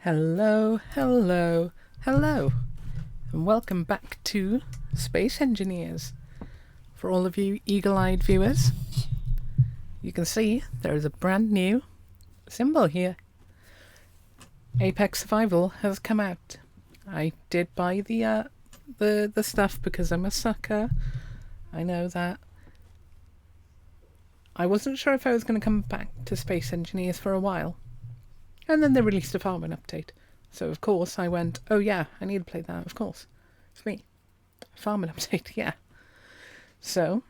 Hello, hello, hello, and welcome back to Space Engineers. For all of you eagle-eyed viewers, you can see there is a brand new symbol here. Apex Survival has come out. I did buy the stuff because I'm a sucker. I know that. I wasn't sure if I was going to come back to Space Engineers for a while. And then they released a farming update. So, of course, I went, oh yeah, I need to play that, of course. It's me. Farming update, yeah. So,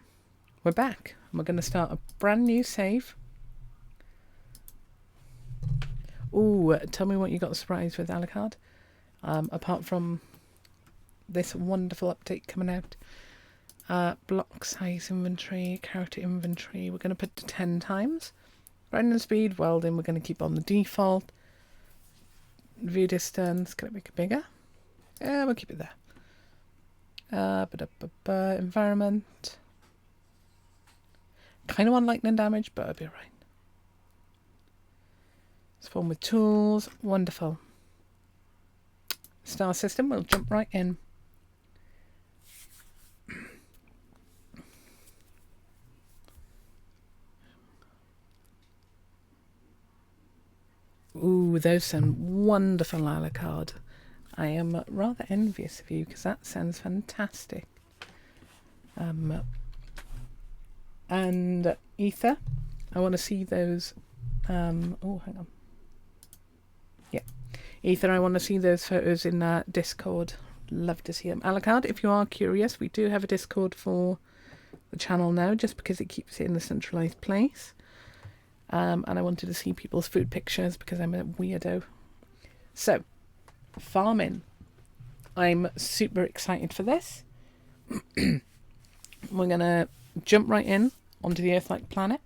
we're back. And we're going to start a brand new save. Ooh, tell me what you got surprised with, Alucard. Apart from this wonderful update coming out. Block size inventory, character inventory, we're going to put to 10 times. Random speed, welding, we're going to keep on the default. View distance, can I make it bigger? Yeah, we'll keep it there. Environment. Kind of want lightning damage, but I'll be alright. Spawn with tools, wonderful. Star system, we'll jump right in. Ooh, those sound wonderful, Alucard. I am rather envious of you because that sounds fantastic. And Ether, I want to see those. Oh, hang on. Yeah, Ether, I want to see those photos in Discord. Love to see them. Alucard, if you are curious, we do have a Discord for the channel now, just because it keeps it in a centralised place. And I wanted to see people's food pictures because I'm a weirdo. So, farming. I'm super excited for this. We're going to jump right in onto the Earth-like planet.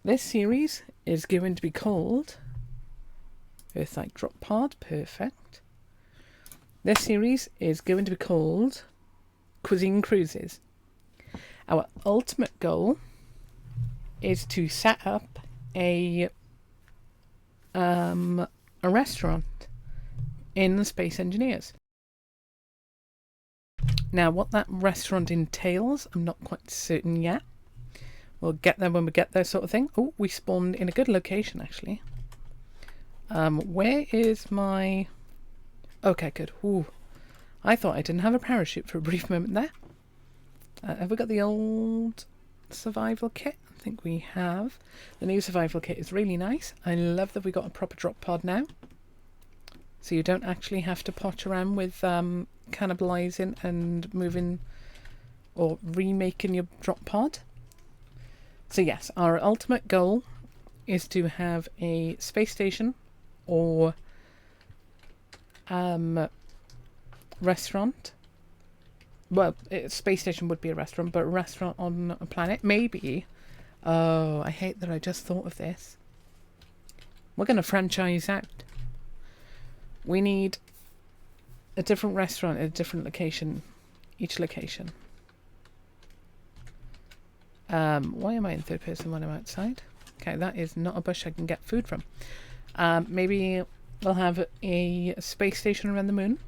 This series is going to be called Earth-like Drop Pod. Perfect. This series is going to be called Cuisine Cruises. Our ultimate goal is to set up a restaurant in the Space Engineers. Now, what that restaurant entails, I'm not quite certain yet. We'll get there when we get there, sort of thing. Oh, we spawned in a good location, actually. Where is my... Okay, good. Ooh. I thought I didn't have a parachute for a brief moment there. Have we got the old survival kit? I think we have. The new survival kit is really nice. I love that we got a proper drop pod now. So you don't actually have to potch around with cannibalizing and moving or remaking your drop pod. So yes, our ultimate goal is to have a space station or restaurant. Well, a space station would be a restaurant, but a restaurant on a planet, maybe. Oh, I hate that I just thought of this. We're going to franchise out. We need a different restaurant at a different location, each location. Why am I in third person when I'm outside? Okay, that is not a bush I can get food from. Maybe we'll have a space station around the moon,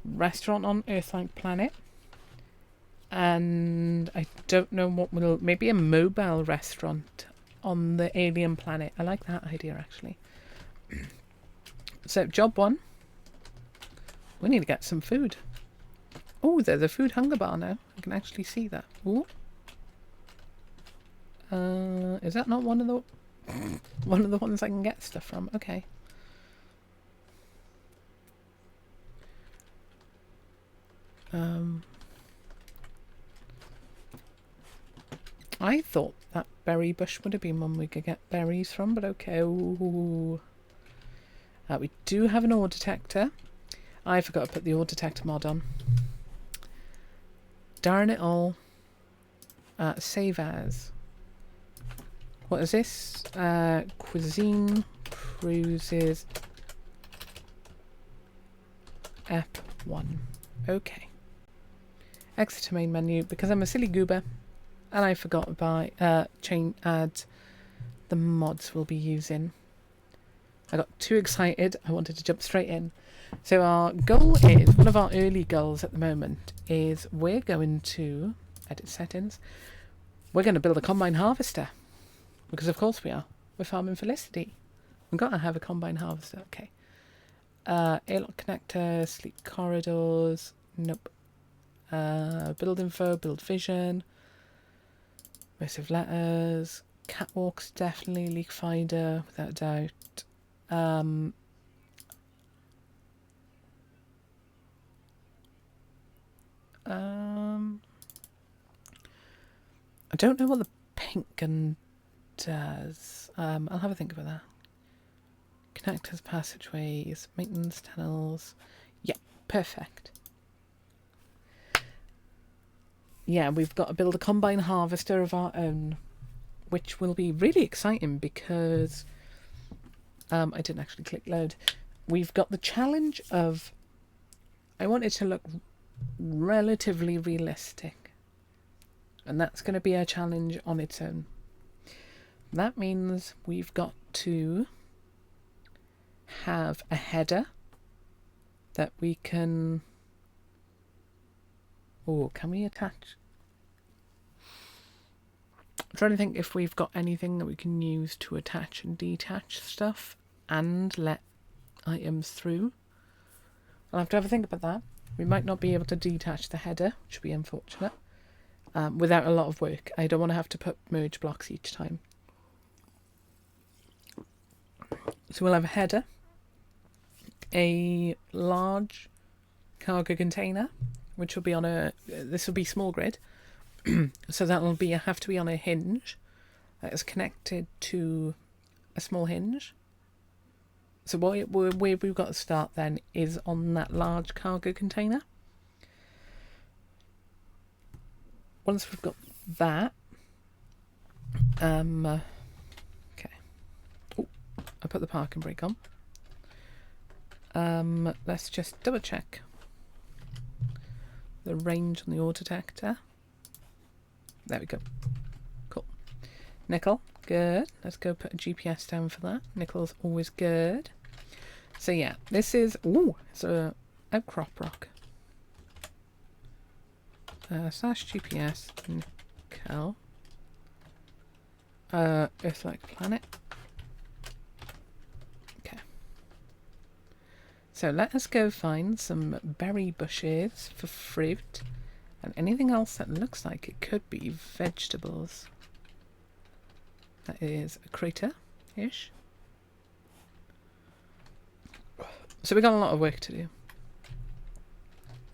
restaurant on Earth-like planet, and I don't know what will... Maybe a mobile restaurant on the alien planet. I like that idea, actually. So, job one. We need to get some food. Oh, there's a food hunger bar now. I can actually see that. Ooh. Is that not one of the... one of the ones I can get stuff from? Okay. I thought that berry bush would have been one we could get berries from, but okay. Ooh. We do have an ore detector. I forgot to put the ore detector mod on. Darn it all. Save as. What is this? Cuisine Cruises Ep1. Okay. Exit to main menu because I'm a silly goober. And I forgot about add the mods we'll be using. I got too excited. I wanted to jump straight in. So our goal is, one of our early goals at the moment is we're going to, edit settings, we're going to build a combine harvester. Because of course we are. We're farming Felicity. We've got to have a combine harvester. Okay. Airlock connector, sleep corridors. Nope. Build info, build vision. Immersive letters. Catwalks, definitely. Leak finder, without a doubt. I don't know what the paint gun does. I'll have a think about that. Connectors, passageways, maintenance tunnels. Yeah, perfect. Yeah, we've got to build a combine harvester of our own, which will be really exciting because I didn't actually click load. We've got the challenge of, I want it to look relatively realistic, and that's going to be a challenge on its own. That means we've got to have a header that we can... Oh, can we attach? I'm trying to think if we've got anything that we can use to attach and detach stuff and let items through. I'll have to have a think about that. We might not be able to detach the header, which would be unfortunate, without a lot of work. I don't want to have to put merge blocks each time. So we'll have a header, a large cargo container, which will be on a, this will be small grid, so that will be have to be on a hinge that is connected to a small hinge. So where we've got to start then is on that large cargo container. Once we've got that, okay. Oh, I put the parking brake on. Let's just double check the range on the auto detector. There we go. Cool. Nickel, good. Let's go put a GPS down for that. Nickel's always good. So yeah, this is, ooh, it's a outcrop rock. Slash GPS nickel. Earth-like planet. Okay. So let us go find some berry bushes for fruit and anything else that looks like it could be vegetables. That is a crater-ish. So we've got a lot of work to do.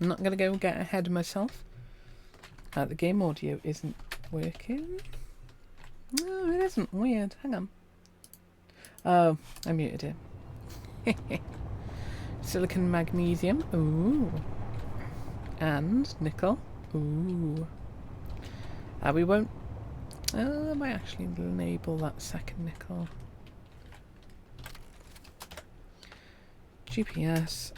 I'm not going to go get ahead of myself. The game audio isn't working. No, it isn't. Weird. Hang on. Oh, I muted it. Silicon magnesium. Ooh. And nickel. Ooh. We won't... I might actually enable that second nickel. GPS.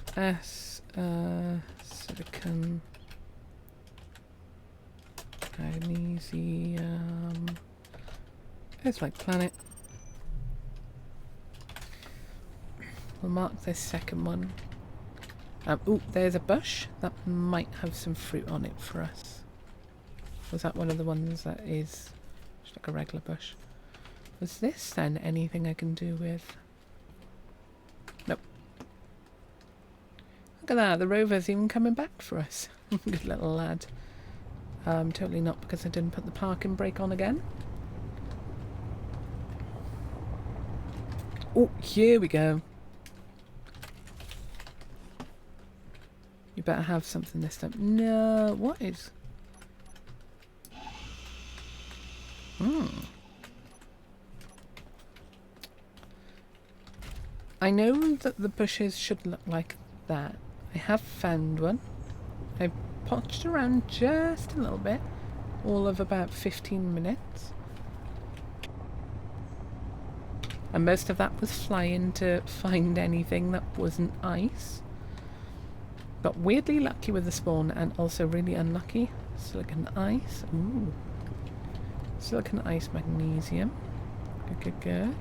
Silicon... magnesium. It's like planet. We'll mark this second one. Oh, there's a bush that might have some fruit on it for us. Was that one of the ones that is just like a regular bush? Was this then anything I can do with? Nope. Look at that, the rover's even coming back for us. Good little lad. Totally not because I didn't put the parking brake on again. Oh, here we go. You better have something this time. No, what is... I know that the bushes should look like that. I have found one. I've ponched around just a little bit. All of about 15 minutes. And most of that was flying to find anything that wasn't ice. Got weirdly lucky with the spawn and also really unlucky. Silicon ice. Ooh. Silicon ice magnesium. Good, good, good.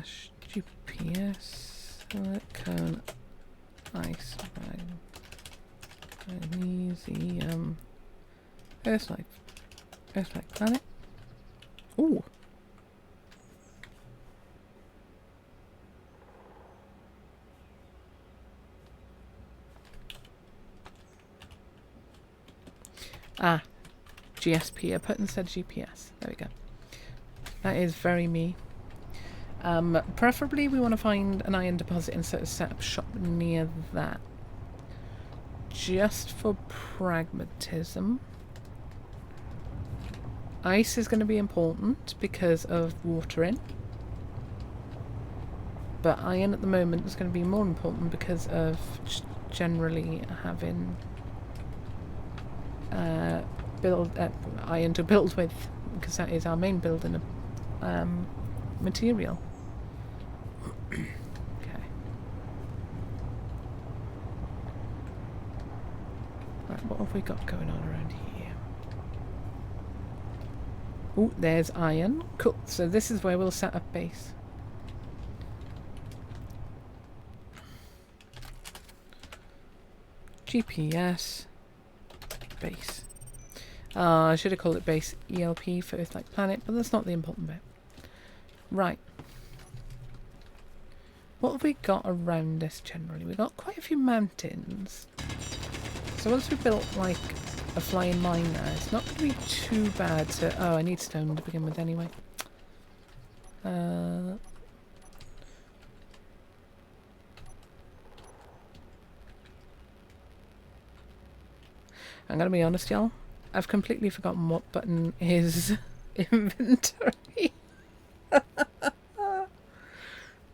GPS silicone ice magnesium Earth-like planet. Ooh. Ah, GSP. I put instead GPS. There we go. That is very me. Preferably we want to find an iron deposit and sort of set up shop near that. Just for pragmatism. Ice is going to be important because of watering. But iron at the moment is going to be more important because of generally having iron to build with, because that is our main building material. Okay. Right, what have we got going on around here? Oh, there's iron. Cool. So this is where we'll set up base. GPS base. I should have called it base ELP for Earth-like planet, but that's not the important bit. Right. What have we got around us generally? We've got quite a few mountains. So once we built like a flying miner, it's not going to be too bad to... Oh, I need stone to begin with anyway. I'm going to be honest, y'all. I've completely forgotten what button is inventory.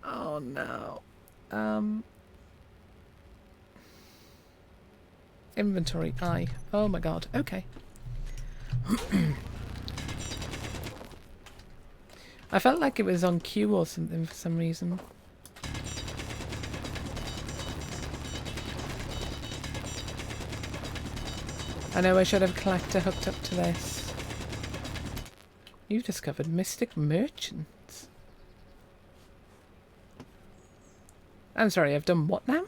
Oh no. Inventory I. Oh my god. Okay. I felt like it was on Q or something for some reason. I know I should have a collector hooked up to this. You've discovered mystic merchants. I'm sorry, I've done what now?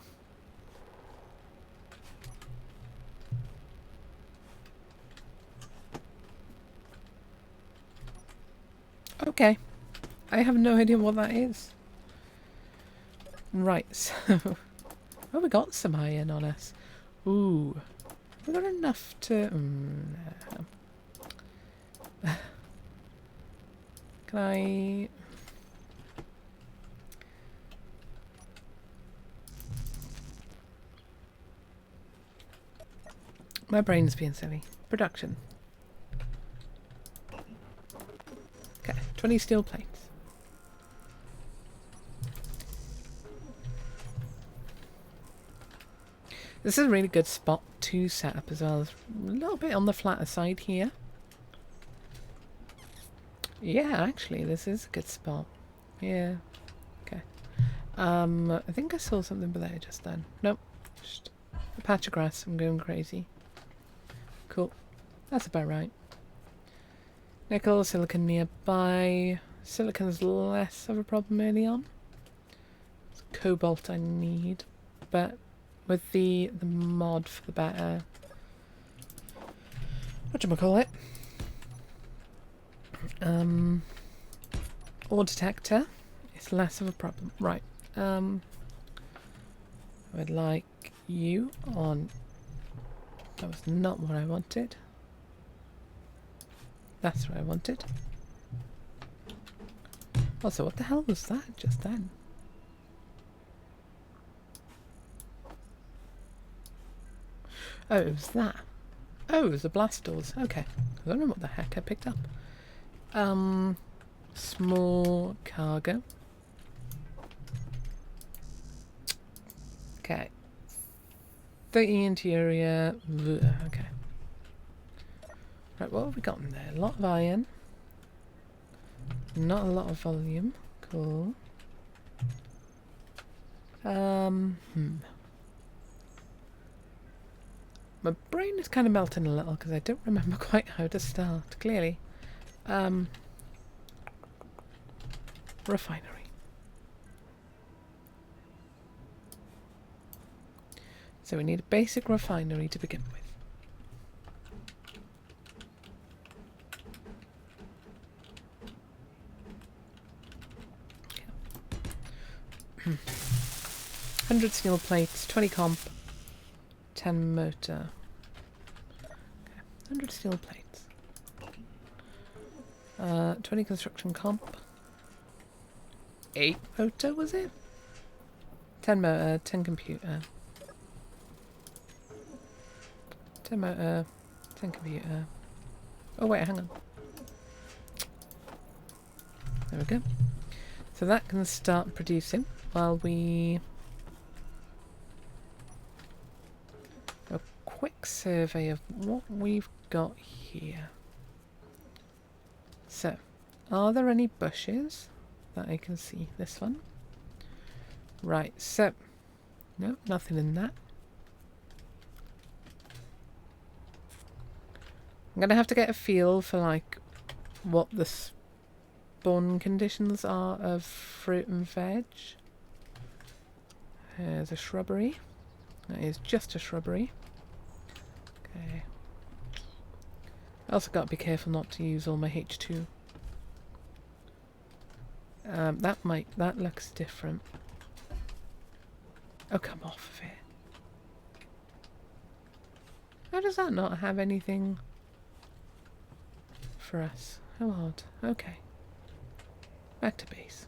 Okay. I have no idea what that is. Right, so... Oh, we got some iron on us. Ooh. We got enough to... Can I... My brain's being silly. Production. Okay, 20 steel plates. This is a really good spot to set up as well. It's a little bit on the flatter side here. Yeah, actually, this is a good spot. Yeah. Okay. I think I saw something below just then. Nope. Just a patch of grass. I'm going crazy. Cool. That's about right. Nickel, silicon nearby. Silicon's less of a problem early on. It's cobalt I need, but with the mod for the better. Whatchamacallit? Ore detector is less of a problem. Right. I would like you on... That was not what I wanted. That's what I wanted. Also, what the hell was that just then? Oh, it was that. Oh, it was the blast doors. Okay. I don't know what the heck I picked up. Small cargo. Okay. 30 interior. Okay. Right, what have we got in there? A lot of iron. Not a lot of volume. Cool. My brain is kind of melting a little because I don't remember quite how to start, clearly. Refinery. So we need a basic refinery to begin with. 100 steel plates, 20 comp, 10 motor. Okay. 100 steel plates. 20 construction comp. 8 motor, was it? 10 motor, 10 computer. 10 motor, 10 computer. Oh wait, hang on. There we go. So that can start producing while we... A quick survey of what we've got here. So, are there any bushes that I can see? This one? Right, so... No, nothing in that. I'm going to have to get a feel for, like, what the spawn conditions are of fruit and veg. There's a shrubbery. That is just a shrubbery. Okay. I also got to be careful not to use all my H2. That looks different. Oh, come off of it. How does that not have anything for us? How odd. Okay. Back to base.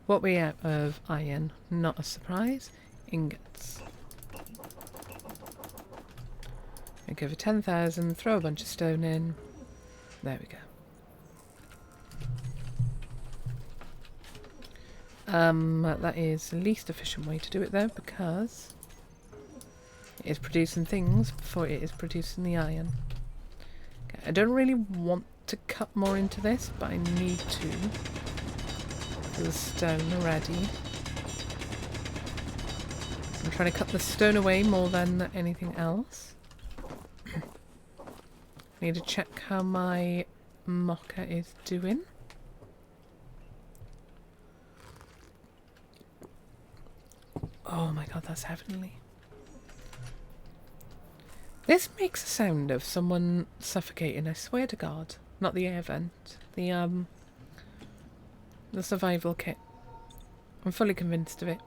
What we have of iron, not a surprise. Ingots. I go for 10,000, throw a bunch of stone in. There we go. That is the least efficient way to do it though, because it is producing things before it is producing the iron. Okay, I don't really want to cut more into this, but I need to. The stone already. I'm trying to cut the stone away more than anything else. Need to check how my mocha is doing. Oh my god, that's heavenly. This makes a sound of someone suffocating, I swear to god. Not the air vent. The survival kit. I'm fully convinced of it.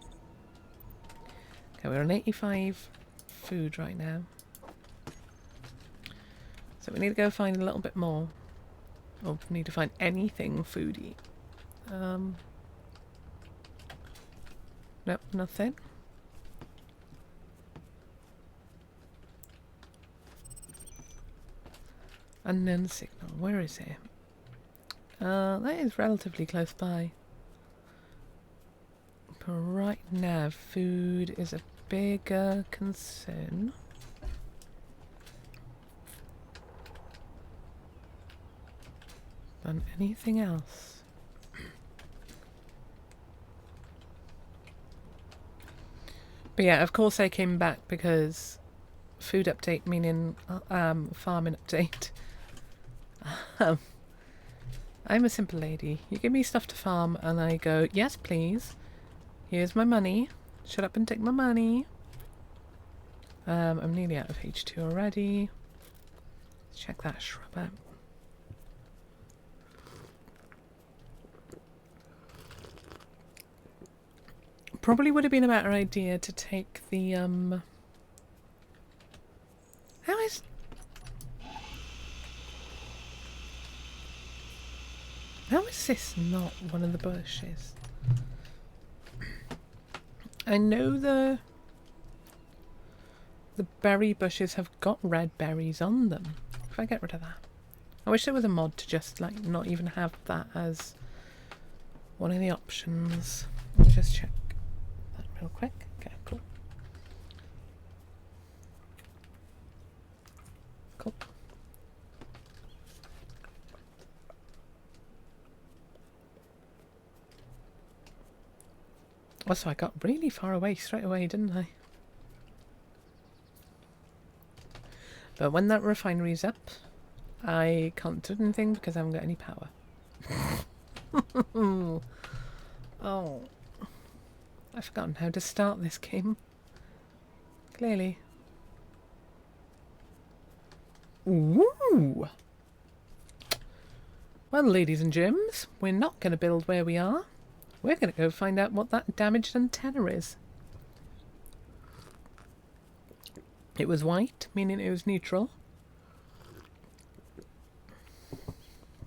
Okay, we're on 85 food right now. So we need to go find a little bit more. Or we need to find anything foody. Nope, nothing. Unknown signal. Where is it? That is relatively close by. But right now, food is a bigger concern. Than anything else. But yeah, of course I came back because food update meaning farming update. I'm a simple lady. You give me stuff to farm and I go, yes please. Here's my money. Shut up and take my money. I'm nearly out of H2 already. Let's check that shrub out. Probably would have been a better idea to take the How is this not one of the bushes? I know the berry bushes have got red berries on them. If I get rid of that. I wish there was a mod to just like not even have that as one of the options. Let me just check that real quick. Okay, cool. Cool. Oh, so I got really far away straight away, didn't I? But when that refinery's up, I can't do anything because I haven't got any power. Oh. I've forgotten how to start this game. Clearly. Ooh! Well, ladies and germs, we're not going to build where we are. We're going to go find out what that damaged antenna is. It was white, meaning it was neutral.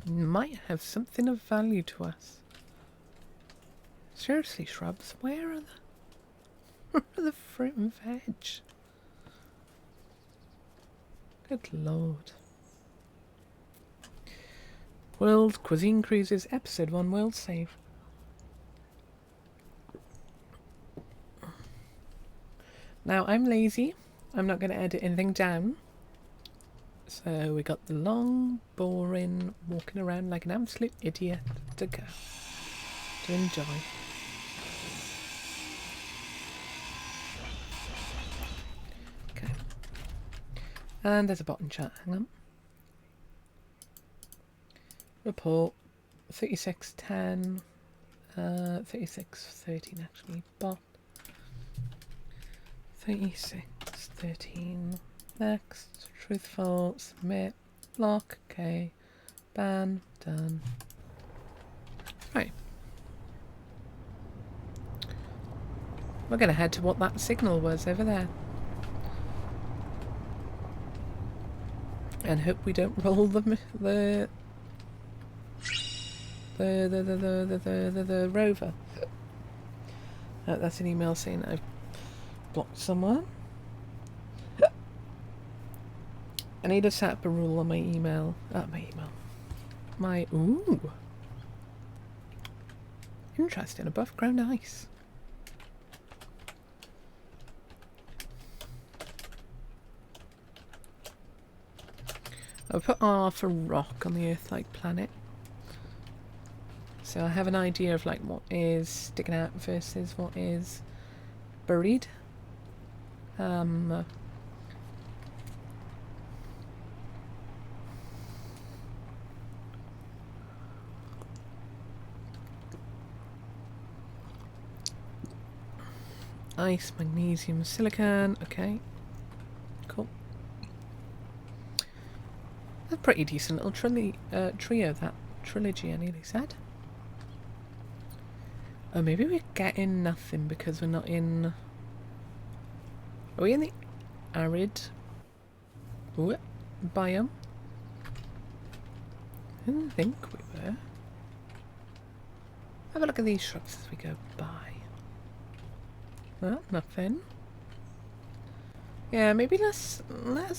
Might have something of value to us. Seriously, shrubs, where are the fruit and veg? Good lord. World Cuisine Cruises, Episode 1, World Save. Now, I'm lazy. I'm not going to edit anything down. So we got the long, boring, walking around like an absolute idiot to go. To enjoy. Okay. And there's a bot in chat. Hang on. Report 3610, 3613 actually. Bot 3613. Next. Truthful. Submit. Lock. Okay. Ban. Done. Right. We're going to head to what that signal was over there. And hope we don't roll the rover. Oh, that's an email saying I've blocked someone. I need to set up a rule on my email. Ooh. Interesting, above ground ice. I'll put R for rock on the Earth-like planet. So I have an idea of like what is sticking out versus what is buried. Ice, magnesium, silicon. Okay. Cool. A pretty decent little trio, that trilogy, I nearly said. Oh, maybe we're getting nothing because we're not in... Are we in the arid biome? I didn't think we were. Have a look at these shrubs as we go by. Oh, nothing. Yeah, maybe let's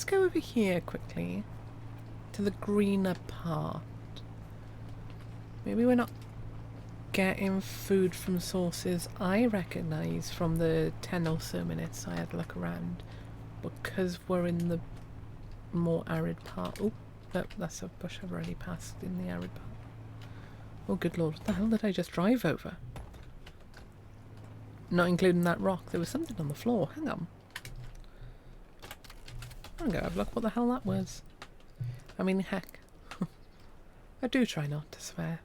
go over here quickly to the greener part. Maybe we're not getting food from sources I recognise from the 10 or so minutes I had a look around, because we're in the more arid part. Oh, that's a bush I've already passed in the arid part. Oh good lord, what the hell did I just drive over? Not including that rock, there was something on the floor. Hang on. I'll go have a look what the hell that was. I mean, heck. I do try not to swear.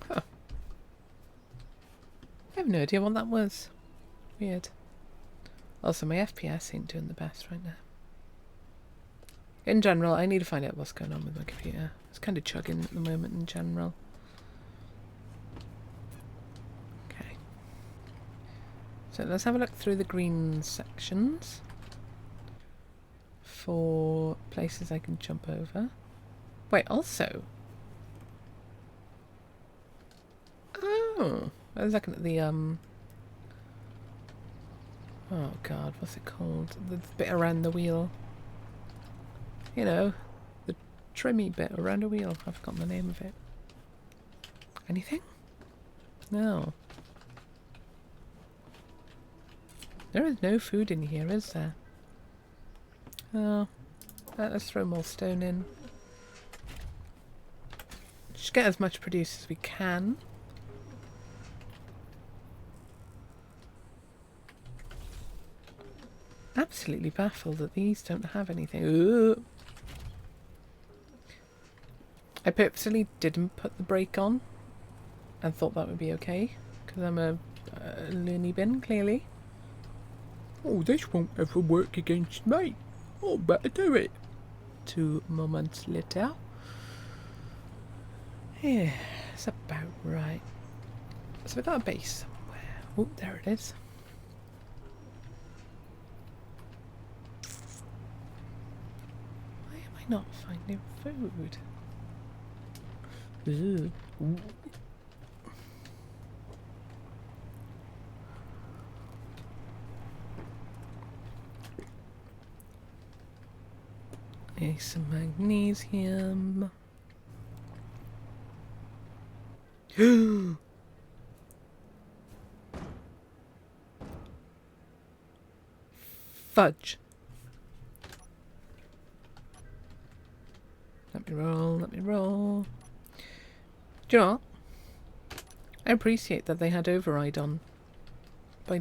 Huh. I have no idea what that was. Weird. Also, my FPS ain't doing the best right now. In general, I need to find out what's going on with my computer. It's kind of chugging at the moment in general. Okay. So let's have a look through the green sections for places I can jump over. Wait, also... Oh! I was looking at the, oh god, what's it called? The bit around the wheel. You know, the trimmy bit around a wheel. I've forgotten the name of it. Anything? No. There is no food in here, is there? Oh. Let's throw more stone in. Just get as much produce as we can. Absolutely baffled that these don't have anything. Ooh. I purposely didn't put the brake on and thought that would be okay because I'm a loony bin, clearly. Oh, this won't ever work against me. Oh, better do it. 2 moments later. Yeah, it's about right. So we've got a base somewhere. Oh, there it is. Why am I not finding food? Ooh. Ooh. Some magnesium. Fudge. Let me roll, let me roll. Do you know what? I appreciate that they had override on by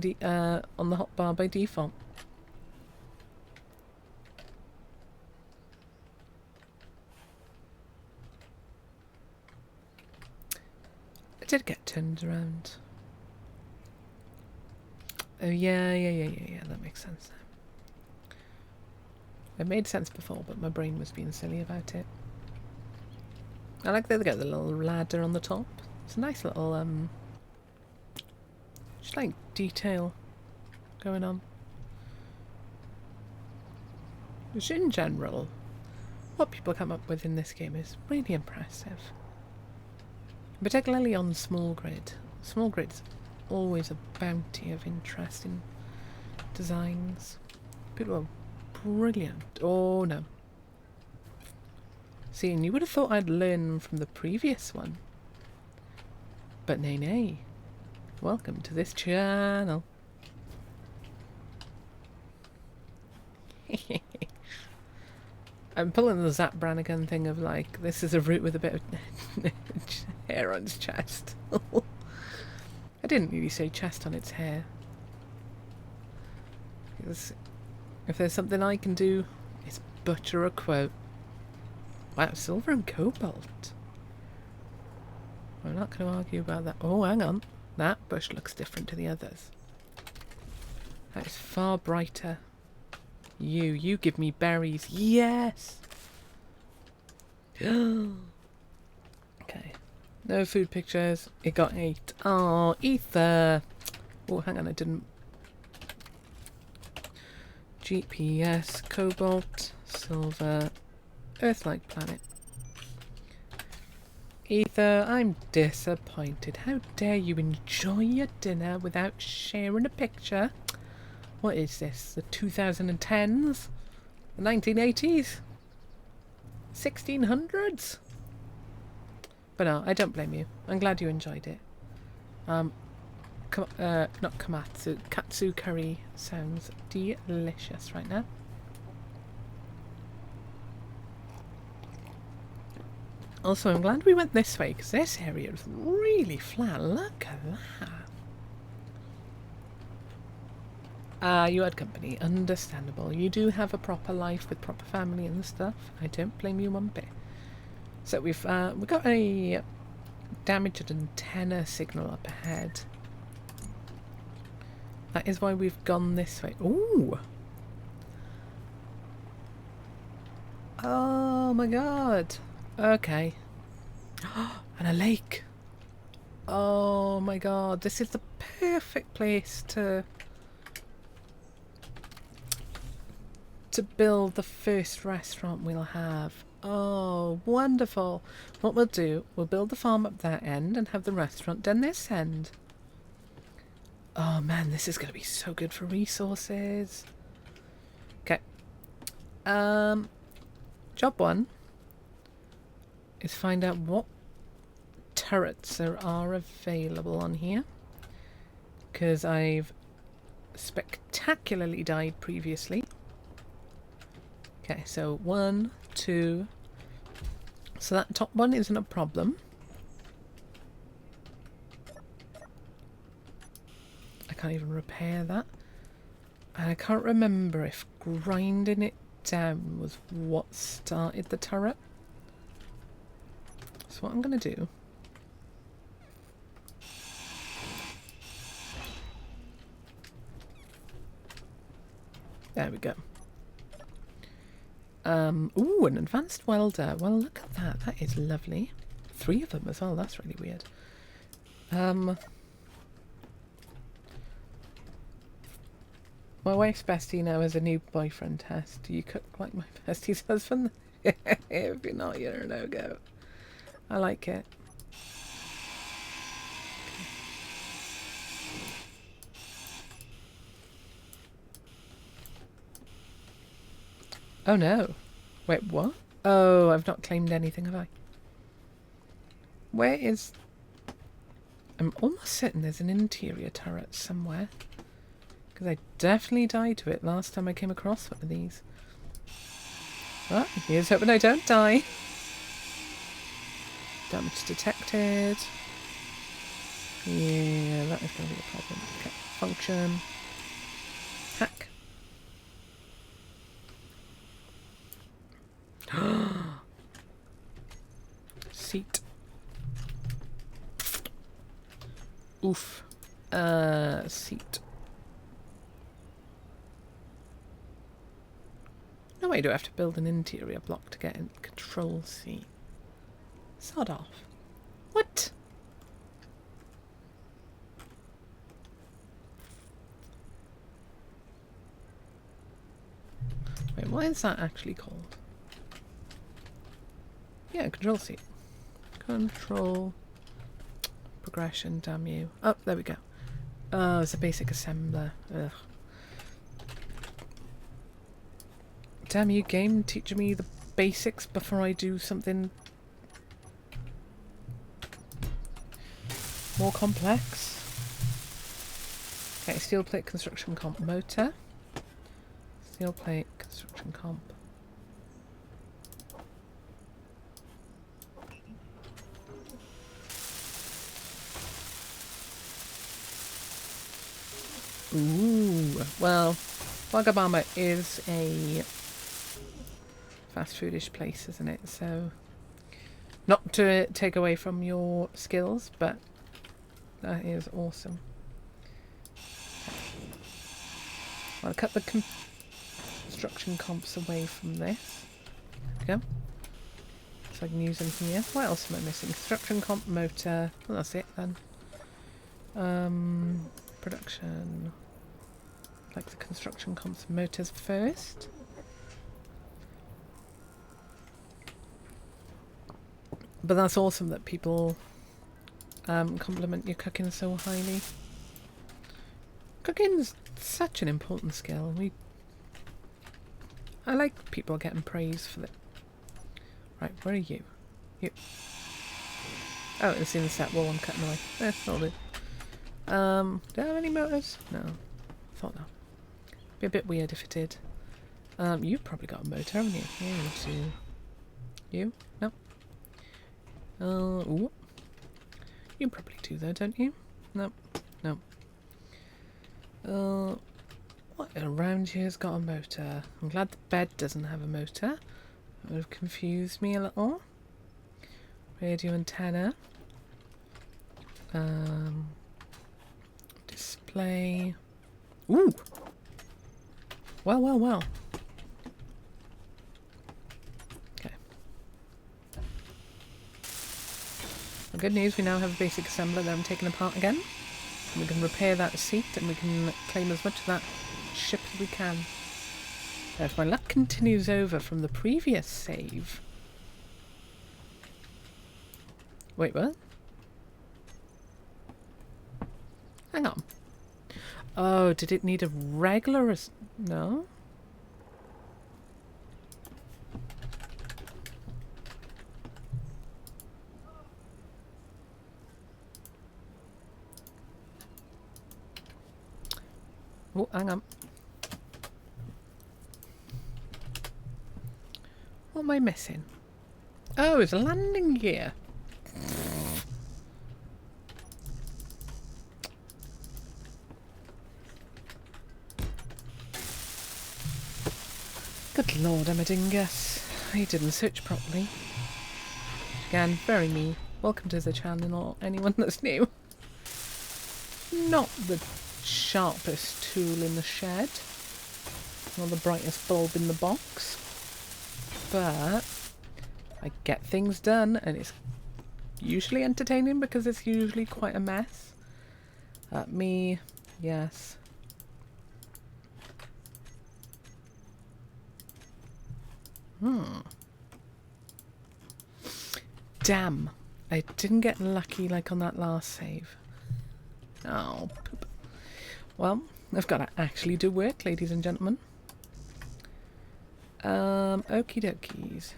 on the hotbar by default. It did get turned around. Oh yeah, that makes sense now. It made sense before, but my brain was being silly about it. I like that they got the little ladder on the top. It's a nice little, just like detail going on. Which in general, what people come up with in this game is really impressive. Particularly on small grid. Small grid's always a bounty of interesting designs. People are brilliant. Oh no. See, and you would have thought I'd learn from the previous one. But nay nay. Welcome to this channel. I'm pulling the Zap Brannigan thing of like, this is a root with a bit of hair on its chest. I didn't really say chest on its hair. Because if there's something I can do, it's butcher a quote. Wow, silver and cobalt. I'm not going to argue about that. Oh, hang on. That bush looks different to the others. That is far brighter. You give me berries. Yes! Okay. No food pictures. It got 8. Oh, ether. Oh, hang on, I didn't. GPS, cobalt, silver, Earth-like planet. Ether, I'm disappointed. How dare you enjoy your dinner without sharing a picture? What is this? The 2010s? The 1980s? 1600s? But no, I don't blame you. I'm glad you enjoyed it. Not kamatsu. Katsu curry sounds delicious right now. Also, I'm glad we went this way, because this area is really flat. Look at that. You had company. Understandable. You do have a proper life with proper family and stuff. I don't blame you one bit. So we've got a damaged antenna signal up ahead. That is why we've gone this way. Ooh! Oh my god! Okay. And a lake! Oh my god, this is the perfect place to build the first restaurant we'll have. Oh, wonderful. What we'll do, we'll build the farm up that end and have the restaurant down this end. Oh man, this is going to be so good for resources. Okay. Job 1 is find out what turrets there are available on here. Because I've spectacularly died previously. Okay, so 1, 2. So that top one isn't a problem. I can't even repair that. And I can't remember if grinding it down was what started the turret. So what I'm going to do... There we go. Ooh, an advanced welder. Well, look at that. That is lovely. 3 of them as well. That's really weird. My wife's bestie now has a new boyfriend test. Do you cook like my bestie's husband? If you're not, you're a no-go. I like it. Oh no. Wait, what? Oh, I've not claimed anything, have I? Where is... I'm almost certain there's an interior turret somewhere. Because I definitely died to it last time I came across one of these. Well, here's hoping I don't die. Damage detected. Yeah, that is going to be a problem. Okay, function. Hack. Seat. Oof. Seat. No way do I have to build an interior block to get in control seat. Sod off. What? Wait, what is that actually called? Yeah, control seat. Control. Progression, damn you. Oh, there we go. Oh, it's a basic assembler. Ugh. Damn you, game, teaching me the basics before I do something more complex. Okay, steel plate construction comp motor. Steel plate construction comp. Ooh, well, Wagamama is a fast foodish place, isn't it? So, not to take away from your skills, but that is awesome. I'll cut the construction comps away from this. There we go. So I can use them here. What else am I missing? Construction comp motor. Well, that's it then. Production. Like the construction comps motors first. But that's awesome that people compliment your cooking so highly. Cooking's such an important skill. I like people getting praise for it. Right, where are you? You. Oh, it's in the set wall I'm cutting away. That'll do. Do I have any motors? No. I thought no. Be a bit weird if it did. You've probably got a motor, haven't you? Yeah, you do. You? No. Ooh. You probably do though, don't you? No. No. What around here's got a motor? I'm glad the bed doesn't have a motor. That would have confused me a little. Radio antenna. Display. Ooh! Well, well, well. Okay. Well, good news, we now have a basic assembler that I'm taking apart again. And we can repair that seat and we can claim as much of that ship as we can. Now, if my luck continues over from the previous save... Wait, what? Hang on. Oh, did it need a regular... No? Oh, hang on. am I missing? Oh, it's a landing gear. Good lord, I'm a dingus. I didn't search properly. Again, very me. Welcome to the channel, anyone that's new. Not the sharpest tool in the shed, or the brightest bulb in the box, but I get things done, and it's usually entertaining because it's usually quite a mess. Me, yes. Damn, I didn't get lucky like on that last save. Oh, poop. Well, I've got to actually do work, ladies and gentlemen. Okie dokies.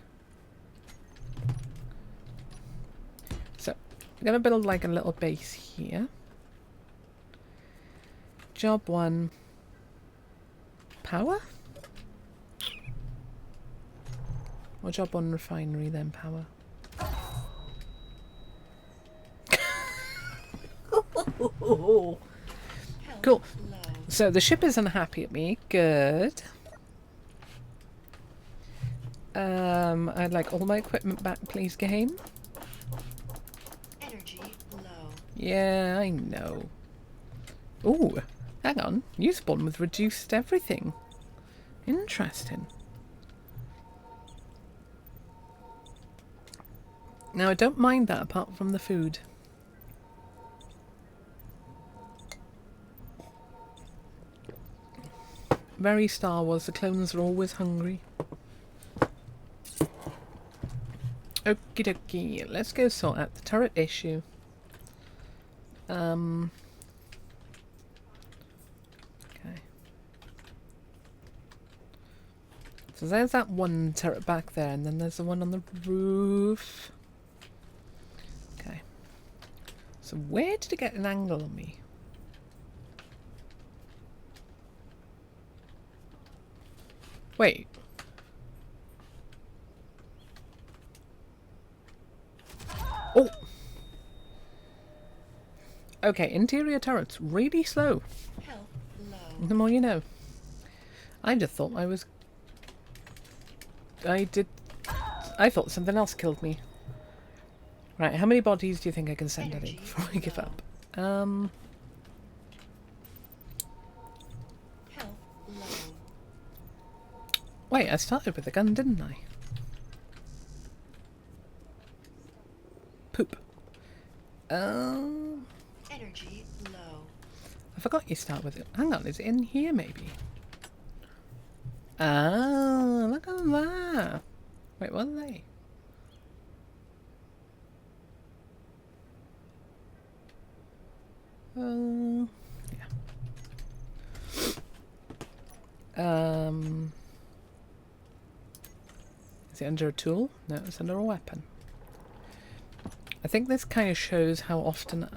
So, I'm going to build like a little base here. Job 1. Power? Or job 1 refinery, then power. Cool. So the ship is unhappy at me. Good. I'd like all my equipment back, please, game. Energy low. Yeah, I know. Ooh, hang on. You spawn with reduced everything. Interesting. Now, I don't mind that apart from the food. Very Star Wars, the clones are always hungry. Okie dokie, let's go sort out the turret issue. Okay. So there's that one turret back there, and then there's the one on the roof. Okay. So where did it get an angle on me? Wait. Oh! Okay, interior turrets, really slow. Health low. The more you know. I just thought I was... I thought something else killed me. Right, how many bodies do you think I can send at it before I give up? Health low. Wait, I started with a gun, didn't I? Poop. Energy low. I forgot you start with it. Hang on, is it in here maybe? Ah, look at that. Wait, what are they? Yeah. Is it under a tool? No, it's under a weapon. I think this kind of shows how often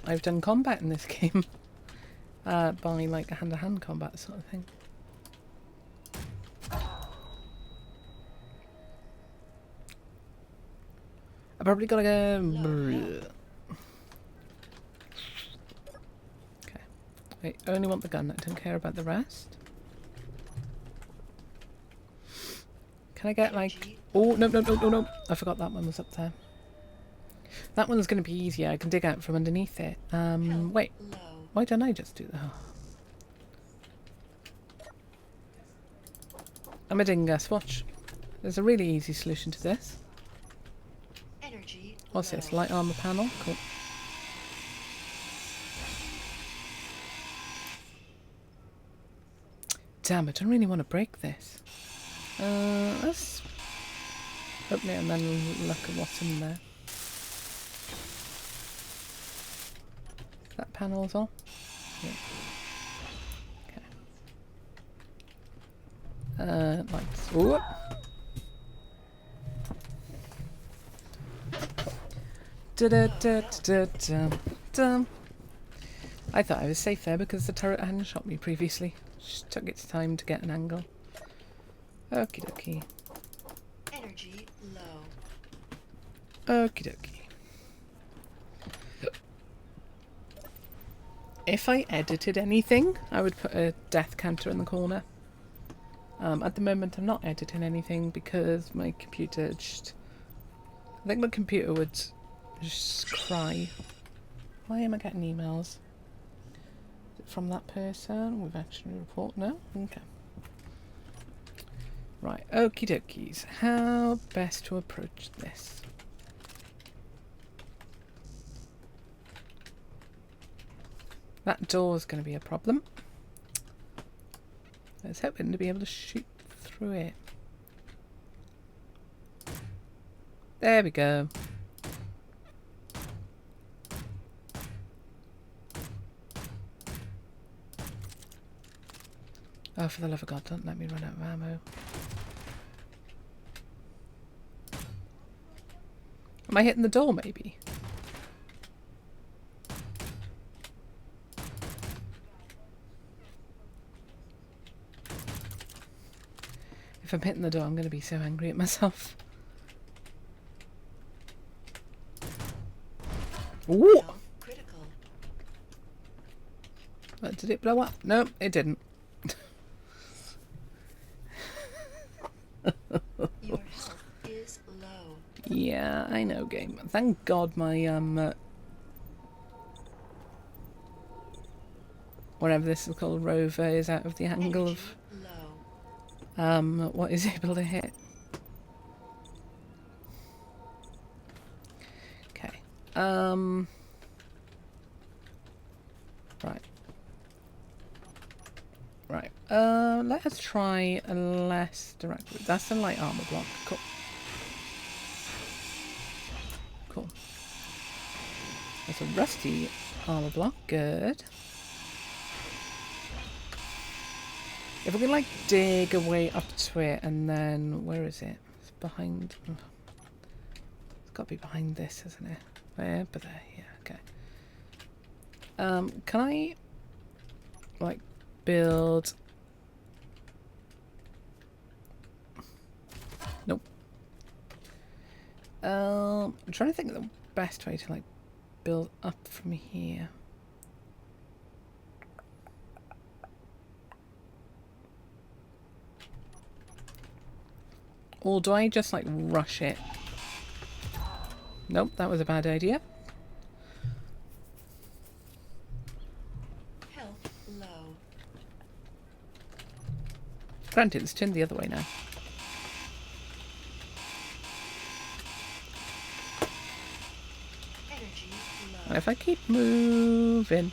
I've done combat in this game. By like a hand-to-hand combat sort of thing. I probably gotta go... Okay. I only want the gun, I don't care about the rest. Can I get like... Oh, no, no, no, no, no. I forgot that one was up there. That one's going to be easier. I can dig out from underneath it. Wait. Why don't I just do that? Oh. I'm a dingus. Watch. There's a really easy solution to this. What's this? Light armor panel? Cool. Damn, I don't really want to break this. Let's open it and then look at what's in there. That panel's on? Yeah. Okay. Lights. Ooh. Da-da-da-da-da-da. I thought I was safe there because the turret hadn't shot me previously. Just took its time to get an angle. Okie dokie. Okie dokie. If I edited anything, I would put a death counter in the corner. At the moment, I'm not editing anything because my computer just... I think my computer would just cry. Why am I getting emails? Is it from that person? We've actually report no? Okay. Right, okie dokies. How best to approach this? That door is going to be a problem. I was hoping to be able to shoot through it. There we go. Oh, for the love of God, don't let me run out of ammo. Am I hitting the door, maybe? If I'm hitting the door, I'm going to be so angry at myself. Ooh! Critical. Did it blow up? No, it didn't. Your health is low. Yeah, I know, game. Thank God my whatever this is called, rover, is out of the angle Energy low. of what is able to hit. Okay. Right. Right. Let us try a less direct route. That's a light armor block. Cool. Cool. That's a rusty armor block. Good. If we can like dig a way up to it and then where is it? It's behind. It's got to be behind this, isn't it? There, but there. Yeah. Okay. Can I like build? Nope. I'm trying to think of the best way to like build up from here. Or do I just like rush it? Nope, that was a bad idea. Health low. Granted, it's turned the other way now. Energy low. And if I keep moving...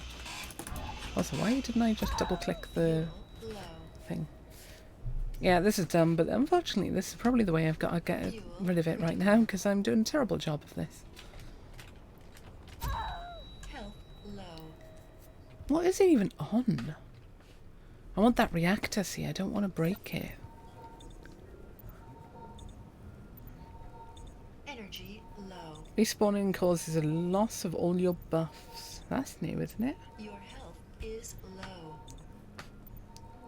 Also, why didn't I just double click the Fuel low. thing? Yeah, this is dumb, but unfortunately this is probably the way I've got to get rid of it right now, because I'm doing a terrible job of this. Health low. What is it even on? I want that reactor, see, I don't want to break it. Energy low. Respawning causes a loss of all your buffs. That's new, isn't it? Your health is low.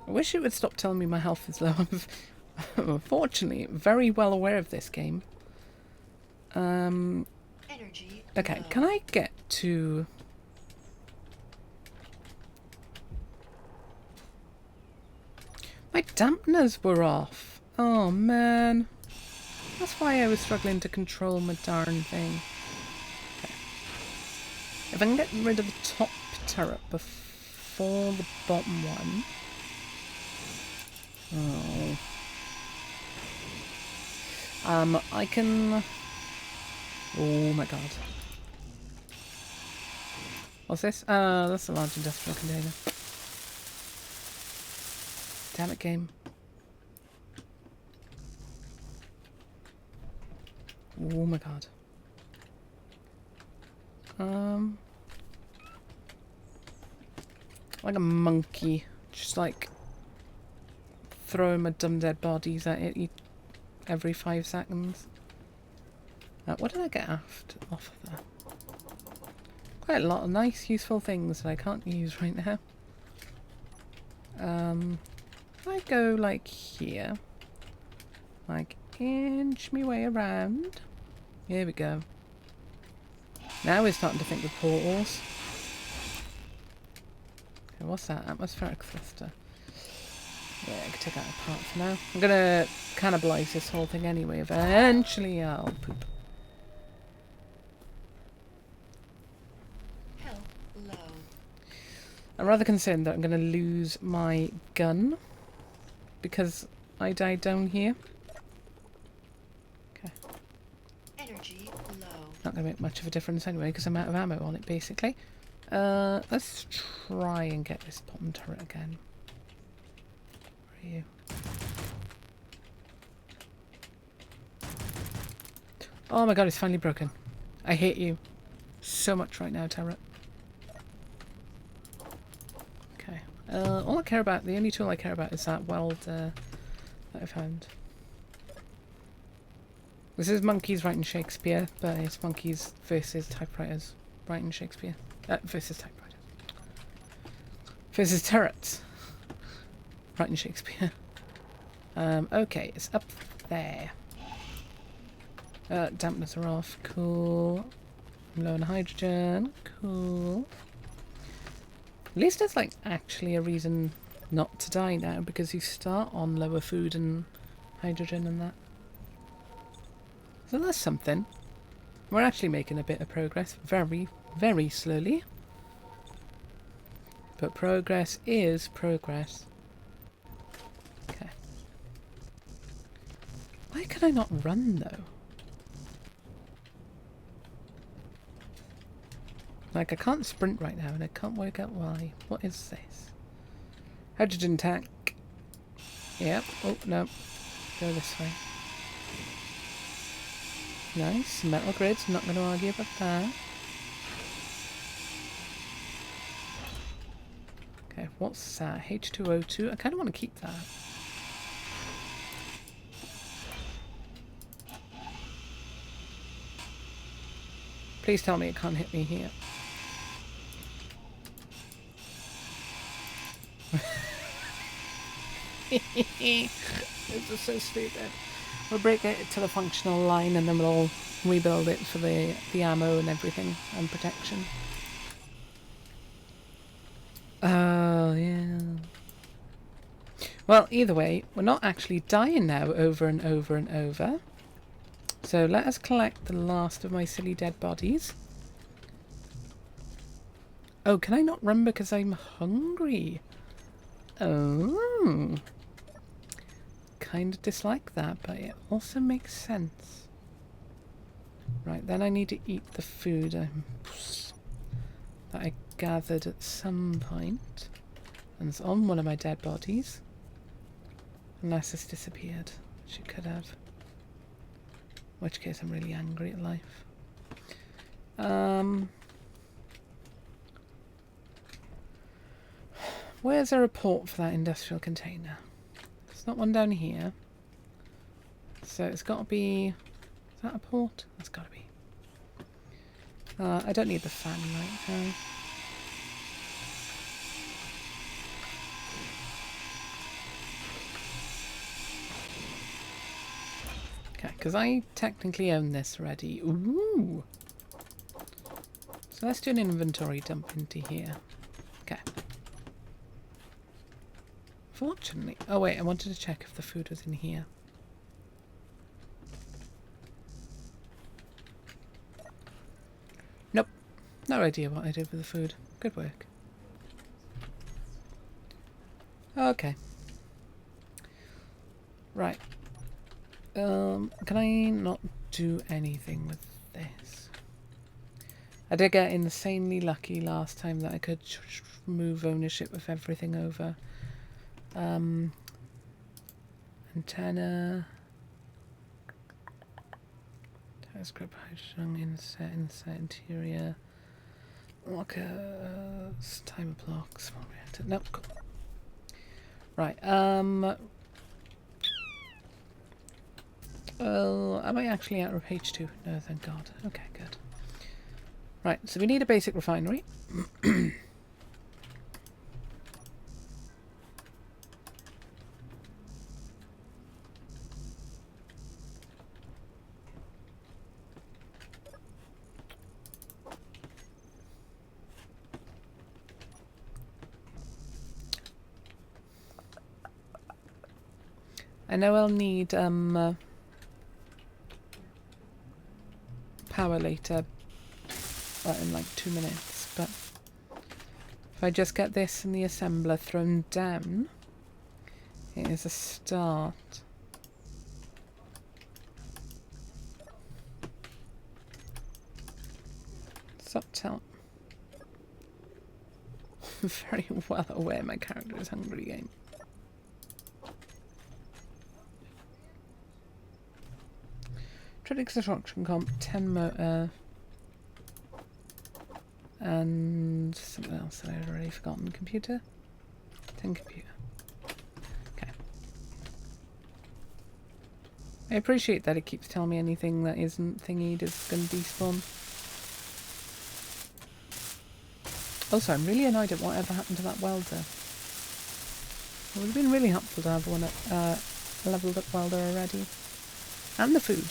I wish it would stop telling me my health is low. I'm unfortunately very well aware of this game. Energy Okay, low. can I get to... My dampeners were off. Oh man. That's why I was struggling to control my darn thing. Okay. If I can get rid of the top turret before the bottom one... Oh. I can... Oh my god. What's this? That's a large industrial container. Damn it, game. Oh my god. Like a monkey. Just like... throwing my dumb dead bodies at it every 5 seconds. What did I get off of there? Quite a lot of nice, useful things that I can't use right now. If I go like here, like inch me way around. Here we go. Now we're starting to think with portals. Okay, what's that? Atmospheric thruster. Yeah, I can take that apart for now. I'm gonna cannibalise this whole thing anyway. Eventually I'll poop. Health low. I'm rather concerned that I'm gonna lose my gun because I died down here. Okay. Energy low. Not gonna make much of a difference anyway because I'm out of ammo on it basically. Let's try and get this bottom turret again. Where are you? Oh my god, it's finally broken. I hate you so much right now, turret. Okay. All I care about, the only tool I care about is that weld that I found. This is monkeys writing Shakespeare, but it's monkeys versus typewriters writing Shakespeare. Versus typewriters. Versus turrets writing Shakespeare. Okay, it's up there. Dampness are off. Cool. I'm low on hydrogen. Cool. At least there's like actually a reason not to die now because you start on lower food and hydrogen and that. So that's something. We're actually making a bit of progress. Very, very slowly. But progress is progress. Okay. Why can I not run though? Like, I can't sprint right now, and I can't work out why. What is this? Hydrogen tank. Yep. Oh, no. Go this way. Nice. Metal grids. Not going to argue about that. Okay, what's that? H2O2. I kind of want to keep that. Please tell me it can't hit me here. This is so stupid. We'll break it to the functional line and then we'll rebuild it for the ammo and everything and protection. Oh, yeah. Well, either way, we're not actually dying now over and over and over. So let us collect the last of my silly dead bodies. Oh, can I not run because I'm hungry? Oh. Kind of dislike that, but it also makes sense. Right, then I need to eat the food that I gathered at some point. And it's on one of my dead bodies. Unless it's disappeared, which it could have. In which case I'm really angry at life. Where's a report for that industrial container? There's not one down here. So it's got to be... Is that a port? That's got to be. I don't need the fan right now. Okay, because I technically own this already. Ooh! So let's do an inventory dump into here. Okay. Fortunately... Oh wait, I wanted to check if the food was in here. Nope. No idea what I did with the food. Good work. Okay. Right. Can I not do anything with this? I did get insanely lucky last time that I could move ownership of everything over. Antenna. Telescope, hydrogen, inset, interior. Lockers, timer block, small reactor. Nope, cool. Right, oh, am I actually out of H2? No, thank God. Okay, good. Right, so we need a basic refinery. I know I'll need power later, in like 2 minutes, but if I just get this and the assembler thrown down, it is a start. Stop telling. Very well aware my character is hungry game. Trading construction comp, 10 motor, and something else that I'd already forgotten. Computer? 10 computer. Okay. I appreciate that it keeps telling me anything that isn't thingied is going to despawn. Also, I'm really annoyed at whatever happened to that welder. It would have been really helpful to have one leveled up welder already. And the food.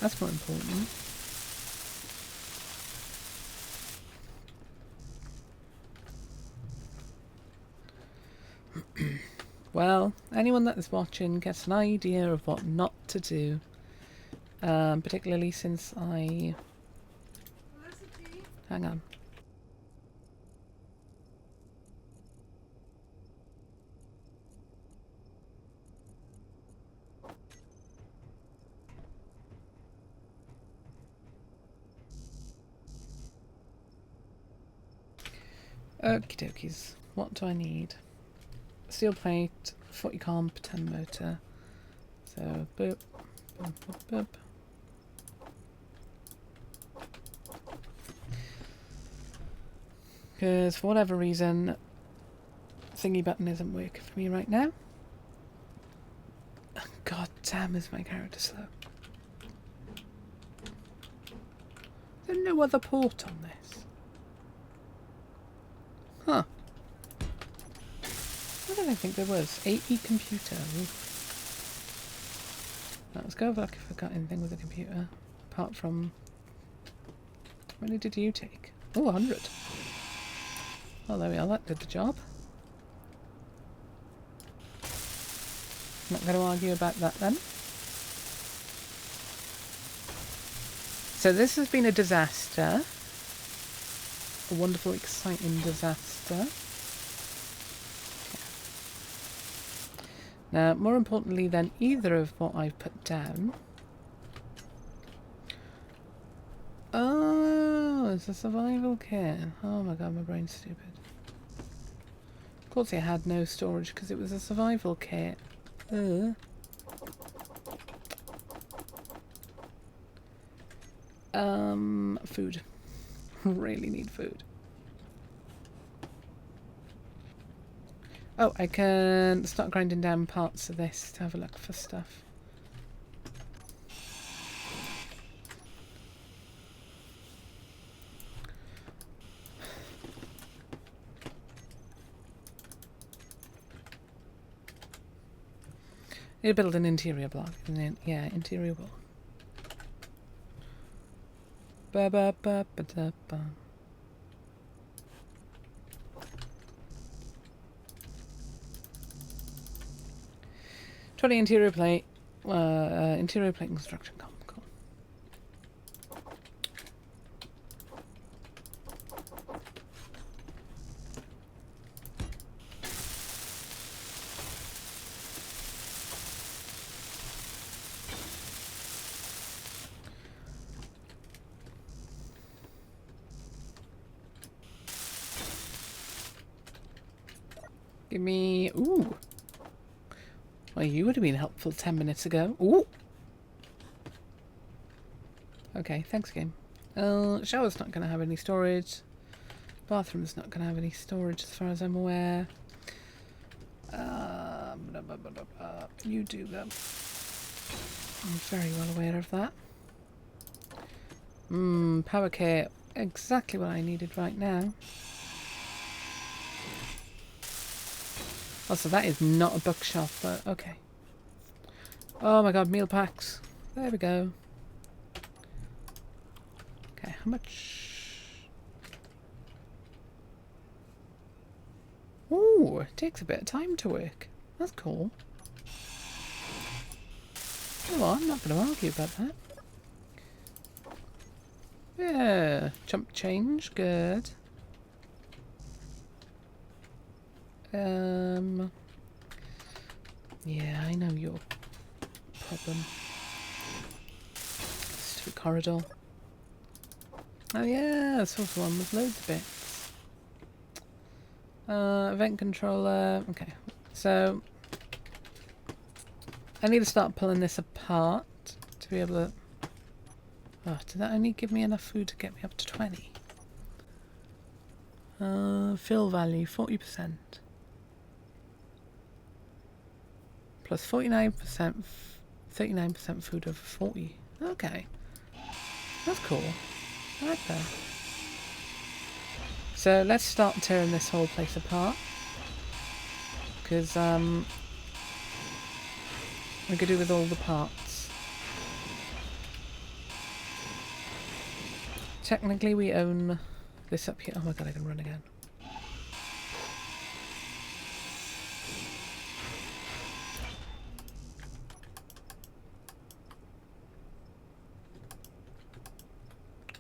That's more important. Well, anyone that is watching gets an idea of what not to do. Particularly since I... Hang on. Okie dokies. What do I need? Steel plate, 40 comp, 10 motor. So, boop, boop, boop, boop. Because for whatever reason, thingy button isn't working for me right now. God damn, is my character slow. Is there no other port on this? Huh. What did I think there was? 80 computer. Oof. Right, let's go have a look if I've got anything with a computer. Apart from... How many did you take? Oh, 100. Oh, there we are. That did the job. Not going to argue about that then. So this has been a disaster. A wonderful, exciting disaster. Okay. Now, more importantly than either of what I've put down... Oh, it's a survival kit. Oh my god, my brain's stupid. Of course it had no storage because it was a survival kit. Food. Really need food. Oh, I can start grinding down parts of this to have a look for stuff. Need to build an interior block. Yeah, interior wall. Ba ba ba ba da ba. Twenty interior plate. Interior plate construction. Cool. Give me... Ooh. Well, you would have been helpful 10 minutes ago. Ooh. Okay, thanks, game. Shower's not going to have any storage. Bathroom's not going to have any storage as far as I'm aware. You do, though. I'm very well aware of that. Power kit. Exactly what I needed right now. Also, that is not a bookshelf, but okay. Oh my god, meal packs. There we go. Okay, how much? Ooh, it takes a bit of time to work. That's cool. Well, I'm not going to argue about that. Yeah, jump change, good. Yeah, I know your problem. Stupid corridor. Oh yeah, source one with loads of bits. Event controller. Okay, so I need to start pulling this apart to be able to. Oh, did that only give me enough food to get me up to 20? Fill value 40%. Plus 49%, 39% food over 40. Okay. That's cool. I like that. So let's start tearing this whole place apart. Because we could do with all the parts. Technically we own this up here. Oh my god, I can run again.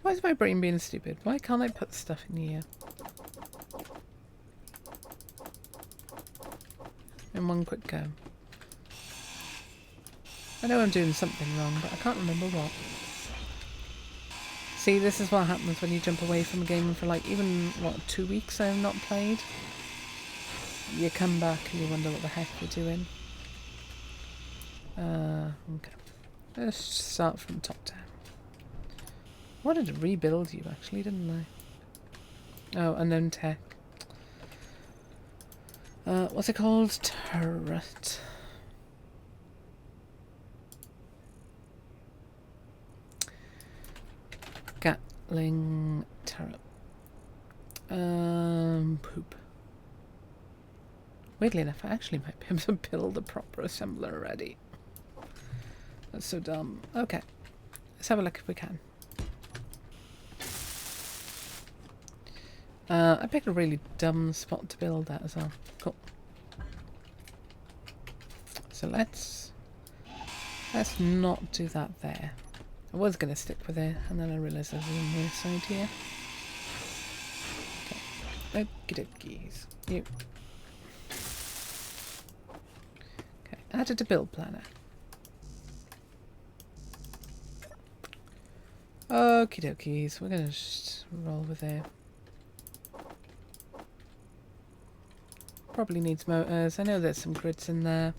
Why is my brain being stupid? Why can't I put stuff in here? In one quick go. I know I'm doing something wrong, but I can't remember what. See, this is what happens when you jump away from a game for like even, what, 2 weeks I've not played? You come back and you wonder what the heck you're doing. Okay. Let's start from top down. I wanted to rebuild you actually, didn't I? Oh, unknown tech. What's it called? Turret. Gatling turret. Poop. Weirdly enough, I actually might be able to build a proper assembler already. That's so dumb. Okay. Let's have a look if we can. I picked a really dumb spot to build that as well. Cool. So let's not do that there. I was going to stick with it, and then I realised there's a worse side here. Okay. Okie dokies. You. Okay. Added to build planner. Okie dokies. We're going to just roll with it. Probably needs motors. I know there's some grids in there.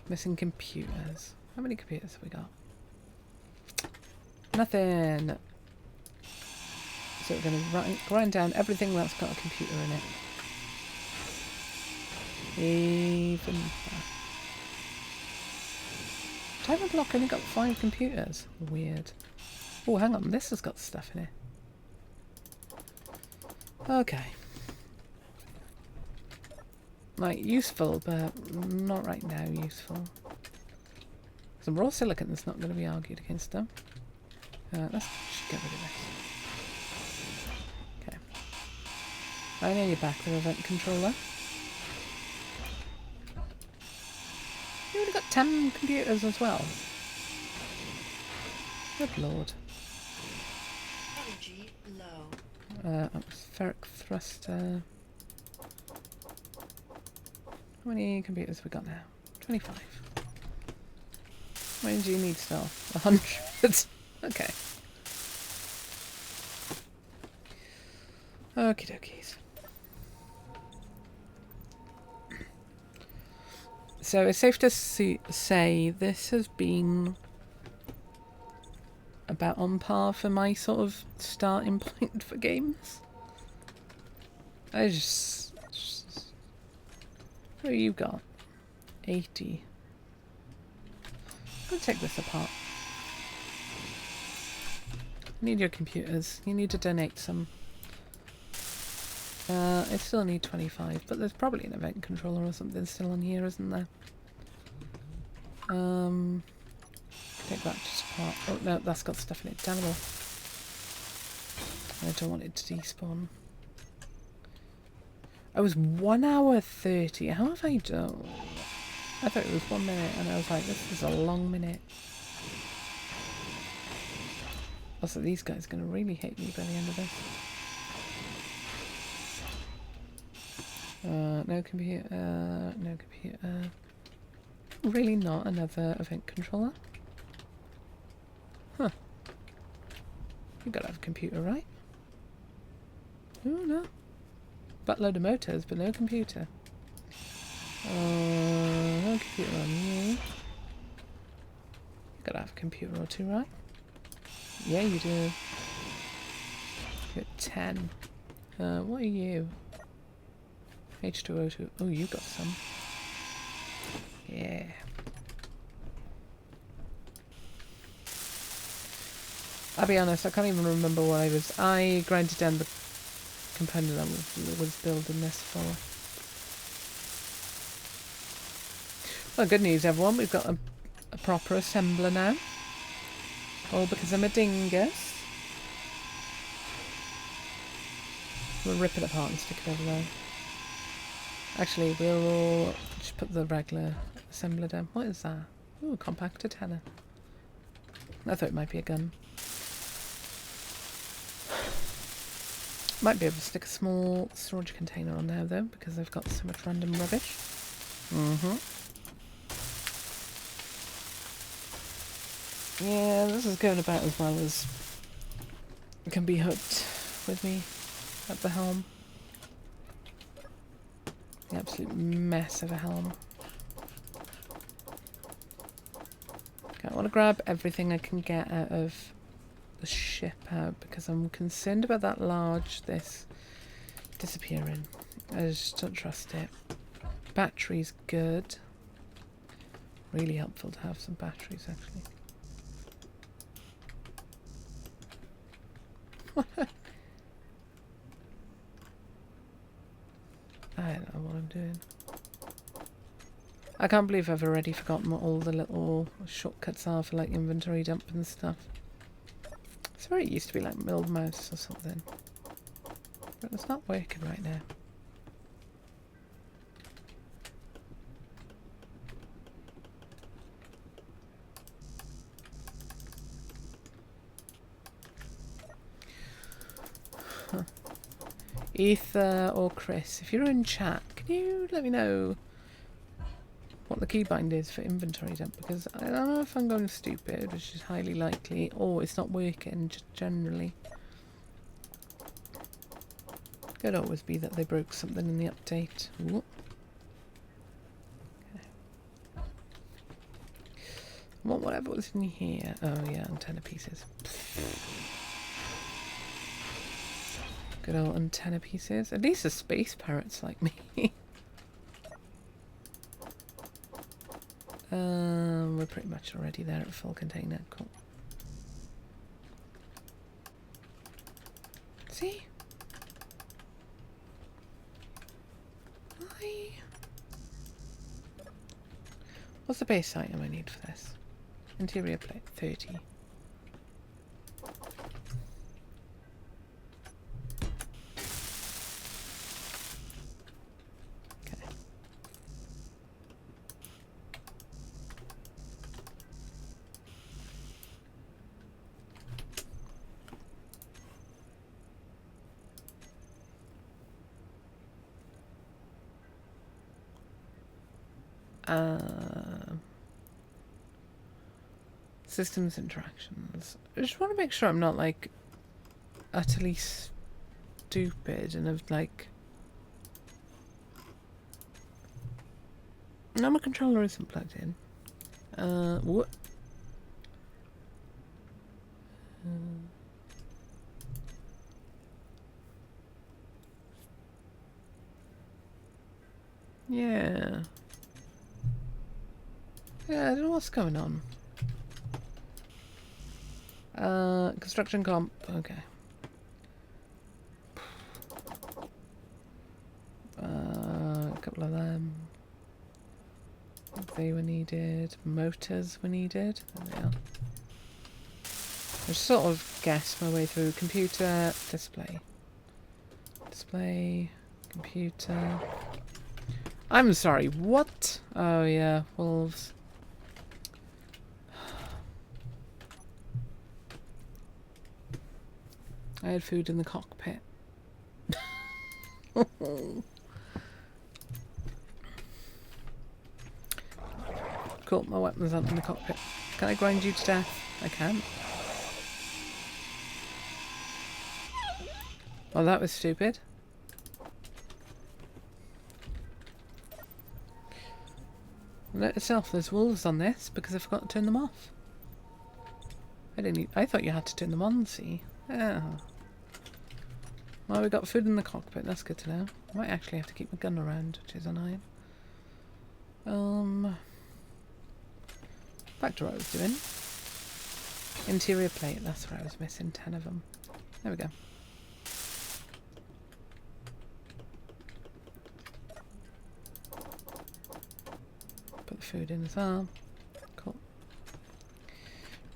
Missing computers. How many computers have we got? Nothing. So we're going to grind down everything that's got a computer in it. Even that. Timer block only got 5 computers. Weird. Oh, hang on. This has got stuff in it. Okay. Like, useful, but not right now useful. Some raw silicon is not going to be argued against them. Let's just get rid of this. Okay. I know you're back there, event controller. You only got 10 computers as well. Good lord. Energy low. Atmospheric thruster. How many computers have we got now? 25. How many do you need still? 100. Okay. Okie dokies. So it's safe to say this has been about on par for my sort of starting point for games. I just what have you got? 80. I'll take this apart. I need your computers. You need to donate some. I still need 25, but there's probably an event controller or something still on here, isn't there? Take that just apart. Oh no, that's got stuff in it. Damn it. I don't want it to despawn. I was 1 hour 30. How have I done? I thought it was 1 minute, and I was like, this is a long minute. Also, these guys are going to really hate me by the end of this. No computer. No computer. Really not another event controller? Huh. You gotta have a computer, right? Oh, no. Buttload of motors, but no computer. No computer on you. You gotta have a computer or two, right? Yeah, you do. You're at 10. What are you? H2O2. Oh, you got some. Yeah. I'll be honest, I can't even remember what I grinded down the component I was building this for. Well, good news, everyone. We've got a proper assembler now. All because I'm a dingus. We'll rip it apart and stick it over there. Actually, we'll just put the regular assembler down. What is that? Ooh, compact antenna. I thought it might be a gun. Might be able to stick a small storage container on there though, because I've got so much random rubbish. Yeah, this is going about as well as it can be hooked with me at the helm. The absolute mess of a helm. Okay, I want to grab everything I can get out of the ship out because I'm concerned about that this disappearing. I just don't trust it. Battery's good. Really helpful to have some batteries actually. I don't know what I'm doing. I can't believe I've already forgotten what all the little shortcuts are for like inventory dump and stuff. I swear it used to be like mill mouse or something. But it's not working right now. Huh. Ether or Chris, if you're in chat, can you let me know what the keybind is for inventory dump? Because I don't know if I'm going stupid, which is highly likely, or it's not working just generally. Could always be that they broke something in the update. Ooh. Okay. Whatever was in here. Oh yeah, antenna pieces. Good old antenna pieces. At least the space parrots like me. We're pretty much already there at full container. Cool. See? What's the base item I need for this? Interior plate 30. Systems interactions. I just want to make sure I'm not like utterly stupid and have like. No, my controller isn't plugged in. What? Yeah. Yeah, I don't know what's going on. Construction comp. Okay. A couple of them. They were needed. Motors were needed. There they are. I just sort of guessed my way through. Computer, display. Display, Computer. I'm sorry, what? Oh yeah, wolves. I had food in the cockpit. Cool, my weapons aren't in the cockpit. Can I grind you to death? I can. Well, that was stupid. Note itself, there's wolves on this because I forgot to turn them off. I thought you had to turn them on, see? Yeah. Well, we got food in the cockpit, that's good to know. I might actually have to keep my gun around, which is annoying. Back to what I was doing. Interior plate, that's where I was missing 10 of them. There we go. Put the food in as well. Cool.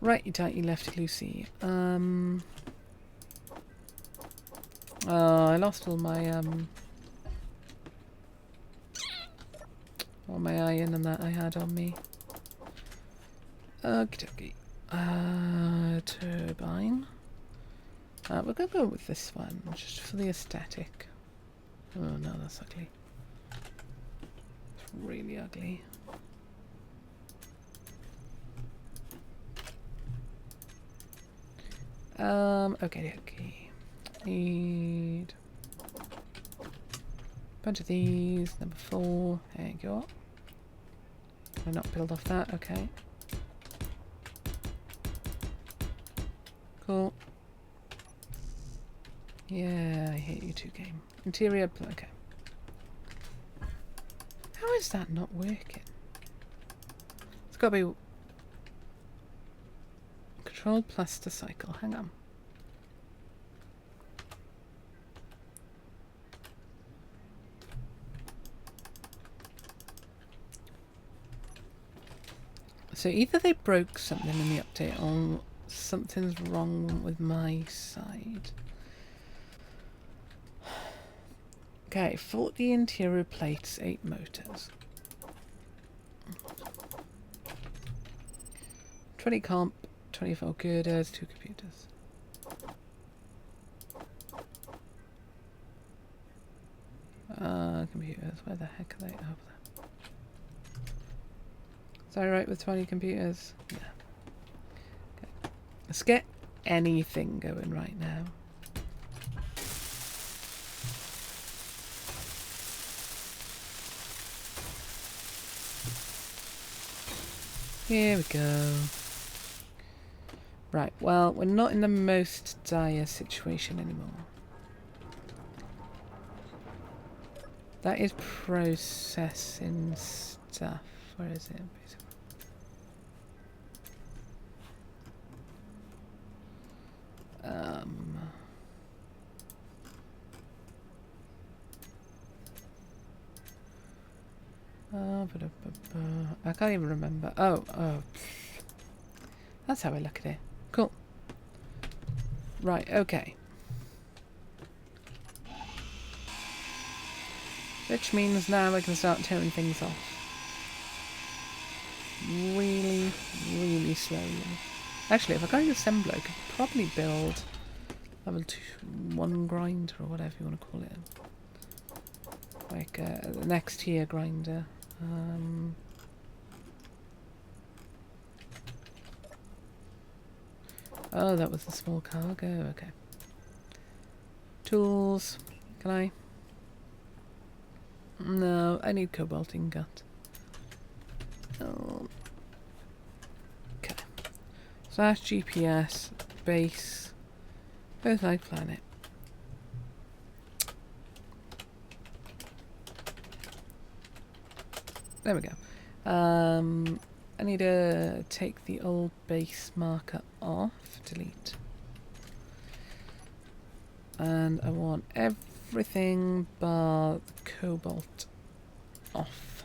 Righty tighty, lefty loosey. Oh, I lost all my iron and that I had on me. Okie dokie. Turbine. We're gonna go with this one just for the aesthetic. Oh no, that's ugly. It's really ugly. Okay. Need a bunch of these. Number 4. There you go. Can I not build off that? Okay. Cool. Yeah, I hate you too, game. Interior, okay. How is that not working? It's got to be controlled plaster cycle. Hang on. So either they broke something in the update or something's wrong with my side. Okay, 40 interior plates, 8 motors. 20 comp, 24 girders, 2 computers. Computers, where the heck are they? Over there. Is that right with 20 computers? Yeah. Okay. Let's get anything going right now. Here we go. Right, well, we're not in the most dire situation anymore. That is processing stuff. Where is it? I can't even remember. Oh. That's how I look at it. Cool. Right, okay. Which means now I can start tearing things off. Really, really slowly. Actually, if I got an assembler, I could probably build level 1 grinder or whatever you want to call it. Like the next tier grinder. Oh, that was the small cargo. Okay. Tools. Can I? No, I need cobalt ingot. Oh. Okay. Slash GPS base. Both like planet. There we go. I need to take the old base marker off. Delete. And I want everything but the cobalt off.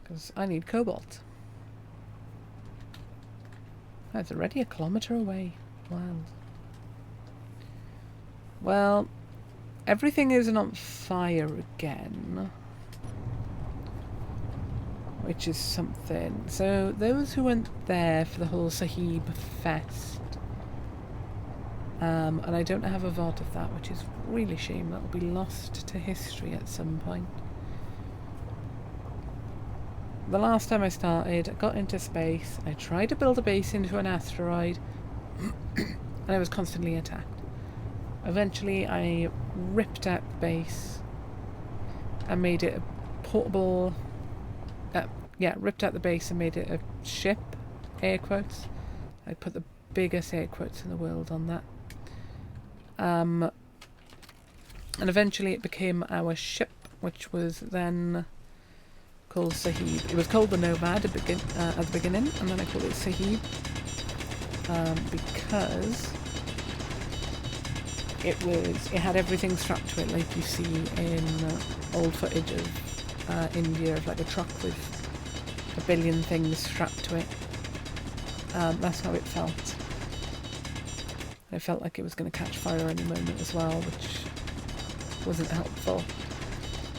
Because I need cobalt. That's already a kilometre away. Wow. Well, everything isn't on fire again, which is something. So those who went there for the whole Sahib Fest, and I don't have a VOD of that, which is really a shame. That'll be lost to history at some point. The last time I started, I got into space, I tried to build a base into an asteroid, and I was constantly attacked. Eventually I ripped out the base and made it a portable... ripped out the base and made it a ship, air quotes. I put the biggest air quotes in the world on that. And eventually it became our ship, which was then called Sahib. It was called the Nomad at the beginning, and then I called it Sahib because it had everything strapped to it, like you see in old footage of India, of like a truck with a billion things strapped to it. That's how it felt. It felt like it was going to catch fire any moment as well, which wasn't helpful.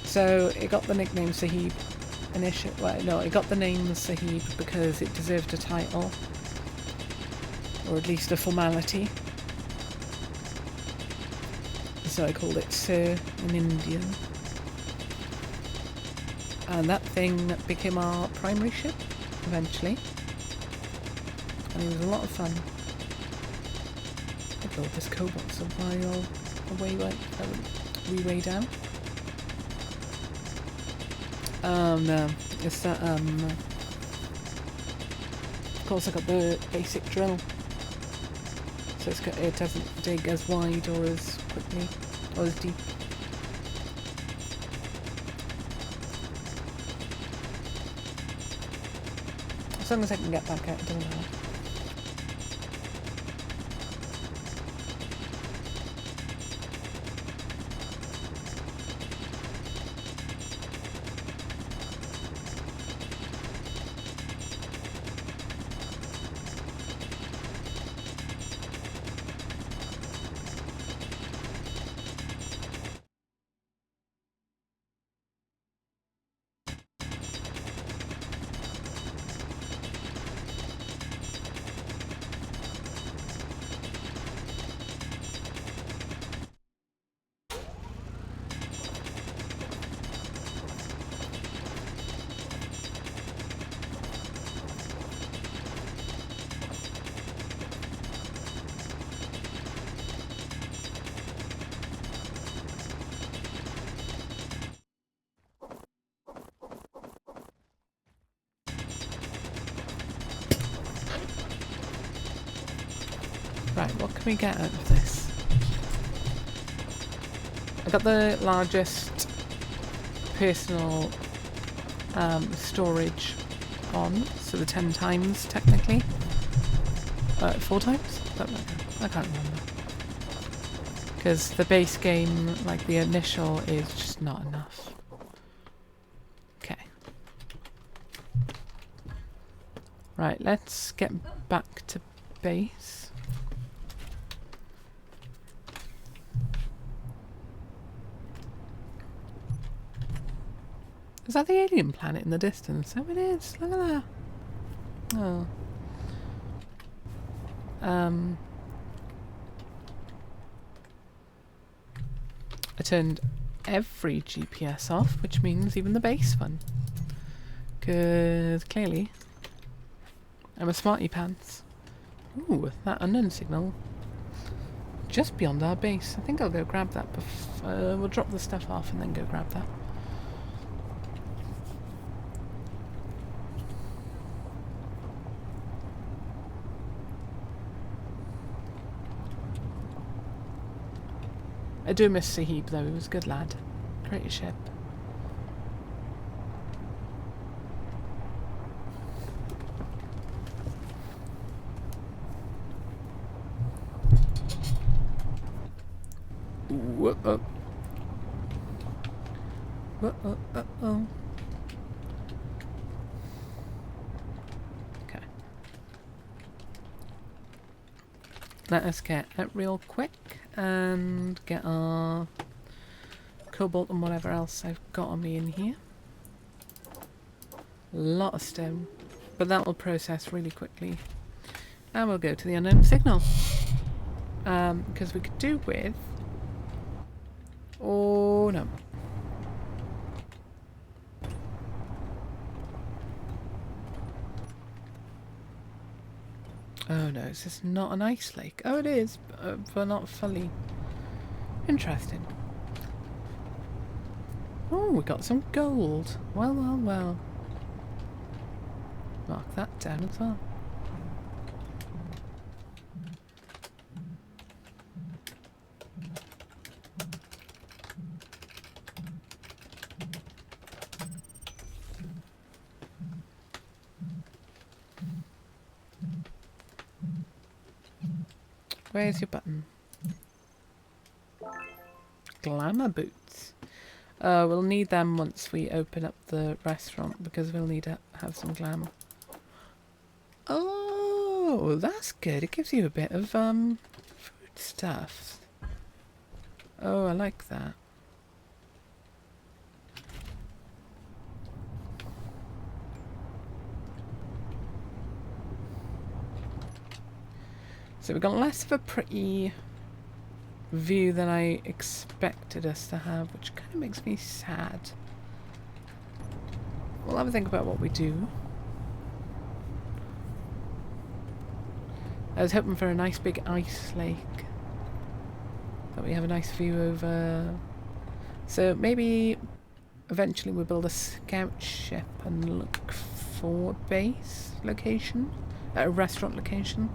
So it got the nickname Sahib initially. Well, no, it got the name Sahib because it deserved a title, or at least a formality. So I called it Sir in Indian. And that thing became our primary ship eventually. And it was a lot of fun. I built this cobalt a while way down. No, it's that, of course I got the basic drill. So it doesn't dig as wide or as quickly or as deep. As long as I can get back out, it doesn't matter. Right, what can we get out of this? I got the largest personal storage on, so the 10 times technically. 4 times? I can't remember. Because the base game, like the initial, is just not enough. Okay. Right, let's get back to base. Is that the alien planet in the distance? Oh, it is. Look at that. Oh. I turned every GPS off, which means even the base one. Because clearly I'm a smarty pants. Ooh, that unknown signal. Just beyond our base. I think I'll go grab that. We'll drop the stuff off and then go grab that. I do miss Sahib though, he was a good lad. Great ship. Ooh, uh-oh. Uh-oh, uh-oh. Okay. Let us get it real quick and get our cobalt and whatever else I've got on me in here. A lot of stone, but that will process really quickly. And we'll go to the unknown signal. Because we could do with... Oh, no. Oh, no, is this not an ice lake? Oh, it is, but not fully. Interesting. Oh, we got some gold. Well, well, well. Mark that down as well. Where's your button? Glamour boots. We'll need them once we open up the restaurant because we'll need to have some glamour. Oh, that's good. It gives you a bit of food stuff. Oh, I like that. So we've got less of a pretty view than I expected us to have, which kind of makes me sad. We'll have a think about what we do. I was hoping for a nice big ice lake that we have a nice view over. So maybe eventually we'll build a scout ship and look for a base location, a restaurant location.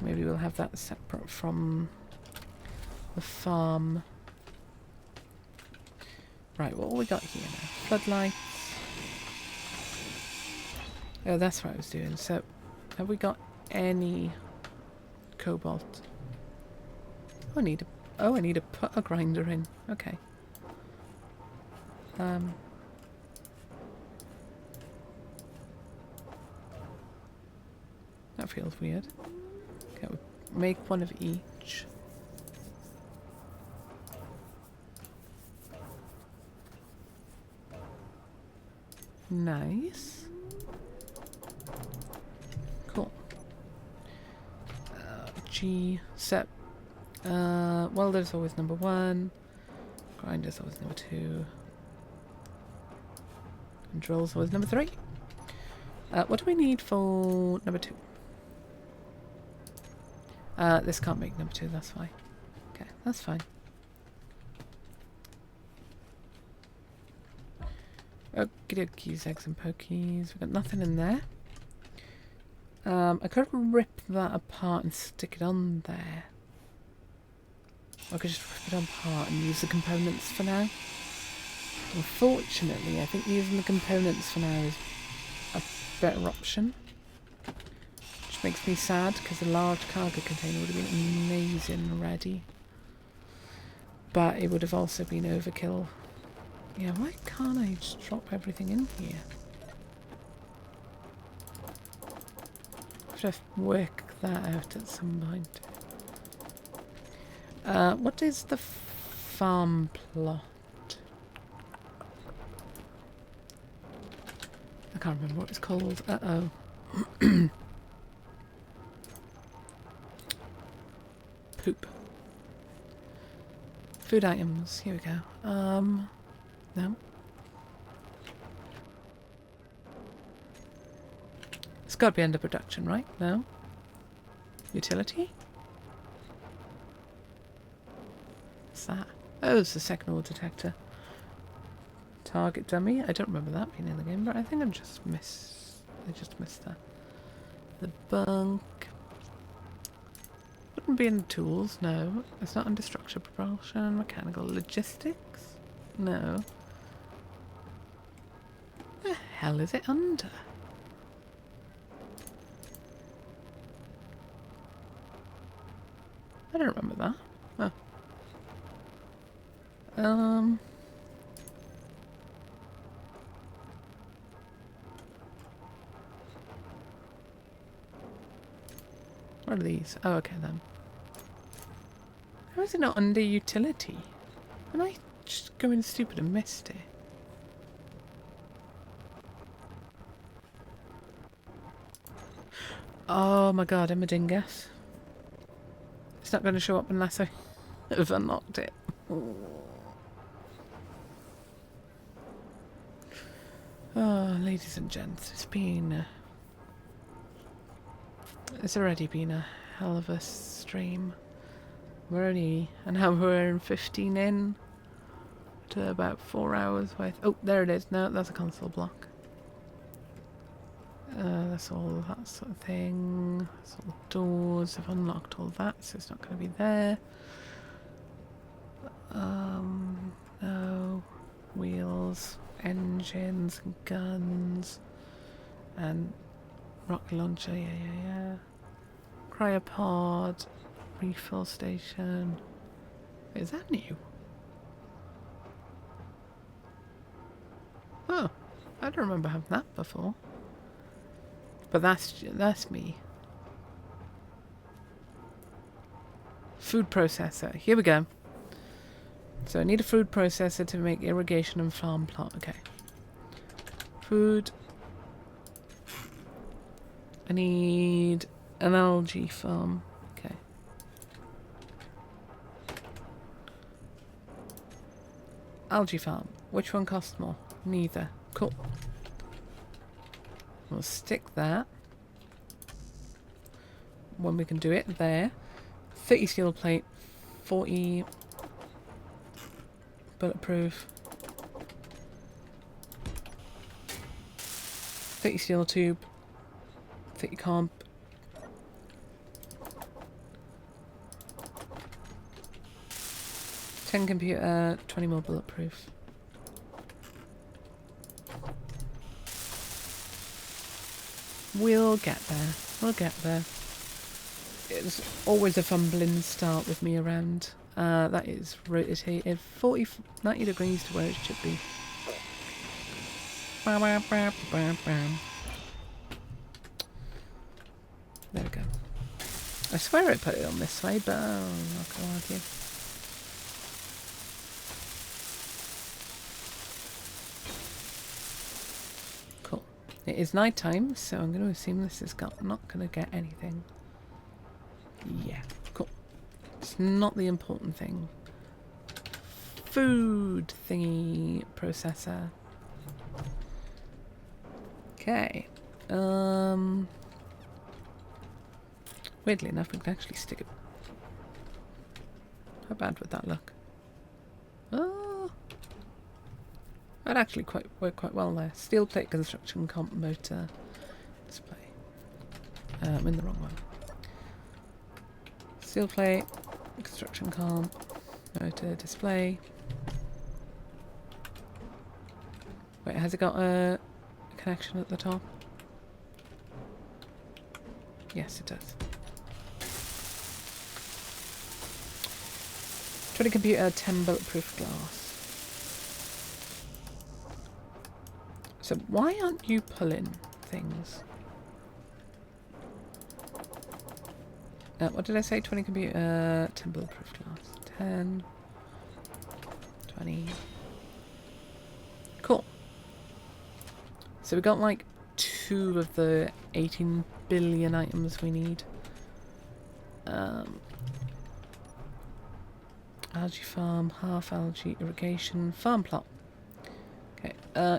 Maybe we'll have that separate from the farm. Right, what have we got here now? Floodlights. Oh, that's what I was doing. So, have we got any cobalt? Oh, I need to put a grinder in. Okay. That feels weird. Okay, we'll make one of each. Nice. Cool. G set. Welder's always number 1. Grinder's always number 2. Control's always number 3. What do we need for number 2? This can't make number 2, that's fine. Okay, that's fine. Okie dokies, eggs and pokies. We've got nothing in there. I could rip that apart and stick it on there. Or I could just rip it apart and use the components for now. Unfortunately, I think using the components for now is a better option. Which makes me sad, because a large cargo container would have been amazing ready. But it would have also been overkill. Yeah, why can't I just drop everything in here? I should have to work that out at some point. What is the farm plot? I can't remember what it's called. Uh-oh. Poop. Food items. Here we go. No. It's got to be under production, right? No. Utility? What's that? Oh, it's the second order detector. Target dummy. I don't remember that being in the game, but I think I just missed that. The bunk. Wouldn't be in the tools, no. It's not under structure propulsion, mechanical logistics. No. The hell is it under? I don't remember that. Oh. What are these? Oh, okay then. Why is it not under utility? Am I just going stupid and missed it? Oh my god, I'm a dingus. It's not going to show up unless I have unlocked it. Oh, ladies and gents, it's already been a hell of a stream. We're only an hour and 15 in to about 4 hours worth. Oh, there it is. No, that's a console block. That's all that sort of thing. That's all the doors. I've unlocked all that, so it's not going to be there. No. Wheels, engines, guns, and rocket launcher. Yeah. Cryopod, refill station. Is that new? Oh, I don't remember having that before. But that's me. Food processor. Here we go. So I need a food processor to make irrigation and farm plot. Okay. Food. I need an algae farm. Okay. Algae farm. Which one costs more? Neither. Cool. We'll stick that when we can do it there. 30 steel plate, 40 bulletproof, 30 steel tube, 30 comp, 10 computer, 20 more bulletproof. We'll get there. We'll get there. It's always a fumbling start with me around. That is rotated 90 degrees to where it should be. There we go. I swear I put it on this way, but I'm not going to argue. Cool. It is night time, so I'm going to assume this is not going to get anything. Yeah, cool. It's not the important thing. Food thingy processor. Okay. Weirdly enough, we can actually stick it. How bad would that look? Oh, that'd actually work quite well there. Steel plate construction comp motor display. I'm in the wrong one. Steel plate, construction comp, motor display. Wait, has it got a connection at the top? Yes, it does. 20 computer, 10 bulletproof glass. So why aren't you pulling things? What did I say? 20 computer, 10 bulletproof glass. 10, 20. Cool. So we got like 2 of the 18 billion items we need. Algae farm, half algae, irrigation, farm plot. Okay,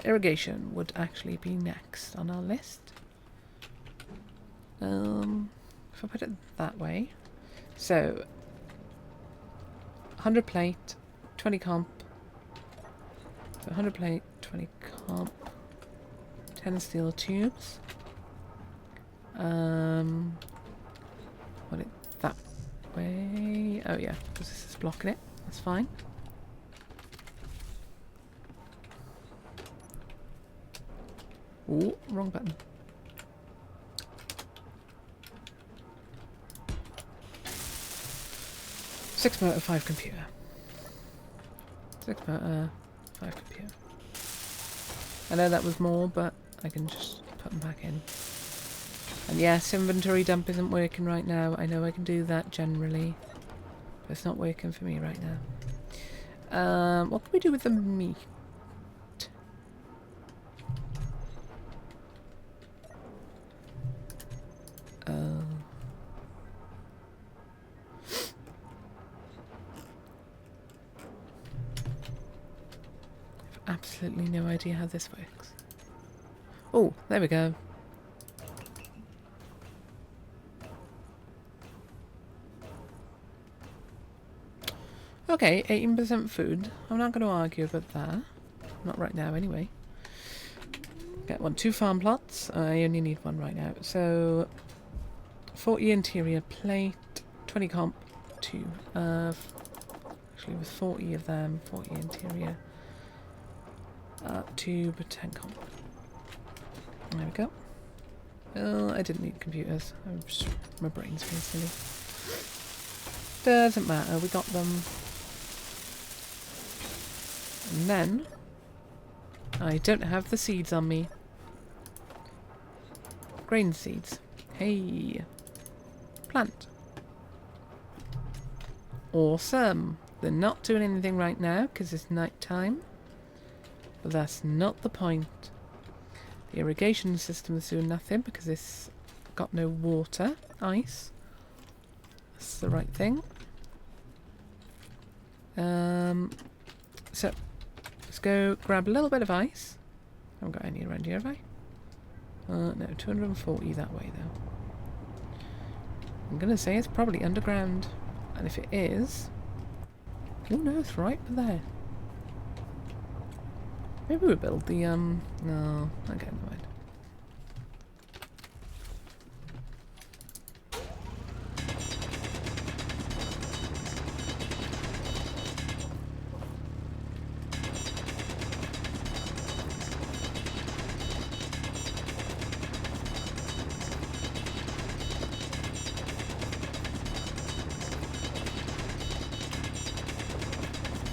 irrigation would actually be next on our list. If I put it that way. So, 100 plate, 20 comp. So 100 plate, 20 comp, 10 steel tubes. Put it that way. Oh yeah, because this is blocking it. That's fine. Ooh, wrong button. Six motor, 5 computer. 6 motor, 5 computer. I know that was more, but I can just put them back in. And yes, inventory dump isn't working right now. I know I can do that generally. It's not working for me right now. What can we do with the meat? I've absolutely no idea how this works. Oh, there we go. Okay, 18% food. I'm not going to argue about that. Not right now, anyway. Get 2 farm plots. I only need 1 right now. So, 40 interior plate, 20 comp, 2. Actually, with 40 of them, 40 interior, 2 but 10 comp. There we go. Oh, I didn't need computers. My brain's being silly. Doesn't matter. We got them. And then, I don't have the seeds on me. Grain seeds. Hey. Plant. Awesome. They're not doing anything right now because it's night time. But that's not the point. The irrigation system is doing nothing because it's got no water. Ice. That's the right thing. So, let's go grab a little bit of ice. I haven't got any around here, have I? No, 240 that way, though. I'm going to say it's probably underground. And if it is... Oh no, it's right there. Maybe we build the, No, okay, never mind.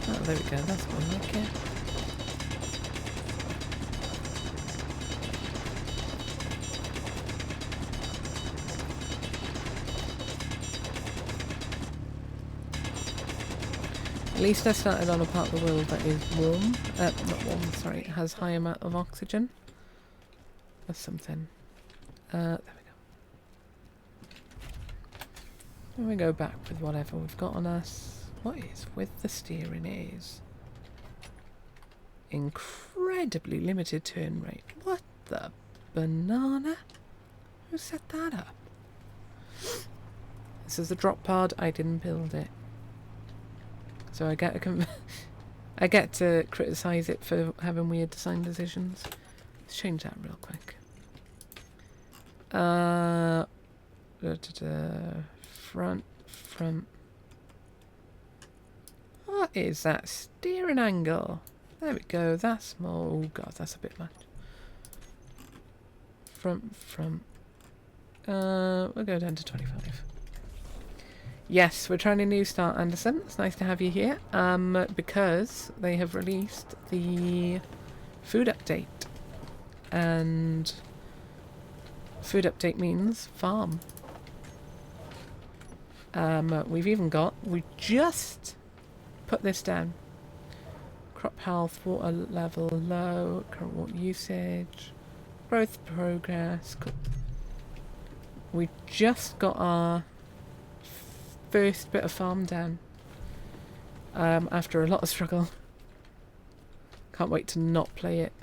Oh, there we go, that's more like it. At least I started on a part of the world that is warm. Not warm, sorry, it has high amount of oxygen. That's something. There we go. And we go back with whatever we've got on us. What is with the steering is incredibly limited turn rate. What the banana? Who set that up? This is the drop pod. I didn't build it. So I get to criticise it for having weird design decisions. Let's change that real quick. Front. What is that steering angle? There we go. That's more. Oh god, that's a bit much. Front. We'll go down to 25. Yes, we're trying a new start, Anderson. It's nice to have you here. Because they have released the food update. And food update means farm. We just put this down. Crop health, water level low, current water usage, growth progress. We just got our first bit of farm down after a lot of struggle. Can't wait to not play it.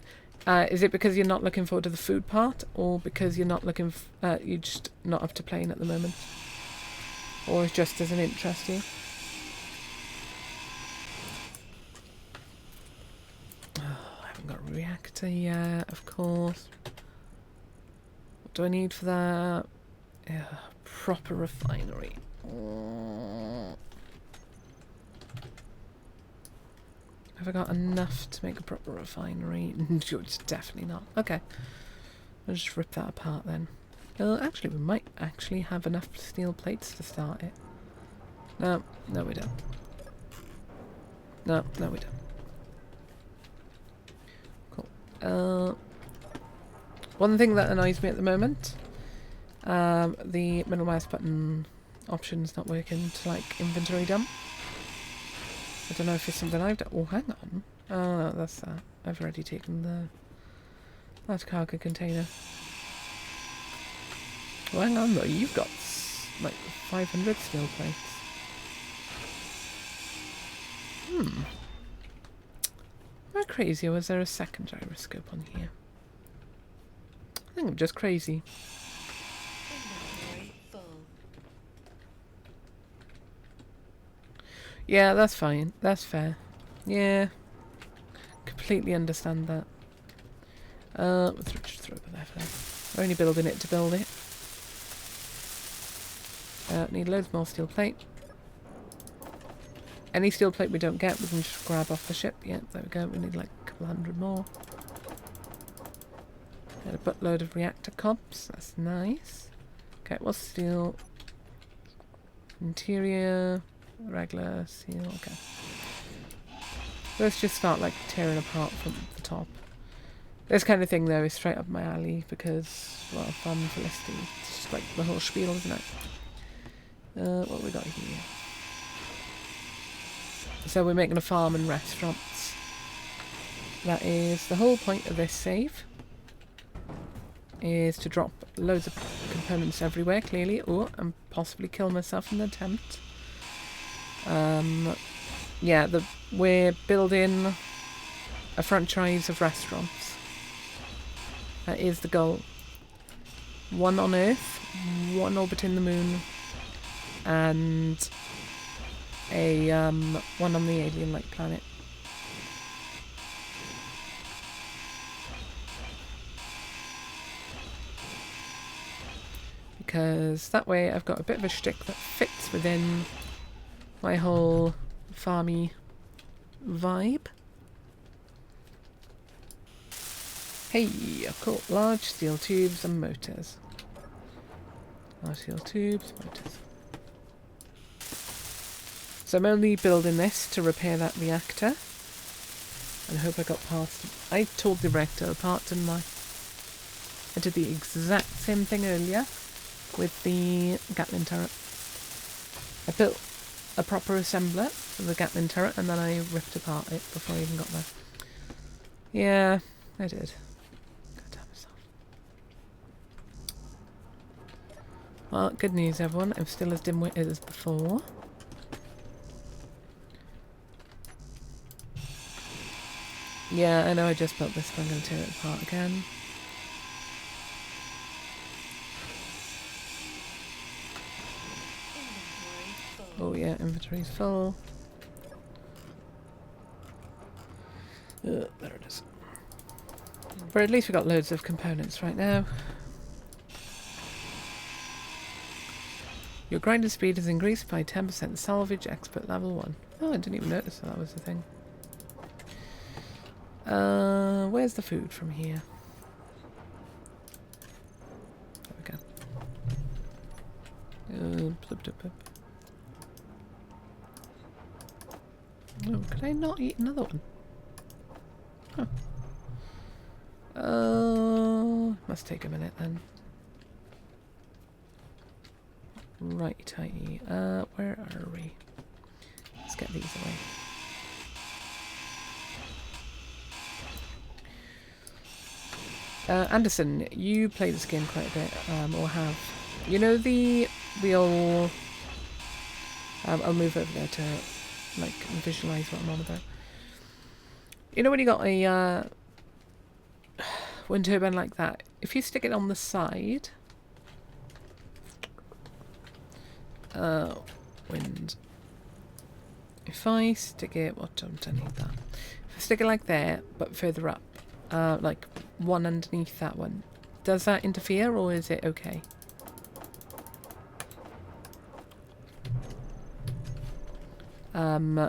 Is it because you're not looking forward to the food part, or because you're not looking you're just not up to playing at the moment, or it just doesn't interest you? Oh, I haven't got a reactor yet, of course. What do I need for that? Yeah, proper refinery. Have I got enough to make a proper refinery? It's definitely not. Okay. I'll just rip that apart then. Actually, we might actually have enough steel plates to start it. No, we don't. No, we don't. Cool. One thing that annoys me at the moment, the middle mouse button options not working to like inventory dump. I don't know if it's something I've done. Oh, hang on. Oh, no, that's that. I've already taken that cargo container. Oh, hang on though. You've got like 500 steel plates. Am I crazy, or was there a second gyroscope on here? I think I'm just crazy. Inventory full. Yeah, that's fine. That's fair. Yeah. Completely understand that. Let's just throw it there for now. We're only building it to build it. Need loads more steel plate. Any steel plate we don't get, we can just grab off the ship. Yeah, there we go. We need like a couple hundred more. Got a buttload of reactor cobs. That's nice. Okay, what's steel? Interior, regular steel. Okay. Let's just start like tearing apart from the top. This kind of thing though is straight up my alley because, well, fun, Felicity. It's just like the whole spiel, isn't it? What have we got here? So we're making a farm and restaurants. That is the whole point of this save. Is to drop loads of components everywhere, clearly. Oh, and possibly kill myself in the attempt. Yeah, we're building a franchise of restaurants. That is the goal. One on Earth, one orbiting the moon, and a one on the alien-like planet. Because that way I've got a bit of a shtick that fits within my whole farmy vibe. Hey, I've got large steel tubes and motors. Large steel tubes, motors. So I'm only building this to repair that reactor. And I hope I got past... I tore the reactor apart, didn't I? I did the exact same thing earlier with the Gatling turret. I built a proper assembler for the Gatling turret and then I ripped apart it before I even got there. Yeah, I did. God damn myself. Well, good news everyone, I'm still as dim-witted as before. Yeah, I know I just built this, but I'm going to tear it apart again. Oh yeah, inventory's full. There it is. But at least we've got loads of components right now. Your grinder speed is increased by 10%. Salvage expert level 1. Oh, I didn't even notice that was the thing. Where's the food from here? There we go. Blip, blip, blip. Oh, could I not eat another one? Huh. Must take a minute then. Righty-tighty. Where are we? Let's get these away. Anderson, you play this game quite a bit, or have. You know the real... I'll move over there to like visualise what I'm on about. You know when you got a wind turbine like that, if you stick it on the side, wind. If I stick it, what don't I need that? If I stick it like there, but further up, like one underneath that one, does that interfere or is it okay?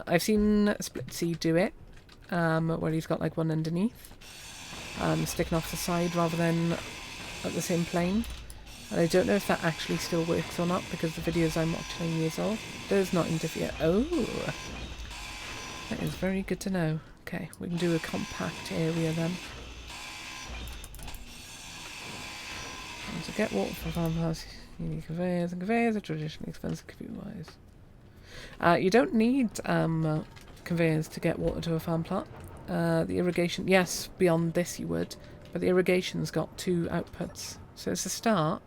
I've seen Split Seed do it, where he's got like one underneath, sticking off the side rather than at the same plane. And I don't know if that actually still works or not because the videos I'm watching are years old. Does not interfere. Oh, that is very good to know. Okay, we can do a compact area then. And to get water from farmhouse, You need conveyors, and conveyors are traditionally expensive computer-wise. You don't need conveyors to get water to a farm plot. The irrigation, yes, beyond this you would, but the irrigation's got 2 outputs, so it's a start.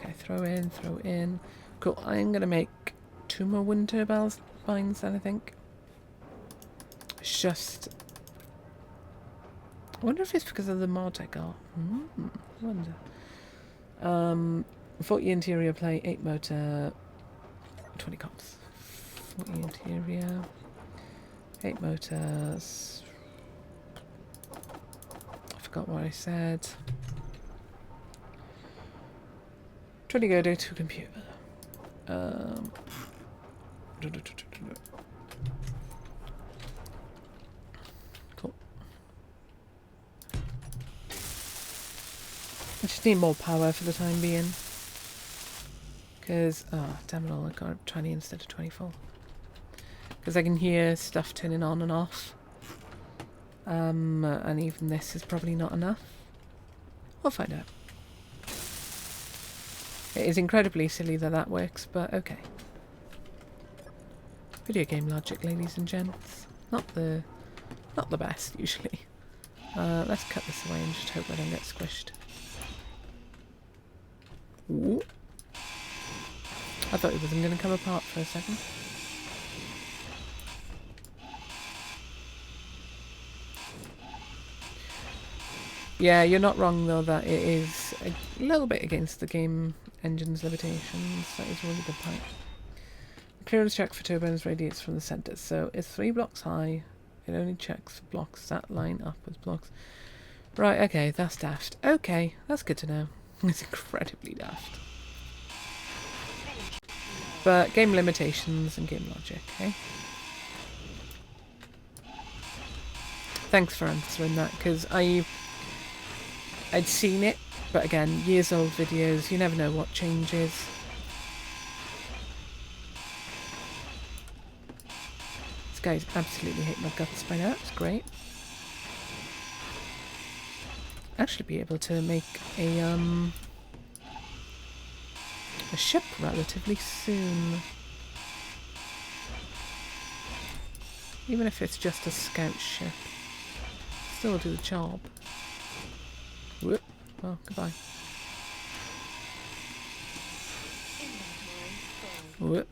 Okay, throw in. Cool, I'm going to make 2 more wind turbines then, I think. It's just... I wonder if it's because of the mod I got. I wonder. 40 interior plate, 8 motor, 20 cops. 40 interior, 8 motors. I forgot what I said. 20 go to computer. Cool. I just need more power for the time being. Because, damn it all, I got 20 instead of 24. Because I can hear stuff turning on and off. And even this is probably not enough. We'll find out. It is incredibly silly that that works, but okay. Video game logic, ladies and gents. Not the best, usually. Let's cut this away and just hope I don't get squished. Ooh. I thought it wasn't going to come apart for a second. Yeah, you're not wrong though that it is a little bit against the game engine's limitations. That is a really good point. Clearance check for turbines radiates from the centre, so it's 3 blocks high. It only checks blocks that line up with blocks. Right, okay, that's daft. Okay, that's good to know. It's incredibly daft. But game limitations and game logic, eh? Thanks for answering that, because I'd seen it, but again, years old videos, you never know what changes. This guy's absolutely hate my guts by now, it's great. Actually be able to make a ship relatively soon. Even if it's just a scout ship. Still do the job. Whoop. Well, goodbye. Whoop.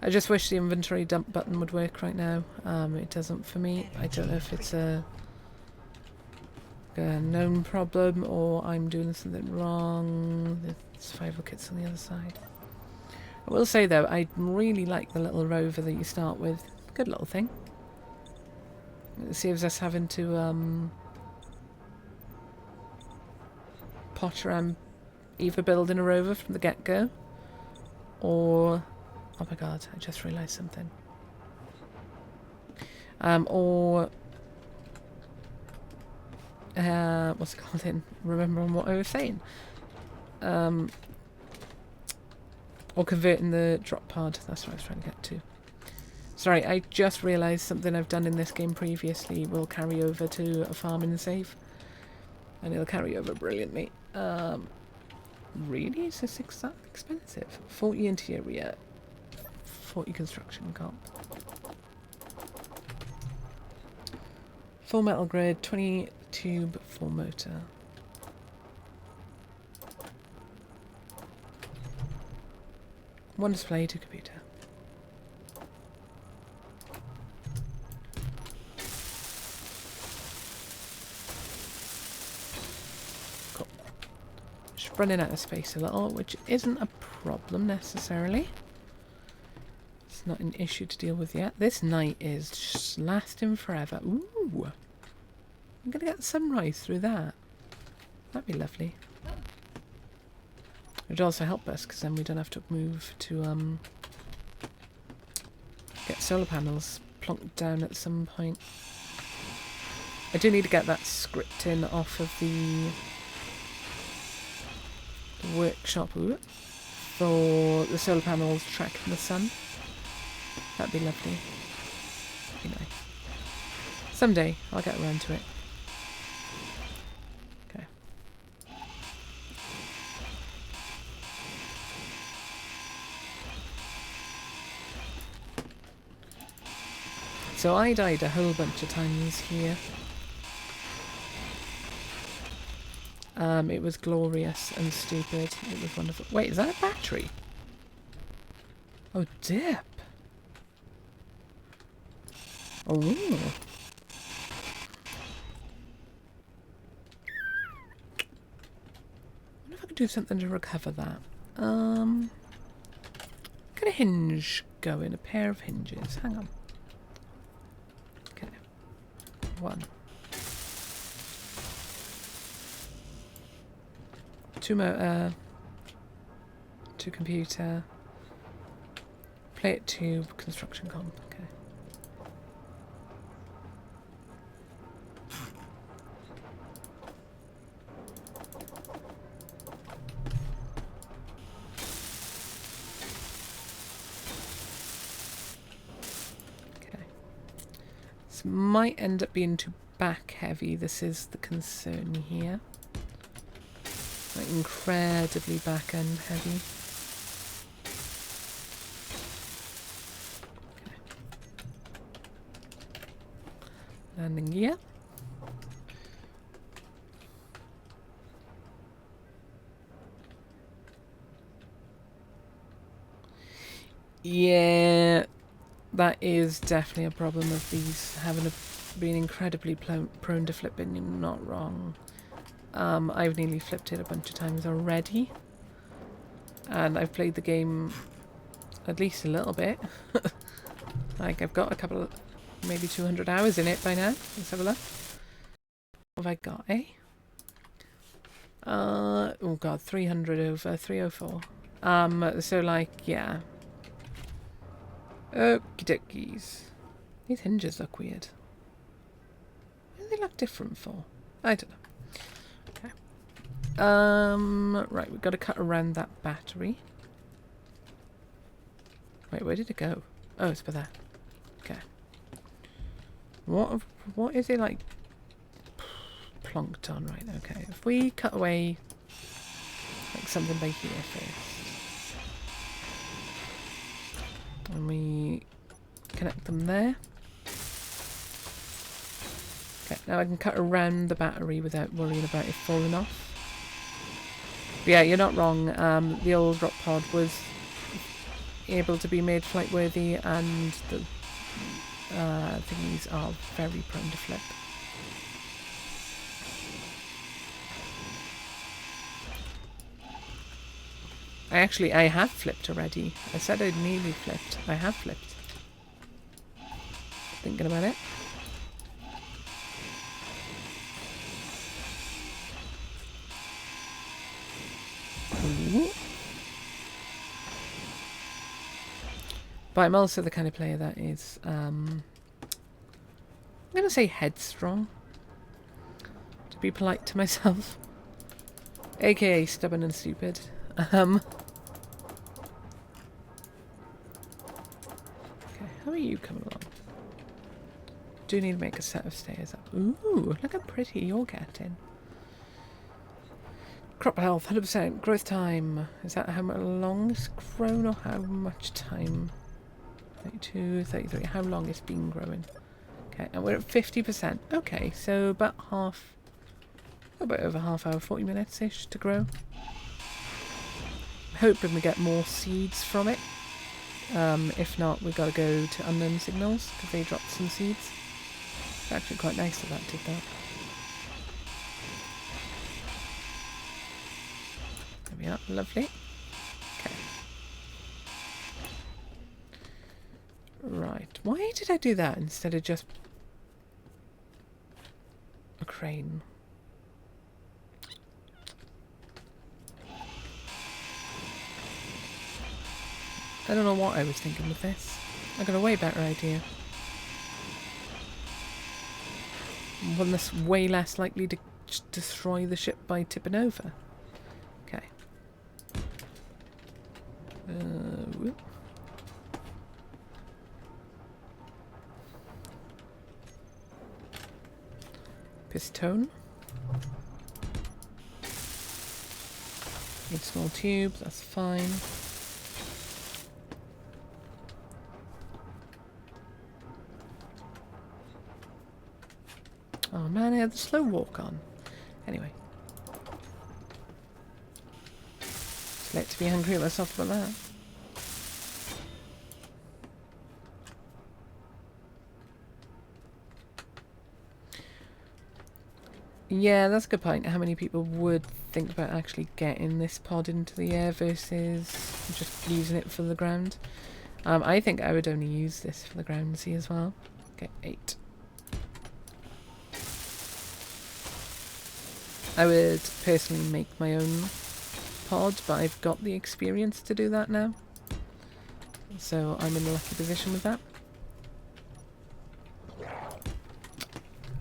I just wish the inventory dump button would work right now. It doesn't for me. I don't know if it's a known problem or I'm doing something wrong. The survival kit's on the other side. I will say though, I really like the little rover that you start with. Good little thing. It saves us having to potter around either building a rover from the get-go or... Oh my god, I just realised something. Or... what's it called in? Remembering what I was saying. Or converting the drop pod. That's what I was trying to get to. Sorry, I just realised something I've done in this game previously will carry over to a farming save. And it'll carry over brilliantly. Really? Is this that expensive? 40 interior. 40 construction comp. Full metal grid, 20 tube, 4 motor. One display, 2 computer. Cool. Just running out of space a little, which isn't a problem necessarily. It's not an issue to deal with yet. This night is just lasting forever. Ooh! I'm gonna get the sunrise through that. That'd be lovely. It'd also help us because then we don't have to move to get solar panels plonked down at some point. I do need to get that scripting off of the workshop for the solar panels tracking the sun. That'd be lovely. Be nice. Someday I'll get around to it. So I died a whole bunch of times here. It was glorious and stupid. It was wonderful. Wait, is that a battery? Oh, dip. Oh. I wonder if I could do something to recover that. Get a hinge going, a pair of hinges. Hang on. Okay. One. Two motor. Two computer. Plate tube, construction comp. Okay. This might end up being too back heavy. This is the concern here. Like incredibly back end heavy. Okay. Landing gear. Yeah. That is definitely a problem of these being incredibly prone to flipping. You're not wrong. I've nearly flipped it a bunch of times already. And I've played the game at least a little bit. Like I've got a couple of, maybe 200 hours in it by now. Let's have a look. What have I got, eh? Oh god, 300 over 304. So like, yeah. Okie dokies. These hinges look weird. What do they look different for? I don't know. Okay. Right, we've got to cut around that battery. Wait, where did it go? Oh, it's by there. Okay. What is it like plonked on? Right, okay. If we cut away like something by here first. And we connect them there. Okay, now I can cut around the battery without worrying about it falling off. But yeah, you're not wrong. The old rock pod was able to be made flight worthy, and the thingies are very prone to flip. I have flipped already. I said I'd nearly flipped. I have flipped. Thinking about it. Ooh. But I'm also the kind of player that is, I'm going to say headstrong. To be polite to myself. AKA stubborn and stupid. Okay, how are you coming along? Do need to make a set of stairs up. Ooh, look how pretty you're getting. Crop health, 100%. Growth time. Is that how long it's grown or how much time? 32, 33. How long it's been growing? Okay, and we're at 50%. Okay, so about over half hour, 40 minutes-ish to grow. Hoping we get more seeds from it. If not, we've got to go to unknown signals because they dropped some seeds. It's actually quite nice that did that. There we are, lovely. Okay. Right, why did I do that instead of just a crane? I don't know what I was thinking with this. I got a way better idea. One that's way less likely to destroy the ship by tipping over. Okay. Whoop. Piston. Need small tubes, that's fine. man, I had the slow walk on. Anyway. It's late to be hungry, let's talk about that. Yeah, that's a good point. How many people would think about actually getting this pod into the air versus just using it for the ground? I think I would only use this for the ground sea as well. Okay, 8. I would personally make my own pod, but I've got the experience to do that now. So I'm in a lucky position with that.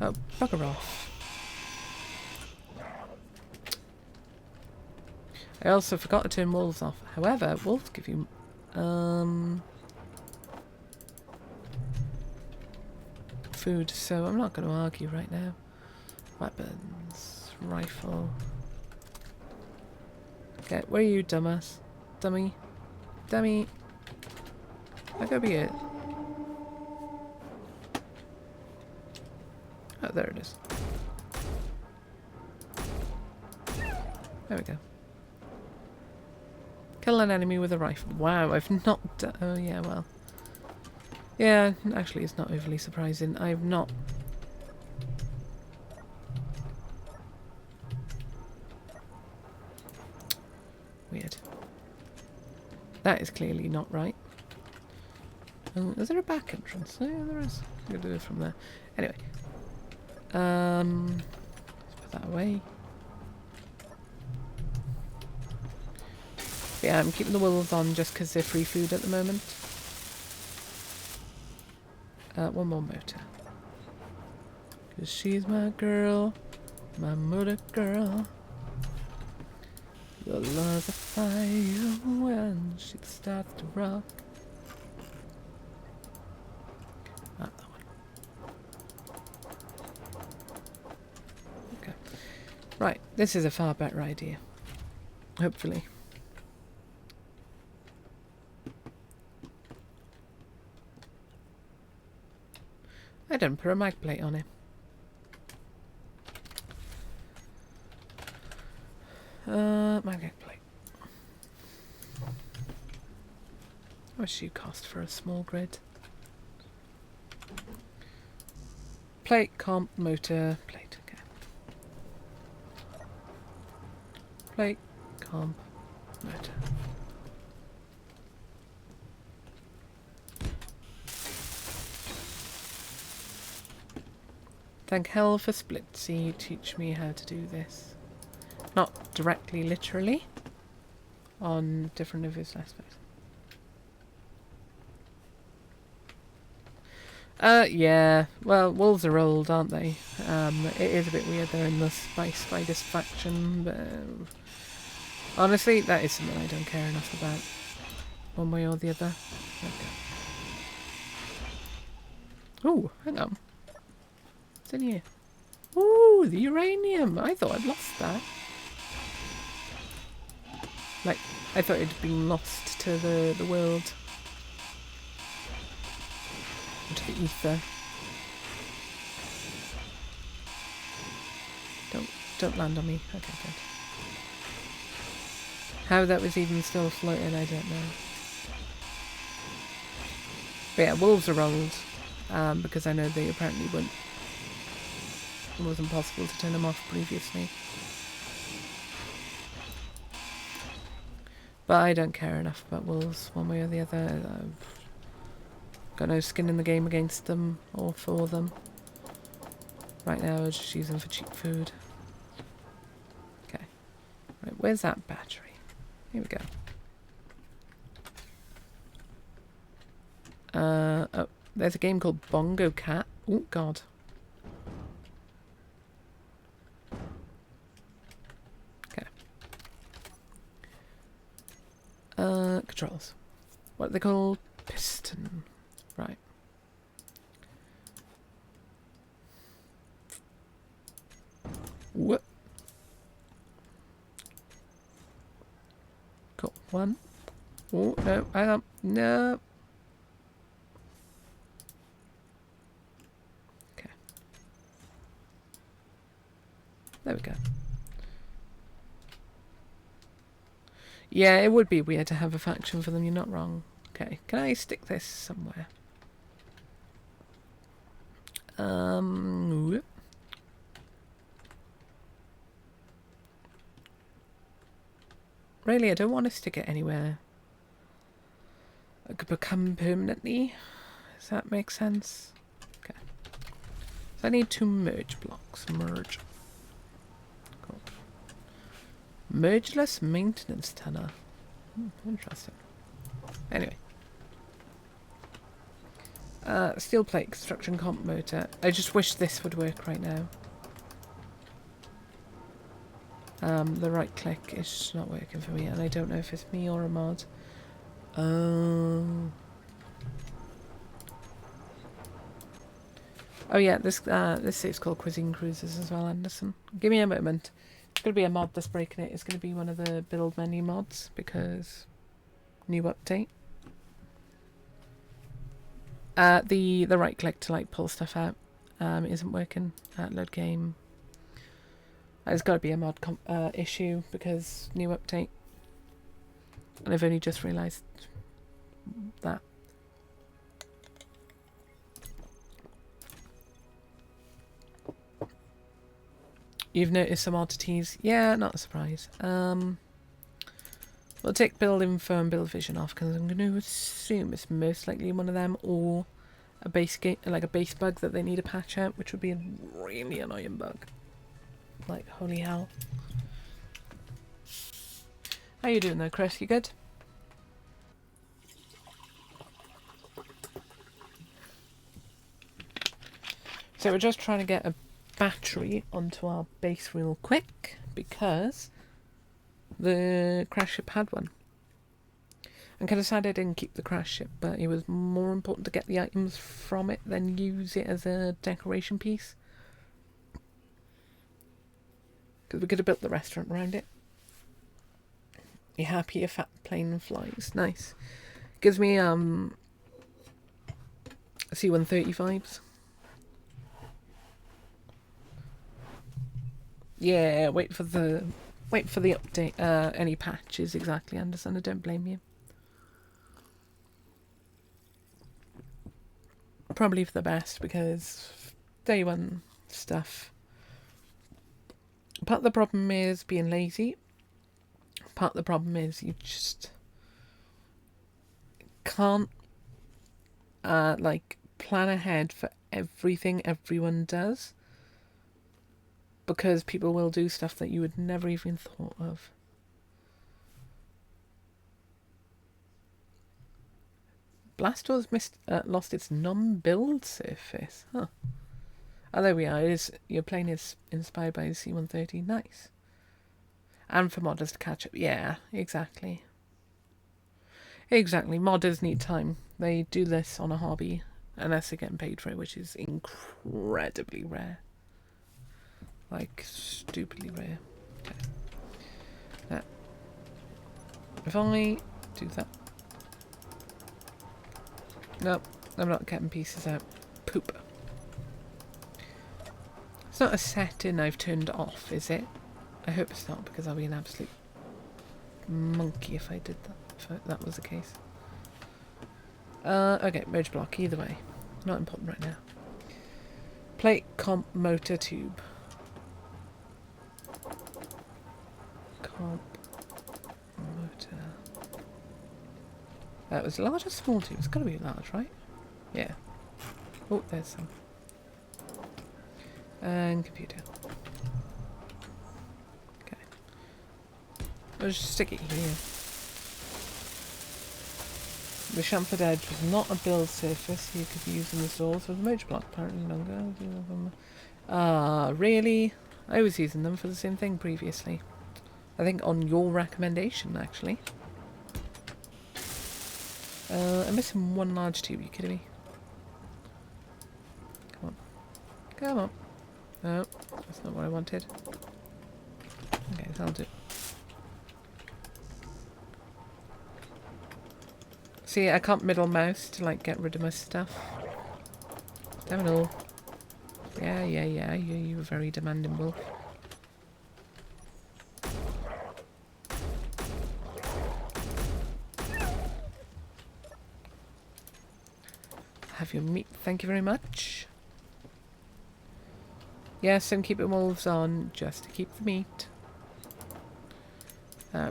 Oh, bugger off. I also forgot to turn wolves off. However, wolves give you... food, so I'm not going to argue right now. Weapons. Rifle. Okay, where are you, dumbass? Dummy. Dummy. That could be it. Oh, there it is. There we go. Kill an enemy with a rifle. Wow, I've not done... Oh, yeah, well. Yeah, actually, it's not overly surprising. I've not... Weird. That is clearly not right. Is there a back entrance? Yeah, there is. I'm going to do it from there. Anyway. Let's put that away. Yeah, I'm keeping the wolves on just because they're free food at the moment. One more motor. Because she's my girl. My motor girl. Your love's a fire when she starts to rock. Not that one. Okay. Right, this is a far better idea. Hopefully. I didn't put a mag plate on it. Magnet plate. How much do you cost for a small grid? Plate, comp, motor, plate. Okay. Plate, comp, motor. Thank hell for Splitsy, teach me how to do this. Not directly, literally, on different of his aspects. Yeah. Well, wolves are old, aren't they? It is a bit weird they're in the Spiders faction, but honestly, that is something I don't care enough about, one way or the other. Okay. Ooh, hang on. What's in here? Ooh, the uranium! I thought I'd lost that. Like, I thought it'd been lost to the world. To the ether. Don't land on me. Okay, good. How that was even still floating, I don't know. But yeah, wolves are old. Because I know they apparently wouldn't. It wasn't possible to turn them off previously. But I don't care enough about wolves one way or the other. I've got no skin in the game against them or for them. Right now I just use them for cheap food. Okay. Right, where's that battery? Here we go. Oh, there's a game called Bongo Cat. Oh god. Controls. What are they called? Piston. Right. What? Cool. One. Oh, no, hang on. No. Okay. we go. Yeah, it would be weird to have a faction for them, you're not wrong. Okay, can I stick this somewhere? Whoop. Really, I don't want to stick it anywhere. It could become permanently. Does that make sense? Okay. So I need 2 merge blocks. Merge. Cool. Mergeless maintenance tunnel. Interesting. Anyway. Steel plate construction comp motor. I just wish this would work right now. The right click is just not working for me, and I don't know if it's me or a mod. Oh yeah, this is called Cuisine Cruises as well, Anderson. Give me a moment. It's going to be a mod that's breaking it. It's going to be one of the build menu mods because new update. The right click to like pull stuff out isn't working. Load game. There's got to be a mod issue because new update. And I've only just realised that. You've noticed some oddities. Yeah, not a surprise. We'll take build info and build vision off because I'm going to assume it's most likely one of them or a base like a base bug that they need to patch out, which would be a really annoying bug. Like, holy hell. How you doing there, Chris? You good? So we're just trying to get a battery onto our base real quick because the crash ship had one. I'm kind of sad I didn't keep the crash ship, but it was more important to get the items from it than use it as a decoration piece. Because we could have built the restaurant around it. You happy your fat plane flies? Nice. Gives me C-130 vibes. Yeah, wait for the update. Any patches exactly, Anderson. I don't blame you. Probably for the best because day one stuff. Part of the problem is being lazy. Part of the problem is you just can't like plan ahead for everything everyone does because people will do stuff that you would never even thought of. Blastdoor's lost its non-build surface. Huh. Oh, there we are. Your plane is inspired by the C-130. Nice. And for modders to catch up. Yeah, exactly. Exactly. Modders need time. They do this on a hobby unless they're getting paid for it, which is incredibly rare. Like, stupidly rare. Okay. Now, if I do that. Nope, I'm not getting pieces out. Poop. It's not a setting I've turned off, is it? I hope it's not, because I'll be an absolute monkey if I did that. If that was the case. Okay, merge block, either way. Not important right now. Plate comp motor tube. Comp motor. That was large or small tube? It's got to be large, right? Yeah. Oh, there's some. And computer. Okay. I'll just stick it here. The chamfered edge was not a build surface you could use in the stores with a motor block, apparently longer. Ah, really? I was using them for the same thing previously. I think on your recommendation, actually. I'm missing one large tube, are you kidding me? Come on. Come on. No, that's not what I wanted. Okay, that'll do. See, I can't middle mouse to like get rid of my stuff. Damn it all. Yeah, you're a very demanding wolf. have your meat. Thank you very much. Yes, I'm keeping wolves on just to keep the meat.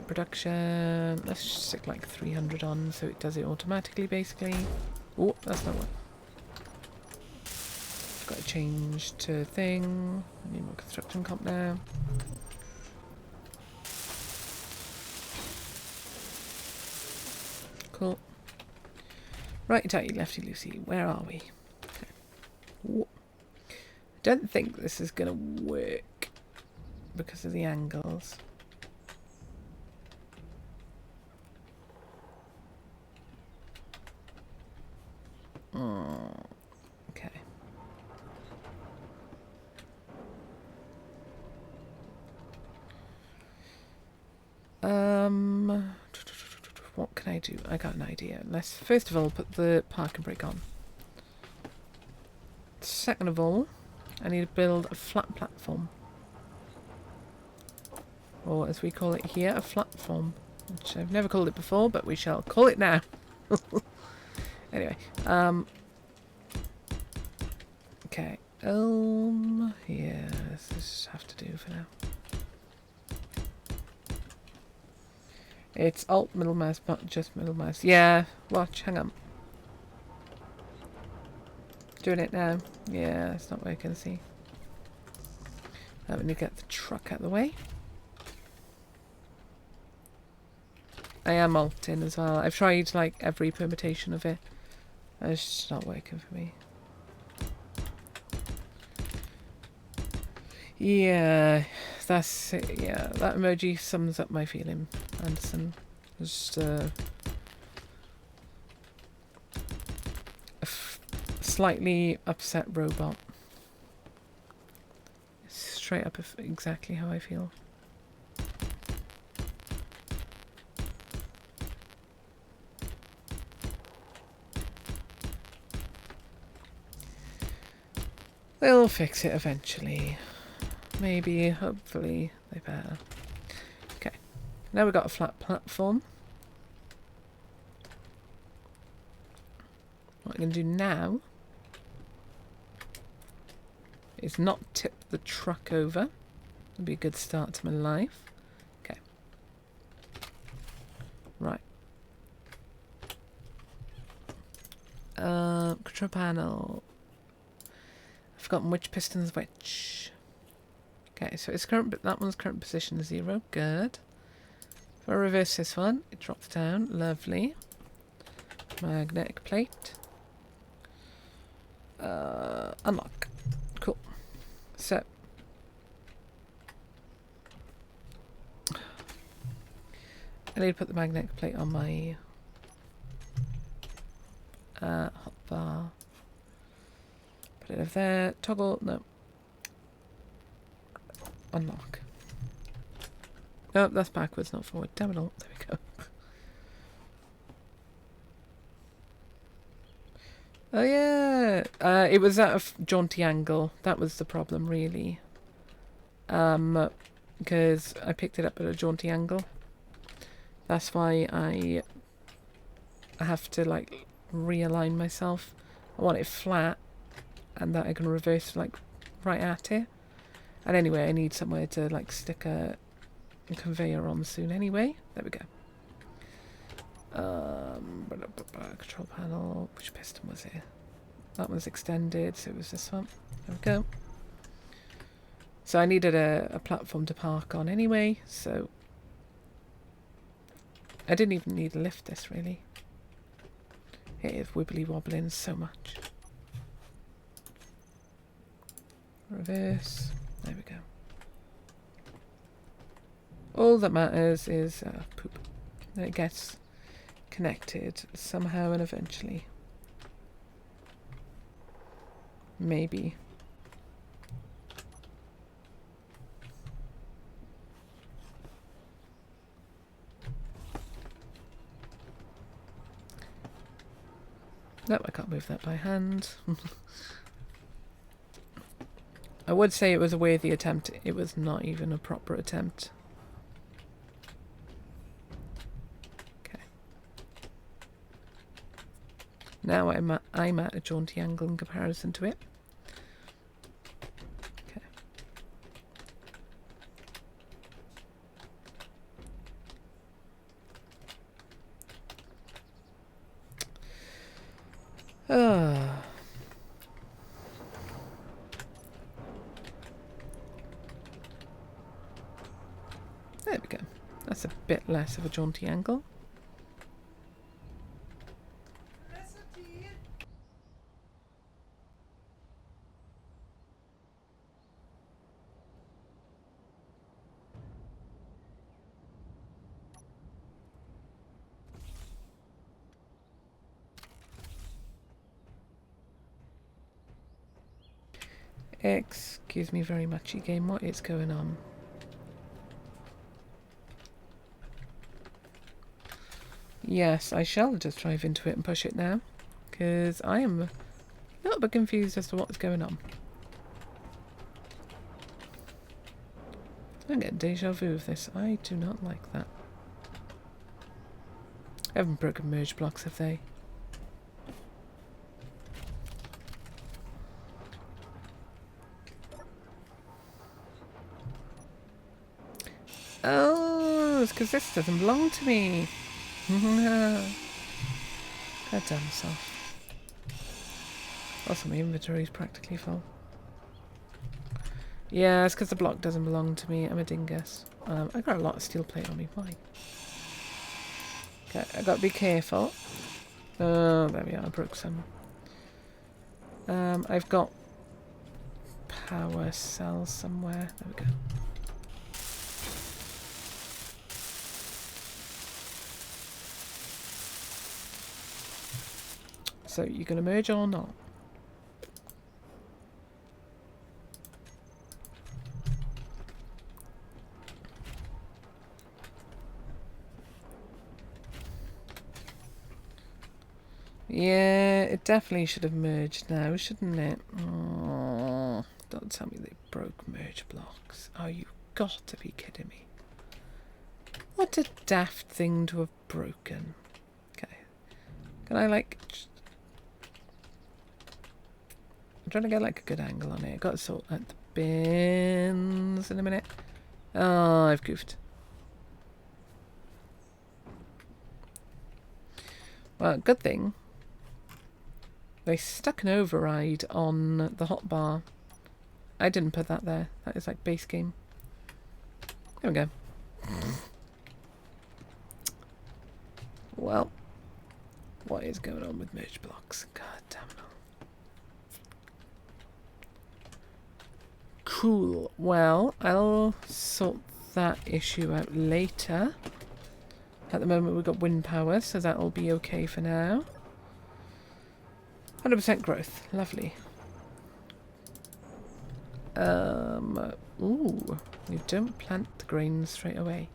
Production. Let's just stick like 300 on so it does it automatically, basically. Oh, that's not what. Got to change to thing. I need more construction comp now. Cool. Righty-tighty, lefty-loosey. Where are we? Okay. I don't think this is going to work because of the angles. Okay. What can I do? I got an idea. Let's first of all put the parking brake on. Second of all, I need to build a flat platform. Or as we call it here, a platform. Which I've never called it before, but we shall call it now. Anyway, okay. Yeah, this just have to do for now. It's Alt middle mouse, not just middle mouse. Yeah, watch, hang on. Doing it now. Yeah, it's not working, see. Let me get the truck out of the way. I am alting as well. I've tried like every permutation of it. It's just not working for me. Yeah, that's it. Yeah, that emoji sums up my feeling, Anderson. Just a slightly upset robot. Straight up exactly how I feel. They'll fix it eventually. Maybe, hopefully, they better. Okay, now we've got a flat platform. What I'm going to do now is not tip the truck over. That'd be a good start to my life. Okay. Right. Control panel. I've forgotten which piston's which. Okay, so it's current, but that one's current position is 0. Good. If I reverse this one, it drops down. Lovely. Magnetic plate. Unlock. Cool. So. I need to put the magnetic plate on my hotbar. Put it over there. Toggle. No. Unlock. Oh, that's backwards, not forward. Damn it all. There we go. Oh yeah. It was at a jaunty angle. That was the problem, really. Because I picked it up at a jaunty angle. That's why I have to like realign myself. I want it flat and that I can reverse like right at it. And anyway, I need somewhere to like stick a conveyor on soon anyway. There we go. Control panel. Which piston was it? That one's extended, so it was this one. There we go. So I needed a platform to park on anyway, so I didn't even need to lift this really. It is wibbly wobbling so much. Reverse. There we go. All that matters is poop. It gets connected somehow and eventually. Maybe. Nope, I can't move that by hand. I would say it was a worthy attempt. It was not even a proper attempt. Okay. Now I'm at a jaunty angle in comparison to it. Okay. Ah. There we go. That's a bit less of a jaunty angle. Excuse me very much, game. What is going on? Yes, I shall just drive into it and push it now, because I am a little bit confused as to what's going on. I get deja vu of this. I do not like that. They haven't broken merge blocks, have they? Oh, it's because this doesn't belong to me. God damn myself. Also, my inventory is practically full. Yeah, it's because the block doesn't belong to me. I'm a dingus. I got a lot of steel plate on me. Why? Okay, I got to be careful. Oh, there we are. I broke some. I've got power cells somewhere. There we go. So, you going to merge or not? Yeah, it definitely should have merged now, shouldn't it? Oh, don't tell me they broke merge blocks. Oh, you've got to be kidding me. What a daft thing to have broken. Okay. Can I, like... I'm trying to get, like, a good angle on it. I've got to sort out the bins in a minute. Oh, I've goofed. Well, good thing. They stuck an override on the hotbar. I didn't put that there. That is like base game. There we go. Well, what is going on with merge blocks? God damn it. Cool. Well, I'll sort that issue out later. At the moment we've got wind power, so that'll be okay for now. 100% growth. Lovely. Ooh. You don't plant the grains straight away.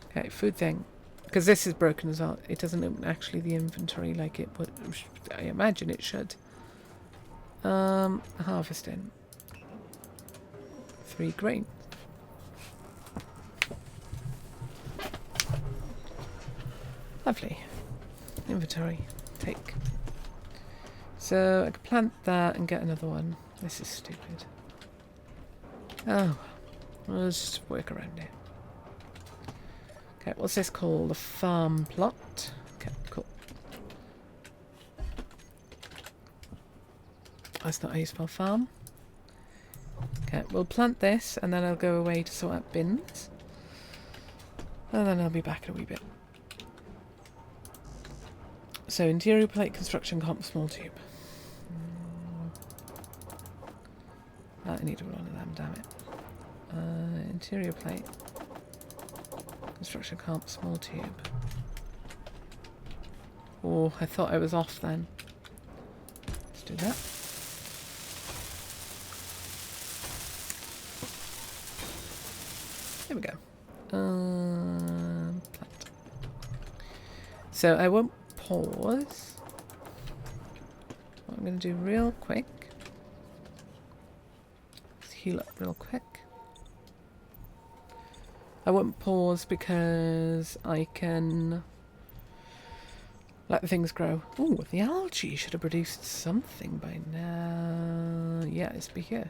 Okay, food thing. Because this is broken as well. It doesn't open actually the inventory like it would. I imagine it should. Harvesting. 3 grain. Lovely. Inventory. Take. So I could plant that and get another one. This is stupid. Oh, well, let's just work around it. Okay, what's this called? A farm plot. Okay, cool. That's not how you spell farm. Okay, we'll plant this and then I'll go away to sort out bins. And then I'll be back in a wee bit. So, interior plate, construction comp, small tube. I need one of them, damn it. Interior plate, construction comp, small tube. Oh, I thought I was off then. Let's do that. There we go. Plant. So I won't pause. What I'm going to do real quick. Let's heal up real quick. I won't pause because I can Let things grow. Oh, the algae should have produced something by now. Yeah, it's be here.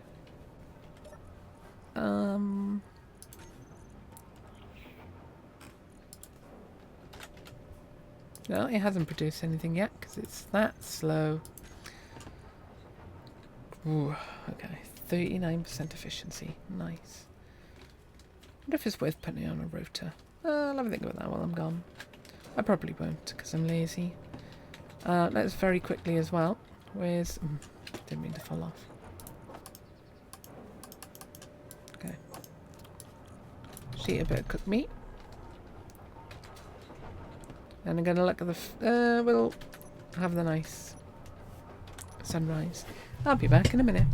No, it hasn't produced anything yet because it's that slow. Ooh, okay, 39% efficiency. Nice. I wonder if it's worth putting it on a rotor. I'll have a think about that while I'm gone. I probably won't because I'm lazy. Let's very quickly as well. Where's... didn't mean to fall off. Okay. Sheet a bit of cooked meat. And I'm going to look at the... we'll have the nice sunrise. I'll be back in a minute.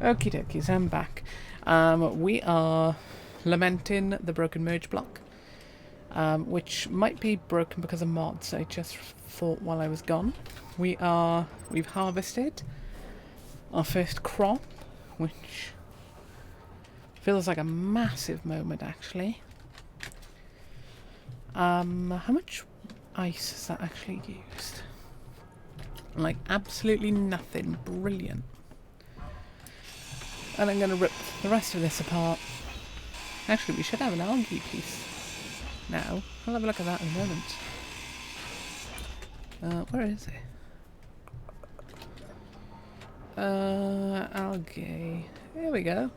Okie dokies, I'm back. We are lamenting the broken merge block, which might be broken because of mods. I just thought while I was gone. We've harvested our first crop, which feels like a massive moment actually. How much ice is that actually used? Like absolutely nothing. Brilliant. And I'm going to rip the rest of this apart. Actually, we should have an algae piece now. I'll have a look at that in a moment. Where is it? Algae. Here we go.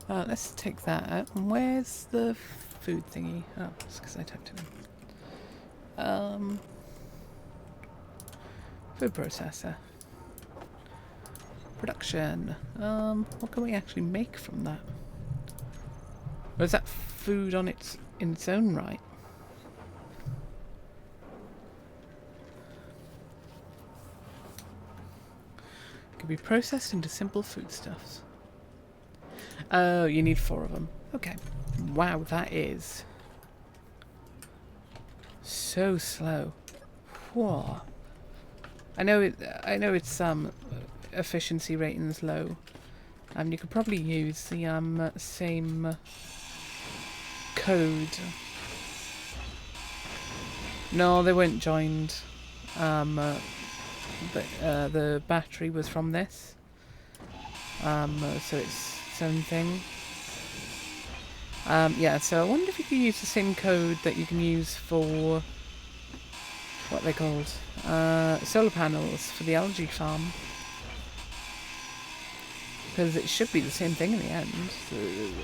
Let's take that out. And where's the food thingy? Oh, it's because I typed it in. Food processor. Production. What can we actually make from that? Or is that food in its own right? Could be processed into simple foodstuffs. Oh, you need 4 of them. Okay. Wow, that is so slow. Whoa. I know its efficiency rating's low. You could probably use the same code. No, they weren't joined. The battery was from this. So it's its own thing. Yeah, so I wonder if you could use the same code that you can use for what they called solar panels for the algae farm. Because it should be the same thing in the end. So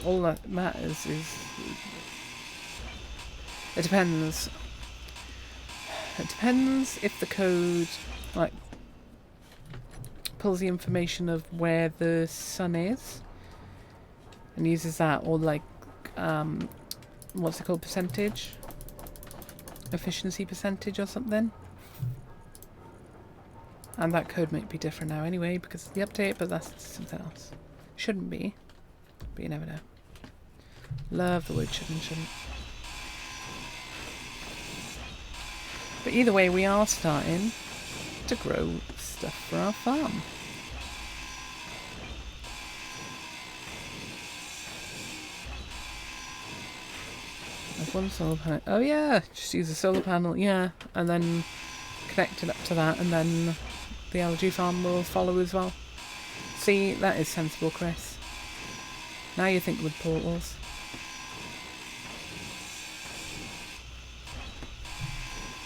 all that matters is it depends. It depends if the code like pulls the information of where the sun is and uses that, or like what's it called, percentage, efficiency percentage or something. And that code might be different now anyway because of the update, but that's something else. Shouldn't be, but you never know. Love the word shouldn't. But either way, we are starting to grow stuff for our farm. There's one solar panel. Oh yeah, just use a solar panel, yeah, and then connect it up to that, and then the algae farm will follow as well. See, that is sensible, Chris. Now you think with portals.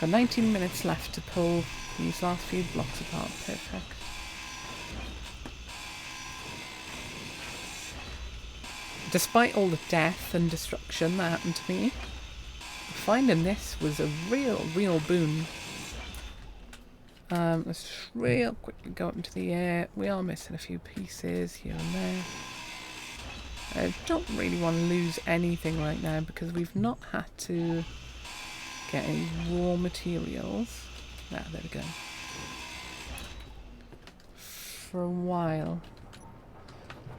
Got 19 minutes left to pull these last few blocks apart. Perfect. Despite all the death and destruction that happened to me, finding this was a real boon. Let's just real quickly go up into the air. We are missing a few pieces here and there. I don't really want to lose anything right now because we've not had to get any raw materials. Ah, there we go. For a while.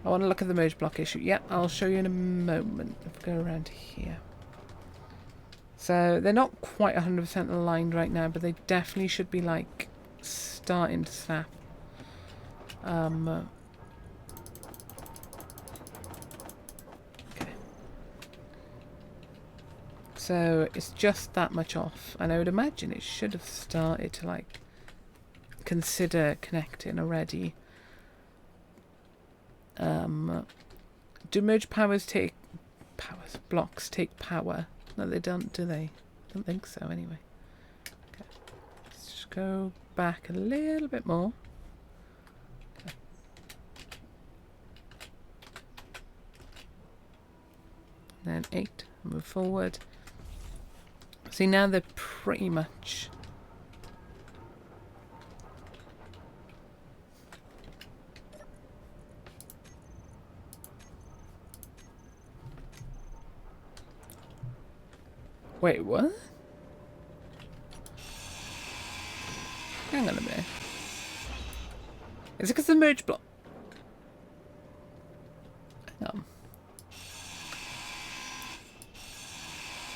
I want to look at the merge block issue. Yeah, I'll show you in a moment. If we go around here. So they're not quite 100% aligned right now, but they definitely should be like starting to snap. Okay. So it's just that much off, and I would imagine it should have started to like consider connecting already. Do merge blocks take power? No, they don't, do they? I don't think so anyway. Okay. Let's just go back a little bit more. Okay. Then 8, move forward. See, now they're pretty much wait, what? Hang on a minute. Is it because the merge block?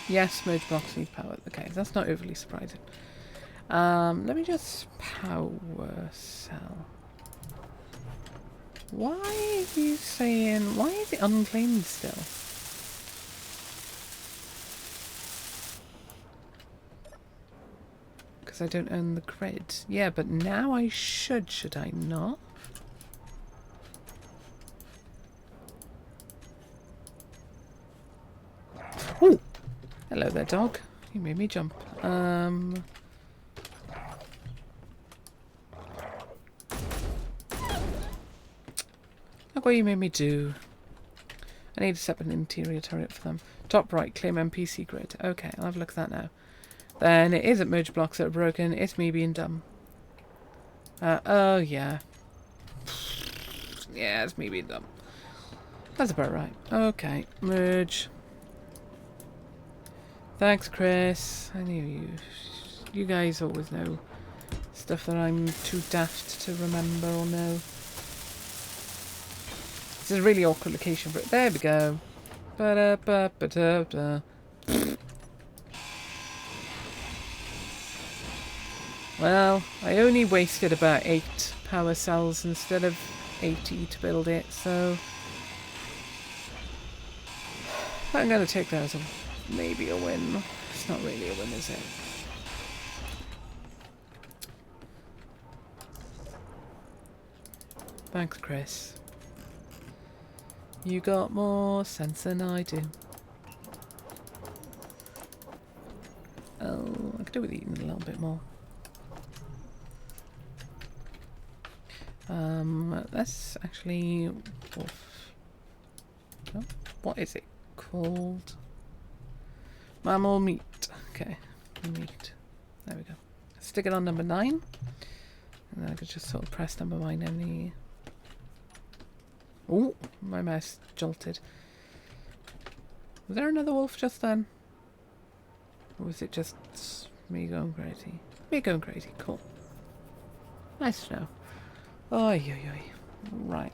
Yes, merge blocks need power. Okay, that's not overly surprising. Let me just power cell. Why are you saying... Why is it unclaimed still? Because I don't own the grid. Yeah, but now I should I not? Oh! Hello there, dog. You made me jump. Look what you made me do. I need to set up an interior turret for them. Top right, claim NPC grid. Okay, I'll have a look at that now. Then it isn't merge blocks that are broken. It's me being dumb. Oh, yeah. Yeah, it's me being dumb. That's about right. Okay, merge. Thanks, Chris. I knew you. You guys always know stuff that I'm too daft to remember or know. This is a really awkward location for it. There we go. Ba-da-ba-ba-da-da. Well, I only wasted about 8 power cells instead of 80 to build it, so I'm going to take that as maybe a win. It's not really a win, is it? Thanks, Chris. You got more sense than I do. Oh, I could do with eating a little bit more. Let's actually... Oh, what is it called? Mammal meat. Okay, meat. There we go. Stick it on number 9. And then I could just sort of press number 9 any... Oh, my mouse jolted. Was there another wolf just then? Or was it just me going crazy? Me going crazy, cool. Nice to know. Oi, oi, oi. Right.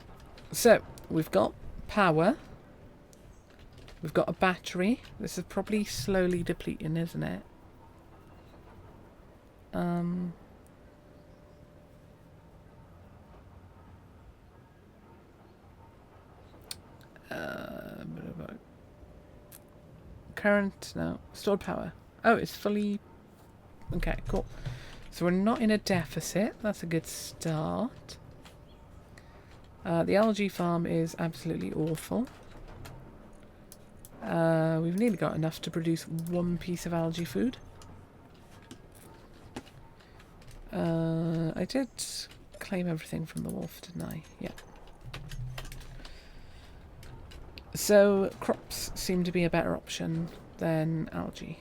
So, we've got power. We've got a battery. This is probably slowly depleting, isn't it? Current, no. Stored power. Oh, it's fully... Okay, cool. So we're not in a deficit. That's a good start. The algae farm is absolutely awful. We've nearly got enough to produce 1 piece of algae food. I did claim everything from the wolf, didn't I? Yeah. So crops seem to be a better option than algae.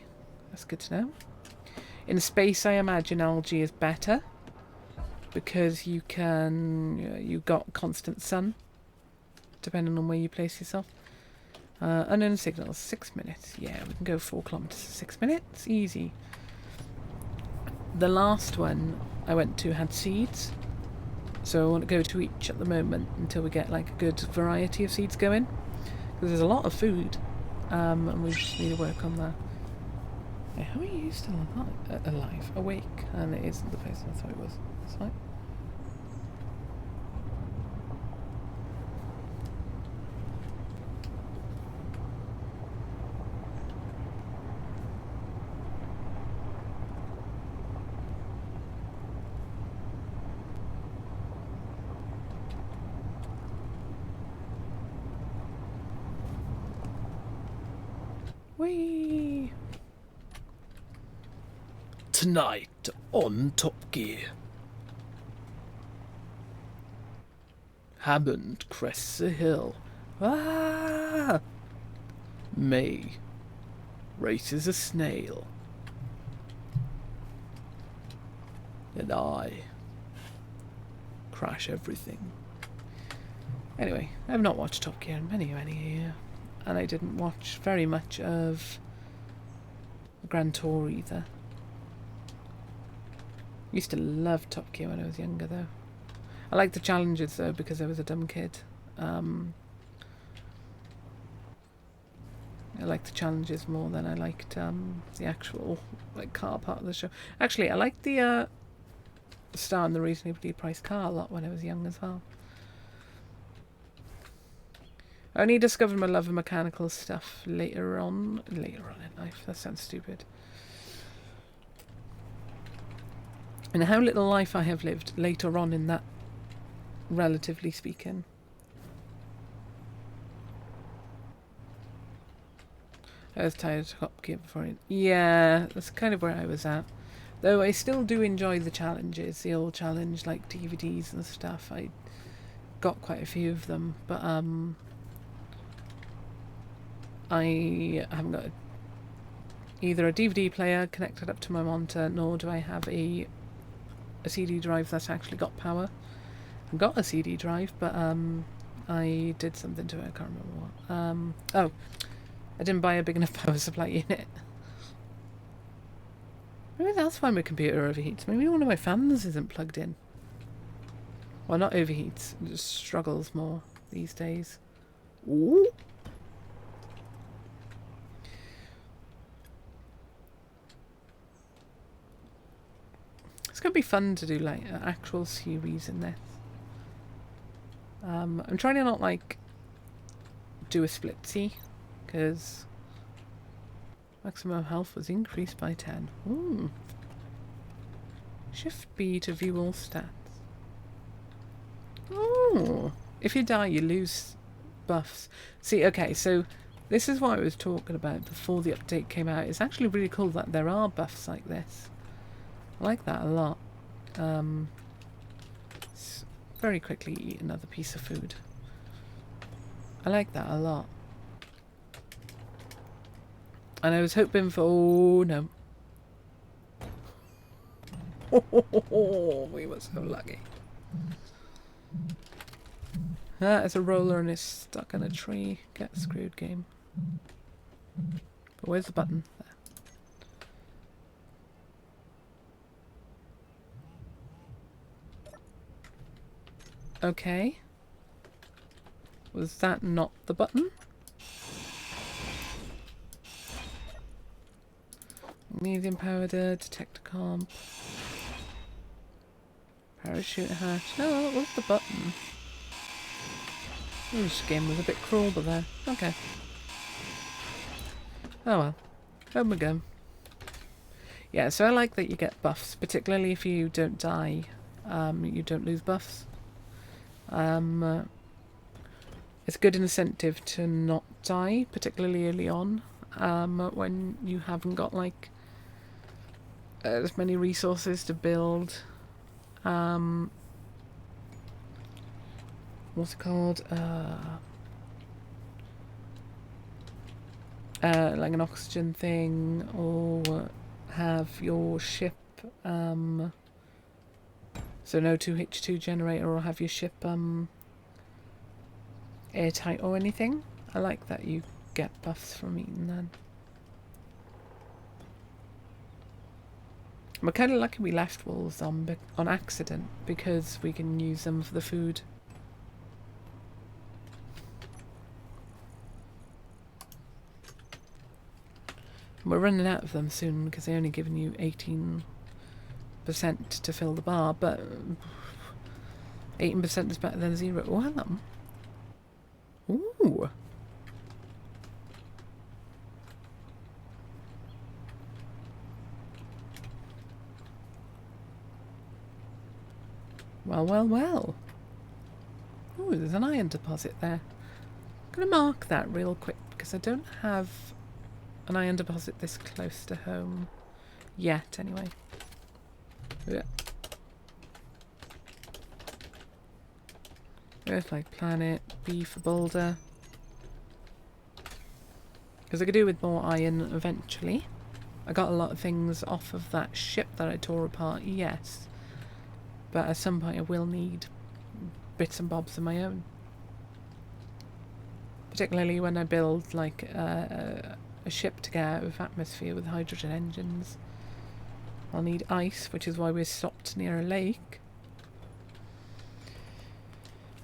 That's good to know. In space, I imagine algae is better because you got constant sun depending on where you place yourself. Unknown signals, 6 minutes. Yeah, we can go 4 kilometers in 6 minutes. Easy. The last one I went to had seeds, so I want to go to each at the moment until we get like a good variety of seeds going. Because there's a lot of food, and we just need to work on that. Hey, how are you still alive? Awake? And it isn't the person I thought it was. That's fine. Whee! Tonight on Top Gear. Hammond crests a hill. Ah! May races a snail. And I crash everything. Anyway, I've not watched Top Gear in many a year. And I didn't watch very much of Grand Tour either. Used to love Top Gear when I was younger, though. I liked the challenges, though, because I was a dumb kid. I liked the challenges more than I liked the actual like car part of the show. Actually, I liked the Star and the Reasonably Priced Car a lot when I was young as well. I only discovered my love of mechanical stuff later on in life. That sounds stupid. And how little life I have lived later on in that, relatively speaking. I was tired of Top Gear before it. Yeah, that's kind of where I was at. Though I still do enjoy the challenges, the old challenge like DVDs and stuff. I got quite a few of them, but I haven't got either a DVD player connected up to my monitor, nor do I have a CD drive that's actually got power. I've got a CD drive, but I did something to it. I can't remember what. Oh, I didn't buy a big enough power supply unit. Maybe that's why my computer overheats. Maybe one of my fans isn't plugged in. Well, not overheats. It just struggles more these days. Ooh. It's going to be fun to do like an actual series in this. I'm trying to not like do a splitsy because maximum health was increased by 10. Ooh. Shift B to view all stats. Oh, if you die, you lose buffs. See, okay, so this is what I was talking about before the update came out. It's actually really cool that there are buffs like this. I like that a lot. Very quickly eat another piece of food. I like that a lot. And I was hoping for... Oh, no. Oh, we were so lucky. That is a roller and it's stuck in a tree. Get screwed, game. But where's the button? There. Okay. Was that not the button? Medium powder, detector comp. Parachute hatch. No, that was the button. This game was a bit cruel, but there. Okay. Oh well. Home we go. Yeah, so I like that you get buffs, particularly if you don't die. You don't lose buffs. It's a good incentive to not die, particularly early on, when you haven't got like as many resources to build. What's it called? Like an oxygen thing, or have your ship. So no 2H2 generator, or have your ship airtight or anything. I like that you get buffs from eating them. We're kind of lucky we left wolves on accident, because we can use them for the food. We're running out of them soon because they're only giving you 18% to fill the bar, but 18% is better than 0. Wow. Ooh. Well, well, well. Ooh, there's an iron deposit there. I'm going to mark that real quick because I don't have an iron deposit this close to home yet, anyway. Yeah. Earth like planet, B for boulder. Because I could do with more iron eventually. I got a lot of things off of that ship that I tore apart, yes. But at some point I will need bits and bobs of my own. Particularly when I build like a ship to get out of atmosphere with hydrogen engines. I'll need ice, which is why we're stopped near a lake.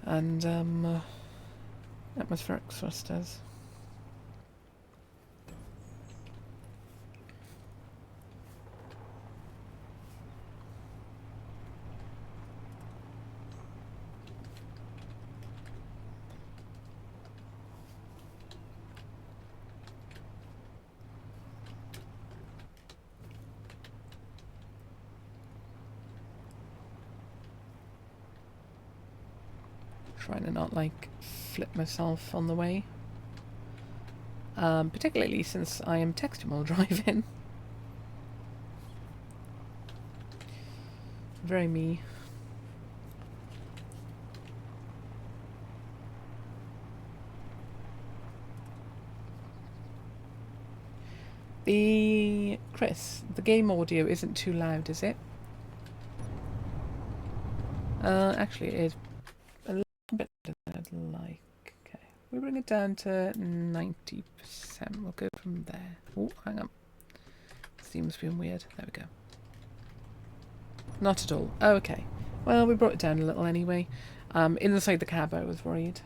And atmospheric thrusters. Trying to not like flip myself on the way. Particularly since I am texting while driving. Very me. Chris, the game audio isn't too loud, is it? Actually, it is a little bit better than I'd like. Okay, we bring it down to 90%. We'll go from there. Oh, hang on. Seems being weird. There we go. Not at all. Oh, okay. Well, we brought it down a little anyway. Inside the cab, I was worried.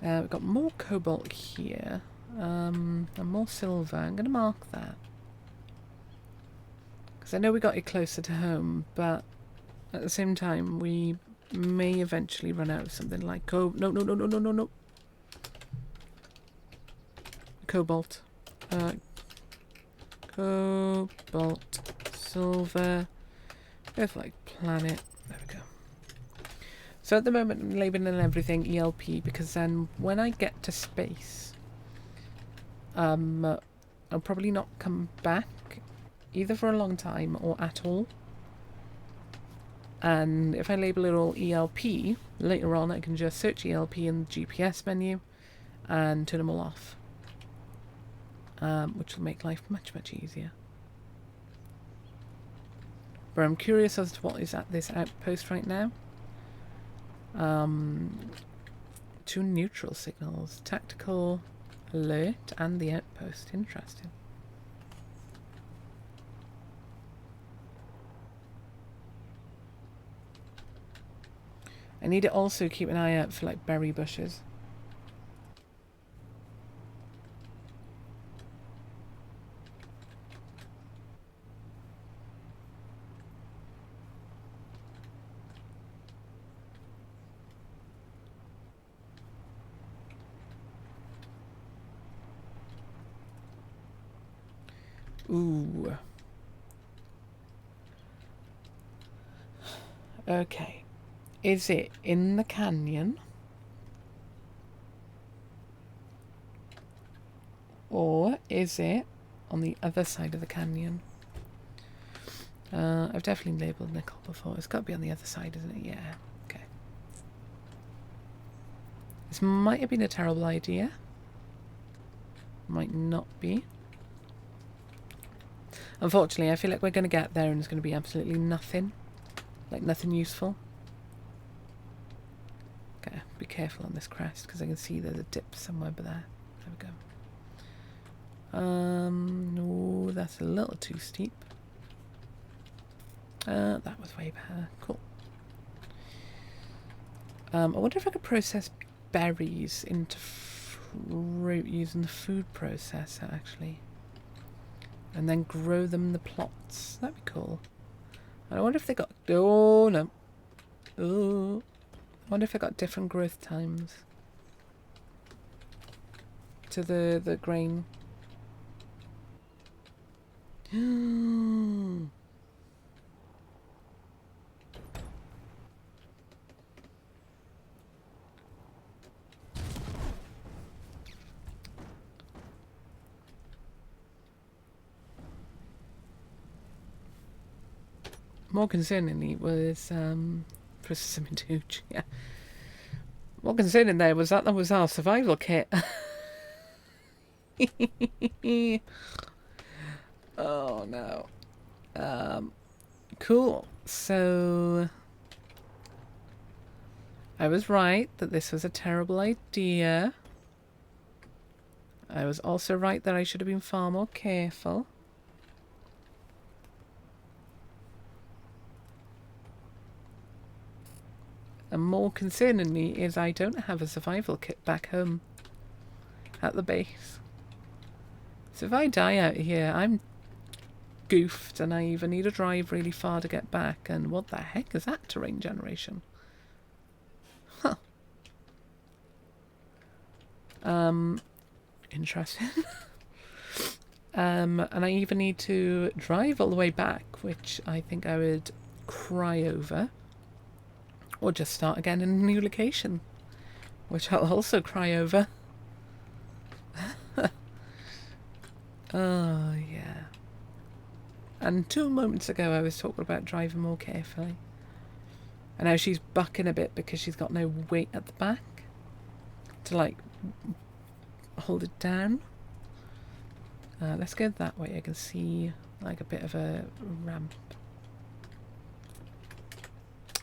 We've got more cobalt here. And more silver. I'm going to mark that. Because I know we got it closer to home, but at the same time, we may eventually run out of something like no. Cobalt. Cobalt. Silver. Both like planet. There we go. So at the moment, I'm labelling everything ELP because then when I get to space, I'll probably not come back either for a long time or at all. And if I label it all ELP, later on I can just search ELP in the GPS menu and turn them all off. Which will make life much, much easier. But I'm curious as to what is at this outpost right now. 2 neutral signals. Tactical alert and the outpost. Interesting. I need to also keep an eye out for like berry bushes. Ooh. Okay. Is it in the canyon? Or is it on the other side of the canyon? I've definitely labelled nickel before. It's got to be on the other side, isn't it? Yeah. Okay. This might have been a terrible idea. Might not be. Unfortunately, I feel like we're going to get there and there's going to be absolutely nothing. Like, nothing useful. Okay, be careful on this crest, because I can see there's a dip somewhere but there. There we go. No, that's a little too steep. That was way better. Cool. I wonder if I could process berries into fruit using the food processor, actually. And then grow them in the plots. That'd be cool. I wonder if they got... Oh, no. Oh. I wonder if they got different growth times. To the grain. More concerningly was processing Doozy. Yeah. More concerning there was that was our survival kit. Oh no. Cool. So I was right that this was a terrible idea. I was also right that I should have been far more careful. And more concerningly is I don't have a survival kit back home at the base. So if I die out here, I'm goofed and I either need to drive really far to get back, and what the heck is that terrain generation? Huh. Interesting. And I either need to drive all the way back, which I think I would cry over, Or just start again in a new location, which I'll also cry over. Oh, yeah. And 2 moments ago I was talking about driving more carefully. And now she's bucking a bit because she's got no weight at the back to, like, hold it down. Let's go that way. I can see, like, a bit of a ramp.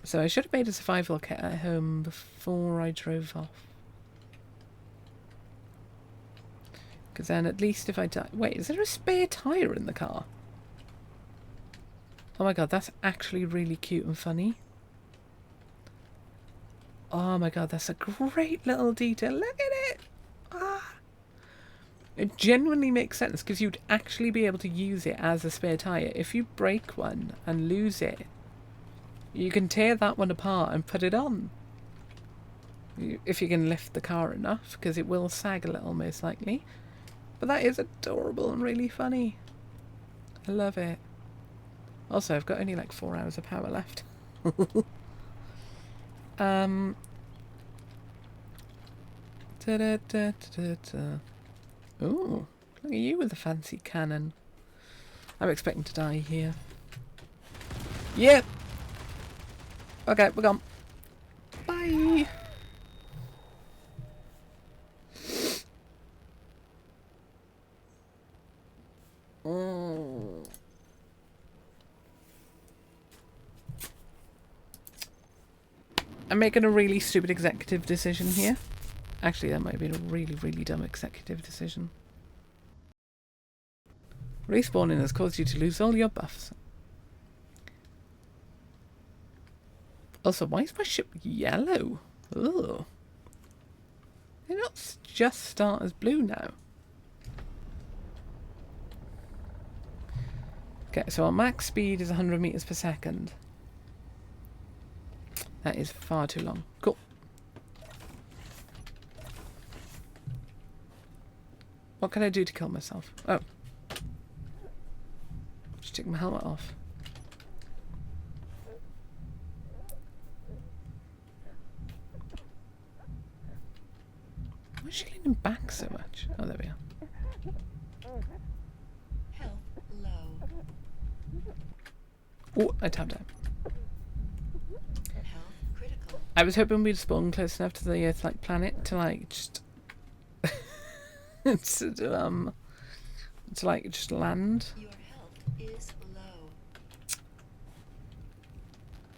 So I should have made a survival kit at home before I drove off. Because then at least if I die... Wait, is there a spare tyre in the car? Oh my god, that's actually really cute and funny. Oh my god, that's a great little detail. Look at it! Ah. It genuinely makes sense because you'd actually be able to use it as a spare tyre. If you break one and lose it, you can tear that one apart and put it on. If you can lift the car enough, because it will sag a little most likely. But that is adorable and really funny. I love it. Also, I've got only like 4 hours of power left. Ooh, look at you with the fancy cannon. I'm expecting to die here. Yep. Okay, we're gone. Bye. I'm making a really stupid executive decision here. Actually, that might have been a really, really dumb executive decision. Respawning has caused you to lose all your buffs. Also, why is my ship yellow? Ugh. They not just start as blue now. Okay, so our max speed is 100 meters per second. That is far too long. Cool. What can I do to kill myself? Oh. Just take my helmet off. Why is she leaning back so much? Oh, there we are. Health low. Oh, I tapped out. Health critical. I was hoping we'd spawn close enough to the Earth-like planet to like just to like just land. Your health is low.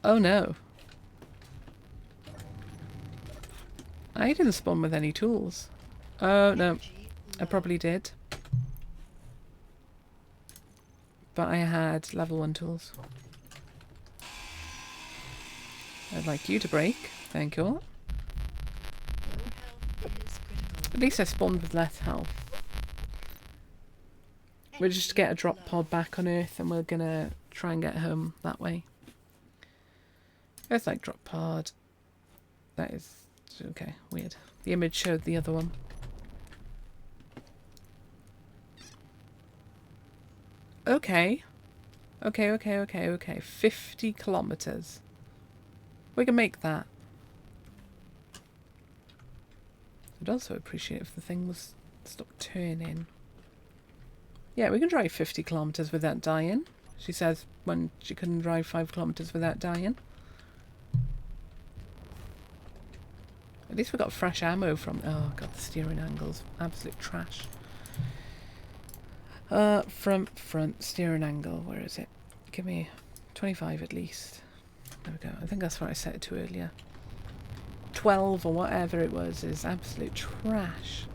Oh no. I didn't spawn with any tools. Oh no, Energy I low. probably did. But I had level 1 tools. I'd like you to break. Thank you. Your health is critical. At least I spawned with less health. We'll just get a drop Energy pod back on Earth and we're gonna try and get home that way. Earth like drop pod. That is okay, weird. The image showed the other one. Okay. Okay. 50 kilometers. We can make that. I'd also appreciate if the thing was stopped turning. Yeah, we can drive 50 kilometers without dying. She says when she couldn't drive 5 kilometers without dying. At least we got fresh ammo from... Oh god, the steering angle's absolute trash. Front steering angle. Where is it? Give me 25 at least. There we go. I think that's what I set it to earlier. 12 or whatever it was is absolute trash.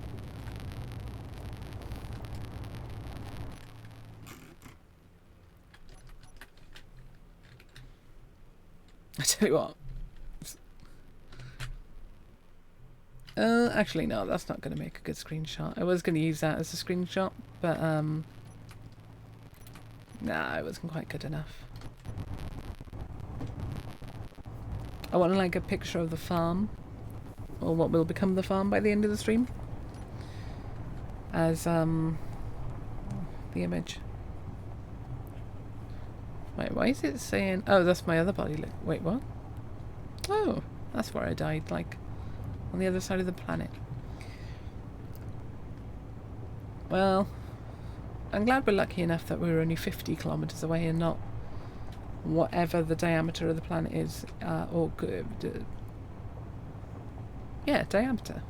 I tell you what. Actually no, that's not going to make a good screenshot. I was going to use that as a screenshot, but nah, it wasn't quite good enough. I want like a picture of the farm, or what will become the farm by the end of the stream, as the image. Wait, why is it saying... Oh, that's my other body. Wait, what? Oh, that's where I died, like, on the other side of the planet. Well, I'm glad we're lucky enough that we were only 50 kilometres away and not whatever the diameter of the planet is, or yeah, diameter.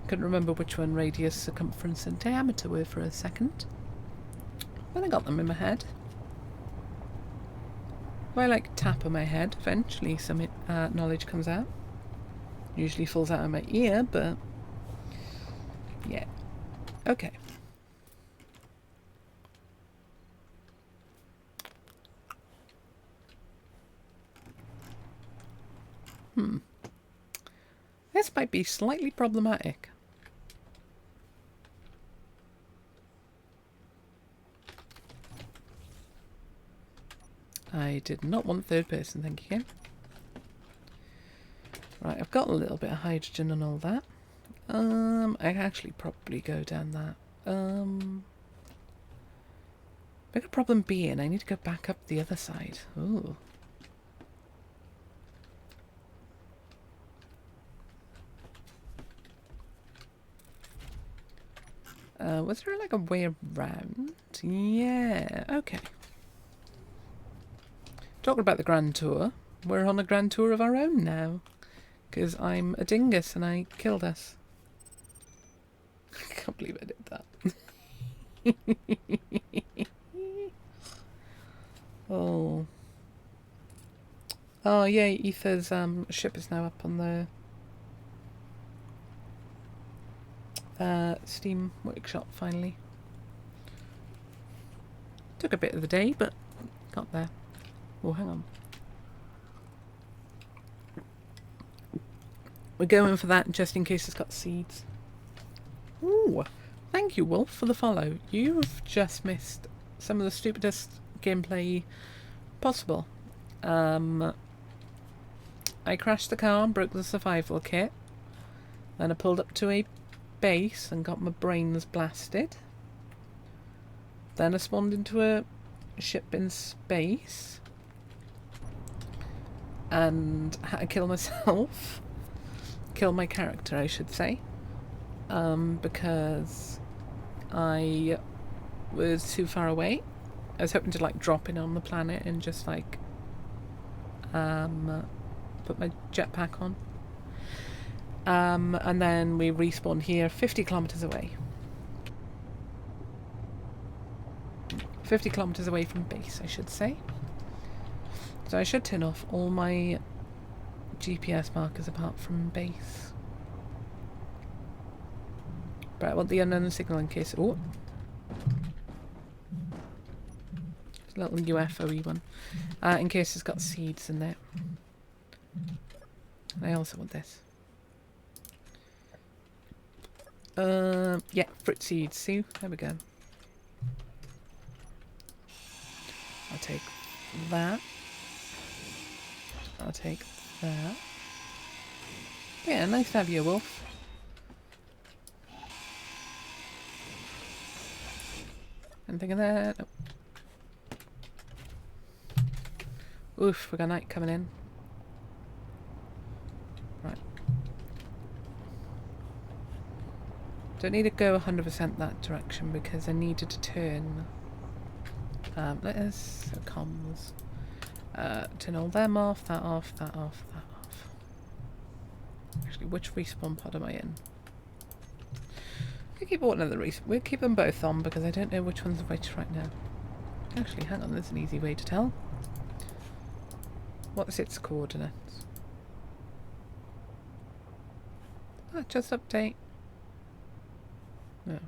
Couldn't remember which one radius, circumference and diameter were for a second. But I got them in my head. If I like tap on my head, eventually some knowledge comes out. Usually falls out of my ear, but yeah. Okay. This might be slightly problematic. I did not want third person, thank you. Right, I've got a little bit of hydrogen and all that. I can actually probably go down that. Bigger problem being, I need to go back up the other side. Ooh. Was there like a way around? Yeah, okay. Talking about the grand tour, we're on a grand tour of our own now. Because I'm a dingus and I killed us. I can't believe I did that. Oh. Oh yeah, Ether's ship is now up on the Steam workshop finally. Took a bit of the day, but got there. Oh, hang on. We're going for that just in case it's got seeds. Ooh, thank you, Wolf, for the follow. You've just missed some of the stupidest gameplay possible. I crashed the car and broke the survival kit. Then I pulled up to a base and got my brains blasted. Then I spawned into a ship in space and had to kill myself. Kill my character, I should say. Because I was too far away. I was hoping to like drop in on the planet and just like put my jetpack on. And then we respawned here 50 kilometers away. 50 kilometers away from base, I should say. So I should turn off all my GPS markers apart from base. But I want the unknown signal in case... Oh! It's a little UFO-y one. In case it's got seeds in there. I also want this. Yeah, fruit seeds. See? There we go. I'll take that. I'll take that. Yeah, nice to have you, Wolf. Anything in there? Nope. Oof, we got night coming in. Right. Don't need to go 100% that direction because I needed to turn. Let us comms. Turn all them off, that off, that off, that off. Actually, which respawn pod am I in? We'll keep one of the we'll keep them both on because I don't know which one's which right now. Actually, hang on, there's an easy way to tell. What's its coordinates? Ah, just update. No.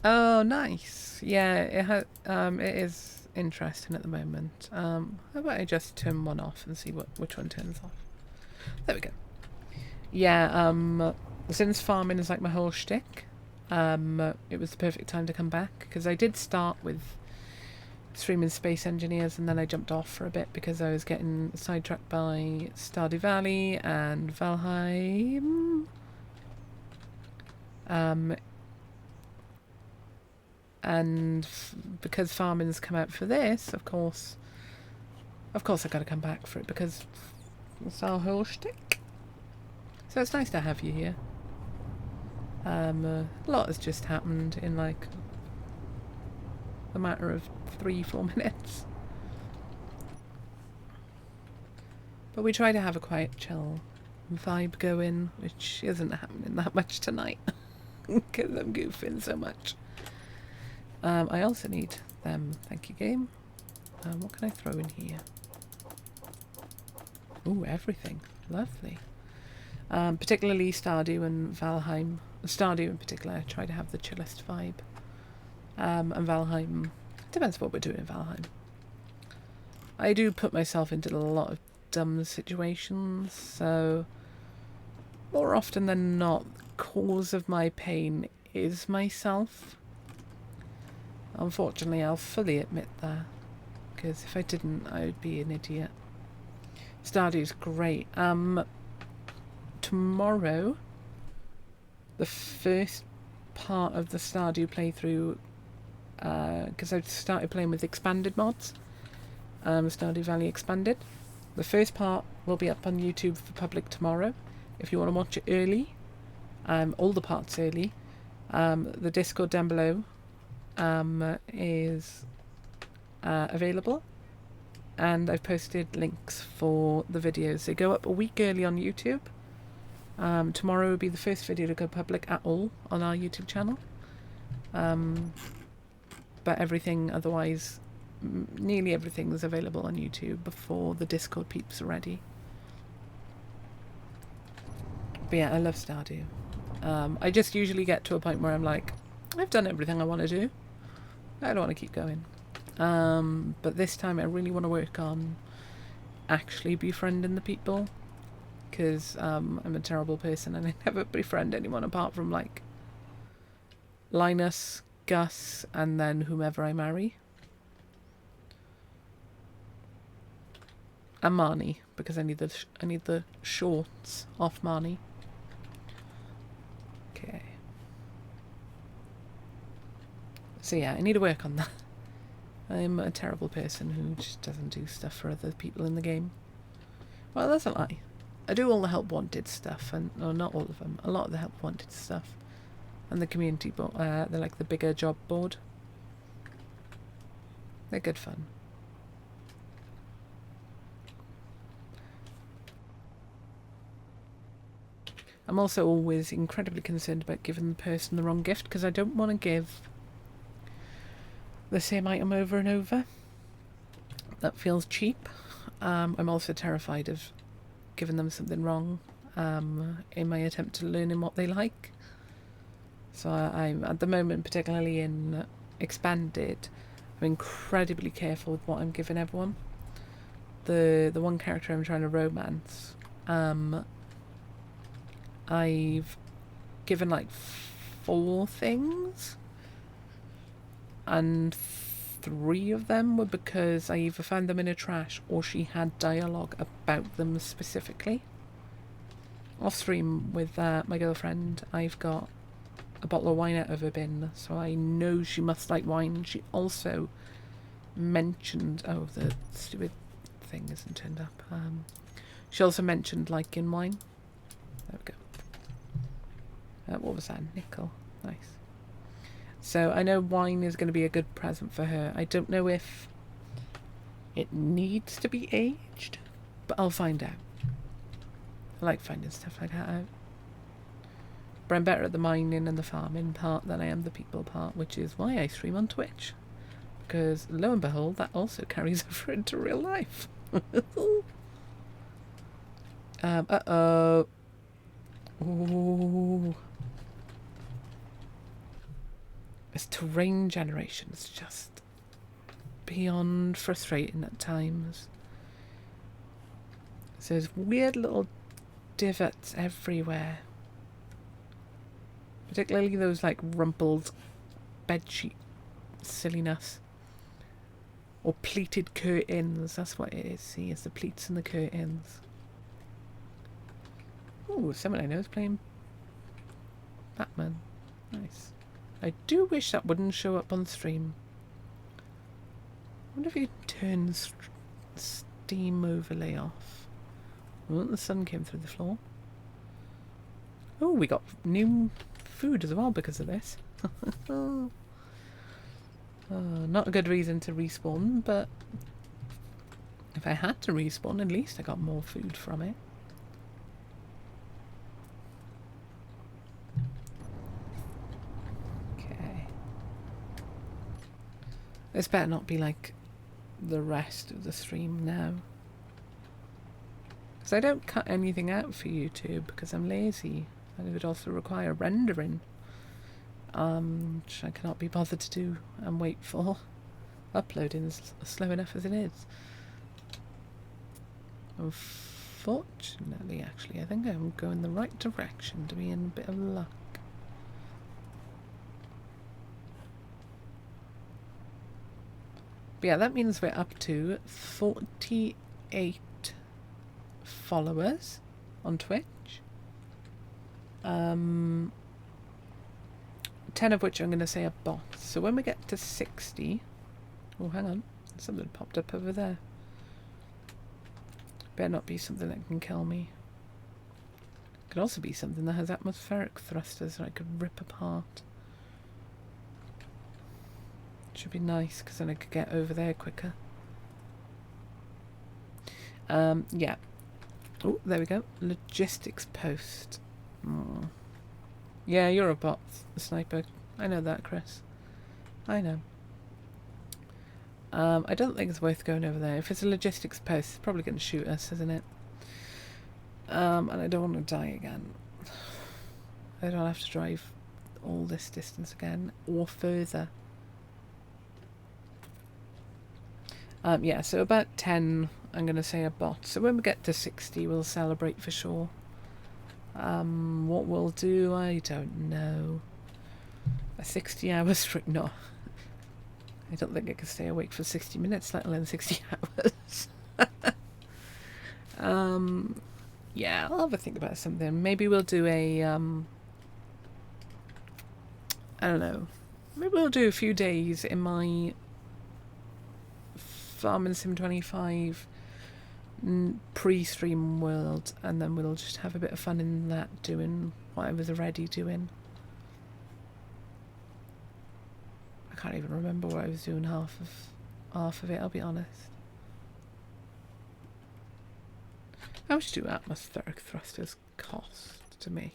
Oh, nice. Yeah, it has. It is interesting at the moment. How about I just turn one off and see which one turns off? There we go. Yeah. Since farming is like my whole shtick, it was the perfect time to come back because I did start with streaming Space Engineers and then I jumped off for a bit because I was getting sidetracked by Stardew Valley and Valheim. And because farming's come out for this, of course, Of course I gotta come back for it because it's our whole shtick. So it's nice to have you here. A lot has just happened in like a matter of 3-4 minutes. But we try to have a quiet, chill vibe going, which isn't happening that much tonight because I'm goofing so much. I also need them. Thank you, game. What can I throw in here? Ooh, everything. Lovely. Particularly Stardew and Valheim. Stardew in particular, I try to have the chillest vibe. And Valheim, depends what we're doing in Valheim. I do put myself into a lot of dumb situations, so more often than not, the cause of my pain is myself. Unfortunately, I'll fully admit that, because if I didn't, I would be an idiot. Stardew's great. Tomorrow, the first part of the Stardew playthrough, because I've started playing with expanded mods, Stardew Valley Expanded. The first part will be up on YouTube for public tomorrow. If you want to watch it early, all the parts early, the Discord down below is available, and I've posted links for the videos. They go up a week early on YouTube. Tomorrow will be the first video to go public at all on our YouTube channel, but everything otherwise, nearly everything is available on YouTube before the Discord peeps are ready. But yeah, I love Stardew. I just usually get to a point where I'm like, I've done everything I want to do. I don't want to keep going. But this time I really want to work on actually befriending the people, because I'm a terrible person and I never befriend anyone apart from like Linus, Gus, and then whomever I marry. And Marnie, because I need the shorts off Marnie. Okay. So yeah, I need to work on that. I'm a terrible person who just doesn't do stuff for other people in the game. Well, that's a lie. I do all the help wanted stuff, and no, not all of them. A lot of the help wanted stuff, and the community board. They're like the bigger job board. They're good fun. I'm also always incredibly concerned about giving the person the wrong gift, because I don't want to give the same item over and over. That feels cheap. I'm also terrified of giving them something wrong in my attempt to learn in what they like. So I'm at the moment, particularly in Expanded, I'm incredibly careful with what I'm giving everyone. The one character I'm trying to romance, I've given like 4 things, and 3 of them were because I either found them in a trash or she had dialogue about them specifically. Off stream with my girlfriend, I've got a bottle of wine out of her bin, so I know she must like wine. She also mentioned, oh, the stupid thing isn't turned up. She also mentioned liking wine. There we go. What was that? Nickel. Nice. So I know wine is going to be a good present for her. I don't know if it needs to be aged, but I'll find out. I like finding stuff like that out. But I'm better at the mining and the farming part than I am the people part, which is why I stream on Twitch. Because lo and behold, that also carries over into real life. Uh-oh. Ooh. This terrain generation is just beyond frustrating at times. So there's weird little divots everywhere. Particularly those like rumpled bedsheet silliness. Or pleated curtains, that's what it is. See, it's the pleats and the curtains. Ooh, someone I know is playing Batman. Nice. I do wish that wouldn't show up on stream. I wonder if you turn steam overlay off. Oh, the sun came through the floor. Oh, we got new food as well because of this. Not a good reason to respawn, but if I had to respawn, at least I got more food from it. Okay. This better not be like the rest of the stream now. Because I don't cut anything out for YouTube because I'm lazy. And it would also require rendering. Which I cannot be bothered to do and wait for. Uploading is slow enough as it is. Unfortunately, actually, I think I'm going the right direction to be in a bit of luck. But yeah, that means we're up to 48 followers on Twitch. 10 of which I'm going to say are bots. So when we get to 60... Oh, hang on. Something popped up over there. Better not be something that can kill me. Could also be something that has atmospheric thrusters that I could rip apart. Should be nice, because then I could get over there quicker. Yeah. Oh, there we go. Logistics post. Yeah, you're a bot, sniper. I know that, Chris. I know. I don't think it's worth going over there. If it's a logistics post, it's probably going to shoot us, isn't it? And I don't want to die again. I don't have to drive all this distance again, or further. Yeah, so about 10, I'm going to say a bot. So when we get to 60, we'll celebrate for sure. What we'll do, I don't know. A 60-hour stream? No. I don't think I can stay awake for 60 minutes, let alone 60 hours. Yeah, I'll have a think about something. Maybe we'll do a, I don't know. Maybe we'll do a few days in my Farming Sim 25 pre-stream world, and then we'll just have a bit of fun in that, doing what I was already doing. I can't even remember what I was doing half of it, I'll be honest. How much do atmospheric thrusters cost to make?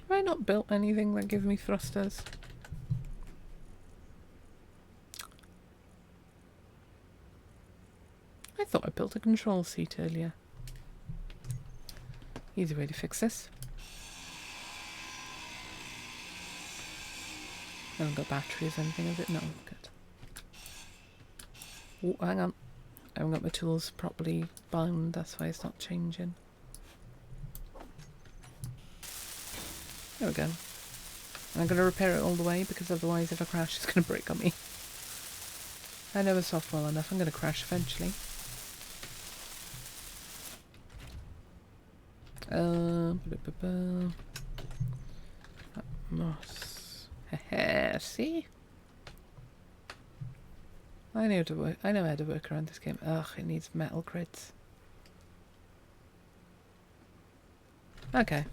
Have I not built anything that gives me thrusters? I thought I built a control seat earlier. Easy way to fix this. I haven't got batteries or anything, has it? No, good. Oh, hang on. I haven't got my tools properly bound, that's why it's not changing. There we go. I'm going to repair it all the way, because otherwise if I crash it's going to break on me. I know it's off well enough, I'm going to crash eventually. Moss. See? I know how to work around this game. Ugh, it needs metal crits. Okay.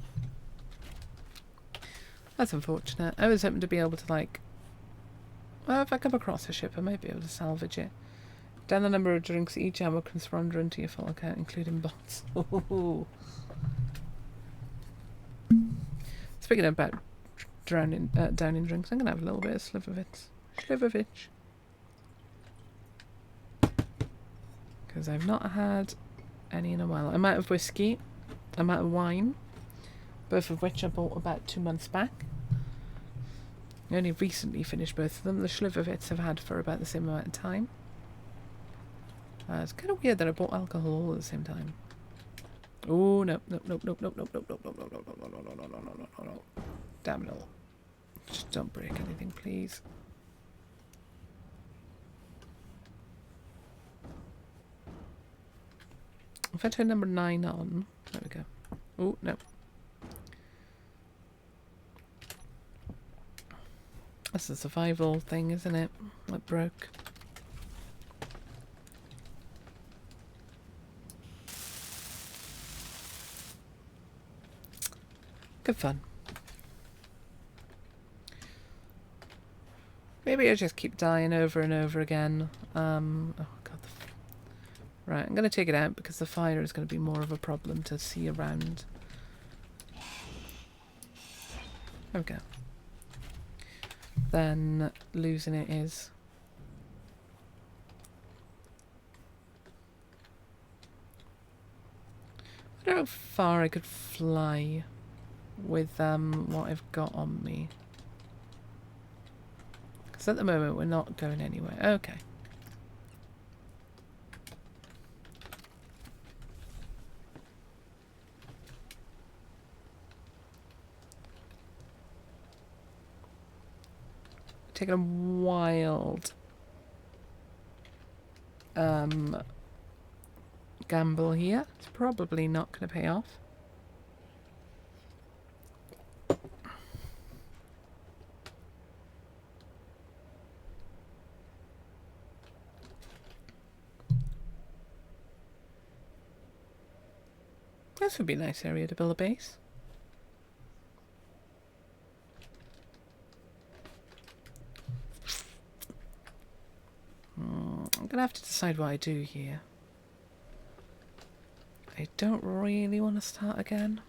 That's unfortunate. I was hoping to be able to, like... Well, if I come across a ship, I might be able to salvage it. Down the number of drinks each hour can surrender into your full account, including bots. Speaking about downing drinks, I'm going to have a little bit of Slivovitch. Because I've not had any in a while. I'm out of whiskey. I'm out of wine. Both of which I bought about 2 months back. I only recently finished both of them. The Slivovitz I've had for about the same amount of time. It's kind of weird that I bought alcohol all at the same time. Oh, no. Damn it all. Just don't break anything, please. If I turn number 9 on, there we go. Oh, no. That's a survival thing, isn't it? That broke. Good fun. Maybe I just keep dying over and over again. Oh god. Right, I'm going to take it out because the fire is going to be more of a problem to see around. There we go. Then losing it is. I don't know how far I could fly with what I've got on me. Because at the moment we're not going anywhere. Okay. Taking a wild gamble here. It's probably not going to pay off. This would be a nice area to build a base. I'm going to have to decide what I do here. I don't really want to start again.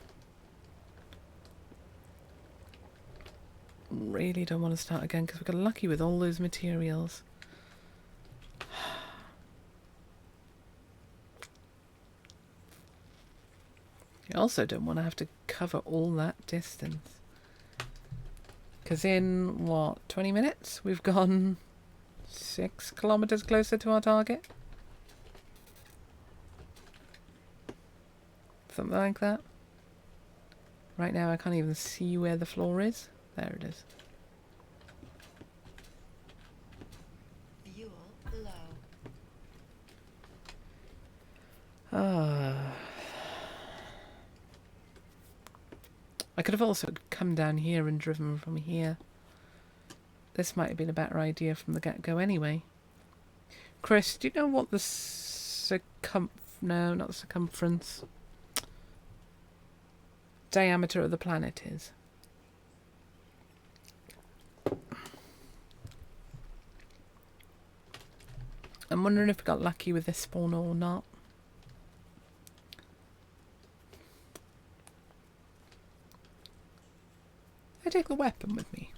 Really don't want to start again because we got lucky with all those materials. I also don't want to have to cover all that distance. Because in, what, 20 minutes? We've gone 6 kilometers closer to our target? Something like that. Right now I can't even see where the floor is. There it is. Fuel low. I could have also come down here and driven from here. This might have been a better idea from the get-go anyway. Chris, do you know what the no, not circumference. Diameter of the planet is? I'm wondering if we got lucky with this spawner or not. I take the weapon with me.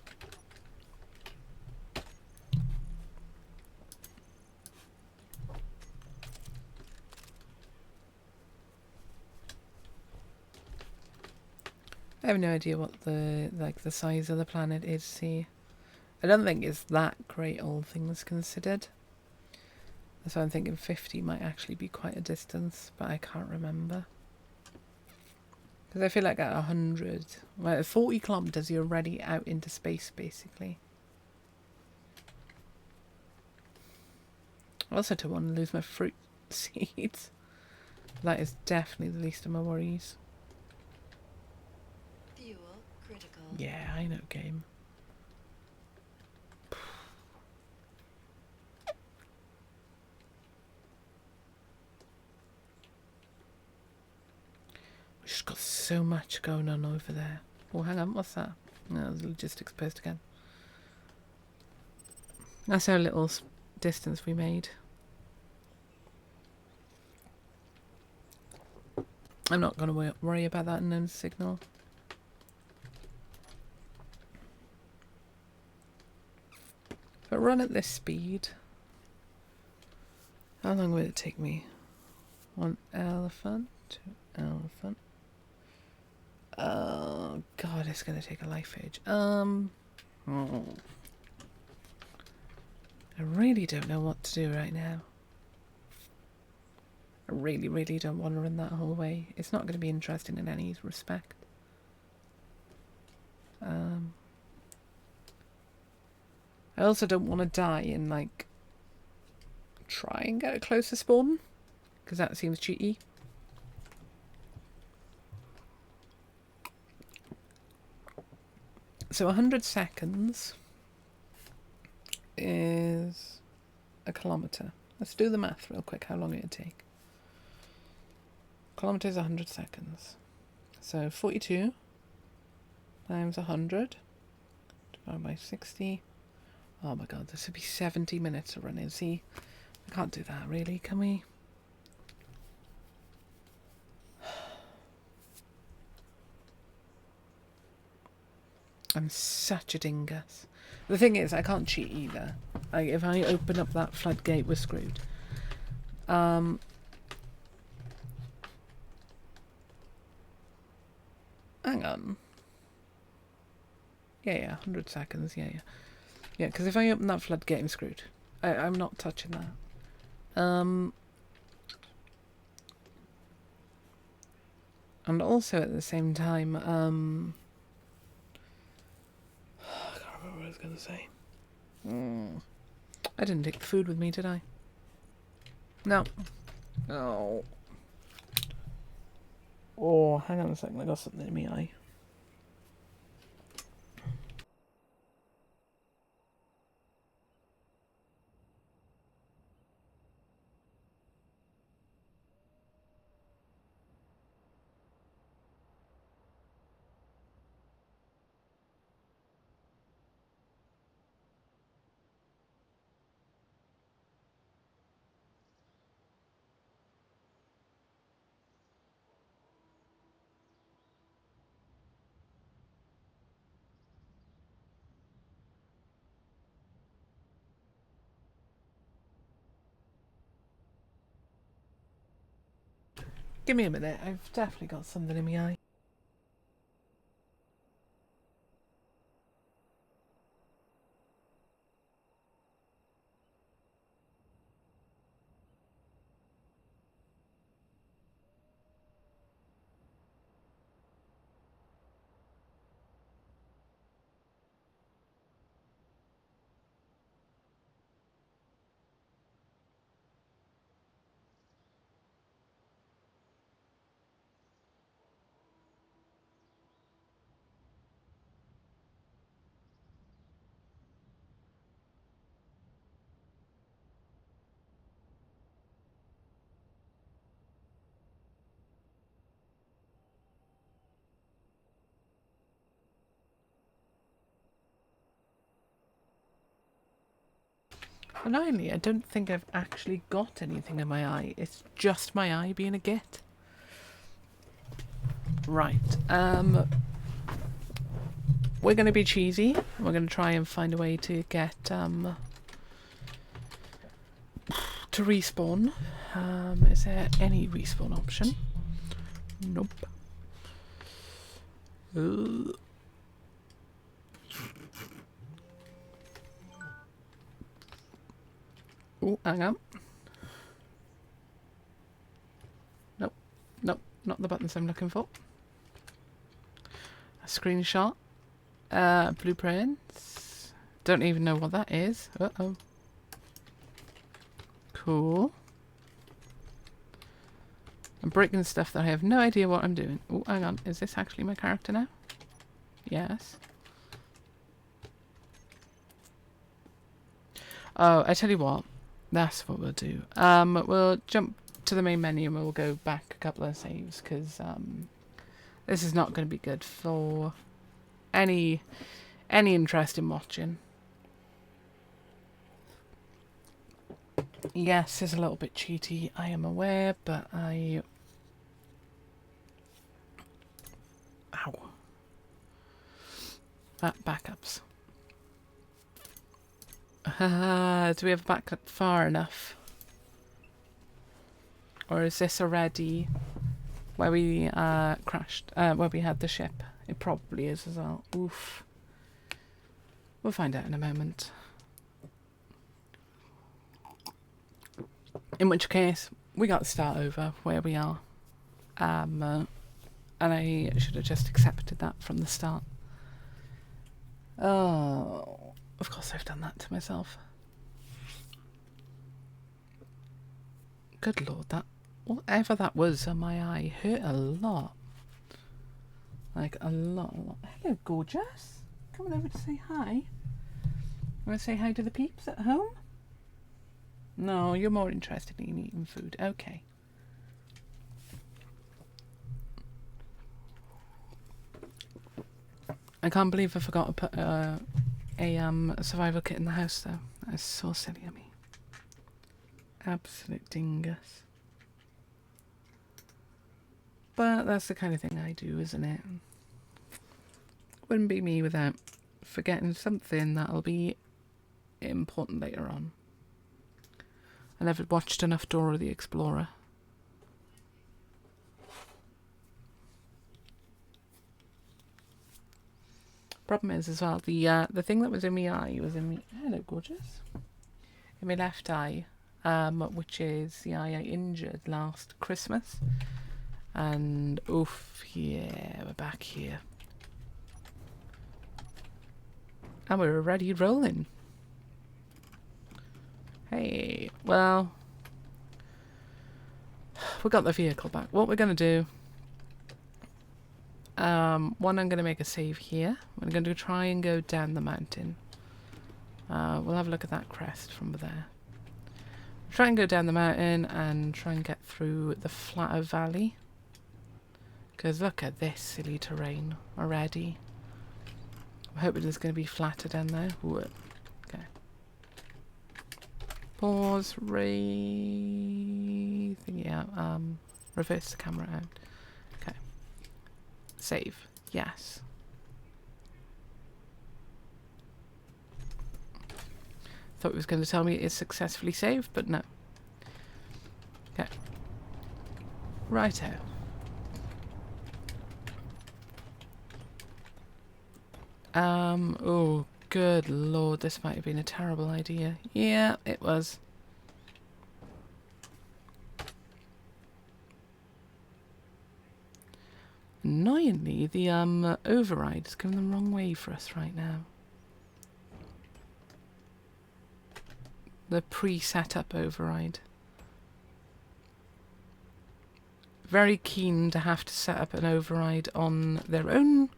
I have no idea what the size of the planet is here. I don't think it's that great, all things considered. That's why I'm thinking 50 might actually be quite a distance, but I can't remember. Because I feel like at 100, well, at 40 kilometers, you're already out into space, basically. I also don't want to lose my fruit seeds. That is definitely the least of my worries. Fuel critical. Yeah, I know, game. We've just got so much going on over there. Oh, hang on, what's that? No, the logistics post again. That's our little distance we made. I'm not going to worry about that unknown signal. But run at this speed. How long will it take me? 1 elephant, 2 elephant. Oh god, it's going to take a life age. I really don't know what to do right now. I really, really don't want to run that whole way. It's not going to be interesting in any respect. I also don't want to die and, like, try and get a closer spawn. Because that seems cheaty. So 100 seconds is a kilometre. Let's do the math real quick, how long it would take. Kilometre is 100 seconds. So 42 times 100 divided by 60. Oh my god, this would be 70 minutes of running. See, I can't do that really, can we? I'm such a dingus. The thing is, I can't cheat either. Like, if I open up that floodgate, we're screwed. Hang on. Yeah, 100 seconds, yeah. Yeah, because if I open that floodgate, I'm screwed. I'm not touching that. And also at the same time, I can't remember what I was going to say. I didn't take the food with me, did I? No. Oh. Oh, hang on a second, I got something in my eye. Give me a minute, I've definitely got something in my eye. Annoyingly, I don't think I've actually got anything in my eye. It's just my eye being a git. Right. We're going to be cheesy. We're going to try and find a way to get to respawn. Is there any respawn option? Nope. Oh, hang on. Nope, not the buttons I'm looking for. A screenshot. Blueprints. Don't even know what that is. Uh-oh. Cool. I'm breaking stuff that I have no idea what I'm doing. Oh, hang on. Is this actually my character now? Yes. Oh, I tell you what. That's what we'll do. We'll jump to the main menu and we'll go back a couple of saves because this is not going to be good for any interest in watching. Yes, it's a little bit cheaty, I am aware, but Ow. Backups. Do we have a backup far enough? Or is this already where we crashed, where we had the ship? It probably is as well. Oof. We'll find out in a moment. In which case, we got to start over where we are. And I should have just accepted that from the start. Oh, of course I've done that to myself. Good lord, that whatever that was on my eye hurt a lot. Like a lot. Hello, gorgeous. coming over to say hi? Want to say hi to the peeps at home? No, you're more interested in eating food. Okay. I can't believe I forgot to put a survival kit in the house though. That's so silly of me. Absolute dingus. But that's the kind of thing I do, isn't it? Wouldn't be me without forgetting something that'll be important later on. I never watched enough Dora the Explorer. Problem is as well, the thing that was in my eye was in me. Hello, gorgeous. In my left eye, which is the eye I injured last Christmas. And oof, yeah, we're back here. And we're already rolling. Hey, well, we got the vehicle back. What we're going to do, one, I'm going to make a save here. We're going to try and go down the mountain. We'll have a look at that crest from there. Try and go down the mountain and try and get through the flatter valley. Because look at this silly terrain already. I'm hoping it's going to be flatter down there. Ooh. Okay. Pause. Yeah. Reverse the camera out. Okay. Save. Yes. Thought it was going to tell me it's successfully saved, but no. Okay. Righto. Oh, good lord, this might have been a terrible idea. Yeah, it was. Annoyingly, the override is going the wrong way for us right now. The pre-set up override. Very keen to have to set up an override on their own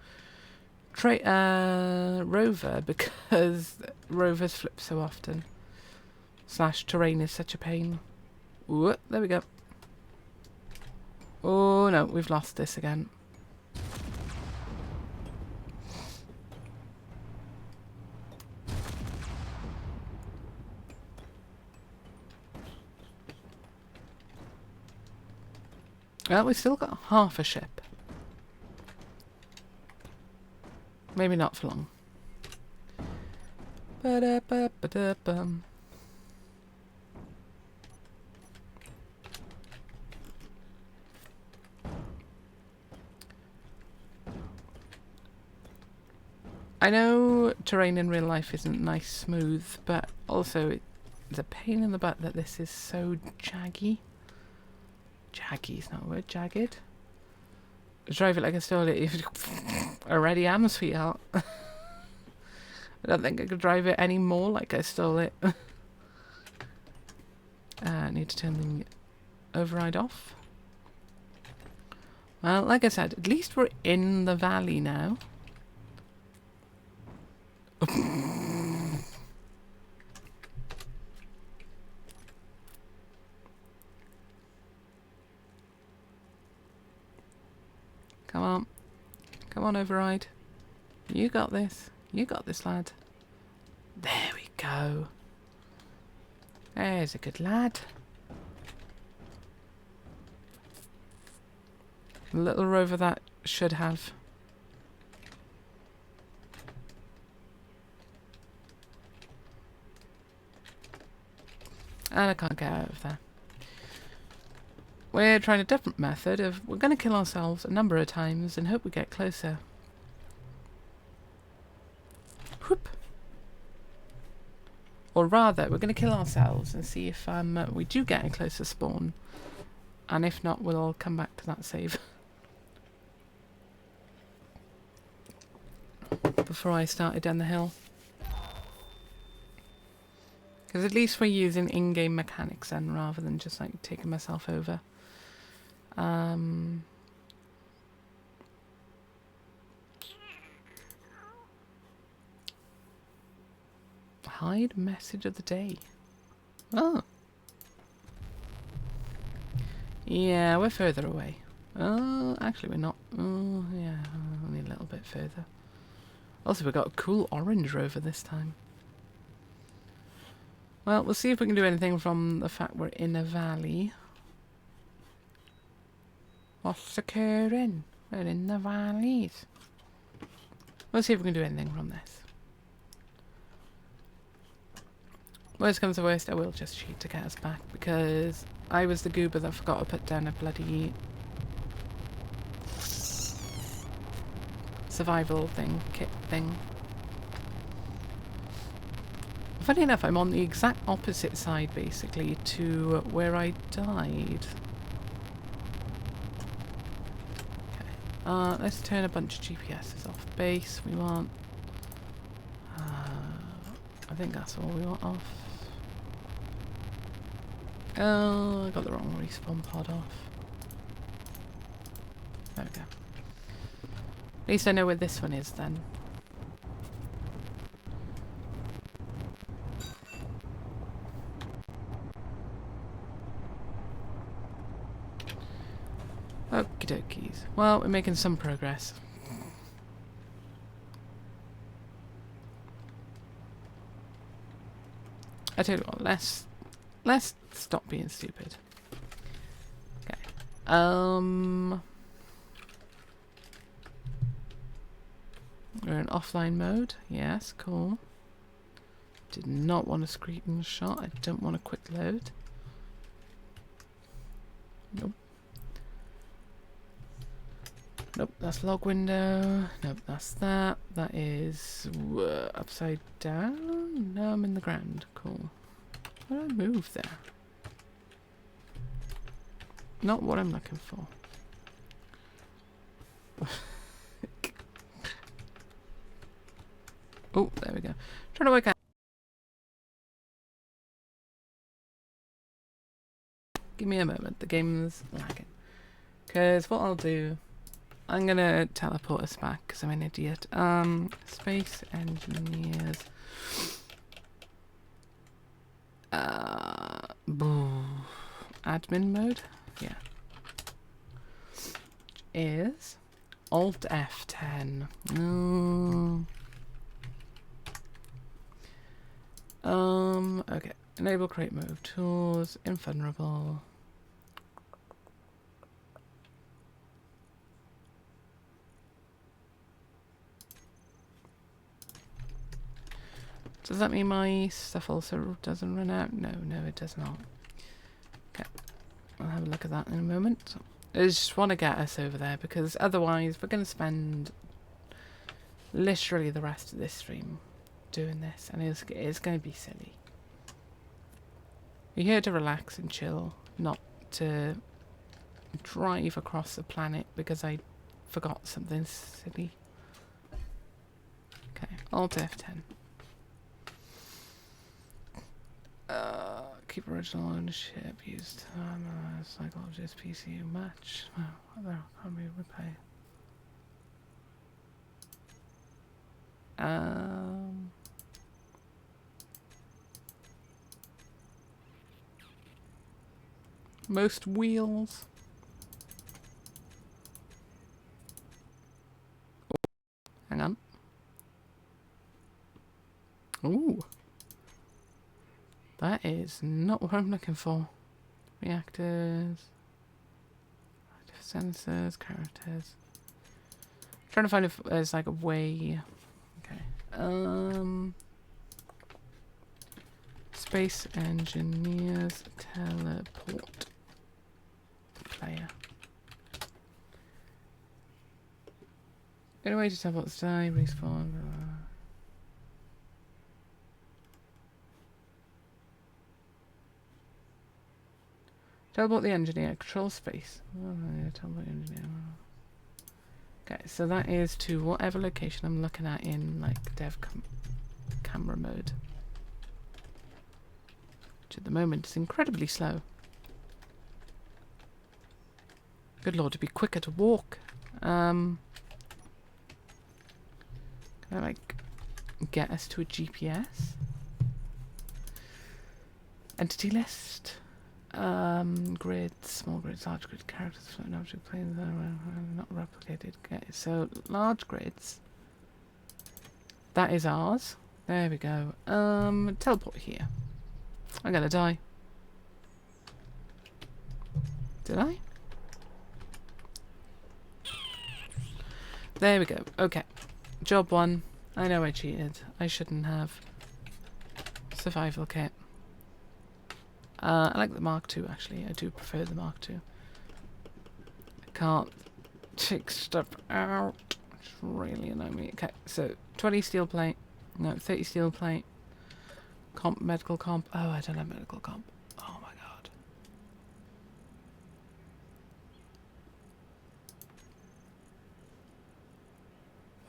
rover because rovers flip so often. / terrain is such a pain. Ooh, there we go. Oh no, we've lost this again. Well, we've still got half a ship. Maybe not for long. Ba-da-ba-ba-da-bum. I know terrain in real life isn't nice smooth, but also it's a pain in the butt that this is so jaggy. Jaggy is not a word, jagged. Drive it like I stole it. Already am, sweetheart. I don't think I could drive it any more like I stole it. I need to turn the override off. Well, like I said, at least we're in the valley now. Come on. Come on, override. You got this. You got this, lad. There we go. There's a good lad. A little rover that should have. And I can't get out of there. We're trying a different method of we're going to kill ourselves a number of times and hope we get closer. Whoop. Or rather, we're going to kill ourselves and see if we do get a closer spawn. And if not, we'll come back to that save. Before I started down the hill. Because at least we're using in-game mechanics then, rather than just like taking myself over. hide message of the day. Oh. Yeah, we're further away. Oh, actually we're not. Oh, yeah, only a little bit further. Also, we've got a cool orange rover this time. Well, we'll see if we can do anything from the fact we're in a valley. What's occurring? We're in the valleys. We'll see if we can do anything from this. Worst comes to worst, I will just cheat to get us back, because I was the goober that forgot to put down a bloody survival thing, kit thing. Funny enough, I'm on the exact opposite side, basically, to where I died. Okay. Let's turn a bunch of GPSs off base. We want... I think that's all we want off. Oh, I got the wrong respawn pod off. There we go. At least I know where this one is then. Okie dokies. Well, we're making some progress. I tell you what, let's stop being stupid. Okay. We're in offline mode. Yes, cool. Did not want a screenshot. I don't want a quick load. Nope. Nope, that's log window. Nope, that's that. That is upside down. No, I'm in the ground. Cool. How do I move there? Not what I'm looking for. Oh, there we go. Trying to work out. Give me a moment. The game's lagging. Because what I'll do... I'm gonna teleport us back because I'm an idiot. Space engineers. Admin mode? Yeah. Is Alt F10. Okay. Enable create move tools, invulnerable. Does that mean my stuff also doesn't run out? No, it does not. Okay, I'll have a look at that in a moment. I just want to get us over there because otherwise we're going to spend literally the rest of this stream doing this, and it's going to be silly. We're here to relax and chill, not to drive across the planet because I forgot something silly. Okay, Alt F10. Keep original ownership used. Psychologist PCU match. Oh, there can't be replay. Most wheels. Oh, hang on. Ooh. That is not what I'm looking for. Reactors. Sensors, characters. Trying to find if there's like a way. Okay. Space engineers teleport player. Anyway, just teleport the die, respawn. Blah, blah. Teleport the engineer, control space. Oh, yeah, teleport the engineer. Okay, so that is to whatever location I'm looking at in like dev camera mode. Which at the moment is incredibly slow. Good lord, to be quicker to walk. Can I like get us to a GPS? Entity list. Grids, small grids, large grids, characters, floating object planes, not replicated. Okay, so large grids. That is ours. There we go. Teleport here. I'm gonna die. Did I? There we go. Okay. Job 1. I know I cheated. I shouldn't have. Survival kit. I like the Mark II, actually. I do prefer the Mark II. I can't take stuff out. It's really annoying me. Okay, so 20 steel plate. No, 30 steel plate. Comp, medical comp. Oh, I don't have medical comp. Oh my god.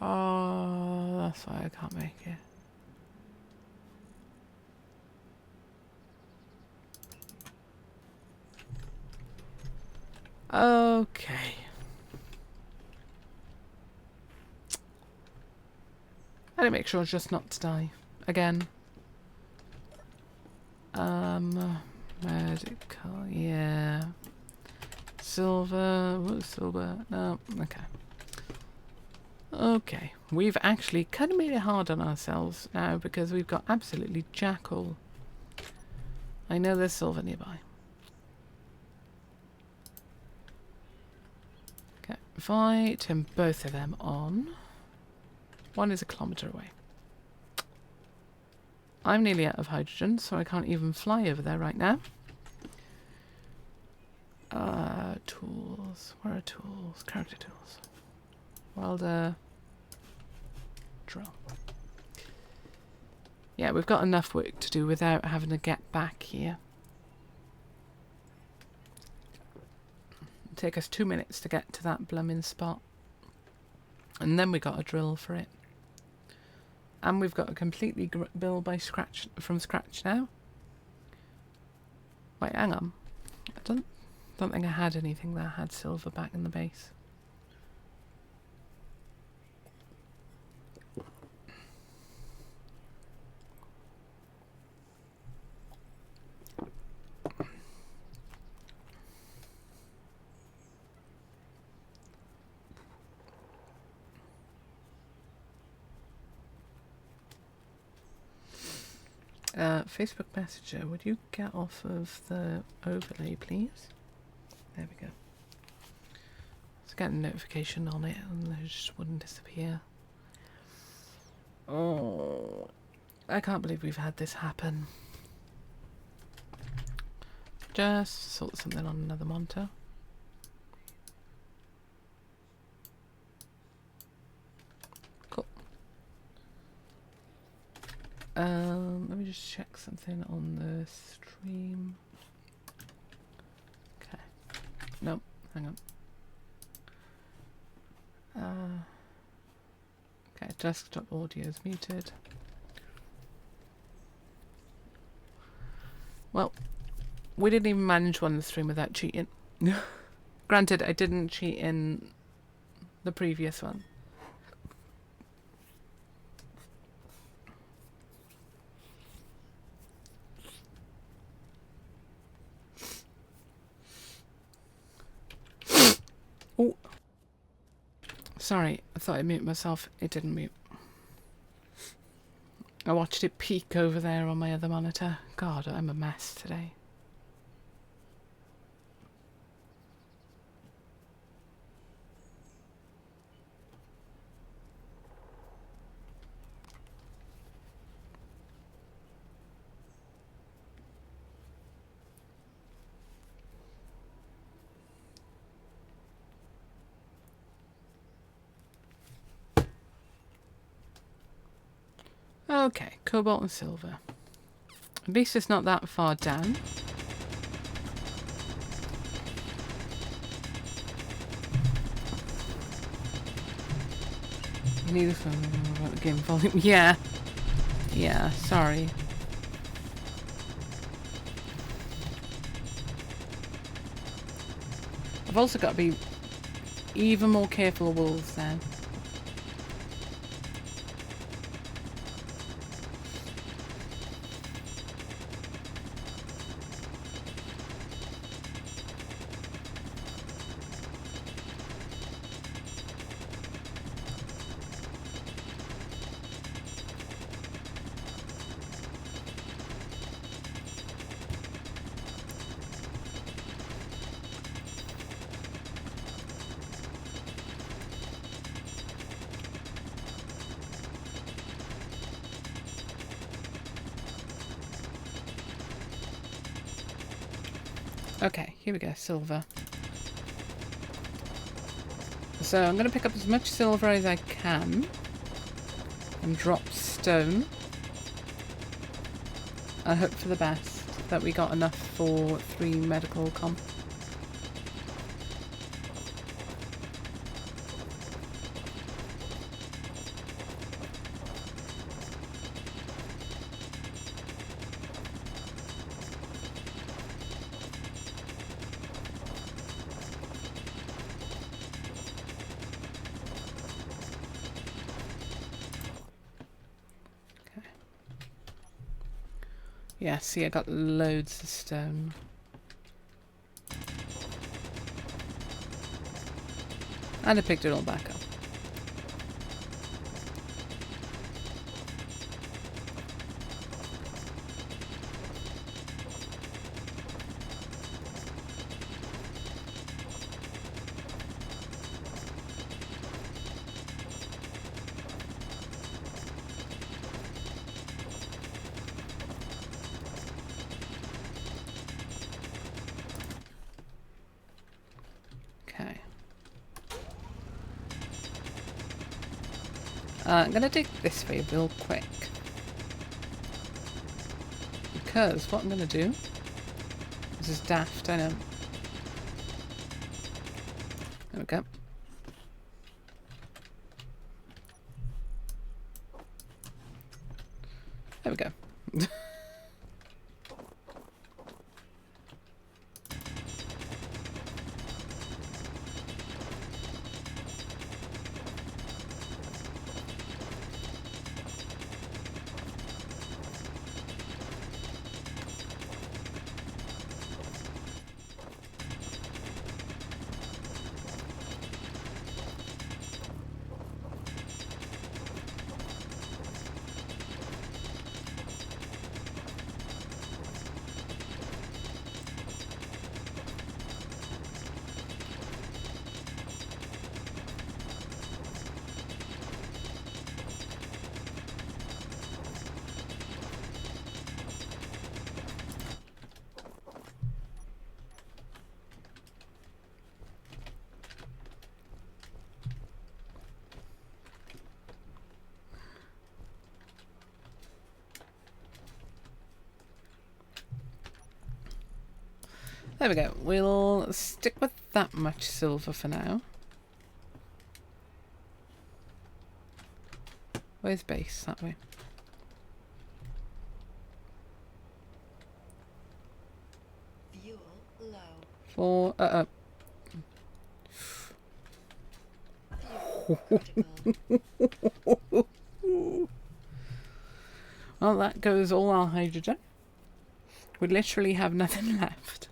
Oh, that's why I can't make it. Okay. I had to make sure just not to die. Again. Medical, yeah. Silver, ooh, silver, no, okay. Okay, we've actually kind of made it hard on ourselves now because we've got absolutely jack all. I know there's silver nearby. Okay, if I turn both of them on, one is a kilometre away. I'm nearly out of hydrogen, so I can't even fly over there right now. Tools. Where are tools? Character tools. Welder. Drill. Yeah, we've got enough work to do without having to get back here. It'll take us 2 minutes to get to that blooming spot. And then we got a drill for it. And we've got to completely build from scratch now. Wait, hang on. I don't think I had anything that had silver back in the base. Facebook Messenger, would you get off of the overlay, please? There we go. Let's get a notification on it and it just wouldn't disappear. Oh, I can't believe we've had this happen. Just sort something on another monitor. Cool. Let me just check something on the stream. Okay. Nope, hang on. Okay, desktop audio is muted. Well, we didn't even manage one of the stream without cheating. Granted, I didn't cheat in the previous one. Oh, sorry, I thought I muted myself. It didn't mute. I watched it peek over there on my other monitor. God, I'm a mess today. Okay, cobalt and silver. At least it's not that far down. You need this one about the game volume. Yeah. Yeah, sorry. I've also got to be even more careful of wolves now. Okay, here we go, silver. So I'm going to pick up as much silver as I can and drop stone. I hope for the best that we got enough for 3 medical comp. Yeah, see, I got loads of stone. And I picked it all back up. Okay. I'm going to dig this way real quick. Because what I'm going to do... This is daft, I know. There we go. There we go. There we go. We'll stick with that much silver for now. Where's base? That way. Fuel low. For... Fuel critical. Well, that goes all our hydrogen. We literally have nothing left.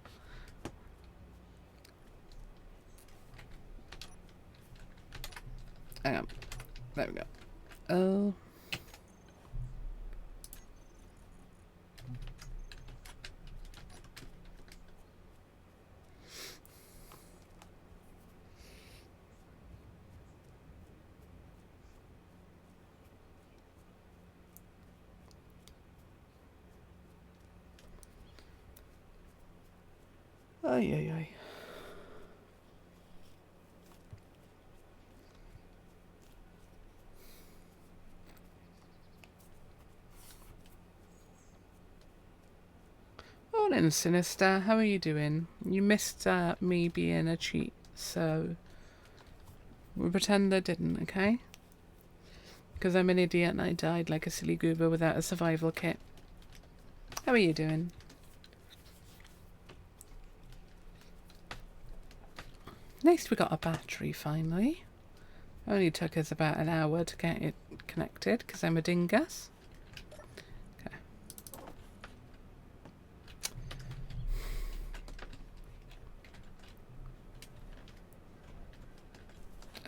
Hang on. There we go. Oh. Ay, ay, ay. Morning, Sinister. How are you doing? You missed me being a cheat, so we'll pretend I didn't, okay? Because I'm an idiot and I died like a silly goober without a survival kit. How are you doing? At least we got a battery finally. Only took us about an hour to get it connected because I'm a dingus. Okay.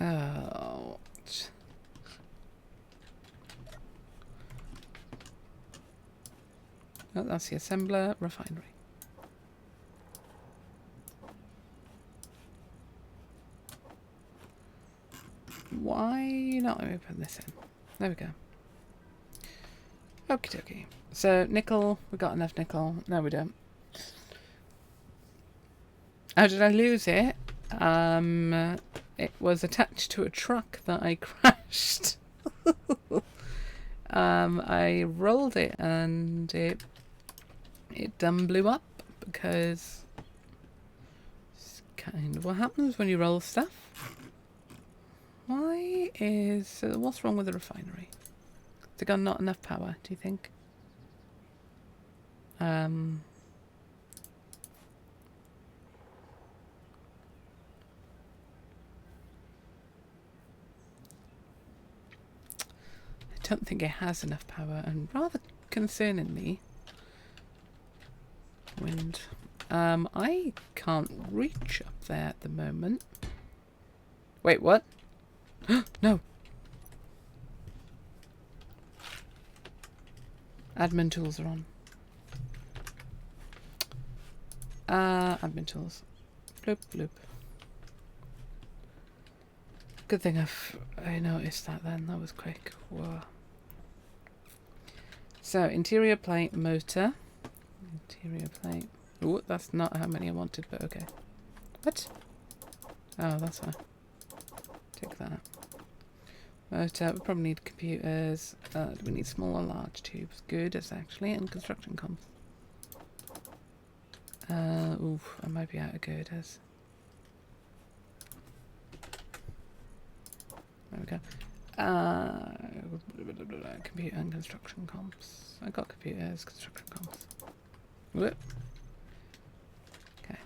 Oh. Oh, that's the assembler refinery. Why not open this in? There we go. Okie dokie. So nickel, we got enough nickel. No, we don't. How did I lose it? It was attached to a truck that I crashed. I rolled it and it blew up because it's kind of what happens when you roll stuff. What's wrong with the refinery? Has it got not enough power, do you think? I don't think it has enough power, and rather concerningly, wind. I can't reach up there at the moment. Wait, what? No. Admin tools are on. Admin tools. Bloop, bloop. Good thing I noticed that then. That was quick. Whoa. So, interior plate motor. Interior plate. Oh, that's not how many I wanted, but okay. What? Oh, that's fine. Take that. Motor. We probably need computers. Do we need small or large tubes? Girders, actually, and construction comms. Oof, I might be out of girders. There we go. Computer and construction comps. I got computers, construction comps. Whoop. Okay.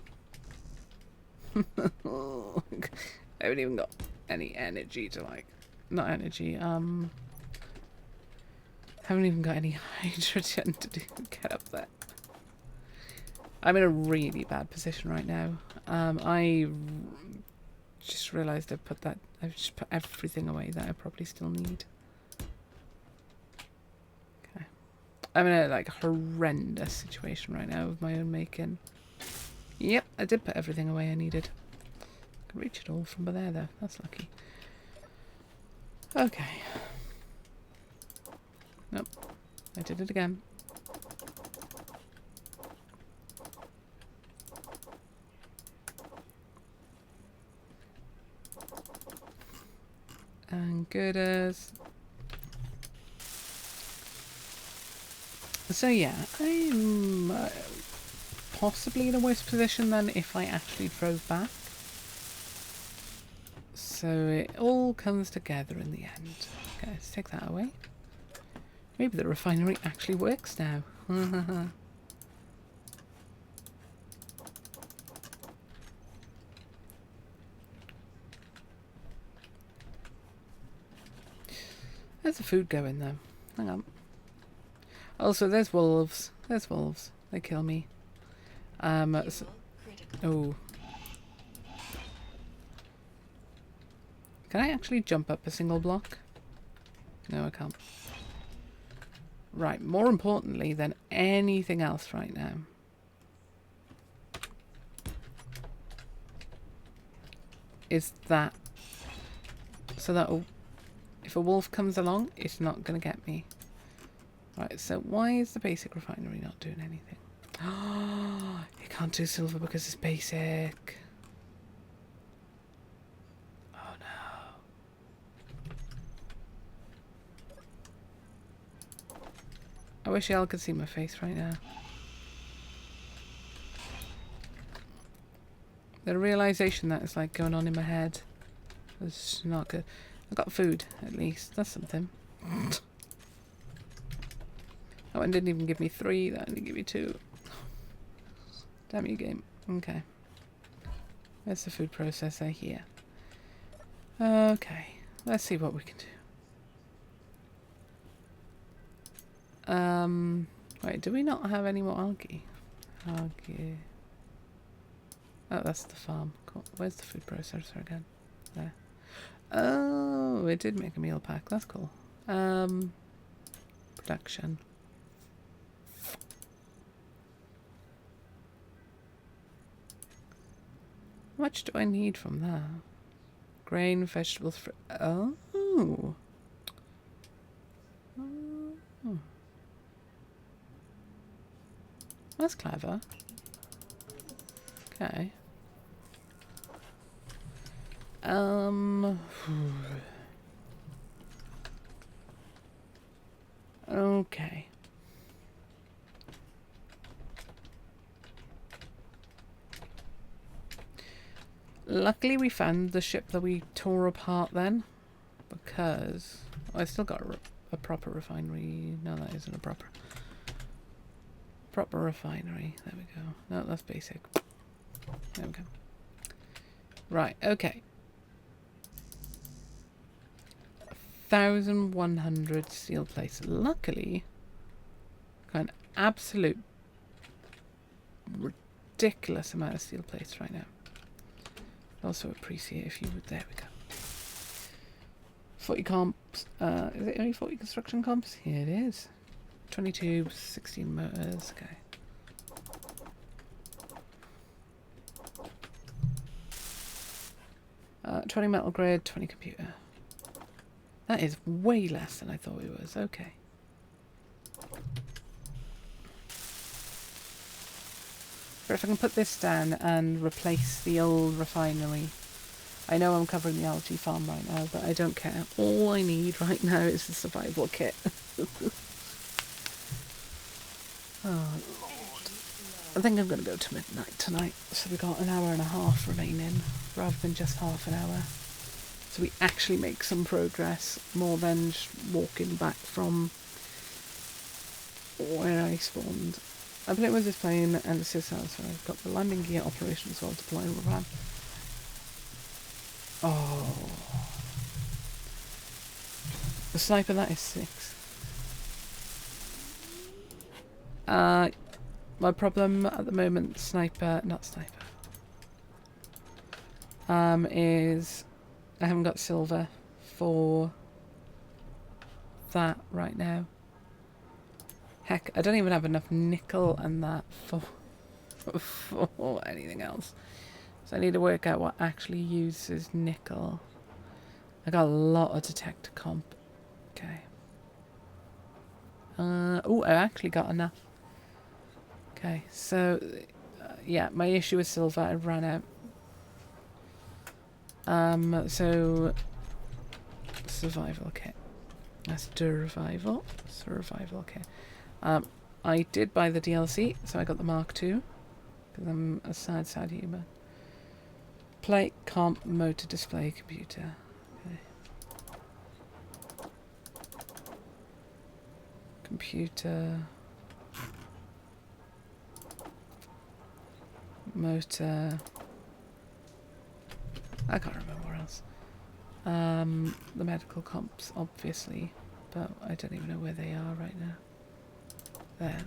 I haven't even got any energy to not energy, haven't even got any hydrogen to get up there. I'm in a really bad position right now. I just realised I've just put everything away that I probably still need. Okay. I'm in a horrendous situation right now of my own making. Yep, I did put everything away I needed. I can reach it all from there though. That's lucky. Okay. Nope. I did it again. And girders. So yeah, I'm possibly in a worse position than if I actually drove back. So it all comes together in the end. Okay, let's take that away. Maybe the refinery actually works now. There's the food going though. Hang on. Also, there's wolves. There's wolves. They kill me. So, oh. Can I actually jump up a single block? No, I can't. Right, more importantly than anything else right now. Is that. So that if a wolf comes along, it's not going to get me. Right, so why is the basic refinery not doing anything? Oh, you can't do silver because it's basic. Oh no. I wish y'all could see my face right now. The realisation that is going on in my head was not good. I got food, at least. That's something. That one didn't even give me 3, that only gave me 2. Damn you, game. Okay. There's the food processor here. Okay. Let's see what we can do. Wait, do we not have any more algae? Algae. Oh, that's the farm. Cool. Where's the food processor again? There. Oh, it did make a meal pack. That's cool. Production. How much do I need from that? Grain, vegetables, fruit. Oh. Oh. That's clever. Okay. Okay. Luckily we found the ship that we tore apart then, because I still got a proper refinery. No, that isn't a proper refinery. There we go. No, that's basic. There we go. Right, okay. 1,100 steel plates. Luckily, got an absolute ridiculous amount of steel plates right now. Also appreciate if you would. There we go. 40 comps. Is it only 40 construction comps? Here it is. 22, 16 motors. Okay. Uh, 20 metal grid, 20 computer. That is way less than I thought it was. Okay. But if I can put this down and replace the old refinery. I know I'm covering the algae farm right now, but I don't care. All I need right now is the survival kit. Oh, Lord. I think I'm going to go to midnight tonight. So we've got an hour and a half remaining, rather than just half an hour. So we actually make some progress, more than just walking back from where I spawned. I played with this plane and the system, so I've got the landing gear operation as well, deploying the RAM. Oh. The sniper, that is 6. My problem at the moment, is I haven't got silver for that right now. Heck, I don't even have enough nickel and that for anything else. So I need to work out what actually uses nickel. I got a lot of detector comp. Okay. Oh, I actually got enough. Okay, so yeah, my issue with silver, I ran out. So survival kit. That's survival kit. I did buy the DLC, so I got the Mark II because I'm a sad human. Plate, comp, motor, display, computer. Okay. Computer. Motor. I can't remember where else. The medical comps, obviously, but I don't even know where they are right now. There.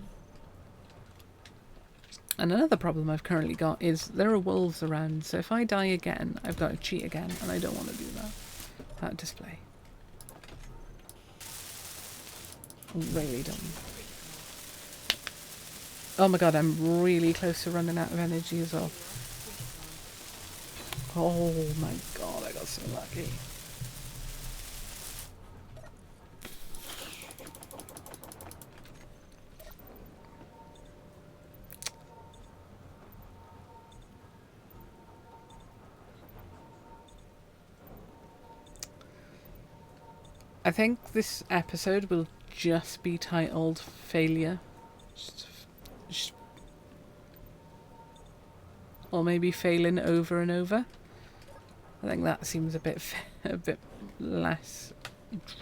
And another problem I've currently got is there are wolves around, so if I die again, I've got to cheat again, and I don't want to do that. That display. Really don't. Oh my god, I'm really close to running out of energy as well. Oh my god, I got so lucky. I think this episode will just be titled Failure. Or maybe failing over and over. I think that seems a bit less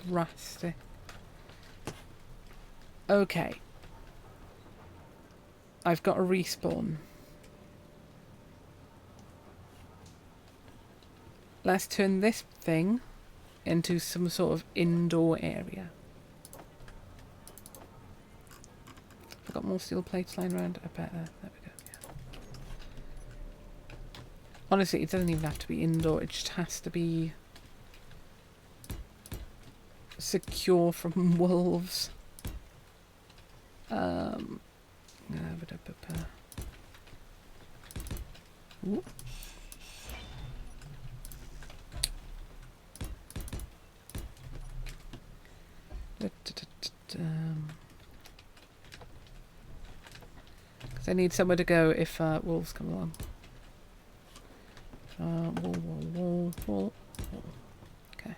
drastic. Okay. I've got a respawn. Let's turn this thing into some sort of indoor area. I've got more steel plates lying around. I bet. There we go. Yeah. Honestly, it doesn't even have to be indoor. It just has to be secure from wolves. Ooh. Because I need somewhere to go if wolves come along. Wall. Okay.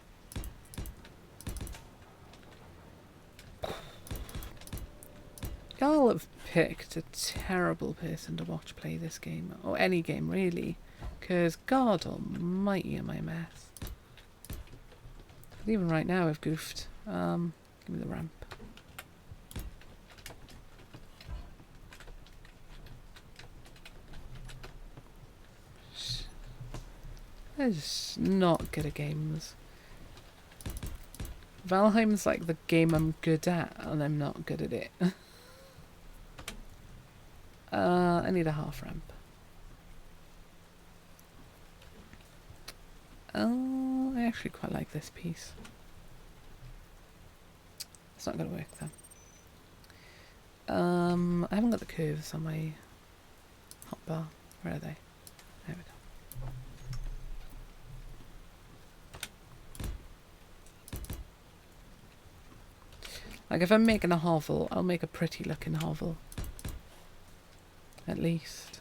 Y'all have picked a terrible person to watch play this game, or any game really, because God almighty am I a mess. But even right now I've goofed. Give me the ramp. I'm just not good at games. Valheim's like the game I'm good at, and I'm not good at it. I need a half ramp. Oh, I actually quite like this piece. It's not going to work though. I haven't got the curves on my hotbar. Where are they? There we go. Like if I'm making a hovel, I'll make a pretty looking hovel. At least.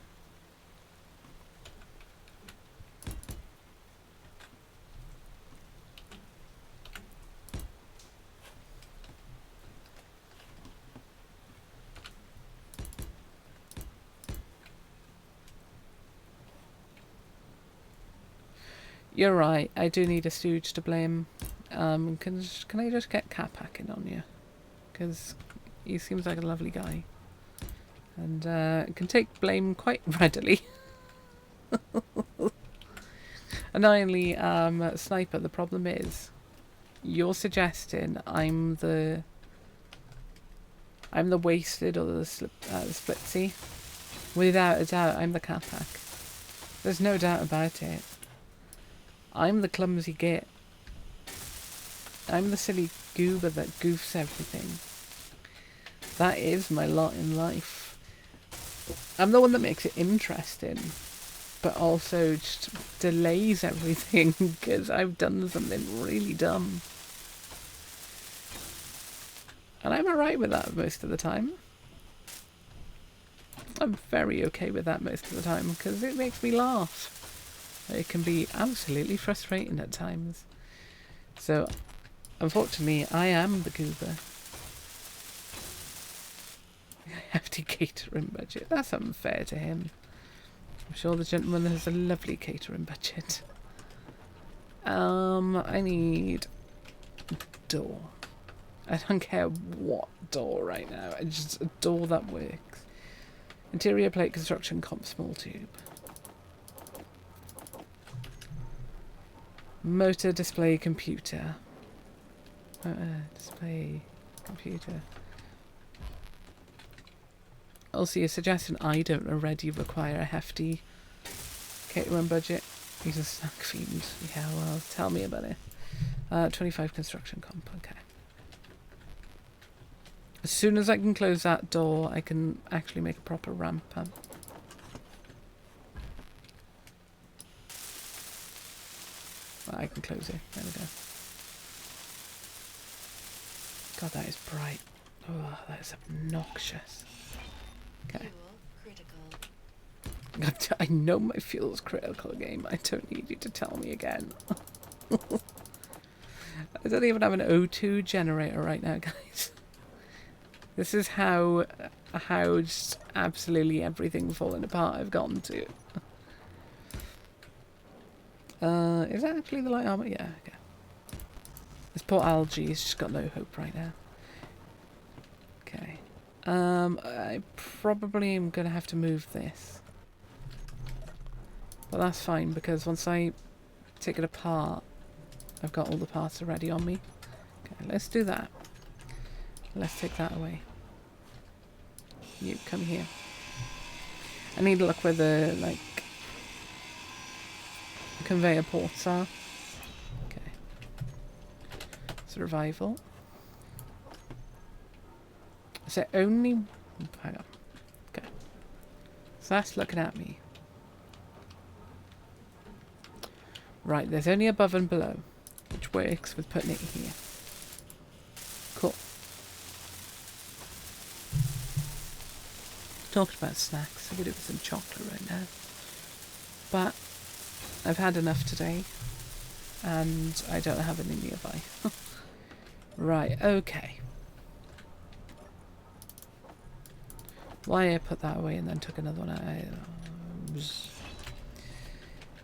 You're right, I do need a stooge to blame. Can I just get cat packing on you? Because he seems like a lovely guy. And can take blame quite readily. Annoyingly, Sniper, the problem is you're suggesting I'm the wasted or the splitsy. Without a doubt, I'm the cat pack. There's no doubt about it. I'm the clumsy git. I'm the silly goober that goofs everything. That is my lot in life. I'm the one that makes it interesting, but also just delays everything because I've done something really dumb. And I'm alright with that most of the time. I'm very okay with that most of the time because it makes me laugh. It can be absolutely frustrating at times. So, unfortunately, I am the goober. Hefty catering budget. That's unfair to him. I'm sure the gentleman has a lovely catering budget. I need a door. I don't care what door right now. I just a door that works. Interior plate construction comp small tube. Motor display computer. Display computer. Also, you're suggesting I don't already require a hefty catering budget. He's a snack fiend. Yeah, well, tell me about it. 25 construction comp. Okay. As soon as I can close that door, I can actually make a proper ramp up. I can close it. There we go. God, that is bright. Oh, that is obnoxious. Okay. Fuel critical. I know my fuel's critical, game. I don't need you to tell me again. I don't even have an O2 generator right now, guys. This is how just absolutely everything falling apart I've gotten to. Is that actually the light armor? Yeah, okay. This poor algae has just got no hope right now. Okay. I probably am going to have to move this. But that's fine, because once I take it apart, I've got all the parts already on me. Okay, let's do that. Let's take that away. You, come here. I need to look where the, like, conveyor ports are. Okay. Survival. Is it only... Hang on. Okay. So that's looking at me. Right, there's only above and below, which works with putting it here. Cool. Talked about snacks. I could do with some chocolate right now. But I've had enough today, and I don't have any nearby. Right, okay. Why I put that away and then took another one out?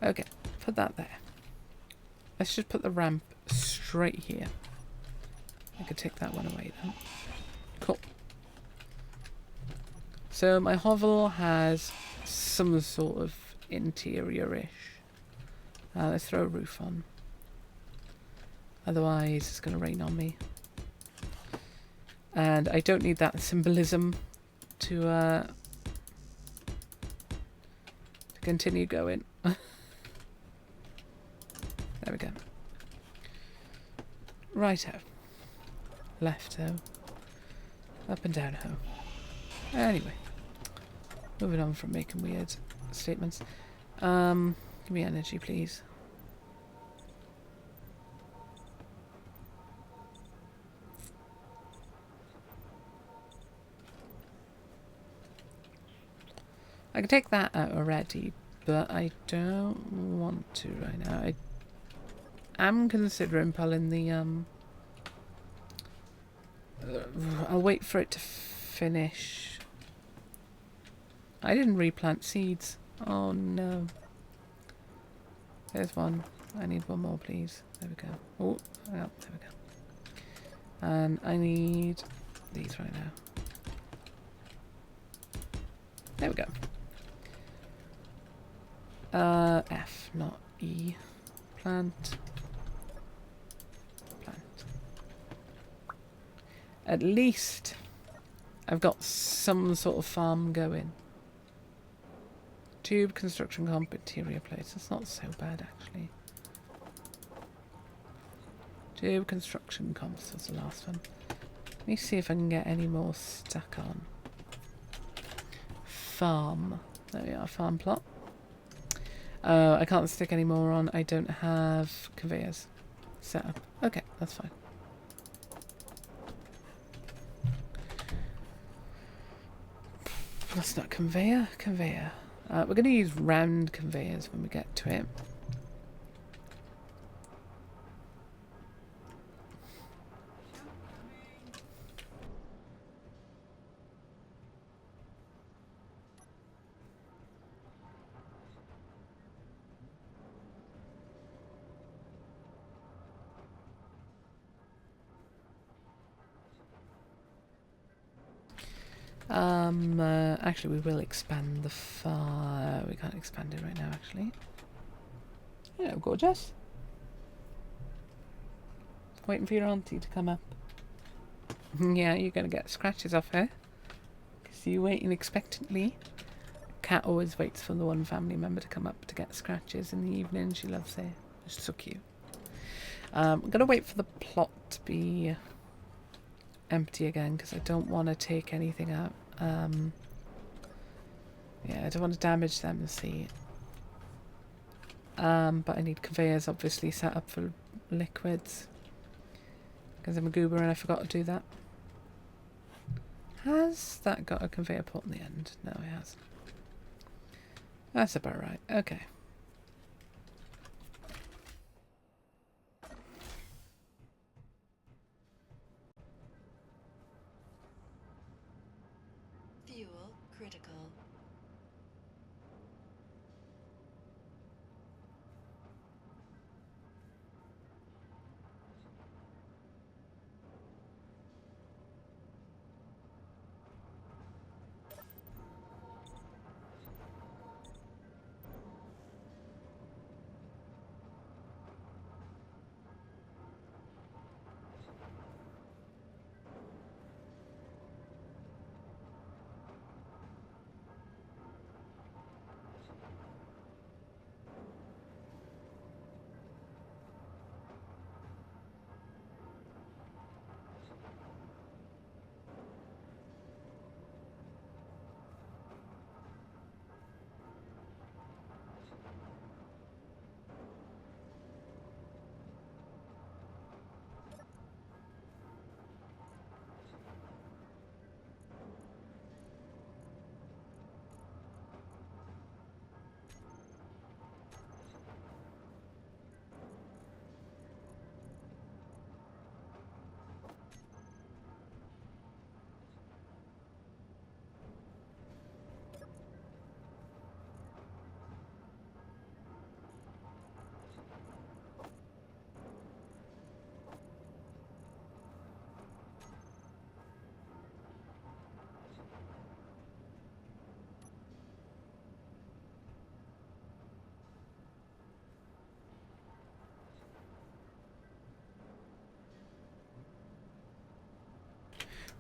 Okay, put that there. Let's just put the ramp straight here. I could take that one away then. Cool. So my hovel has some sort of interior-ish. Let's throw a roof on. Otherwise it's going to rain on me. And I don't need that symbolism to continue going. There we go. Right-ho. Left-ho. Up and down-ho. Anyway. Moving on from making weird statements. Give me energy, please. I can take that out already, but I don't want to right now. I am considering pulling the I'll wait for it to finish. I didn't replant seeds. Oh no. There's one. I need one more, please. There we go. Oh, there we go. And I need these right now. There we go. F, not E. Plant. Plant. At least I've got some sort of farm going. Tube construction comp interior plates. That's not so bad actually. Tube construction comps was the last one. Let me see if I can get any more stuck on. Farm. There we are, farm plot. I can't stick any more on. I don't have conveyors set up. Okay, that's fine. That's not conveyor. Conveyor. We're going to use round conveyors when we get to it. Actually, we will expand the far. We can't expand it right now, actually. Hello, gorgeous. Waiting for your auntie to come up. Yeah, you're going to get scratches off her. Because you're waiting expectantly. Cat always waits for the one family member to come up to get scratches in the evening. She loves it. It's so cute. I'm going to wait for the plot to be empty again because I don't want to take anything out. Yeah, I don't want to damage them, see. But I need conveyors obviously set up for liquids. Because I'm a goober and I forgot to do that. Has that got a conveyor port in the end? No, it hasn't. That's about right. Okay. Fuel critical.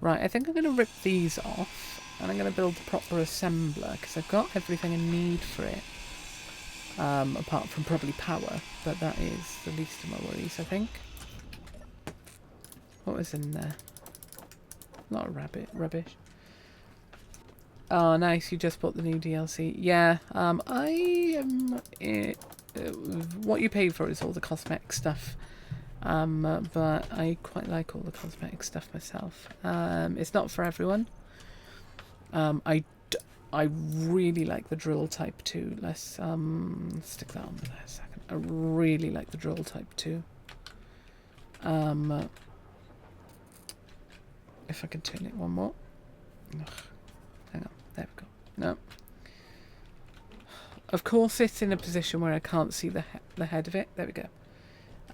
Right, I think I'm going to rip these off, and I'm going to build the proper assembler, because I've got everything I need for it. Apart from probably power, but that is the least of my worries, I think. What was in there? Not a rabbit, rubbish. Oh, nice, you just bought the new DLC. Yeah, what you paid for is all the cosmetic stuff. But I quite like all the cosmetic stuff myself. It's not for everyone. I really like the drill type 2. Let's stick that on there a second. I really like the drill type 2. If I can turn it one more. Ugh. Hang on. There we go. No. Of course, it's in a position where I can't see the head of it. There we go.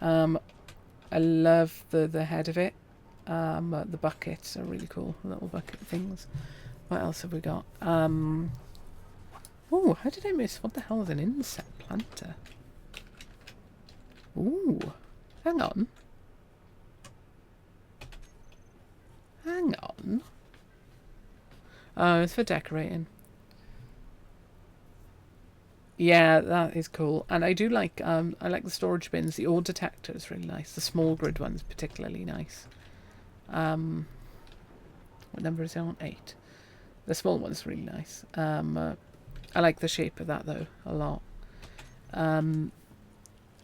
I love the head of it. The buckets are really cool. Little bucket things. What else have we got? Oh, how did I miss? What the hell is an insect planter? Ooh. Hang on. Hang on. Oh, it's for decorating. Yeah, that is cool. And I do like, I like the storage bins. The ore detector is really nice. The small grid one's particularly nice. What number is it on? 8. The small one's really nice. I like the shape of that, though, a lot. I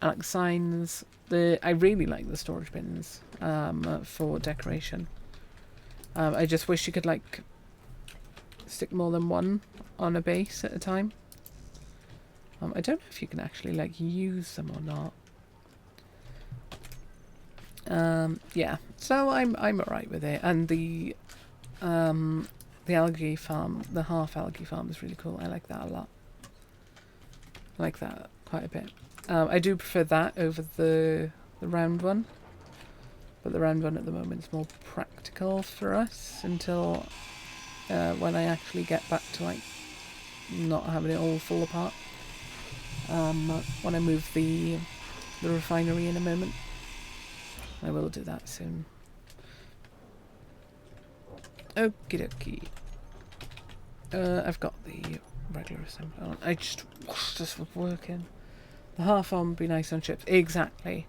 like signs. I really like the storage bins for decoration. I just wish you could, like, stick more than one on a base at a time. I don't know if you can actually, like, use them or not. Yeah, so I'm alright with it. And the algae farm, the half algae farm is really cool. I like that a lot. I like that quite a bit. I do prefer that over the round one. But the round one at the moment is more practical for us until when I actually get back to, like, not having it all fall apart. When I move the refinery in a moment. I will do that soon. Okie dokie. I've got the regular assembly on. I just wish this was working. The half on would be nice on ships. Exactly.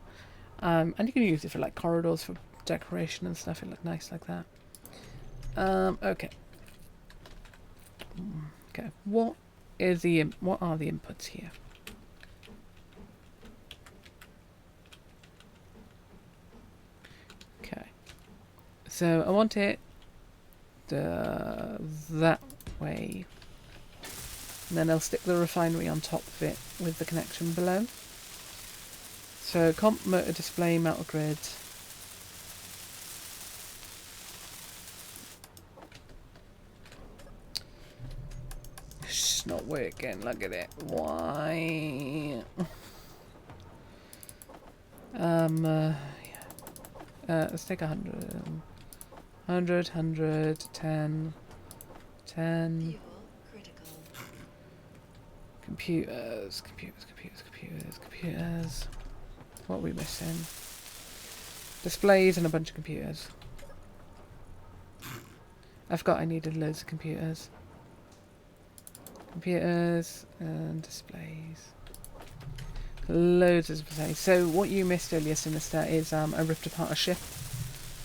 And you can use it for, like, corridors for decoration and stuff. It look nice like that. Okay. Okay. What are the inputs here? Okay. So I want it that way. And then I'll stick the refinery on top of it with the connection below. So comp motor display metal grid. It's not working. Look at it. Why? Yeah. Let's take 100. 100, 10, 10. Fuel critical. Computers. What are we missing? Displays and a bunch of computers. I forgot I needed loads of computers. Computers and displays. Loads of displays. So what you missed earlier, Sinister, is I ripped apart a ship.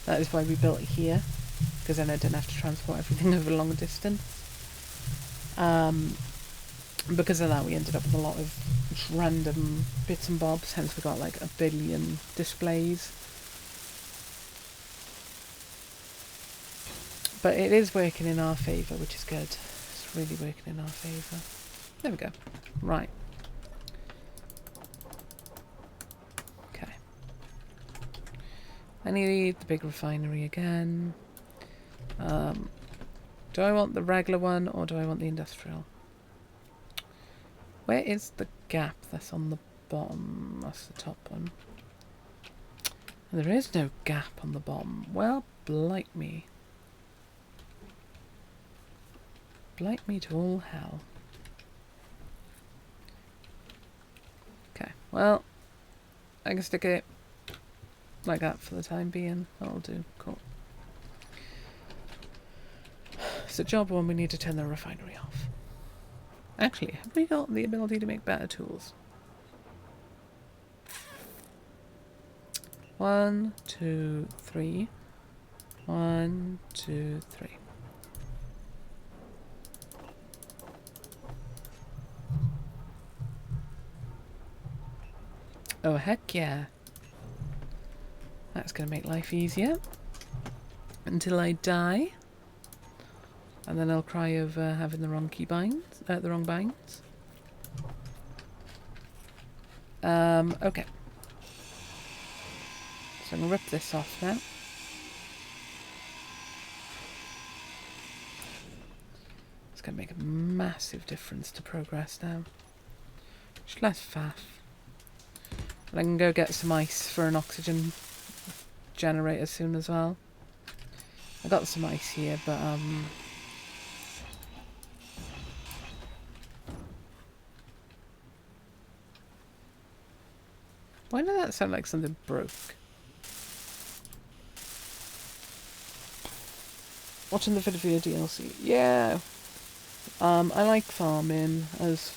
That is why we built it here. Because then I didn't have to transport everything over a long distance. Because of that, we ended up with a lot of random bits and bobs. Hence, we got like 1 billion displays. But it is working in our favour, which is good. It's really working in our favour. There we go. Right. Okay. I need the big refinery again. Do I want the regular one or do I want the industrial? Where is the gap that's on the bottom? That's the top one. And there is no gap on the bottom. Well, blight me. Blight me to all hell. Okay, well, I can stick it like that for the time being. That'll do. Cool. It's a job when we need to turn the refinery off. Actually, have we got the ability to make better tools? 1, 2, 3. 1, 2, 3. Oh, heck yeah. That's going to make life easier. Until I die. And then I'll cry over having the wrong key binds, the wrong binds. Okay. So I'm going to rip this off now. It's going to make a massive difference to progress now. Just less faff. And I can go get some ice for an oxygen generator soon as well. I got some ice here, but why did that sound like something broke? Watching the video DLC. Yeah. I like farming, as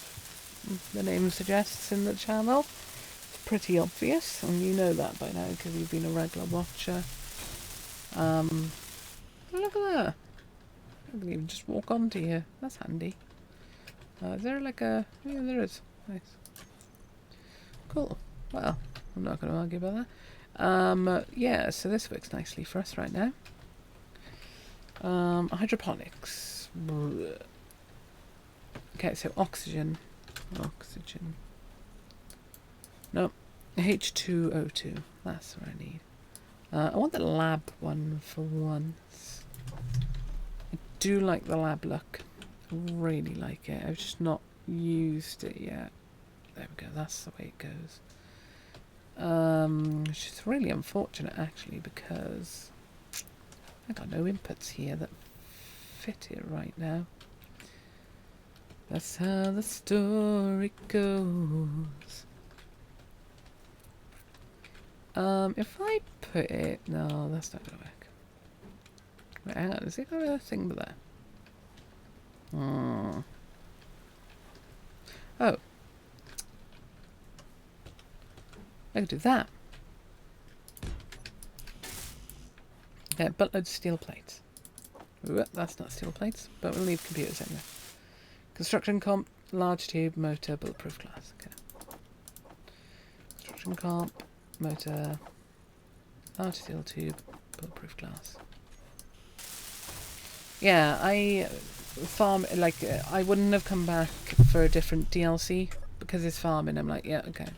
the name suggests in the channel. It's pretty obvious, and you know that by now because you've been a regular watcher. Look at that. I can even just walk onto here. That's handy. Is there like a... Yeah, there is. Nice. Cool. Well, I'm not going to argue about that. Yeah, so this works nicely for us right now. Hydroponics. Okay, so oxygen. Oxygen. No, H2O2. That's what I need. I want the lab one for once. I do like the lab look. I really like it. I've just not used it yet. There we go. That's the way it goes. Which is really unfortunate, actually, because I got no inputs here that fit it right now. That's how the story goes. If I put it... No, that's not going to work. Wait, hang on. Is it got a thing there? Oh. I could do that. Okay, buttload of steel plates. Ooh, that's not steel plates, but we'll leave computers anyway. Construction comp, large tube, motor, bulletproof glass. Okay. Construction comp, motor, large steel tube, bulletproof glass. Yeah, I farm, like, I wouldn't have come back for a different DLC because it's farming. I'm like, yeah, okay.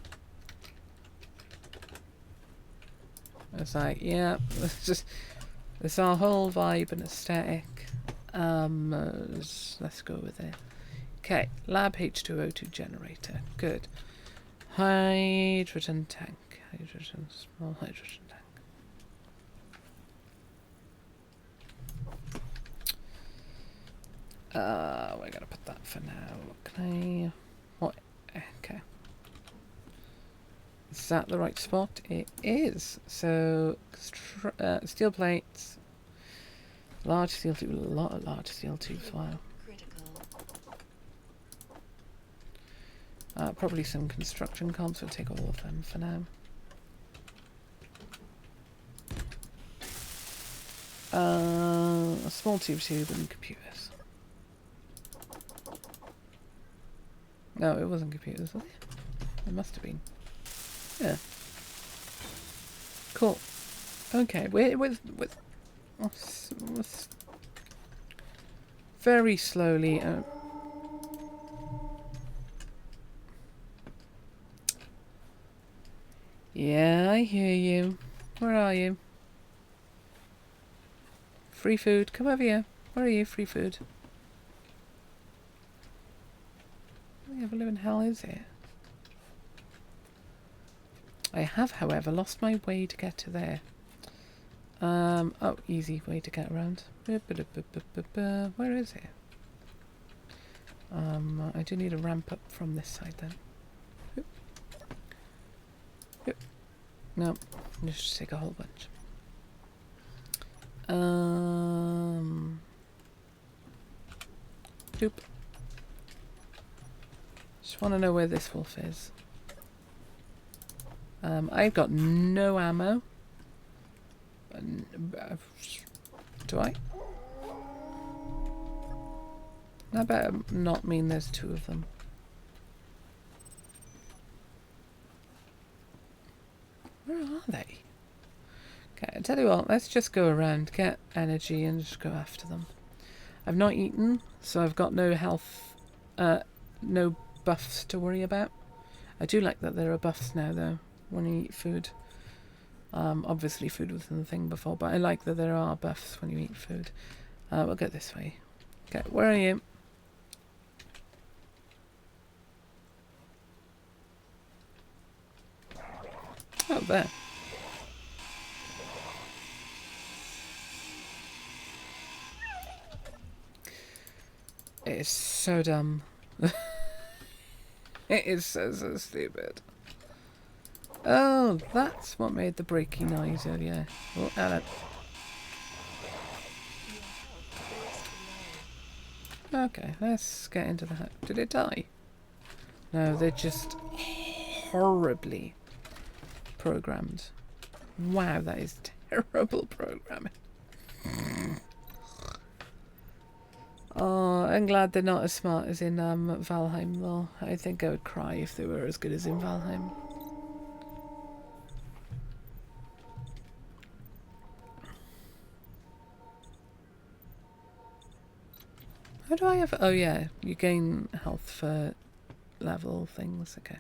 It's like, yeah, it's our whole vibe and aesthetic. Let's go with it. Okay, lab H2O2 generator. Good. Hydrogen tank. Small hydrogen tank. We're gonna put that for now. Can I... What? Okay. Is that the right spot? It is. So, steel plates. Large steel tube. A lot of large steel tubes. Wow. Probably some construction comps. We'll take all of them for now. A small tube and computers. No, it wasn't computers, was it? It must have been. Yeah. Cool. Okay, with very slowly. Yeah, I hear you. Where are you? Free food. Come over here. Where are you? Free food. What the ever living hell is it? I have, however, lost my way to get to there. Oh, easy way to get around. Where is it? I do need a ramp up from this side then. No, let's just take a whole bunch. Oop. Just want to know where this wolf is. I've got no ammo. Do I? That better not mean there's two of them. Where are they? Okay, I tell you what, let's just go around, get energy and just go after them. I've not eaten, so I've got no health, no buffs to worry about. I do like that there are buffs now though, when you eat food. Obviously food was in the thing before, but I like that there are buffs when you eat food. We'll go this way. Okay, where are you? Oh, there. It is so dumb. It is so stupid. Oh, that's what made the breaky noise earlier. Oh, Alan. Okay, let's get into the house. Did it die? No, they're just horribly programmed. Wow, that is terrible programming. Oh, I'm glad they're not as smart as in Valheim, though. I think I would cry if they were as good as in Valheim. How do I have... Oh, yeah. You gain health for level things. Okay.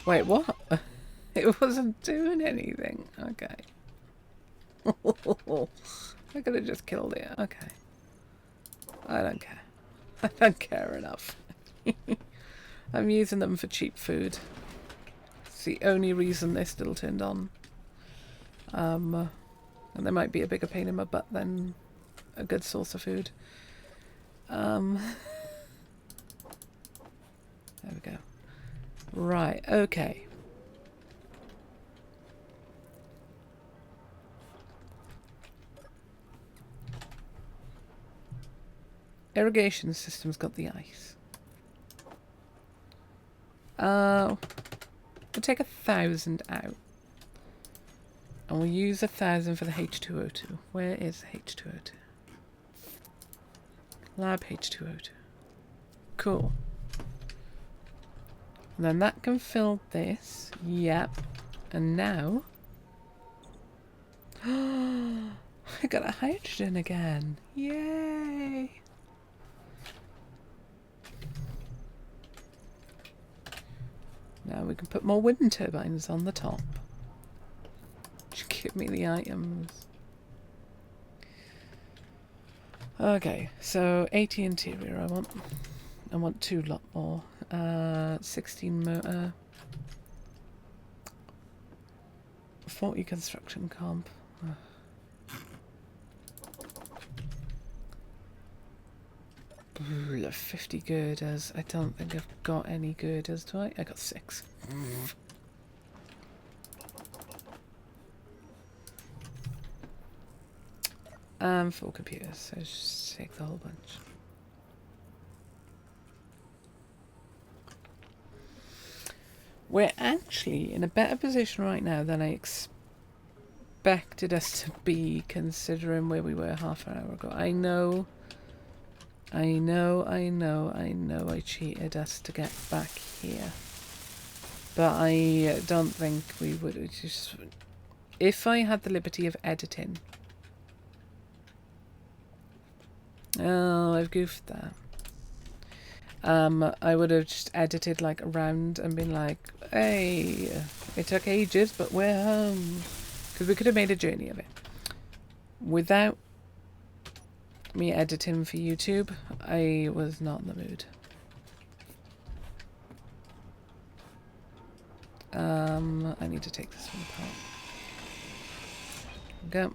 Wait, what? It wasn't doing anything. Okay. I could have just killed it. Okay. I don't care. I don't care enough. I'm using them for cheap food. It's the only reason they're still turned on. And they might be a bigger pain in my butt than a good source of food. There we go. Right, okay. Irrigation system's got the ice. We'll take 1,000 out. And we'll use 1,000 for the H2O2. Where is H2O2? Lab H2O2. Cool. And then that can fill this. Yep. And now... I got a hydrogen again. Yay! Now we can put more wind turbines on the top. Just give me the items. Okay, so 80 interior I want. I want 2 lot more. 16 motor. 40 construction comp. 50 girders. I don't think I've got any girders, do I? I got 6. Full computers, so just take the whole bunch. We're actually in a better position right now than I expected us to be, considering where we were half an hour ago. I know I cheated us to get back here. But I don't think we would just... If I had the liberty of editing... Oh, I've goofed that. I would have just edited like around and been like, hey, it took ages, but we're home. Because we could have made a journey of it. Without me editing for YouTube, I was not in the mood. I need to take this one apart. Go.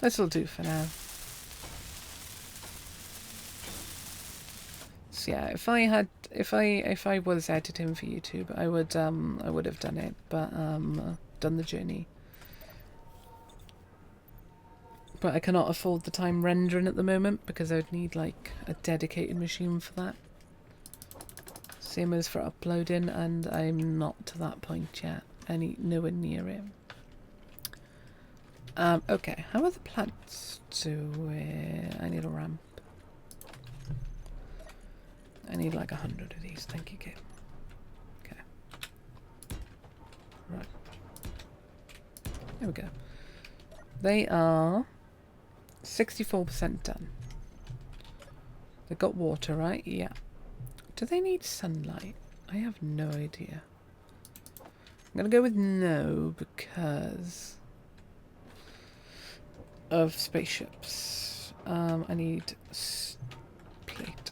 This'll do for now. So yeah, if I was editing for YouTube, I would have done it, but done the journey. But I cannot afford the time rendering at the moment because I would need like a dedicated machine for that. Same as for uploading, and I'm not to that point yet. Nowhere near it. Okay, how are the plants doing? I need a ramp. I need like 100 of these. Thank you, Kate. Okay. Right. There we go. They are 64% done. They've got water, right? Yeah. Do they need sunlight? I have no idea. I'm going to go with no because of spaceships. I need plate.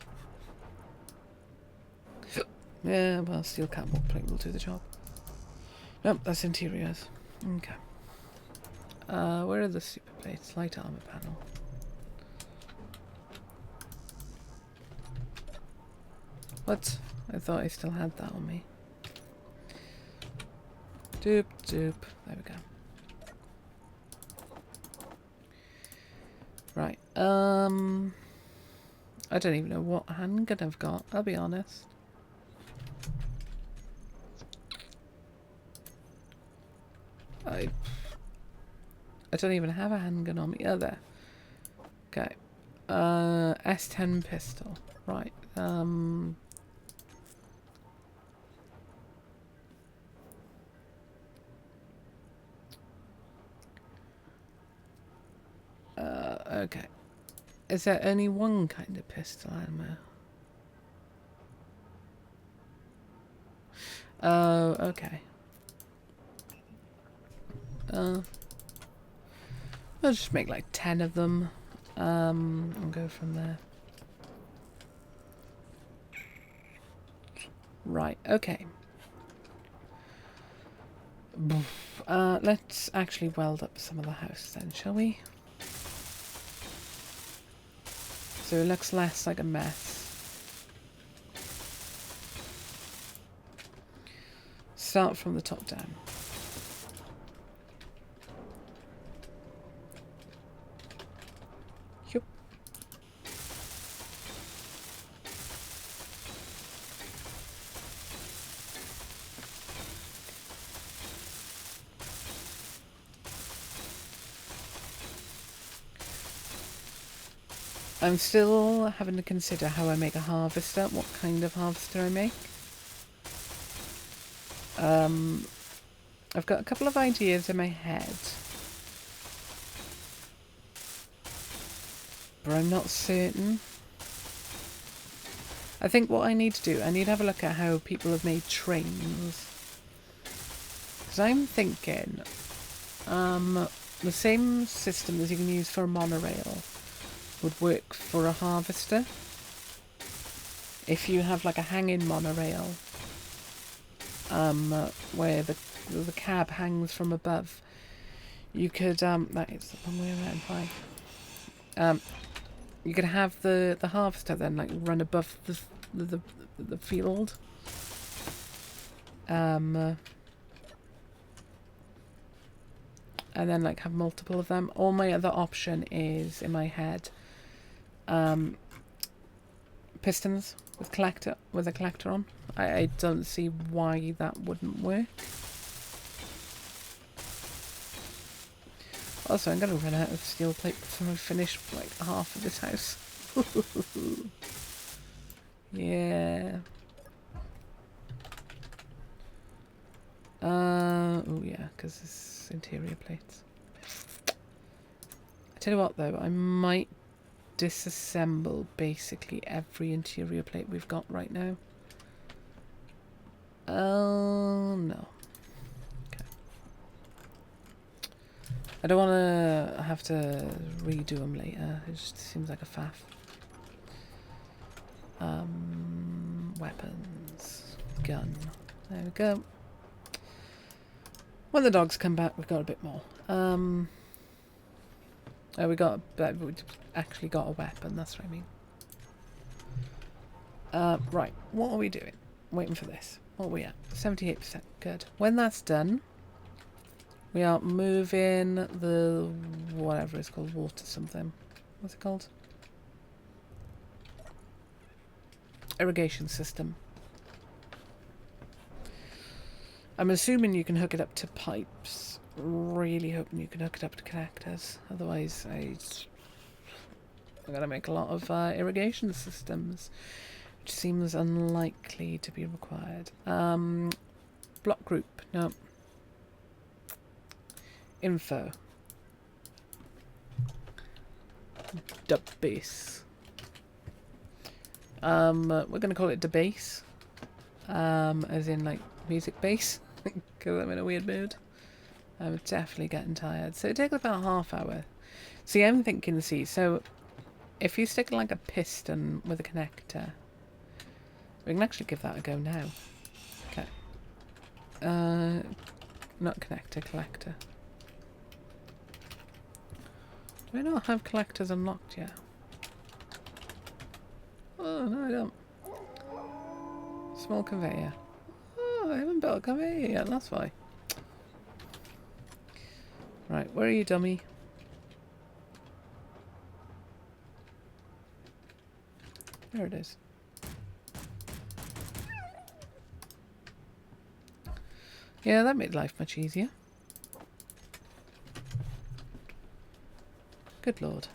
Yeah, well, steel catwalk plate will do the job. Nope, that's interiors. Okay. Where are the super plates? Light armor panel. What? I thought I still had that on me. Doop, doop. There we go. Right. I don't even know what handgun I've got, I'll be honest. I don't even have a handgun on me. Oh, there. Okay. S10 pistol. Right. Okay. Is there only one kind of pistol ammo? Oh, okay. I'll just make like 10 of them. And go from there. Right, okay. Let's actually weld up some of the house then, shall we? So it looks less like a mess. Start from the top down. Yup. I'm still having to consider how I make a harvester, what kind of harvester I make. I've got a couple of ideas in my head, but I'm not certain. I think what I need to do, I need to have a look at how people have made trains. Because I'm thinking, the same system as you can use for a monorail would work for a harvester. If you have like a hanging monorail, where the cab hangs from above, you could that is the one way around. Hi. You could have the harvester then like run above the field. And then like have multiple of them. Or my other option is in my head. Pistons with a collector on. I don't see why that wouldn't work. Also, I'm gonna run out of steel plate before I finish like half of this house. Yeah. Oh yeah, because it's interior plates. I tell you what though, I might disassemble basically every interior plate we've got right now. Oh no. Okay. I don't want to have to redo them later. It just seems like a faff. Weapons. Gun. There we go. When the dogs come back, we've got a bit more. Oh, we actually got a weapon, that's what I mean. Right, what are we doing? Waiting for this. What are we at? 78%. Good. When that's done, We are moving the whatever it's called, water something. What's it called? Irrigation system. I'm assuming you can hook it up to pipes. Really hoping you can hook it up to connectors. Otherwise, I'm going to make a lot of irrigation systems, which seems unlikely to be required. Block group. No. Info. Dub bass. We're going to call it debase. As in, like, music bass. Because I'm in a weird mood. I'm definitely getting tired. So it takes about half hour. See, I'm thinking, so if you stick like a piston with a connector, we can actually give that a go now. Okay. Not connector, collector. Do I not have collectors unlocked yet? Oh, no, I don't. Small conveyor. Oh, I haven't built a conveyor yet, that's why. Right, where are you, dummy? There it is. Yeah, that made life much easier. Good lord.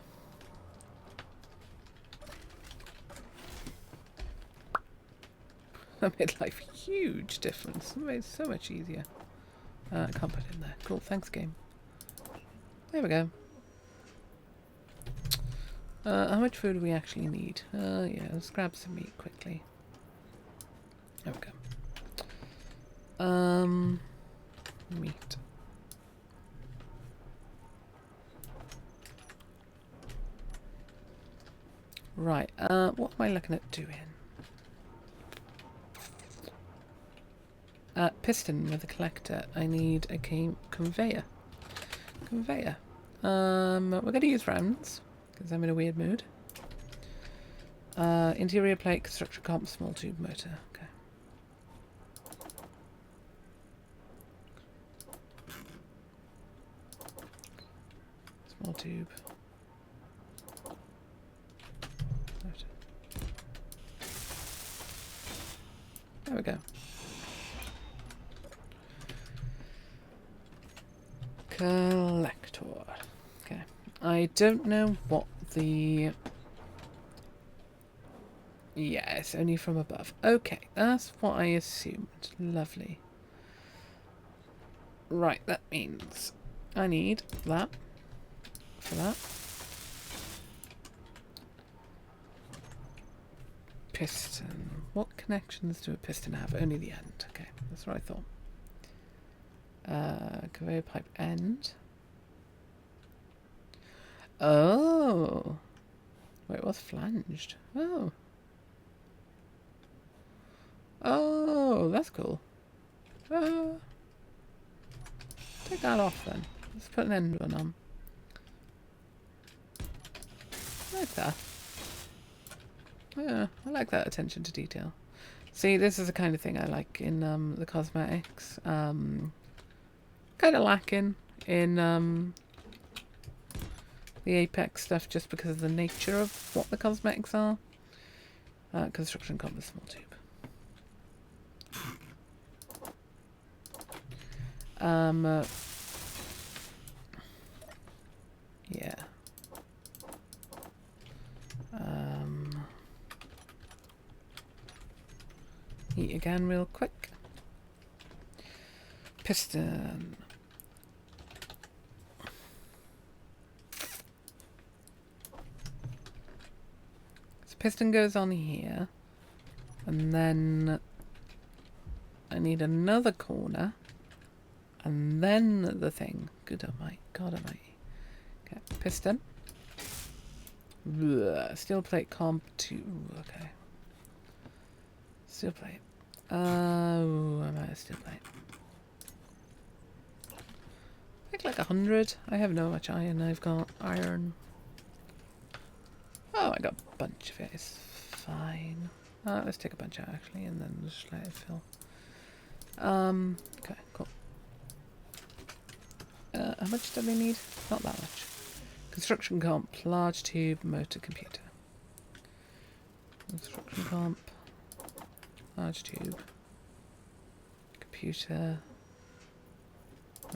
That made life a huge difference. It made it so much easier. I can't put it in there. Cool, thanks game. There we go. How much food do we actually need? Yeah, let's grab some meat quickly. There we go. Meat. Right, what am I looking at doing? Piston with a collector. I need a conveyor. Conveyor. We're going to use rounds, because I'm in a weird mood. Interior plate, construction comp, small tube motor. Okay. Small tube. Motor. There we go. Collector. Okay. I don't know what the... Yeah, it's only from above. Okay, that's what I assumed. Lovely. Right, that means I need that for that. Piston. What connections do a piston have? Only the end. Okay, that's what I thought. Conveyor pipe end. Oh. Wait, what's flanged? Oh. Oh, that's cool. Take that off then. Let's put an end one on. Like that. Yeah, I like that attention to detail. See, this is the kind of thing I like in the cosmetics. Kind of lacking in the Apex stuff just because of the nature of what the cosmetics are. Construction compass, small tube. Yeah. Eat again real quick. Piston. So piston goes on here. And then I need another corner. And then the thing. Good almighty. God almighty. Okay, piston. Blech. Steel plate comp 2. Okay. Steel plate. Oh, I'm out of steel plate. I think like 100. I have no much iron. I've got iron. Oh, I got a bunch of it. It's fine. Let's take a bunch out actually, and then just let it fill. Okay, cool. How much do they need? Not that much. Construction comp, large tube, motor, computer. Construction comp, large tube, computer,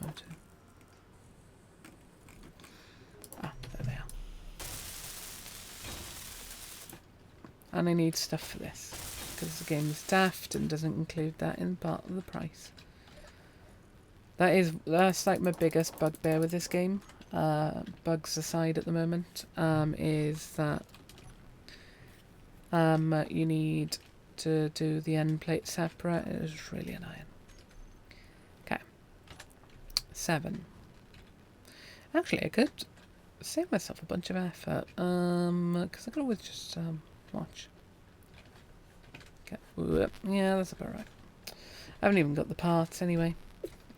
motor. Ah, there they are. And I need stuff for this, because the game's daft and doesn't include that in part of the price. That's like my biggest bugbear with this game. Bugs aside at the moment, is that you need to do the end plate separate. It is really annoying. Okay. 7. Actually, I could save myself a bunch of effort, because I could always just watch. Okay. Whoop. Yeah, that's about right. I haven't even got the parts anyway.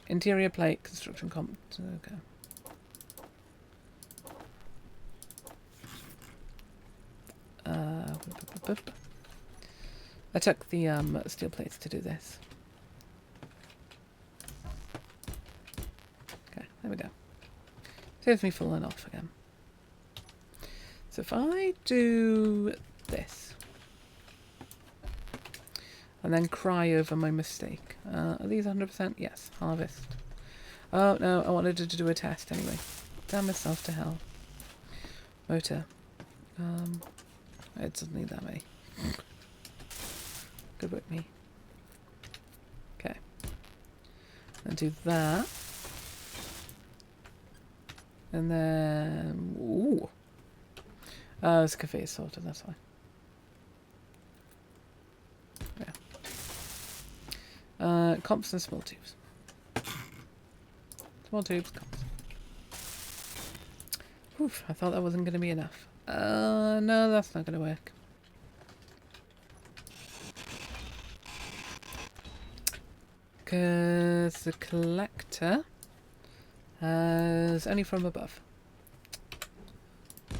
Interior plate, construction comp. Okay. I took the steel plates to do this. Okay, there we go. Saves me falling off again. So if I do this and then cry over my mistake. Are these 100%? Yes. Harvest. Oh no, I wanted to do a test anyway. Damn myself to hell. Motor. It doesn't need that many. Good with me. Okay. And do that. And then... Ooh. Oh, this cafe is sorted, that's why. Yeah. Comps and small tubes. Small tubes, comps. Oof, I thought that wasn't going to be enough. No, that's not going to work. Because the collector has only from above.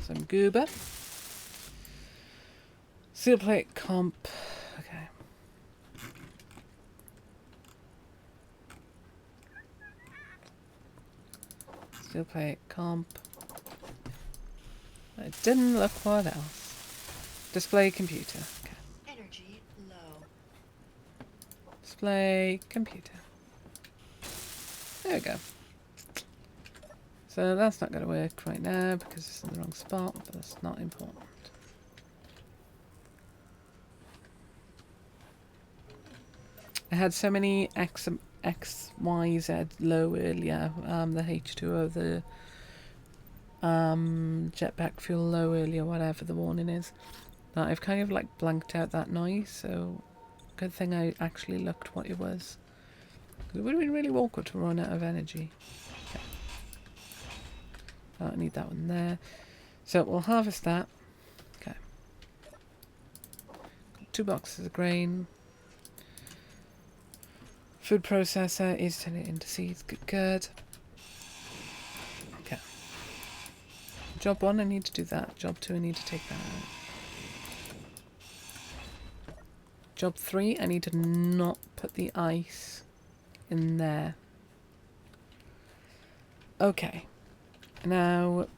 Some goober. Seal plate comp. Okay. Steel plate comp. It didn't look what else. Display computer. Okay. Energy low. Display computer. There we go. So that's not going to work right now because it's in the wrong spot, but that's not important. I had so many X, Y, Z low earlier. The H2O, the jetpack fuel low earlier, whatever the warning is. That I've kind of like blanked out that noise, so good thing I actually looked what it was. It would have been really awkward to run out of energy. Okay. I need that one there. So we'll harvest that. Okay. 2 boxes of grain. Food processor is turning it into seeds. Good, good. Okay. Job 1, I need to do that. Job 2, I need to take that out. Job 3, I need to not put the ice in there. Okay. Now,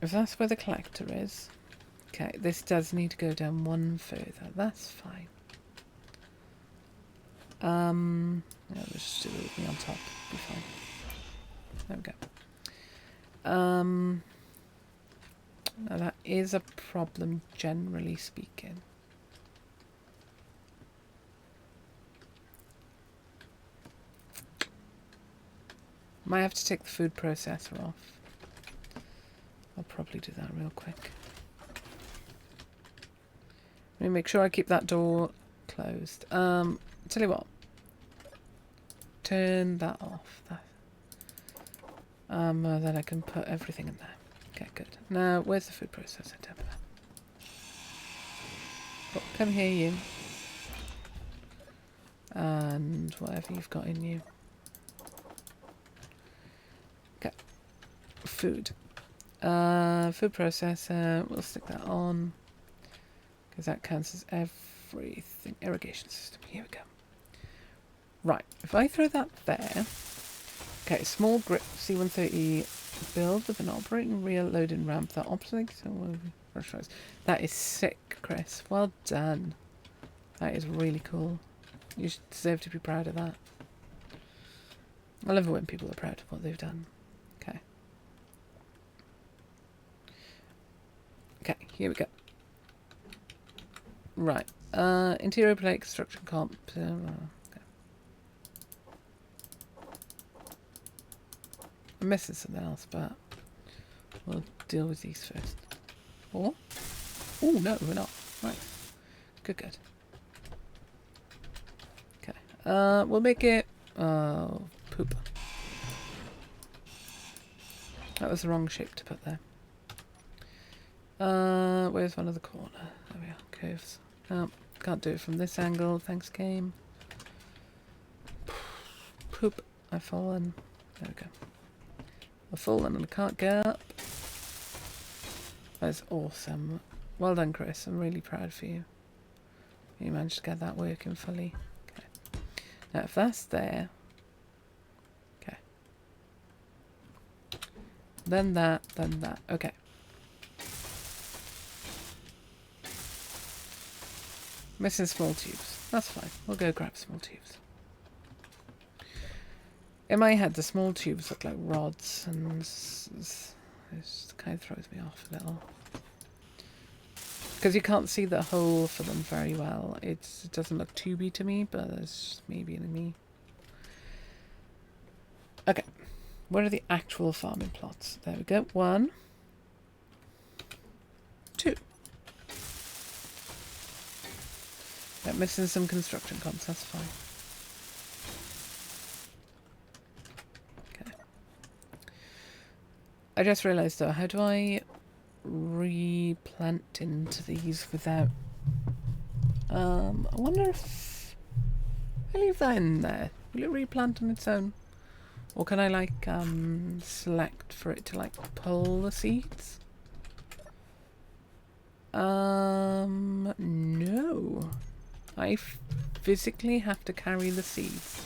if that's where the collector is, okay, this does need to go down one further. That's fine. Yeah, let's just do it with me on top. Be fine. There we go. Now that is a problem, generally speaking. Might have to take the food processor off. I'll probably do that real quick. Let me make sure I keep that door closed. Tell you what. Turn that off. Then I can put everything in there. Okay, good. Now, where's the food processor, Deborah? Oh, come here, you. And whatever you've got in you. Okay. Food. Food processor. We'll stick that on. Because that counts as everything. Irrigation system. Here we go. Right. If I throw that there, Okay, small grip C-130 build with an operating rear loading ramp that operates. That is sick, Chris. Well done. That is really cool. You should deserve to be proud of that. I love it when people are proud of what they've done. Okay. Okay, here we go. Right. Interior plate construction comp. Okay. I'm missing something else, but we'll deal with these first. Or? Oh, no, we're not. Right. Good, good. Okay. We'll make it... poop. That was the wrong shape to put there. Where's one of the corner? There we are. Curves. Oh, can't do it from this angle. Thanks, game. Poop. I've fallen. There we go. I've fallen and I can't get up. That's awesome. Well done, Chris. I'm really proud for you. You managed to get that working fully. Okay. Now, if that's there... Okay. Then that, then that. Okay. Missing small tubes. That's fine. We'll go grab small tubes. In my head, the small tubes look like rods, and it just kind of throws me off a little. Because you can't see the hole for them very well. It doesn't look tubey to me, but it's maybe in me. Okay. Where are the actual farming plots? There we go. 1, 2. Yeah, missing some construction comps, that's fine. Okay. I just realised though, how do I replant into these without... I wonder if I leave that in there. Will it replant on its own? Or can I like select for it to like pull the seeds? No. I physically have to carry the seeds.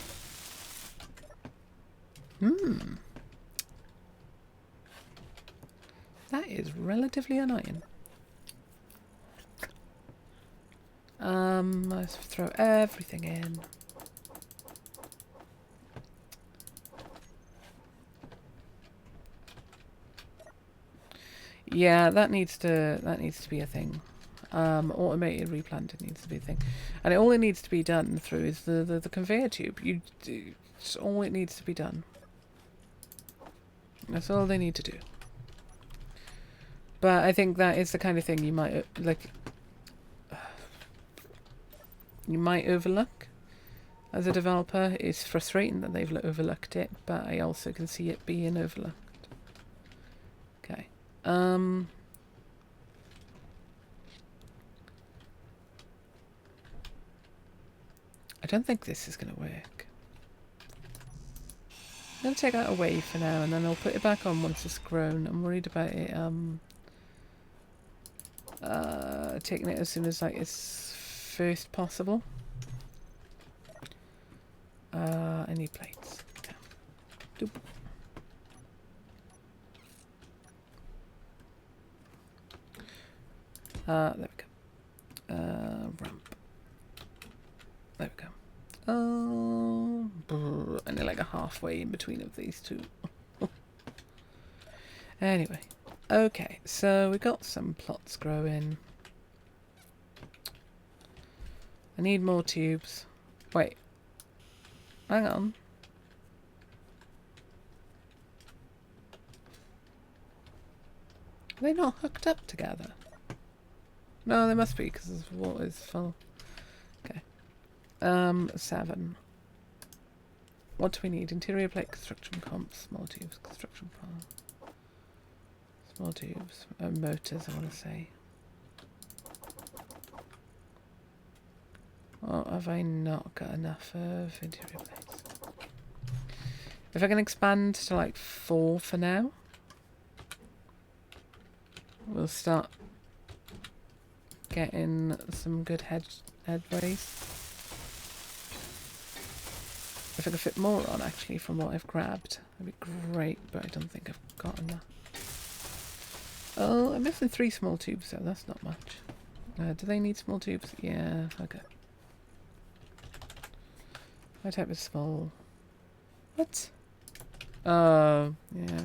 That is relatively annoying. Let's throw everything in. Yeah, that needs to be a thing. Automated replanting needs to be a thing, and all it needs to be done through is the conveyor tube. It's all it needs to be done. That's all they need to do. But I think that is the kind of thing you might overlook as a developer. It's frustrating that they've overlooked it, but I also can see it being overlooked. Okay. I don't think this is going to work. I'm going to take that away for now, and then I'll put it back on once it's grown. I'm worried about it taking it as soon as like it's first possible. I need plates. Okay. Doop. There we go. Ramp. There we go. I need like a halfway in between of these two. Anyway. Okay, so we got some plots growing. I need more tubes. Wait. Hang on. Are they not hooked up together? No, they must be because the water's full. Okay. 7. What do we need? Interior plate construction comps, small tubes, construction farm. Small tubes. Motors, I want to say. Or have I not got enough of interior plates? If I can expand to like 4 for now, we'll start getting some good headways. If I can fit more on actually from what I've grabbed, That'd be great, but I don't think I've gotten that. Oh, I'm missing 3 small tubes, so that's not much. Do they need small tubes? Yeah, okay. My type is small. What? Oh, yeah.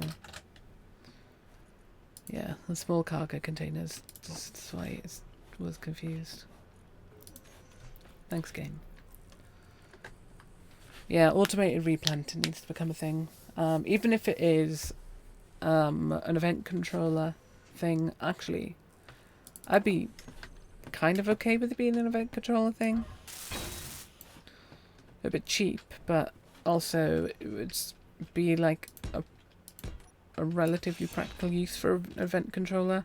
Yeah, the small cargo containers. That's why it was confused. Thanks, game. Yeah, automated replanting needs to become a thing. Even if it is an event controller thing, actually, I'd be kind of okay with it being an event controller thing. A bit cheap, but also it would be like a relatively practical use for an event controller.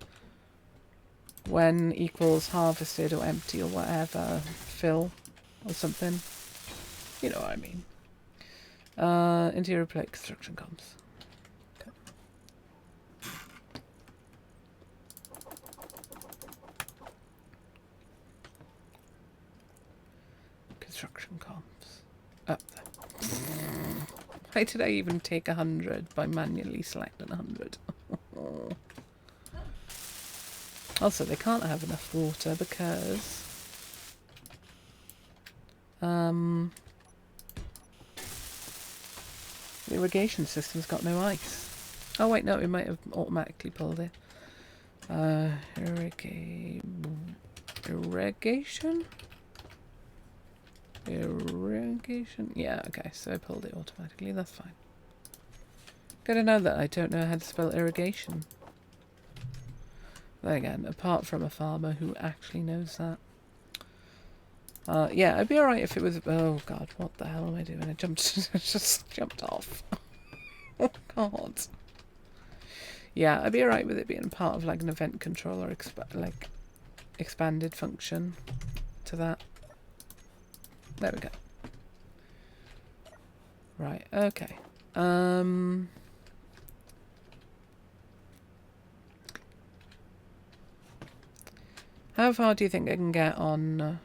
When equals harvested or empty or whatever, fill or something. You know what I mean. Interior plate construction comms. Okay. Construction comms. Up there. Why did I even take 100 by manually selecting 100? Also, they can't have enough water because the irrigation system's got no ice. Oh wait, no, it might have automatically pulled it. Irrigation? Irrigation? Yeah, okay, so I pulled it automatically, that's fine. Good to know that I don't know how to spell irrigation. Then again, apart from a farmer who actually knows that. Yeah, I'd be alright if it was... Oh god, what the hell am I doing? I just jumped off. Oh god. Yeah, I'd be alright with it being part of like an event controller, like expanded function to that. There we go. Right, okay. How far do you think I can get on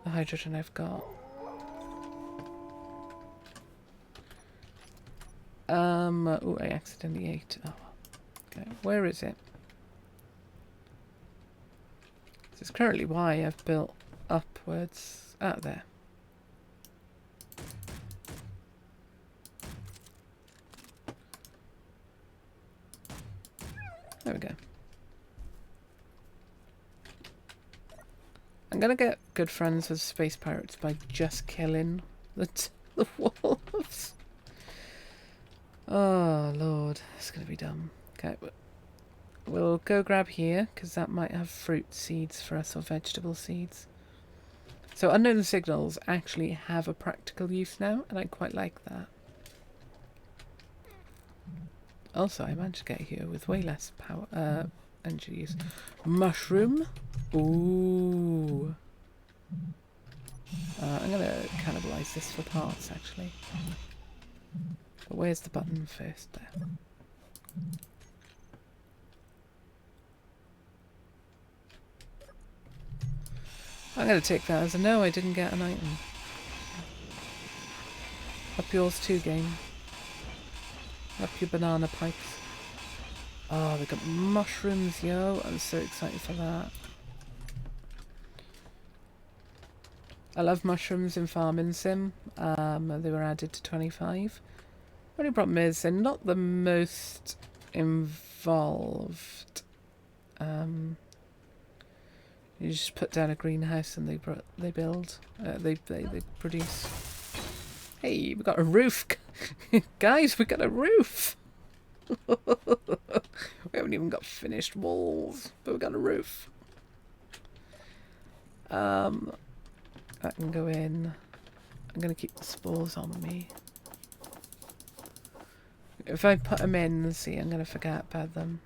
the hydrogen I've got? Oh, I accidentally ate. Oh, okay. Where is it? This is currently why I've built upwards. Out there. There we go. I'm gonna get good friends with space pirates by just killing the wolves. Oh lord, it's gonna be dumb. Okay, we'll go grab here because that might have fruit seeds for us or vegetable seeds. So unknown signals actually have a practical use now, and I quite like that. Also, I managed to get here with way less power, energy use. Mushroom. Ooh. I'm gonna cannibalize this for parts, actually. But where's the button first? There. I'm gonna take that as a no. I didn't get an item. Up yours too, game. Up your banana pipes. Oh, we got mushrooms, yo. I'm so excited for that. I love mushrooms in Farming Sim. They were added to 25. Only problem is they're not the most involved. You just put down a greenhouse and they build. They produce. Hey, we got a roof, guys. We got a roof. We haven't even got finished walls, but we got a roof. I can go in. I'm gonna keep the spores on me. If I put them in, see, I'm gonna forget about them.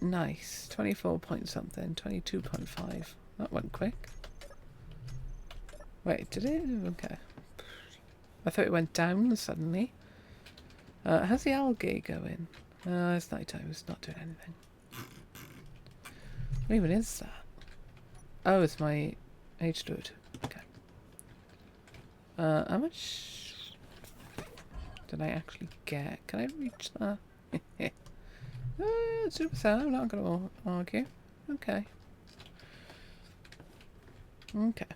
Nice. 24 point something. 22.5. That went quick. Wait, did it? Okay. I thought it went down suddenly. How's the algae going? It's night time. It's not doing anything. What even is that? Oh, it's my H2O2. Okay. How much? did I actually get? Can I reach that? Supercell, I'm not going to argue. Okay. Okay.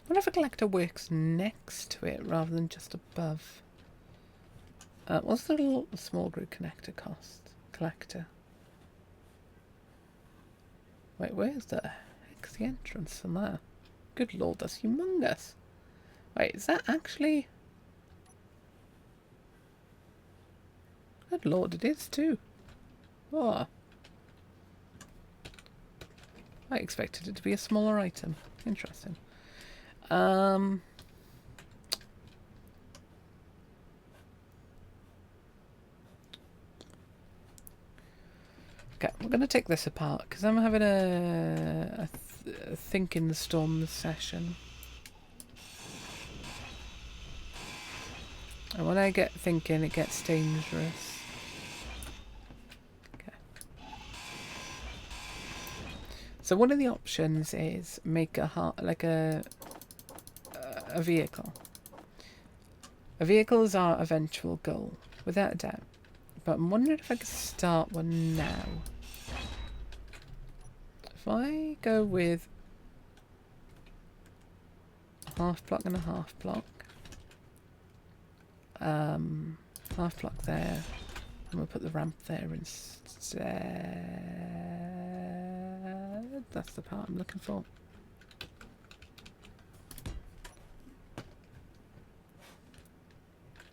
What if a collector works next to it rather than just above? What's the little small group connector cost? Collector. Wait, where's the heck's the entrance from there? Good lord, that's humongous. Wait, is that actually... Good lord, it is too. Oh. I expected it to be a smaller item. Interesting. Okay, we're going to take this apart because I'm having a think in the storm session. And when I get thinking, it gets dangerous. Okay. So one of the options is make a vehicle. A vehicle is our eventual goal, without a doubt. But I'm wondering if I could start one now. If I go with a half block and a half block. Half block there. And we'll put the ramp there instead. That's the part I'm looking for.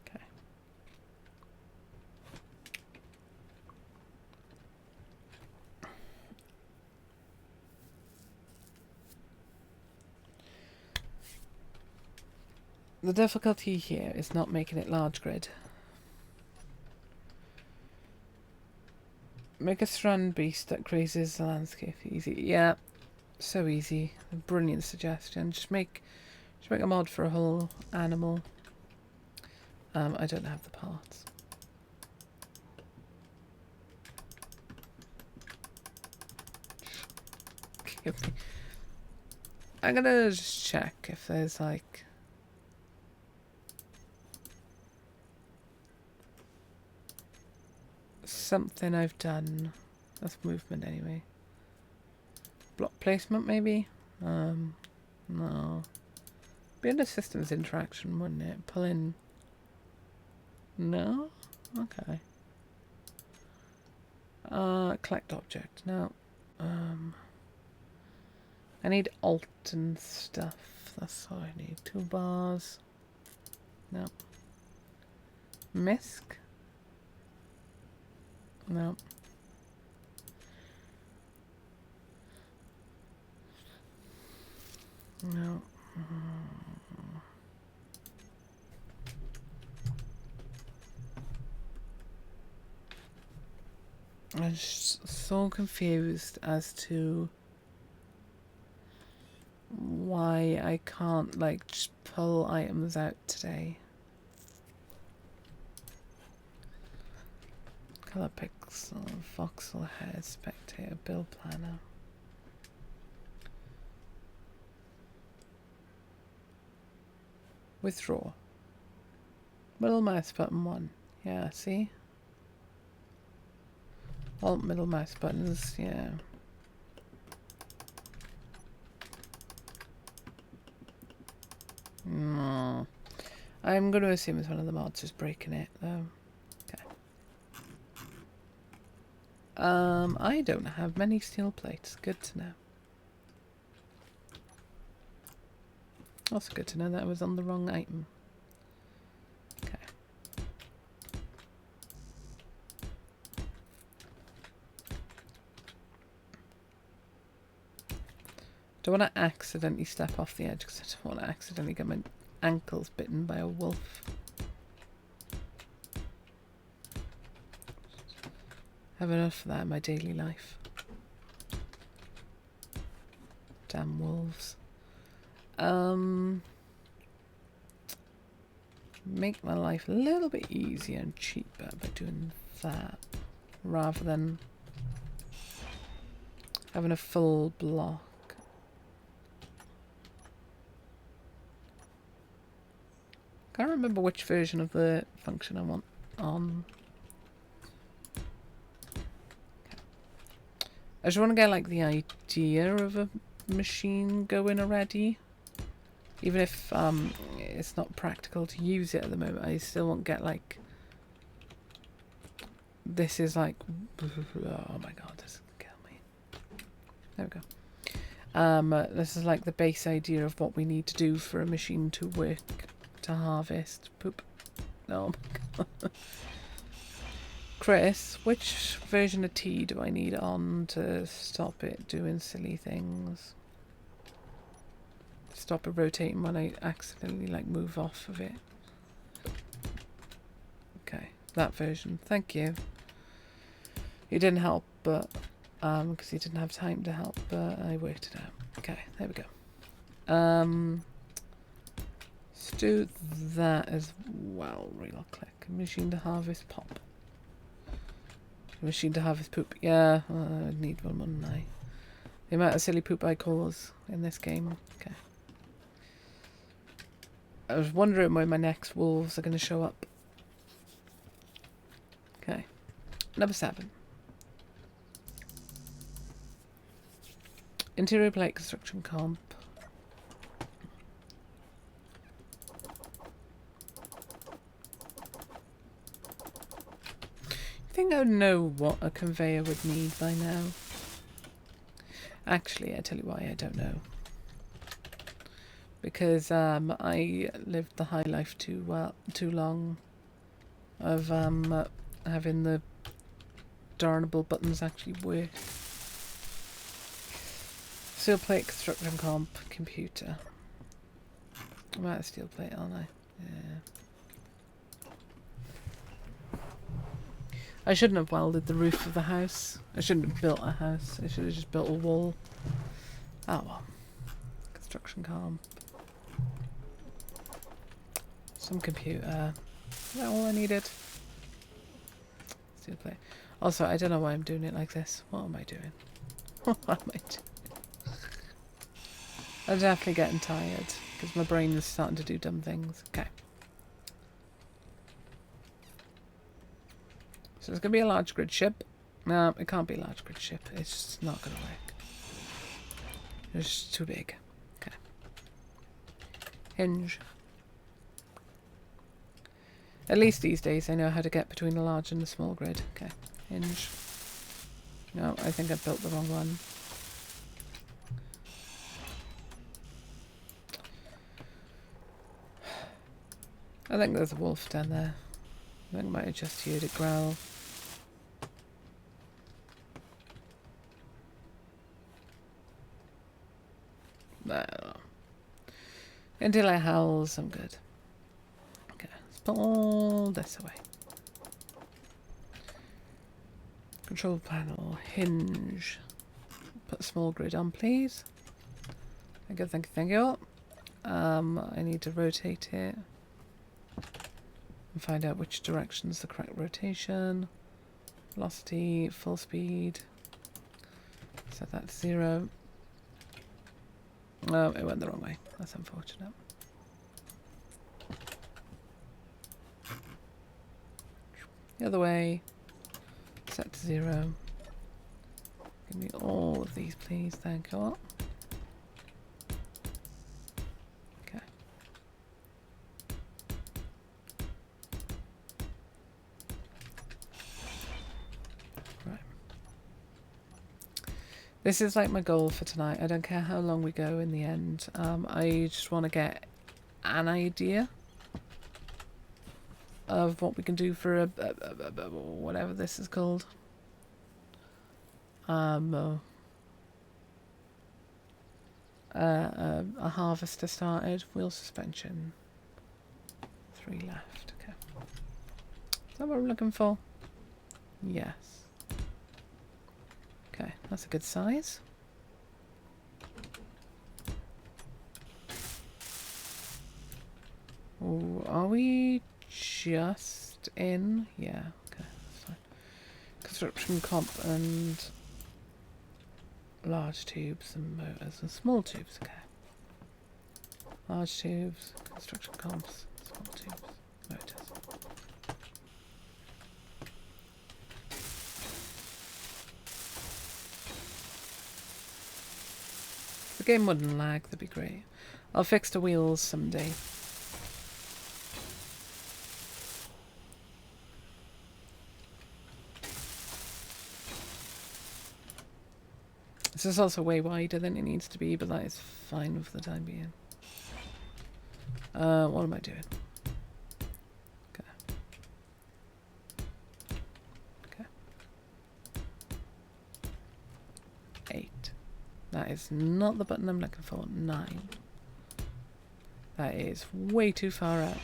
Okay. The difficulty here is not making it large grid. Make a strand beast that grazes the landscape easy. Yeah, so easy. A brilliant suggestion. Just make a mod for a whole animal. I don't have the parts. I'm gonna just check if there's like something I've done. That's movement anyway. Block placement maybe? No. Be under systems interaction, wouldn't it? Pull in. No? Okay. Collect object. No. I need alt and stuff. That's all I need. Toolbars. No. Misc. No. No. I'm just so confused as to why I can't like just pull items out today. Color pixel, voxel head, spectator, build planner. Withdraw. Middle mouse button 1. Yeah, see? Alt middle mouse buttons, yeah. No. I'm going to assume it's one of the mods is breaking it, though. Okay. I don't have many steel plates. Good to know. Also good to know that I was on the wrong item. Okay. Don't want to accidentally step off the edge because I don't want to accidentally get my ankles bitten by a wolf. Have enough of that in my daily life. Damn wolves. Make my life a little bit easier and cheaper by doing that rather than having a full block. Can't remember which version of the function I want on. I just want to get like the idea of a machine going already. Even if it's not practical to use it at the moment, I still won't get like. This is like, oh my god, this will kill me. There we go. This is like the base idea of what we need to do for a machine to work to harvest poop. Oh my god. Chris, which version of tea do I need on to stop it doing silly things? Stop it rotating when I accidentally like move off of it. Okay, that version. Thank you. He didn't help, but because he didn't have time to help, but I worked it out. Okay, there we go. Let's do that as well. Real click. Machine to harvest pop. Machine to harvest poop. Yeah, I need one, wouldn't I? The amount of silly poop I cause in this game. Okay. I was wondering when my next wolves are going to show up. Okay. Number 7. Interior plate construction comp. I think I would know what a conveyor would need by now. Actually, I tell you why I don't know. Because I lived the high life too long of having the darnable buttons actually work. Steel plate construction comp computer. I'm out of steel plate, aren't I? Yeah. I shouldn't have welded the roof of the house. I shouldn't have built a house. I should have just built a wall. Oh well. Construction comp. Some computer. Is that all I needed? Steel plate. Also, I don't know why I'm doing it like this. What am I doing? What am I doing? I'm definitely getting tired because my brain is starting to do dumb things. Okay. So it's going to be a large grid ship. No, it can't be a large grid ship. It's just not going to work. It's just too big. Okay. Hinge. At least these days I know how to get between the large and the small grid. Okay. Hinge. No, I think I built the wrong one. I think there's a wolf down there. I think I might have just heard it growl. No. Until it howls, I'm good. Okay, let's put all this away. Control panel, hinge. Put a small grid on, please. Thank you, thank you, thank you. I need to rotate it. And find out which direction's the correct rotation. Velocity, full speed. Set that to 0. Oh, it went the wrong way. That's unfortunate. The other way. Set to 0. Give me all of these, please. Thank you. Okay. Right. This is like my goal for tonight. I don't care how long we go in the end. I just want to get an idea of what we can do for a whatever this is called. A harvester started. Wheel suspension. 3 left. Okay. Is that what we're looking for? Yes. Okay, that's a good size. Ooh, are we just in? Yeah, okay, that's fine. Construction comp and large tubes and motors and small tubes, okay. Large tubes, construction comps, small tubes. tubes. Motors. If the game wouldn't lag, that'd be great. I'll fix the wheels someday. This is also way wider than it needs to be, but that is fine for the time being. What am I doing? Okay. Okay. 8. That is not the button I'm looking for. 9. That is way too far out.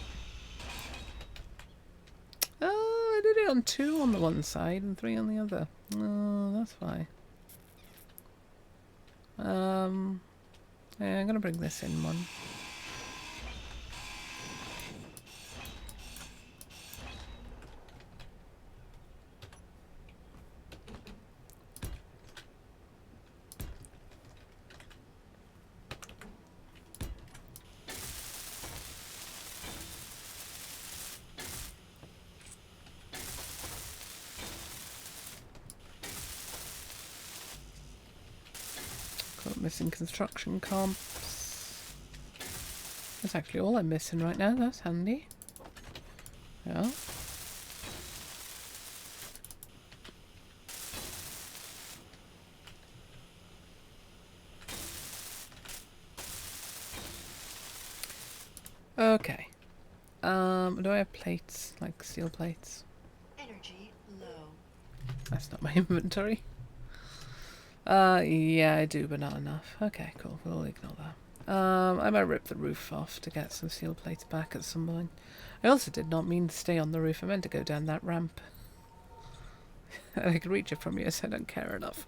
Oh, I did it on 2 on the one side and 3 on the other. Oh, that's why. Yeah, I'm gonna bring this in one. Got missing construction comps. That's actually all I'm missing right now. That's handy. Yeah. Okay. Do I have plates, like steel plates? Energy low. That's not my inventory. Yeah, I do, but not enough. Okay, cool. We'll ignore that. I might rip the roof off to get some steel plates back at some point. I also did not mean to stay on the roof. I meant to go down that ramp. I could reach it from here, so I don't care enough.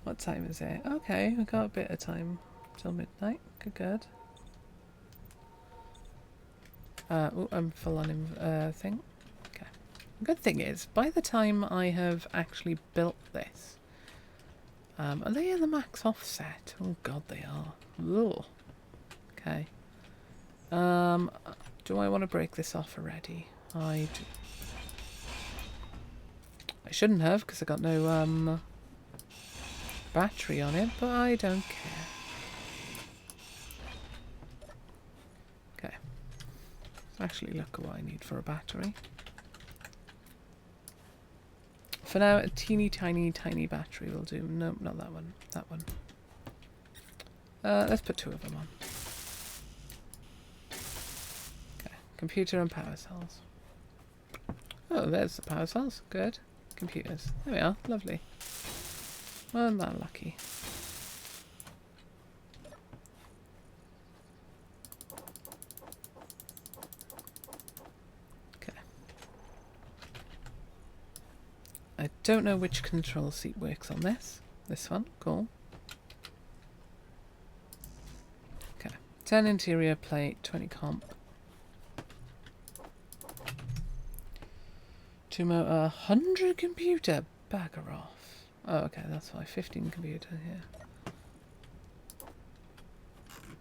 What time is it? Okay, we got a bit of time till midnight. Good, good. Oh, I'm full on thing. Okay. The good thing is, by the time I have actually built this, are they in the max offset? Oh god, they are. Ugh. Okay. Do I want to break this off already? I do. I shouldn't have, because I got no battery on it, but I don't care. Okay. Let's actually look at what I need for a battery. For now, a teeny tiny battery will do. Nope, not that one. That one. Let's put 2 of them on. Okay, computer and power cells. Oh, there's the power cells. Good. Computers. There we are. Lovely. Well, I'm not lucky. Okay. I don't know which control seat works on this. This one. Cool. Okay. 10 interior plate, 20 comp. 2 motor, 100 computer. Bagger off. Oh, okay, that's why. 15 computer here.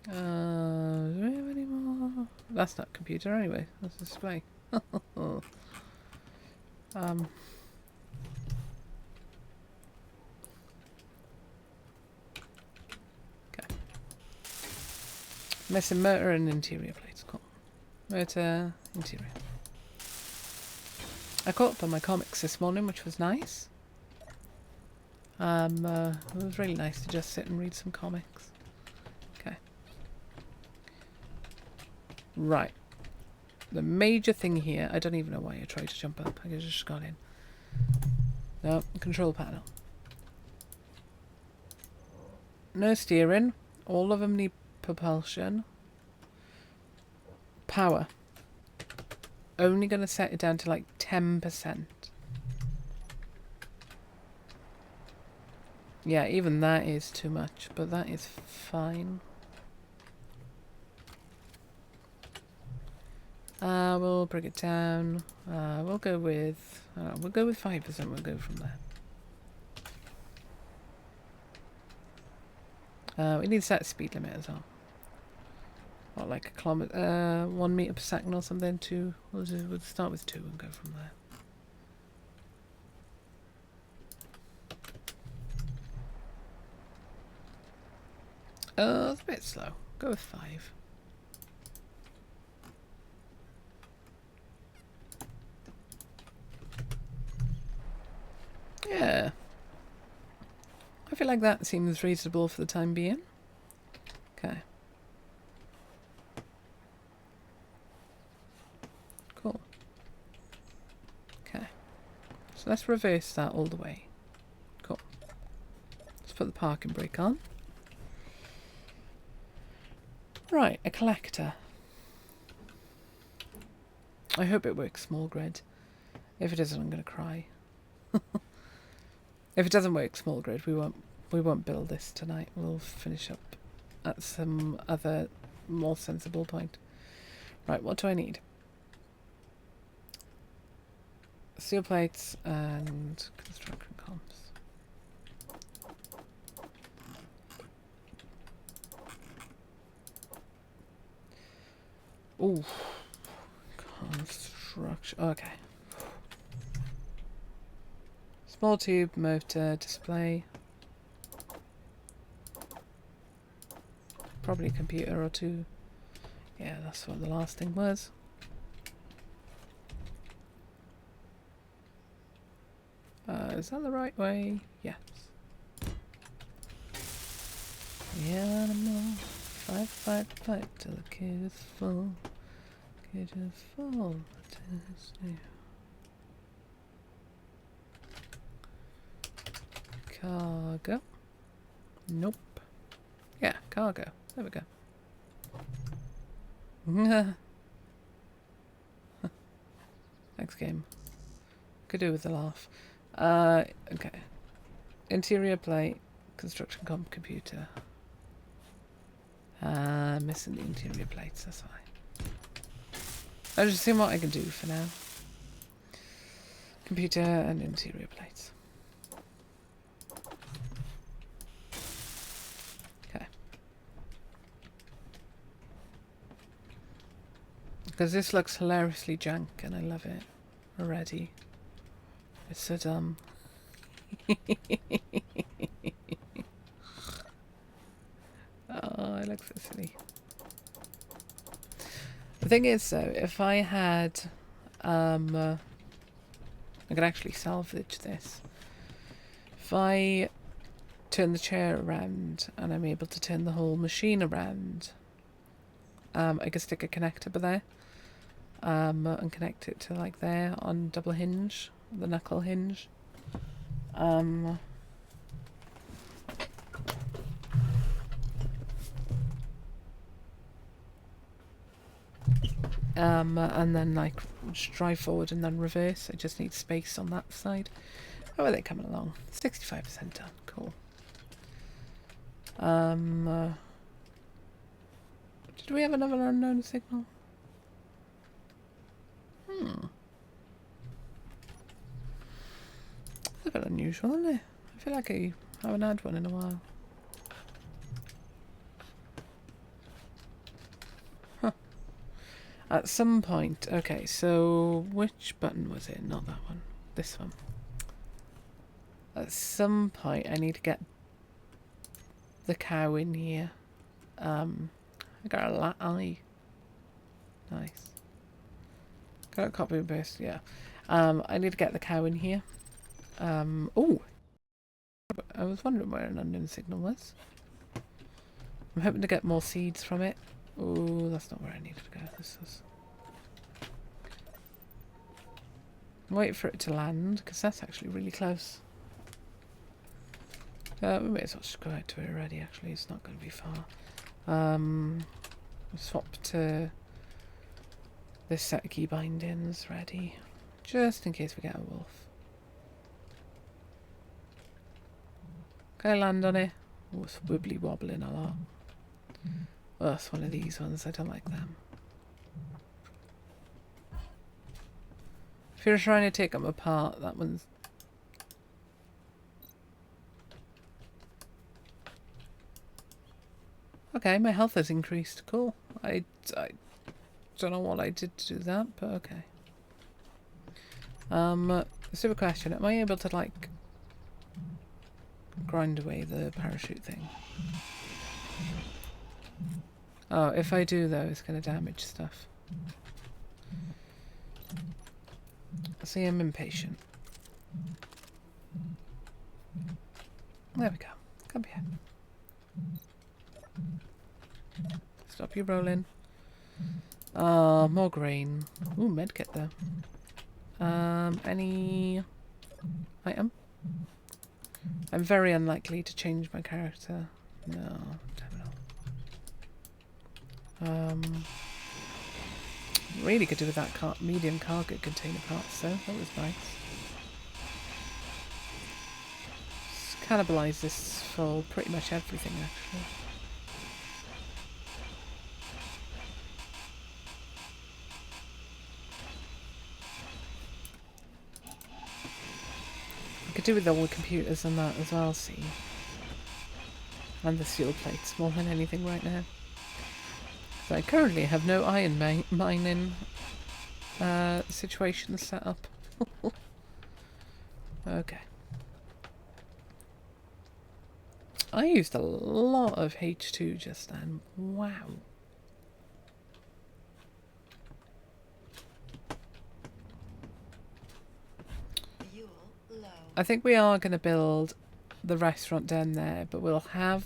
Do we have any more? That's not computer anyway. That's display. Okay. Missing motor and interior plates. Cool. Motor, interior. I caught up on my comics this morning, which was nice. It was really nice to just sit and read some comics. Okay. Right. The major thing here, I don't even know why I tried to jump up. I just got in. No, control panel. No steering. All of them need propulsion. Power. Only going to set it down to like 10%. Yeah, even that is too much, but that is fine. We'll bring it down. We'll go with 5%. We'll go from there. We need to set a speed limit as well. What, like a kilometre, 1 metre per second or something? Two. We'll start with 2 and go from there. It's a bit slow. Go with 5. Yeah. I feel like that seems reasonable for the time being. Okay. Cool. Okay. So let's reverse that all the way. Cool. Let's put the parking brake on. Right, a collector. I hope it works small grid. If it doesn't, I'm going to cry. If it doesn't work small grid, we won't build this tonight. We'll finish up at some other more sensible point. Right, what do I need? Steel plates and construction comps. Ooh. Construction. Okay. Small tube, motor, display. Probably a computer or 2. Yeah, that's what the last thing was. Is that the right way? Yes. The animal. Fight, fight, fight till the kid is full. Kid is full. It is new. Cargo. Nope. Yeah, cargo. There we go. Thanks, game. Could do with a laugh. Okay. Interior plate, construction comp computer. Missing the interior plates, that's fine. I'll just see what I can do for now. Computer and interior plates. Okay. Because this looks hilariously jank and I love it already. It's so dumb. Oh, I look so silly. The thing is though, if I had I could actually salvage this. If I turn the chair around and I'm able to turn the whole machine around, I could stick a connector there and connect it to like there on double hinge, the knuckle hinge. And then like just drive forward and then reverse. I just need space on that side. How are they coming along? 65% done. Cool. Did we have another unknown signal? That's a bit unusual, isn't it? I feel like I haven't had one in a while. At some point, okay, so which button was it? Not that one. This one. At some point I need to get the cow in here. I got a lat eye. Nice. Got a copy of this, yeah. I need to get the cow in here. Oh! I was wondering where an unknown signal was. I'm hoping to get more seeds from it. Oh, that's not where I needed to go. This is. Wait for it to land, because that's actually really close. We may as well just go out to it already, actually. It's not going to be far. Swap to this set of key bindings ready, just in case we get a wolf. Can I land on it? Oh, it's wibbly wobbling a lot. Oh, it's one of these ones. I don't like them. If you're trying to take them apart, that one's... Okay, my health has increased. Cool. I don't know what I did to do that, but okay. Super question. Am I able to, like, grind away the parachute thing? Oh, if I do, though, it's going to damage stuff. See, I'm impatient. There we go. Come here. Stop you rolling. More grain. Ooh, medkit though. Any item? I'm very unlikely to change my character. No, terminal. Really could do with that medium cargo container parts though. That was nice. Let's cannibalise this for pretty much everything actually. Could do with all the computers and that as well, see. And the steel plates more than anything right now. So I currently have no iron mining situation set up. Okay. I used a lot of H2 just then. Wow. Fuel low. I think we are going to build the restaurant down there, but we'll have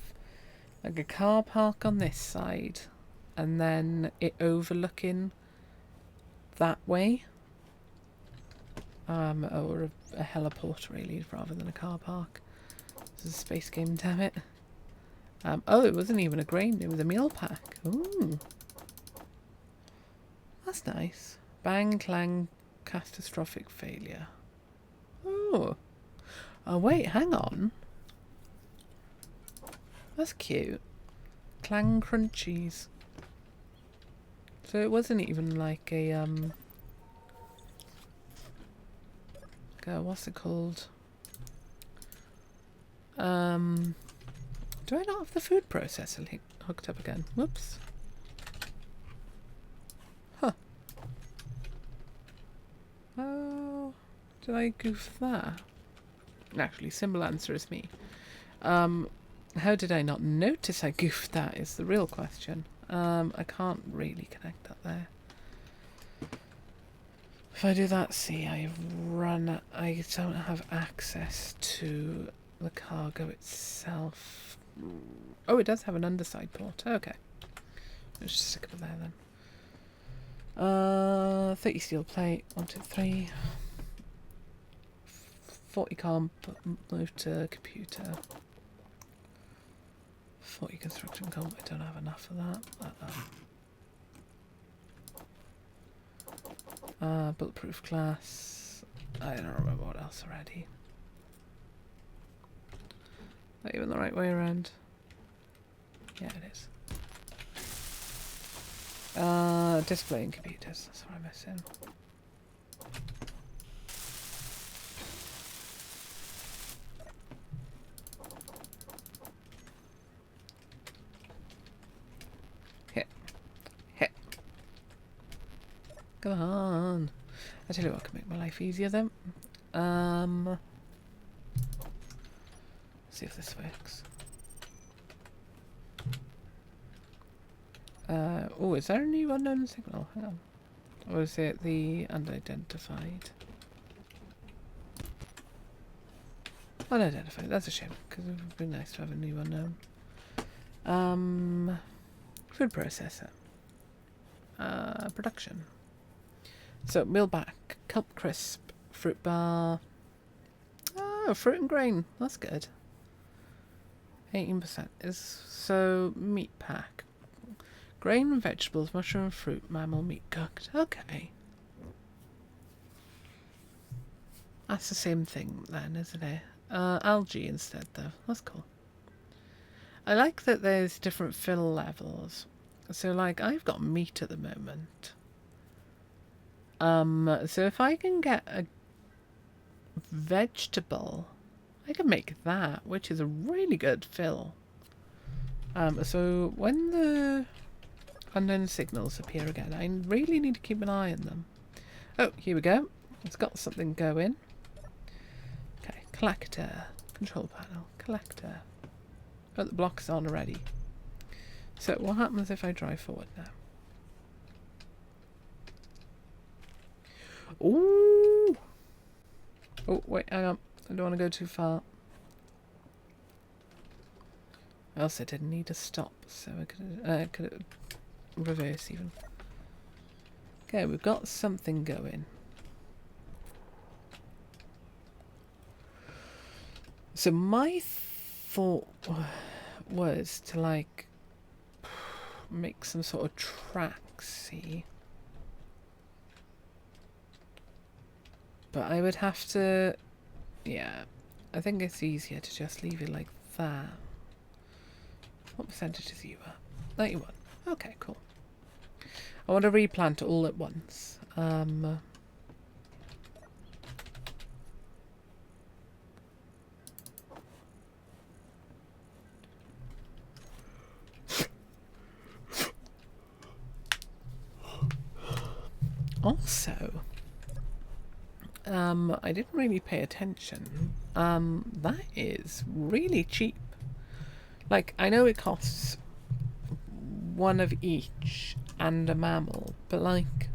like a car park on this side and then it overlooking that way. Or a heliport really, rather than a car park. This is a space game, damn it. Oh, it wasn't even a grain, it was a meal pack. Ooh. That's nice. Bang, clang, catastrophic failure. Oh. Oh, wait, hang on. That's cute. Clang crunchies. So it wasn't even like a, what's it called? Do I not have the food processor hooked up again? Whoops. Huh. Oh, did I goof that? Actually, simple answer is me. How did I not notice I goofed that is the real question. I can't really connect that there. If I do that, see, I don't have access to the cargo itself. Oh, it does have an underside port. Okay. Let's just stick it there then. 30 steel plate, 1, 2, 3. 40 comp, move to computer. 40 construction comp, I don't have enough of that. Bulletproof glass. I don't remember what else already. Not even the right way around. Yeah, it is. Display and computers. That's what I'm missing. Hit. Hit. Come on. I tell you what can make my life easier then. See if this works. Oh, is there a new unknown signal? Hang on. Or is it the unidentified? Unidentified, that's a shame, because it would be nice to have a new unknown. Food processor. Production. So, meal back, kelp crisp, fruit bar. Oh, fruit and grain, that's good. 18% is so meat pack. Grain and vegetables, mushroom and fruit, mammal, meat cooked. Okay. That's the same thing then, isn't it? Algae instead though. That's cool. I like that there's different fill levels. So like I've got meat at the moment. So if I can get a vegetable, I can make that, which is a really good fill. So when the unknown signals appear again, I really need to keep an eye on them. Oh, here we go. It's got something going. Okay, collector. Control panel. Collector. Oh, the block's on already. So what happens if I drive forward now? Ooh! Oh, wait, hang on. I don't want to go too far. Else I didn't need to stop, so I could reverse even. Okay, we've got something going. So my thought was to like make some sort of track, see? But I would have to, yeah, I think it's easier to just leave it like that. What percentage is you at? 91. Okay, cool. I want to replant all at once. Also, I didn't really pay attention. That is really cheap. Like, I know it costs one of each and a mammal, but like,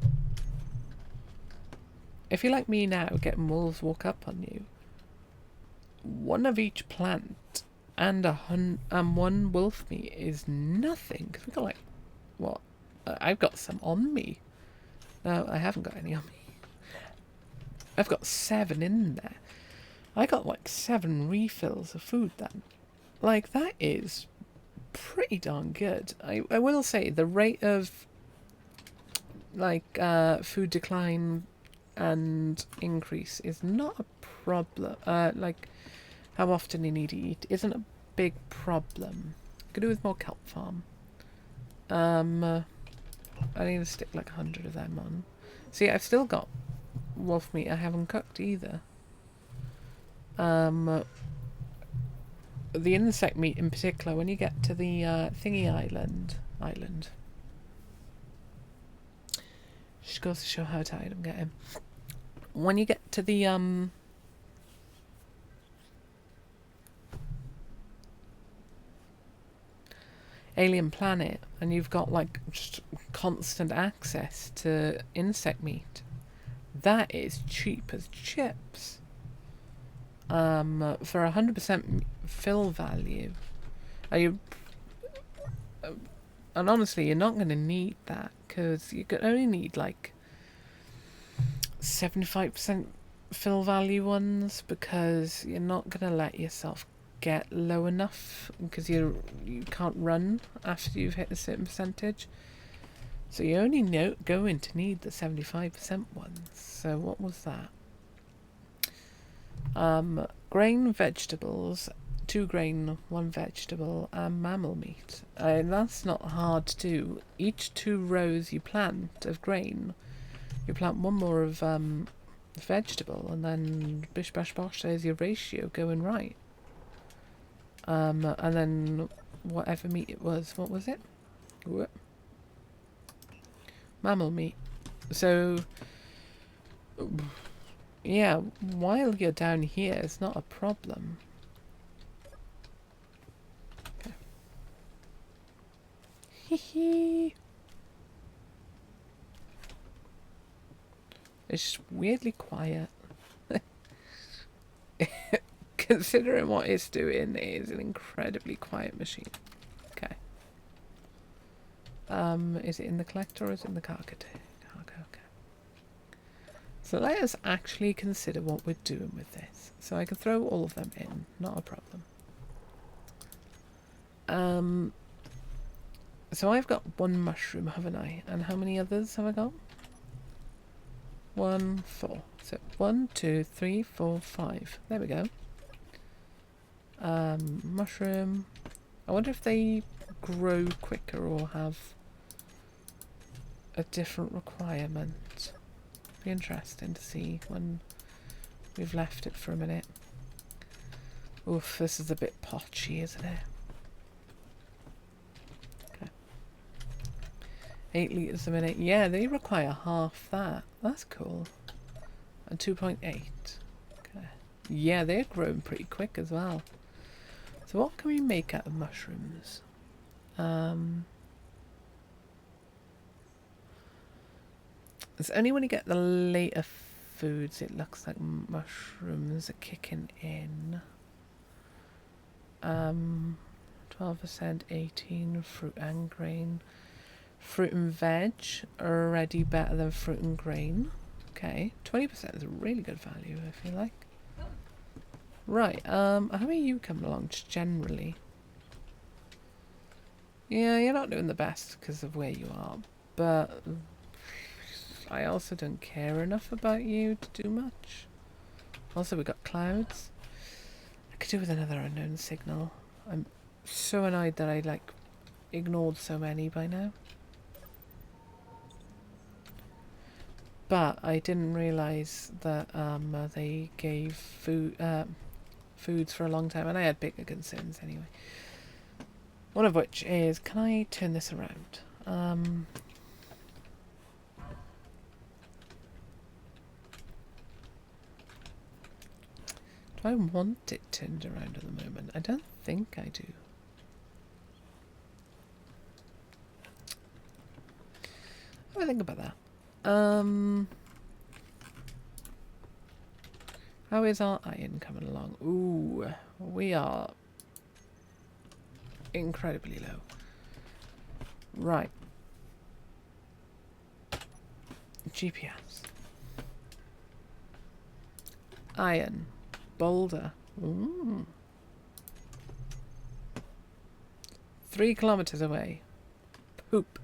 if you're like me now, getting wolves walk up on you, one of each plant and one wolf meat is nothing. Because we've got like, what? I've got some on me. No, I haven't got any on me. I've got 7 in there. I got like 7 refills of food then. Like, that is pretty darn good. I will say the rate of like food decline and increase is not a problem. Like how often you need to eat isn't a big problem. Could do with more kelp farm. I need to stick like 100 of them on. See, I've still got wolf meat I haven't cooked either. The insect meat in particular, when you get to the thingy island. Just goes to show how tired I'm getting. When you get to the alien planet and you've got like just constant access to insect meat, that is cheap as chips. For 100% fill value, are you? And honestly, you're not going to need that because you could only need like 75% fill value ones, because you're not going to let yourself get low enough because you can't run after you've hit a certain percentage. So you're only going to need the 75% ones. So what was that? Grain, vegetables, 2 grain, 1 vegetable, and mammal meat. That's not hard to do. Each 2 rows you plant of grain, you plant 1 more of vegetable, and then bish bash bosh, there's your ratio going right. And then whatever meat it was, what was it? Whoop. Mammal meat. So yeah, while you're down here, it's not a problem. Okay. It's just weirdly quiet. Considering what it's doing, it is an incredibly quiet machine. Okay. Is it in the collector or is it in the cargo? Okay. So let us actually consider what we're doing with this. So I can throw all of them in, not a problem. So I've got 1 mushroom, haven't I? And how many others have I got? 1, 4. So 1, 2, 3, 4, 5. There we go. Mushroom. I wonder if they grow quicker or have a different requirement. Be interesting to see when we've left it for a minute. Oof, this is a bit potchy, isn't it? 8 litres a minute. Yeah, they require half that. That's cool. And 2.8. Okay. Yeah, they're growing pretty quick as well. So what can we make out of mushrooms? It's only when you get the later foods it looks like mushrooms are kicking in. 12%, 18, fruit and grain. Fruit and veg are already better than fruit and grain. Okay, 20% is a really good value, I feel like. Right, how are you coming along just generally? Yeah, you're not doing the best because of where you are, but I also don't care enough about you to do much. Also, we got clouds. I could do with another unknown signal. I'm so annoyed that I, like, ignored so many by now. But I didn't realise that they gave foods for a long time, and I had bigger concerns anyway. One of which is, can I turn this around? Do I want it turned around at the moment? I don't think I do. What do I think about that? How is our iron coming along? Ooh, we are incredibly low. Right. GPS. Iron. Boulder. Ooh. 3 kilometers away. Poop.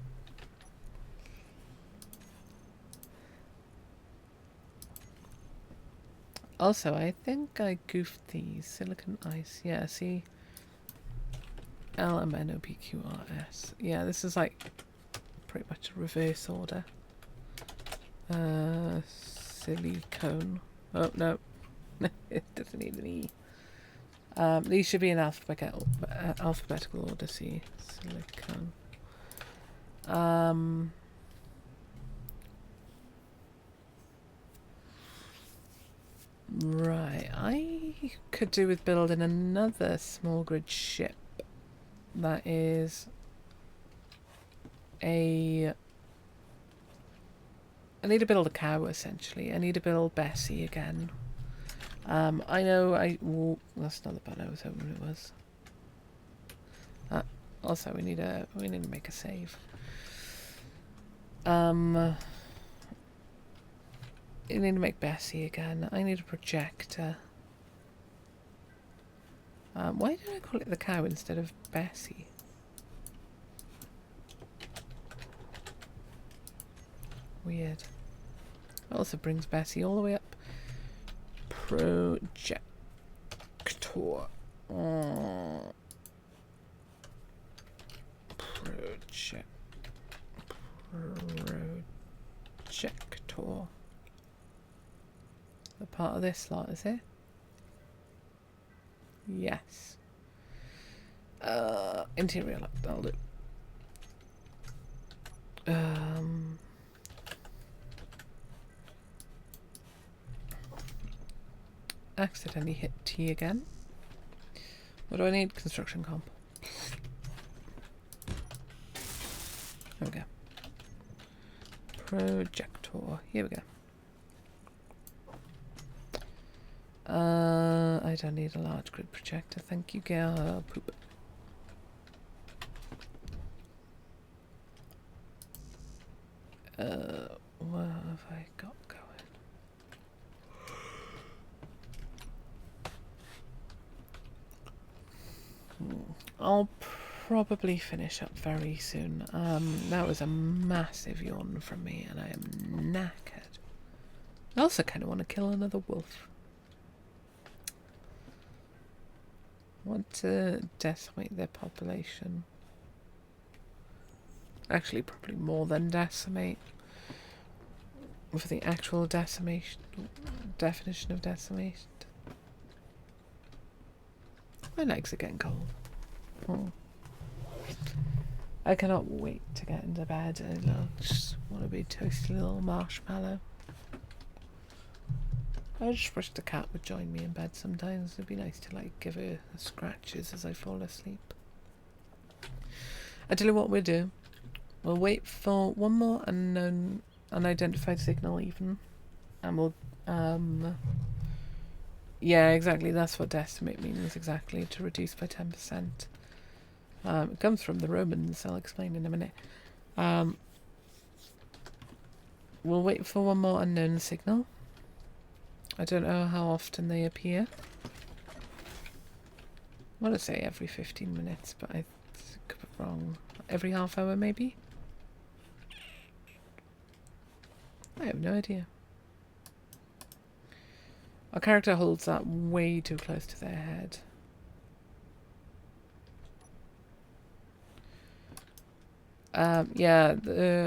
Also, I think I goofed these. Silicon ice. Yeah, see? LMNOPQRS. Yeah, this is like pretty much a reverse order. Silicone. Oh, no. It doesn't need an E. These should be in alphabetical order. See? Silicone. Right, I could do with building another small grid ship that is I need to build a cow, essentially. I need to build Bessie again. I know Ooh, that's not the button I was hoping it was. Also, we need to make a save. I need to make Bessie again. I need a projector. Why did I call it the cow instead of Bessie? Weird. It also brings Bessie all the way up. Projector. Oh. Projector. The part of this slot, is it? Yes. Interior lock, that'll do. Accidentally hit T again. What do I need? Construction comp. There we go. Projector. Here we go. I don't need a large grid projector. Thank you, girl. Poop. What have I got going? I'll probably finish up very soon. That was a massive yawn from me, and I am knackered. I also kind of want to kill another wolf. I want to decimate their population. Actually, probably more than decimate. For the actual definition of decimation. My legs are getting cold. Oh. I cannot wait to get into bed. I just want to be a toasty little marshmallow. I just wish the cat would join me in bed sometimes. It'd be nice to like give her scratches as I fall asleep. I tell you what we'll do. We'll wait for one more unknown, unidentified signal even. And we'll, yeah, exactly. That's what decimate means exactly, to reduce by 10%. It comes from the Romans, I'll explain in a minute. We'll wait for one more unknown signal. I don't know how often they appear. I want to say every 15 minutes, but I could be wrong. Every half hour, maybe? I have no idea. Our character holds that way too close to their head. Yeah,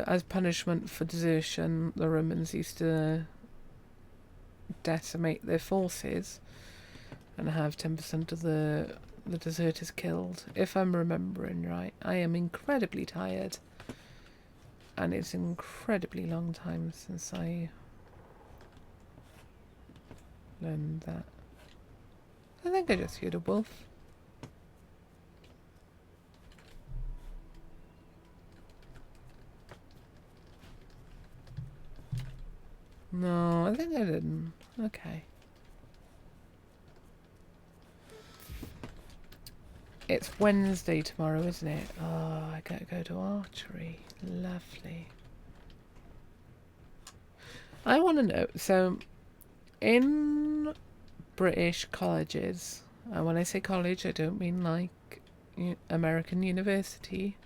as punishment for desertion, the Romans used to decimate their forces and have 10% of the deserters killed. If I'm remembering right, I am incredibly tired, and it's an incredibly long time since I learned that. I think I just heard a wolf. No, I think I didn't. Okay. It's Wednesday tomorrow, isn't it? Oh, I gotta go to archery. Lovely. I want to know, so in British colleges, and when I say college, I don't mean like American university.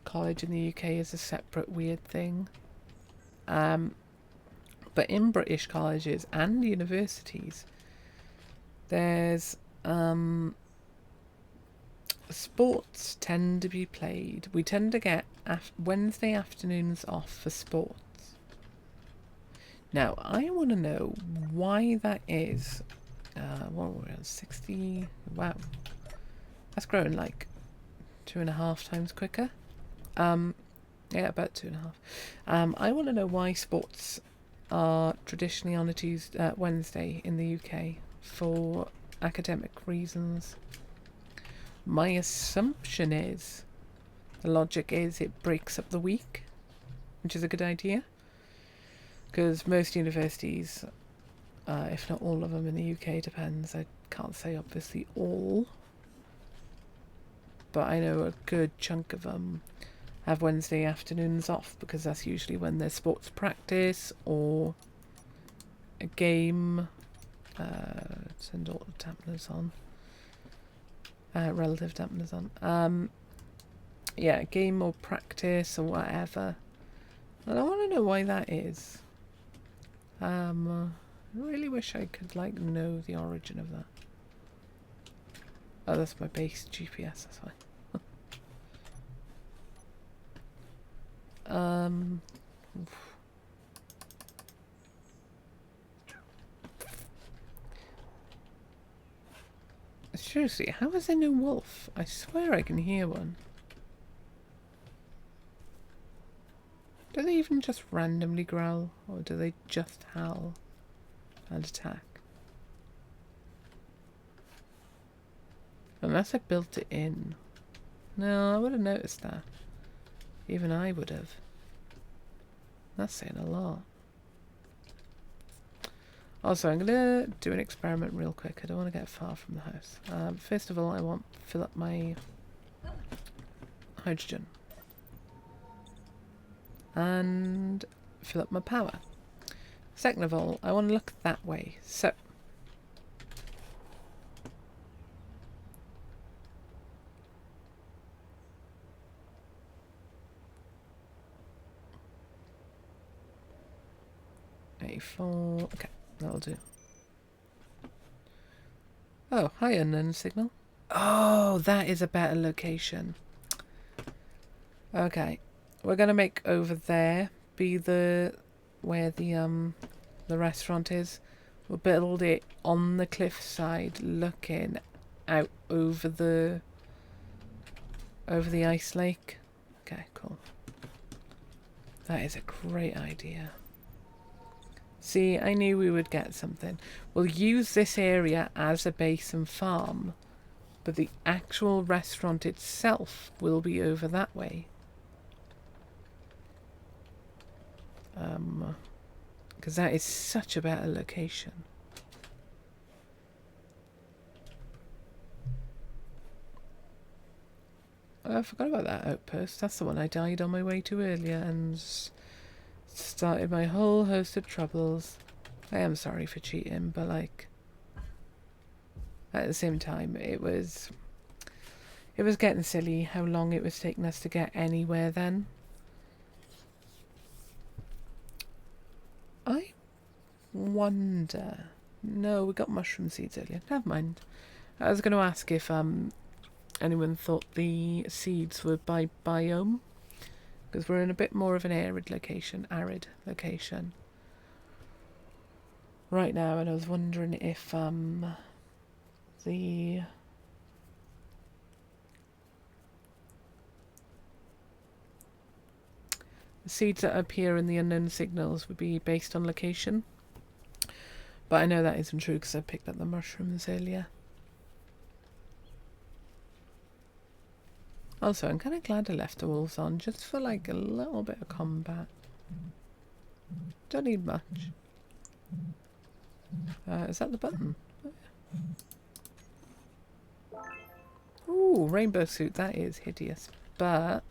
College in the UK is a separate weird thing. But in British colleges and universities, there's sports tend to be played. We tend to get Wednesday afternoons off for sports. Now, I want to know why that is. What were we on? 60? Wow. That's growing like 2.5 times quicker. Yeah, about 2.5. I want to know why sports are traditionally on a Wednesday in the UK for academic reasons. My assumption is, the logic is it breaks up the week, which is a good idea. Because most universities, if not all of them in the UK, depends, I can't say obviously all, but I know a good chunk of them have Wednesday afternoons off, because that's usually when there's sports practice or a game. Send all the dampeners on. Relative dampeners on. Yeah, game or practice or whatever. And I want to know why that is. I really wish I could like know the origin of that. Oh, that's my base GPS, that's fine. Seriously, how is there no wolf? I swear I can hear one. Do they even just randomly growl, or do they just howl and attack? Unless I built it in. No, I would have noticed that. Even I would have. That's saying a lot. Also, I'm going to do an experiment real quick. I don't want to get far from the house. First of all, I want to fill up my hydrogen. And fill up my power. Second of all, I want to look that way. So, A4. Okay, that'll do. Oh, hi, unknown signal. Oh, that is a better location. Okay, we're gonna make over there be where the restaurant is. We'll build it on the cliffside, looking out over the ice lake. Okay, cool. That is a great idea. See, I knew we would get something. We'll use this area as a base and farm, but the actual restaurant itself will be over that way. Because that is such a better location. I forgot about that outpost. That's the one I died on my way to earlier and started my whole host of troubles. I am sorry for cheating, but like at the same time it was getting silly how long it was taking us to get anywhere then. I wonder... No, we got mushroom seeds earlier. Never mind. I was going to ask if anyone thought the seeds were by biome, because we're in a bit more of an arid location right now, and I was wondering if the seeds that appear in the unknown signals would be based on location. But I know that isn't true because I picked up the mushrooms earlier. Also, I'm kind of glad I left the wolves on, just for like a little bit of combat. Don't need much. Is that the button? Ooh, rainbow suit. That is hideous. But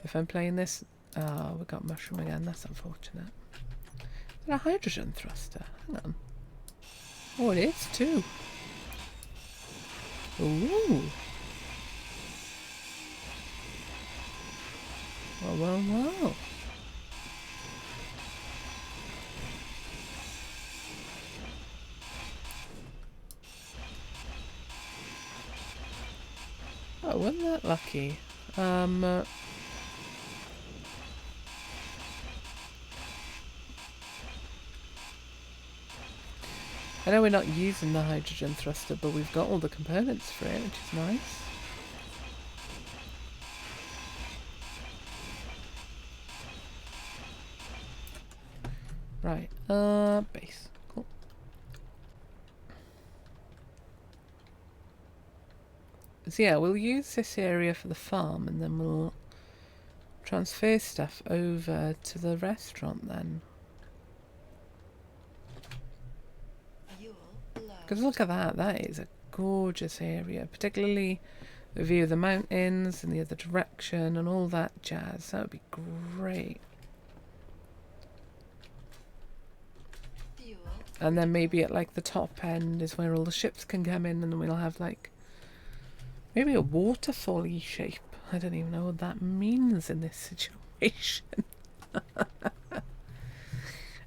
if I'm playing this... Oh, we got mushroom again. That's unfortunate. Is that a hydrogen thruster? Hang on. Oh, it is too. Ooh. Well, well, well. Oh, wasn't that lucky? I know we're not using the hydrogen thruster, but we've got all the components for it, which is nice. Right, base. Cool. So yeah, we'll use this area for the farm and then we'll transfer stuff over to the restaurant then. Because look at that, that is a gorgeous area, particularly the view of the mountains and the other direction and all that jazz. That would be great. And then maybe at like the top end is where all the ships can come in, and then we'll have like maybe a waterfall-y shape. I don't even know what that means in this situation.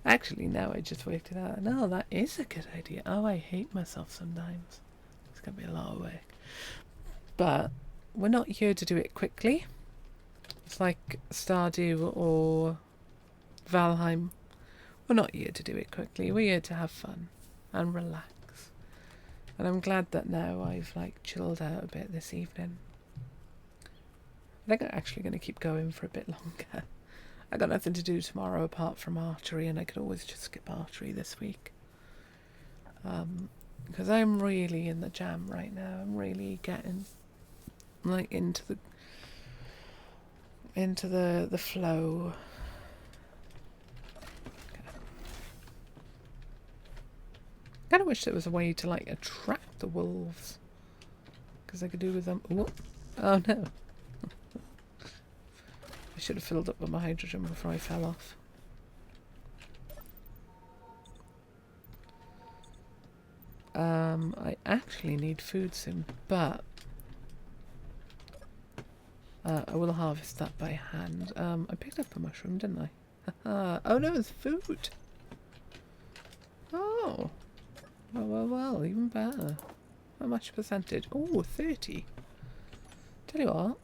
Actually, now I just worked it out. No, that is a good idea. Oh, I hate myself sometimes. It's going to be a lot of work. But we're not here to do it quickly. It's like Stardew or Valheim. We're not here to do it quickly. We're here to have fun and relax. And I'm glad that now I've like chilled out a bit this evening. I think I'm actually going to keep going for a bit longer. I got nothing to do tomorrow apart from archery, and I could always just skip archery this week. Because I'm really in the jam right now. I'm really getting like into the flow. I kind of wish there was a way to like attract the wolves, because I could do with them. Ooh. Oh no. I should have filled up with my hydrogen before I fell off. I actually need food soon, but I will harvest that by hand. I picked up a mushroom, didn't I? Oh no, it's food. Oh. Well, even better. How much percentage? Oh, 30. Tell you what,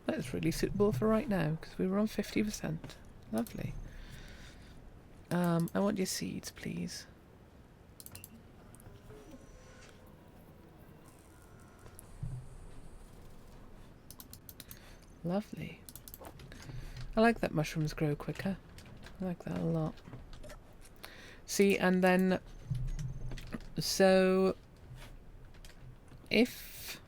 that's really suitable for right now, because we were on 50%. Lovely. I want your seeds, please. Lovely. I like that mushrooms grow quicker. I like that a lot. See, and then... So... If...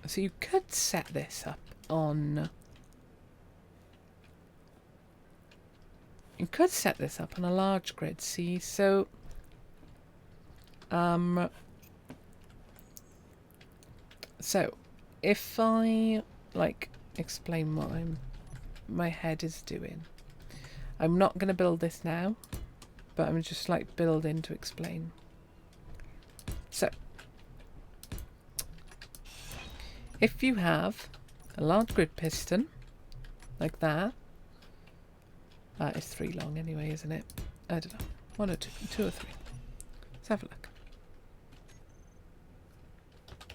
So you could set this up on... You could set this up on a large grid, see? So... So, if I, like, explain what my head is doing. I'm not going to build this now, but I'm just, like, building to explain. So, if you have a large grid piston, like that, it's 3 long anyway, isn't it? I don't know, 1 or 2, 2 or 3. Let's have a look.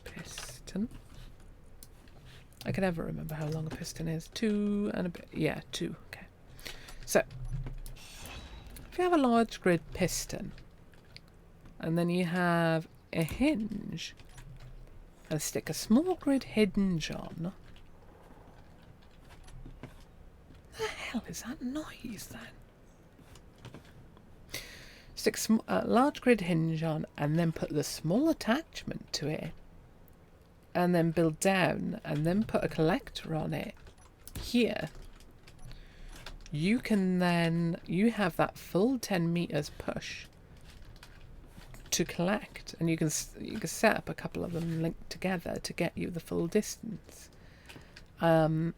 Piston. I can never remember how long a piston is. 2 and a bit. Yeah, 2. Okay. So, if you have a large grid piston, and then you have a hinge, and stick a small grid hinge on. The hell is that noise then? Stick a large grid hinge on, and then put the small attachment to it. And then build down, and then put a collector on it. Here, you can then, you have that full 10 meters push to collect, and you can set up a couple of them linked together to get you the full distance of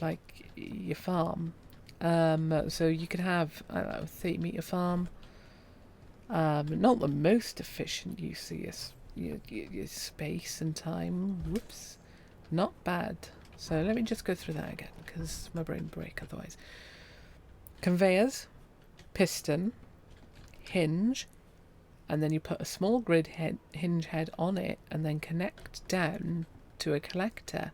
like your farm. So you could have, I don't know, 30 meter farm. Not the most efficient use of your space and time. Whoops. Not bad. So let me just go through that again, because my brain break otherwise. Conveyors, piston, hinge, and then you put a small grid hinge head on it, and then connect down to a collector.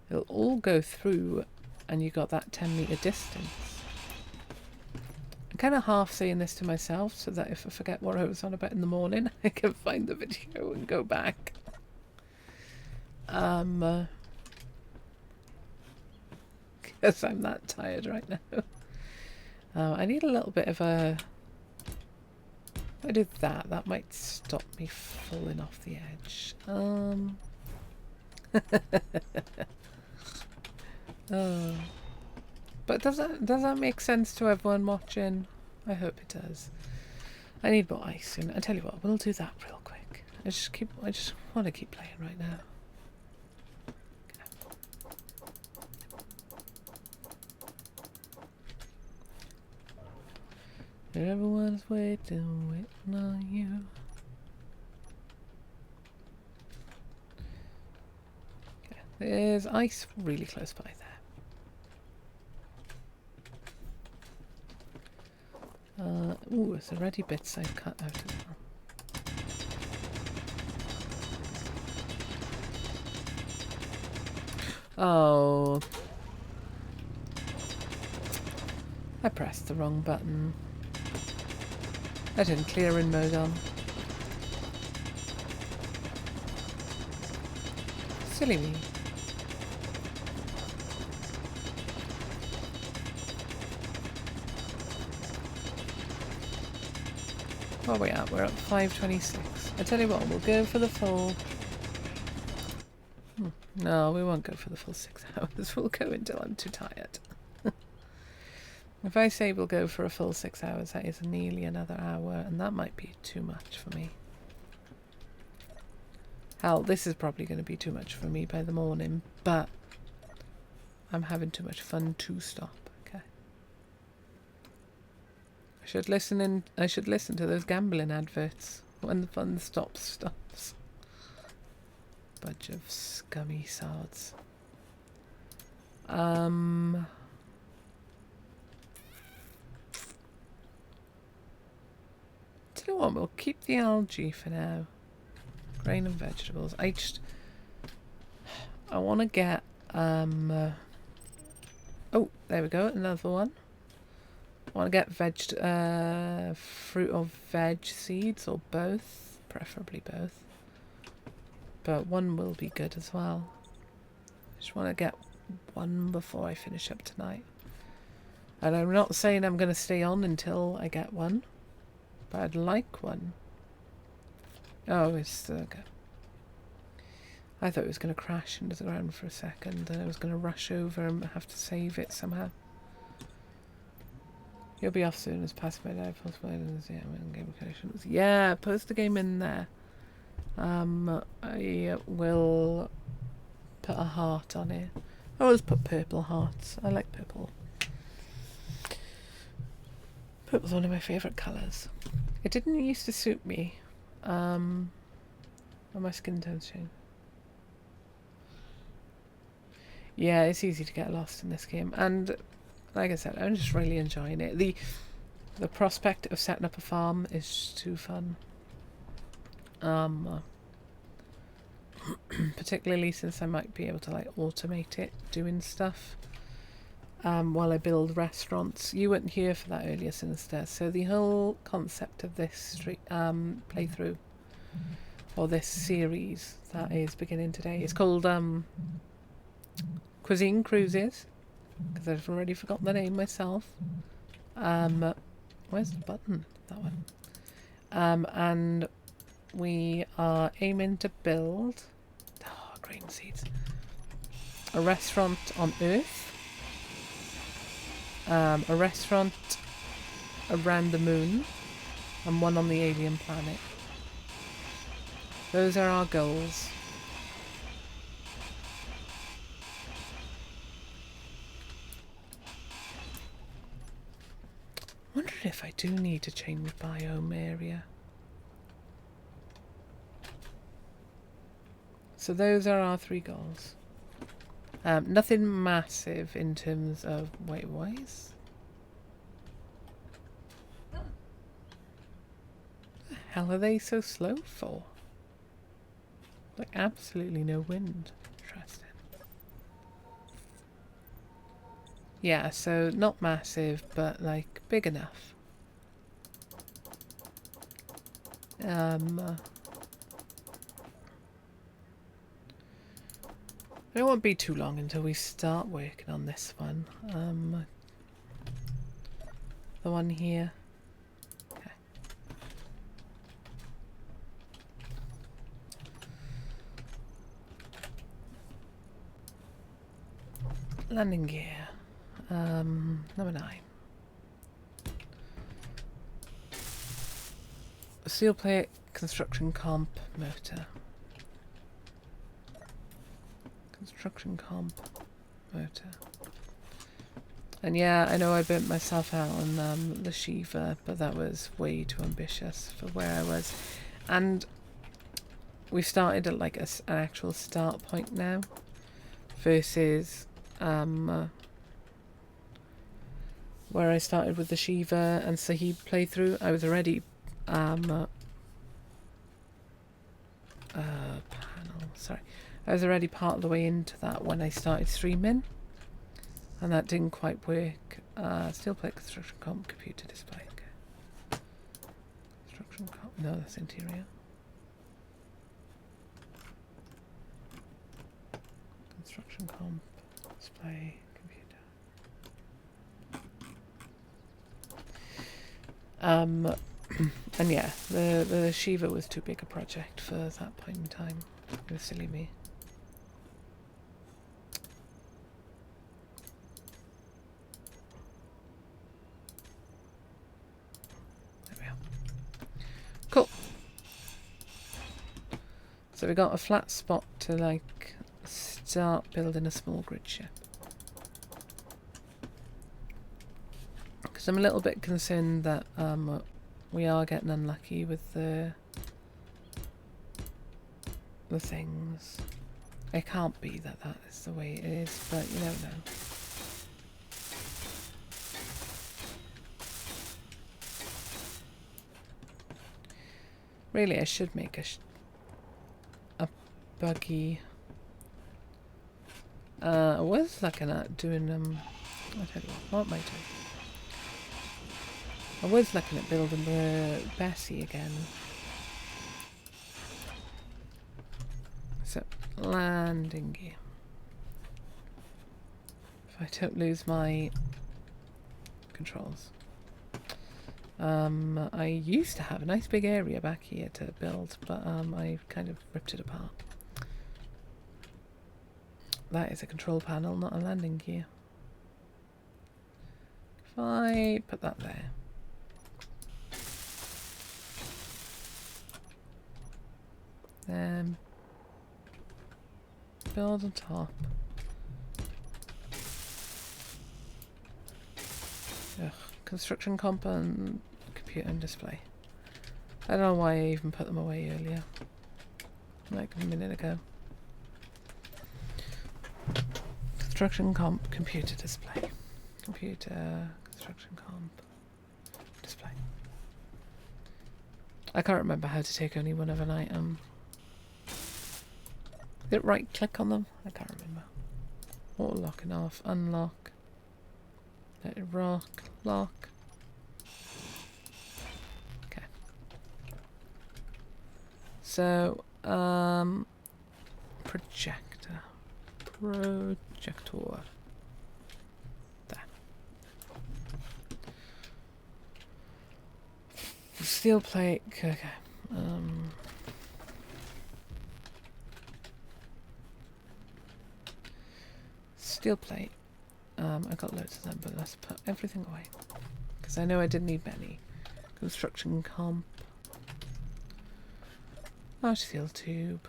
It'll all go through, and you got that 10 meter distance. I'm kind of half saying this to myself, so that if I forget what I was on about in the morning, I can find the video and go back. Because I'm that tired right now. I need a little bit of a... If I do that, that might stop me falling off the edge. Oh. But does that make sense to everyone watching? I hope it does. I need more ice soon. I tell you what, we'll do that real quick. I just want to keep playing right now. Everyone's waiting on you. Okay, there's ice really close by there. Ooh, there's already bits I've cut out of them. Oh. I pressed the wrong button. I didn't clear in mode on. Silly me. Where are we at? We're at 5:26. I tell you what, we'll go for the full... No, we won't go for the full 6 hours. We'll go until I'm too tired. If I say we'll go for a full 6 hours, that is nearly another hour, and that might be too much for me. Hell, this is probably going to be too much for me by the morning, but I'm having too much fun to stop. Okay. I should listen to those gambling adverts. When the fun stops. Bunch of scummy sods. Tell you what, we'll keep the algae for now. Grain and vegetables. I want to get oh, there we go, another one. I want to get fruit or veg seeds, or both, preferably both. But one will be good as well. Just want to get one before I finish up tonight. And I'm not saying I'm going to stay on until I get one, but I'd like one. Oh, it's okay. I thought it was going to crash into the ground for a second, and I was going to rush over and have to save it somehow. You'll be off soon as past my day. Game connections. Yeah, post the game in there. I will put a heart on it. I always put purple hearts. I like purple. Purple's one of my favourite colours. It didn't used to suit me. When my skin tones change. Yeah, it's easy to get lost in this game, and like I said, I'm just really enjoying it. The prospect of setting up a farm is too fun. Particularly since I might be able to like automate it doing stuff while I build restaurants. You weren't here for that earlier, Sinister. So the whole concept of this playthrough, or this series that is beginning today, is called Cuisine Cruises, because I've already forgotten the name myself. Where's the button? That one. And we are aiming to build grain seeds. A restaurant on Earth. A restaurant around the moon, and one on the alien planet. Those are our goals. Wondered if I do need to change biome area. So those are our 3 goals. Nothing massive in terms of weight-wise. What the hell are they so slow for? Like absolutely no wind. Interesting. Yeah, so not massive, but like big enough. It won't be too long until we start working on this one. The one here. Okay. Landing gear. Number 9. Steel plate construction comp motor. Construction comp motor. And yeah, I know I burnt myself out on the Shiva, but that was way too ambitious for where I was. And we started at like an actual start point now versus where I started with the Shiva and Sahib playthrough. I was already I was already part of the way into that when I started streaming, and that didn't quite work. Steel plate construction comp computer display. Okay. Construction comp. No, that's interior. Construction comp display computer. And yeah, the Shiva was too big a project for that point in time. It was silly me. There we are. Cool. So we got a flat spot to like start building a small grid ship. Because I'm a little bit concerned that we are getting unlucky with the things. It can't be that is the way it is, but you never know. Really, I should make a buggy. I was looking at doing I'll tell you what am I doing? I was looking at building the Bessie again. So, landing gear. If I don't lose my controls. I used to have a nice big area back here to build, but I kind of ripped it apart. That is a control panel, not a landing gear. If I put that there. Then build on top. Ugh, construction comp and computer and display. I don't know why I even put them away earlier. Like a minute ago. Construction comp, computer display. Computer, construction comp, display. I can't remember how to take only one of an item. Did it right click on them? I can't remember. Auto locking off, unlock. Let it rock, lock. Okay. So, projector. Projector. There. Steel plate. Okay. Steel plate. I got loads of them, but let's put everything away. Because I know I didn't need many. Construction comp. Large steel tube.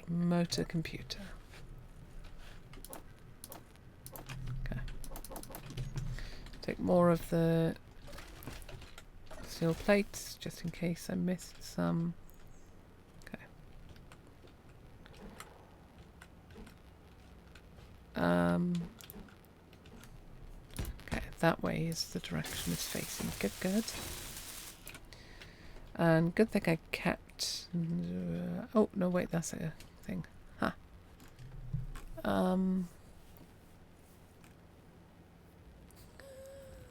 Motor computer. Okay. Take more of the steel plates, just in case I missed some. Okay. Okay, that way is the direction it's facing. Good, good. And good thing I kept... oh, no, wait, that's a thing. Huh.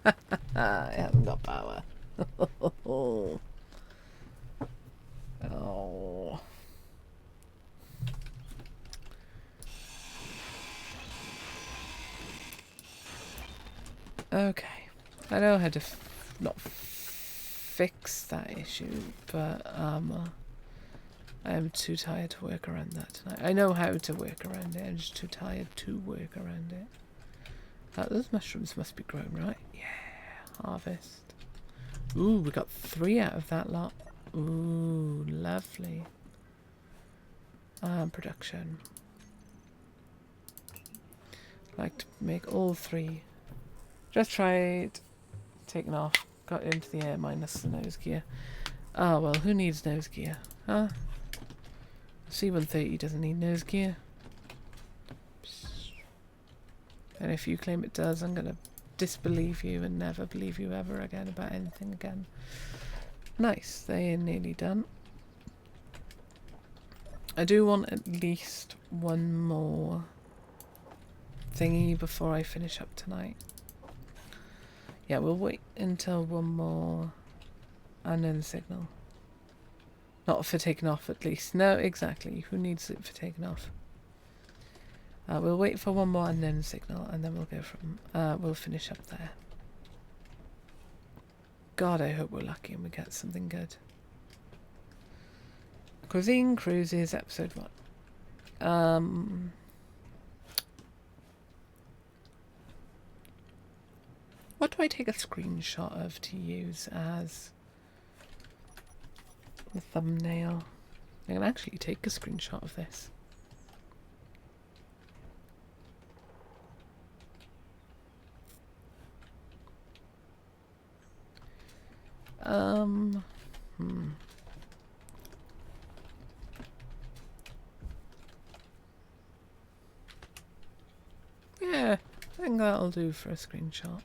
I haven't got power. Oh. Okay. I know how to not fix that issue, but I am too tired to work around that tonight. I know how to work around it, I'm just too tired to work around it. Those mushrooms must be grown, right? Yeah, harvest. Ooh, we got 3 out of that lot. Ooh, lovely. Production. Like to make all 3. Just tried taking off. Got into the air minus the nose gear. Oh, well, who needs nose gear? Huh? C-130 doesn't need nose gear. And if you claim it does, I'm going to disbelieve you and never believe you ever again about anything again. Nice, they are nearly done. I do want at least one more thingy before I finish up tonight. Yeah, we'll wait until one more and then signal. Not for taking off, at least. No, exactly. Who needs it for taking off? We'll wait for one more and then signal, and then we'll go from... we'll finish up there. God, I hope we're lucky and we get something good. Cuisine Cruises, episode 1. What do I take a screenshot of to use as the thumbnail? I can actually take a screenshot of this. Yeah, I think that'll do for a screenshot.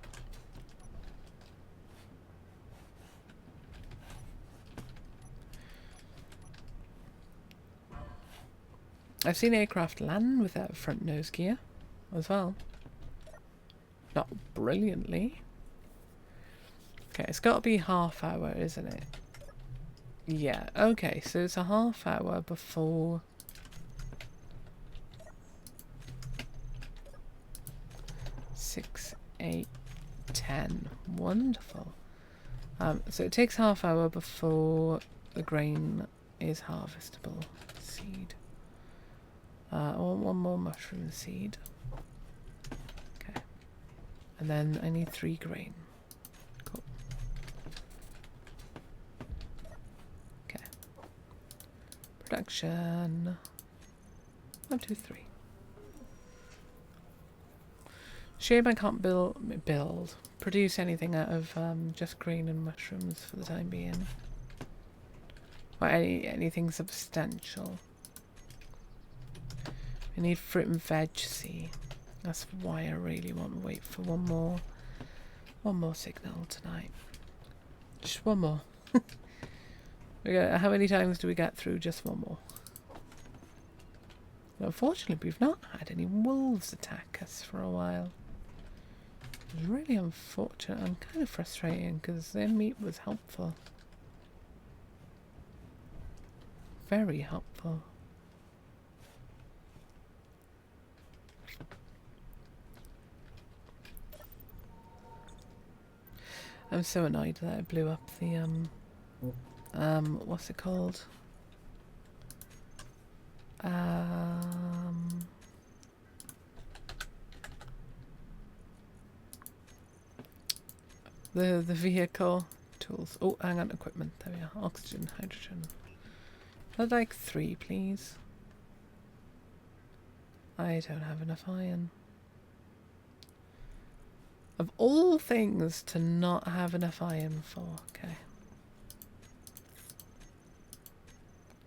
I've seen aircraft land without front nose gear as well. Not brilliantly. Okay, it's got to be half hour, isn't it? Yeah, okay, so it's a half hour before 8, 10. Wonderful. So it takes half hour before the grain is harvestable. Seed. I want one more mushroom seed. Okay. And then I need 3 grain. Cool. Okay. Production. 1, 2, 3. Shame I can't produce anything out of just grain and mushrooms for the time being. Or anything substantial. I need fruit and veg, see. That's why I really want to wait for one more signal tonight. Just one more. How many times do we get through just one more? Unfortunately, we've not had any wolves attack us for a while. It's really unfortunate and kind of frustrating because their meat was helpful. Very helpful. I'm so annoyed that I blew up the what's it called? The vehicle tools. Oh, hang on, equipment. There we are. Oxygen, hydrogen. I'd like 3, please. I don't have enough iron. Of all things to not have enough iron for. Okay.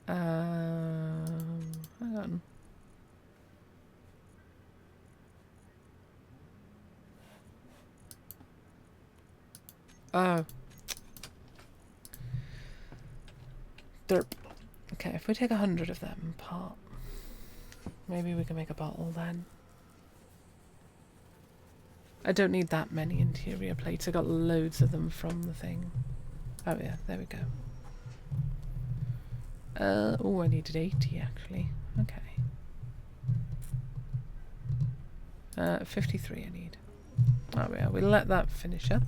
Hang on. Oh. Derp. Okay, if we take 100 of them apart, maybe we can make a bottle then. I don't need that many interior plates. I got loads of them from the thing. Oh yeah, there we go. Oh, I needed 80 actually. Okay. 53 I need. Oh yeah, we'll let that finish up.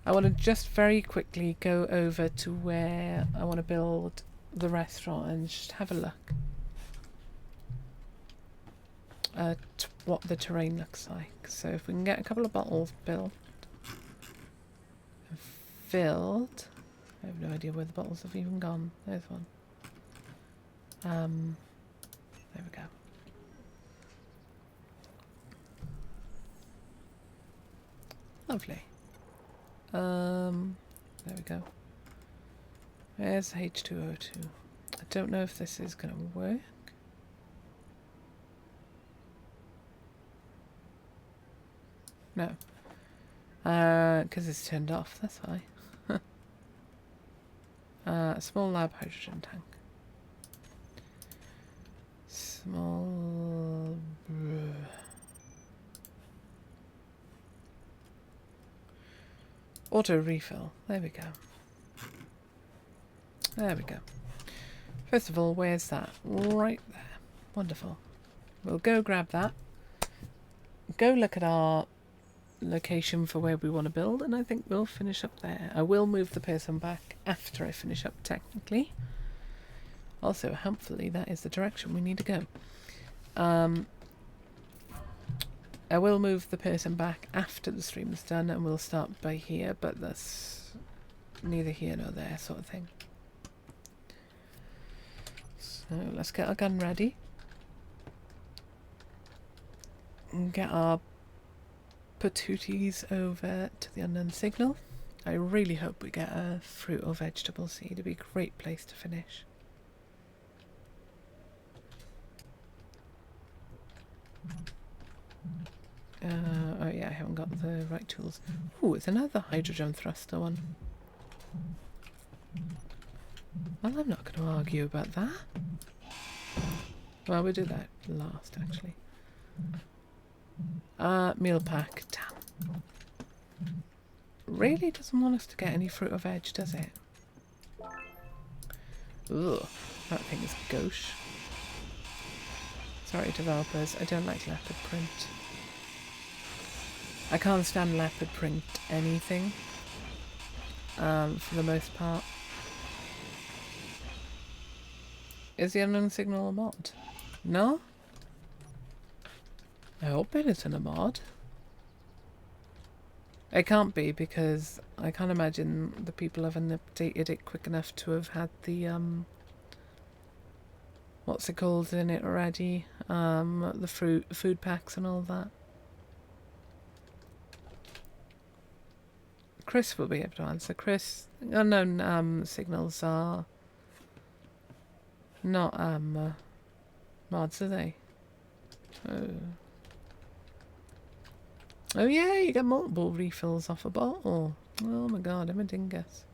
I want to just very quickly go over to where I want to build the restaurant and just have a look at what the terrain looks like. So if we can get a couple of bottles built and filled. I have no idea where the bottles have even gone. There's one. There we go. Lovely. There we go. There's H2O2. I don't know if this is going to work. No. Because it's turned off, that's why. Small lab hydrogen tank. Small... Auto refill. There we go. There we go. First of all, where's that? Right there. Wonderful. We'll go grab that. Go look at our location for where we want to build, and I think we'll finish up there. I will move the person back after I finish up, technically. Also, hopefully, that is the direction we need to go. I will move the person back after the stream is done, and we'll start by here, but that's neither here nor there sort of thing. So let's get our gun ready. And get our patooties over to the unknown signal. I really hope we get a fruit or vegetable seed. It'd be a great place to finish. Oh yeah, I haven't got the right tools. Ooh, it's another hydrogen thruster one. Well, I'm not going to argue about that. Well, we'll do that last, actually. Meal pack. Damn. Really doesn't want us to get any fruit or veg, does it? Ugh, that thing is gauche. Sorry, developers, I don't like leopard print. I can't stand leopard print anything, for the most part. Is the unknown signal a mod? No? I hope it isn't a mod. It can't be, because I can't imagine the people haven't updated it quick enough to have had the, what's it called in it already? The food packs and all that. Chris will be able to answer. Chris, unknown signals are not mods, are they? Oh yeah, you get multiple refills off a bottle. Oh my god, I'm a dingus.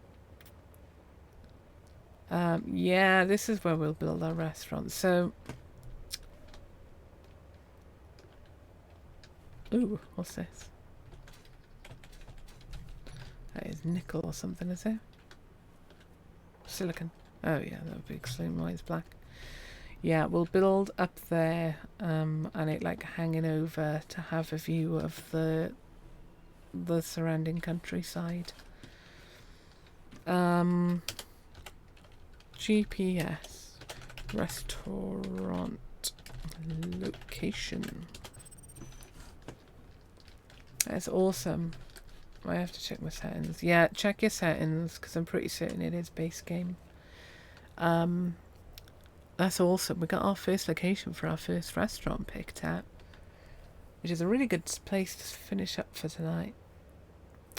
Yeah, this is where we'll build our restaurant. So, ooh, what's this? That is nickel or something, is it? Silicon. Oh yeah, that would be explain why it's black. Yeah, we'll build up there, and it like hanging over to have a view of the surrounding countryside. GPS restaurant location. That's awesome. I have to check my settings. Yeah, check your settings, because I'm pretty certain it is base game. That's awesome. We got our first location for our first restaurant picked out, which is a really good place to finish up for tonight.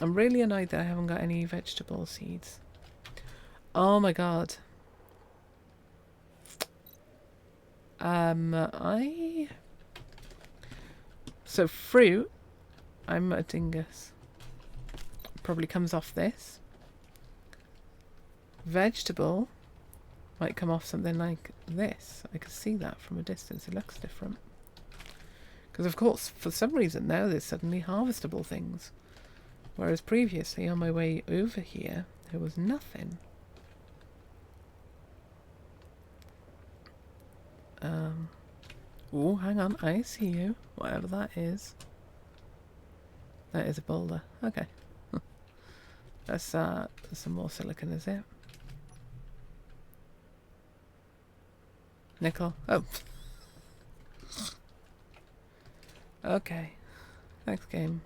I'm really annoyed that I haven't got any vegetable seeds. Oh my god. So fruit, I'm a dingus. Probably comes off this. Vegetable might come off something like this. I can see that from a distance. It looks different. Because of course, for some reason now there's suddenly harvestable things. Whereas previously on my way over here, there was nothing. Oh, hang on. I see you. Whatever that is. That is a boulder. Okay. That's some more silicon, is it? Nickel. Oh. Okay. Thanks, game.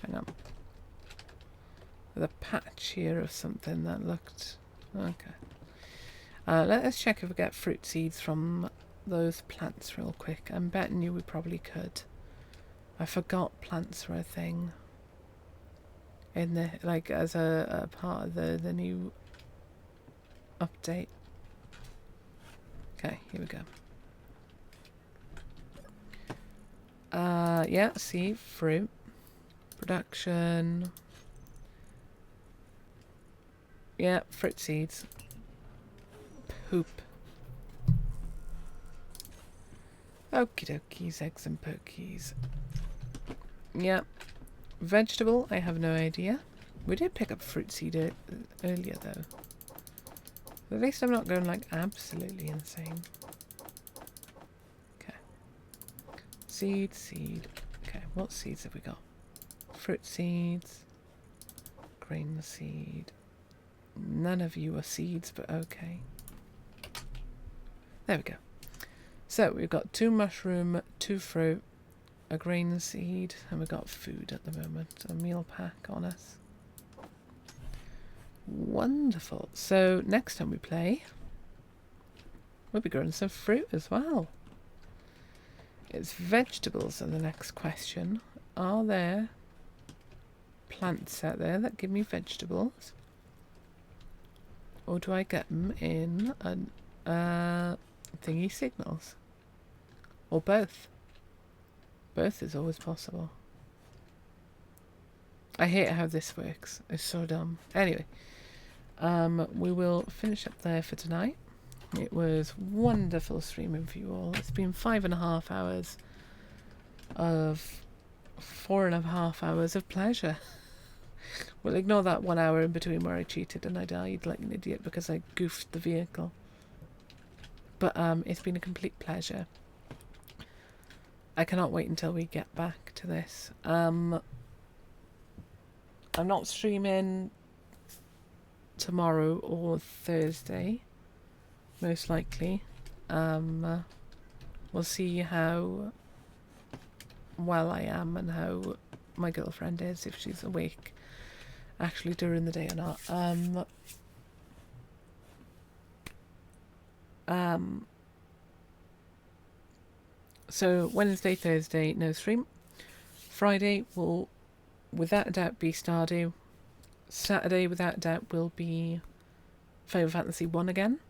Hang on. There's a patch here of something that looked... Okay. Let us check if we get fruit seeds from those plants real quick. I'm betting you we probably could. I forgot plants were a thing. In the, like, as a part of the new update. Okay, here we go. Yeah, see, fruit. Production. Yeah, fruit seeds. Poop. Okie dokies, eggs and pokies. Yeah. Vegetable, I have no idea. We did pick up fruit seed earlier though. At least I'm not going like absolutely insane. Okay. Seed. Okay, what seeds have we got? Fruit seeds. Grain seed. None of you are seeds, but okay. There we go. So we've got 2 mushroom, 2 fruit, a grain seed, and we've got food at the moment. A meal pack on us. Wonderful. So next time we play, we'll be growing some fruit as well. It's vegetables are the next question. Are there plants out there that give me vegetables? Or do I get them in thingy signals? Or both? Both is always possible. I hate how this works. It's so dumb. Anyway, we will finish up there for tonight. It was wonderful streaming for you all. It's been 5.5 hours of 4.5 hours of pleasure. We'll ignore that 1 hour in between where I cheated and I died like an idiot because I goofed the vehicle. But it's been a complete pleasure. I cannot wait until we get back to this. I'm not streaming tomorrow or Thursday, most likely. We'll see how well I am and how my girlfriend is, if she's awake actually during the day or not. So Wednesday, Thursday, no stream. Friday will without a doubt be Stardew. Saturday without a doubt will be Final Fantasy 1 again.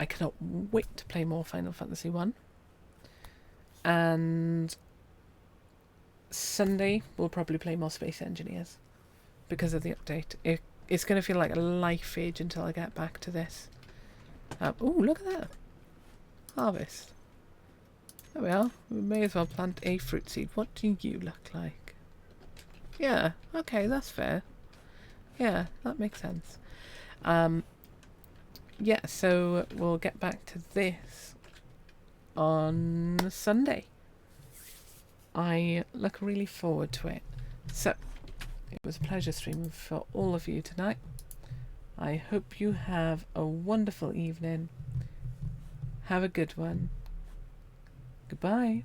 I cannot wait to play more Final Fantasy 1. And Sunday we'll probably play more Space Engineers because of the update. It's going to feel like a life age until I get back to this. Oh, look at that. Harvest. There we are. We may as well plant a fruit seed. What do you look like? Yeah, okay, that's fair. Yeah, that makes sense. Yeah, so we'll get back to this on Sunday. I look really forward to it. So, it was a pleasure streaming for all of you tonight. I hope you have a wonderful evening. Have a good one. Goodbye.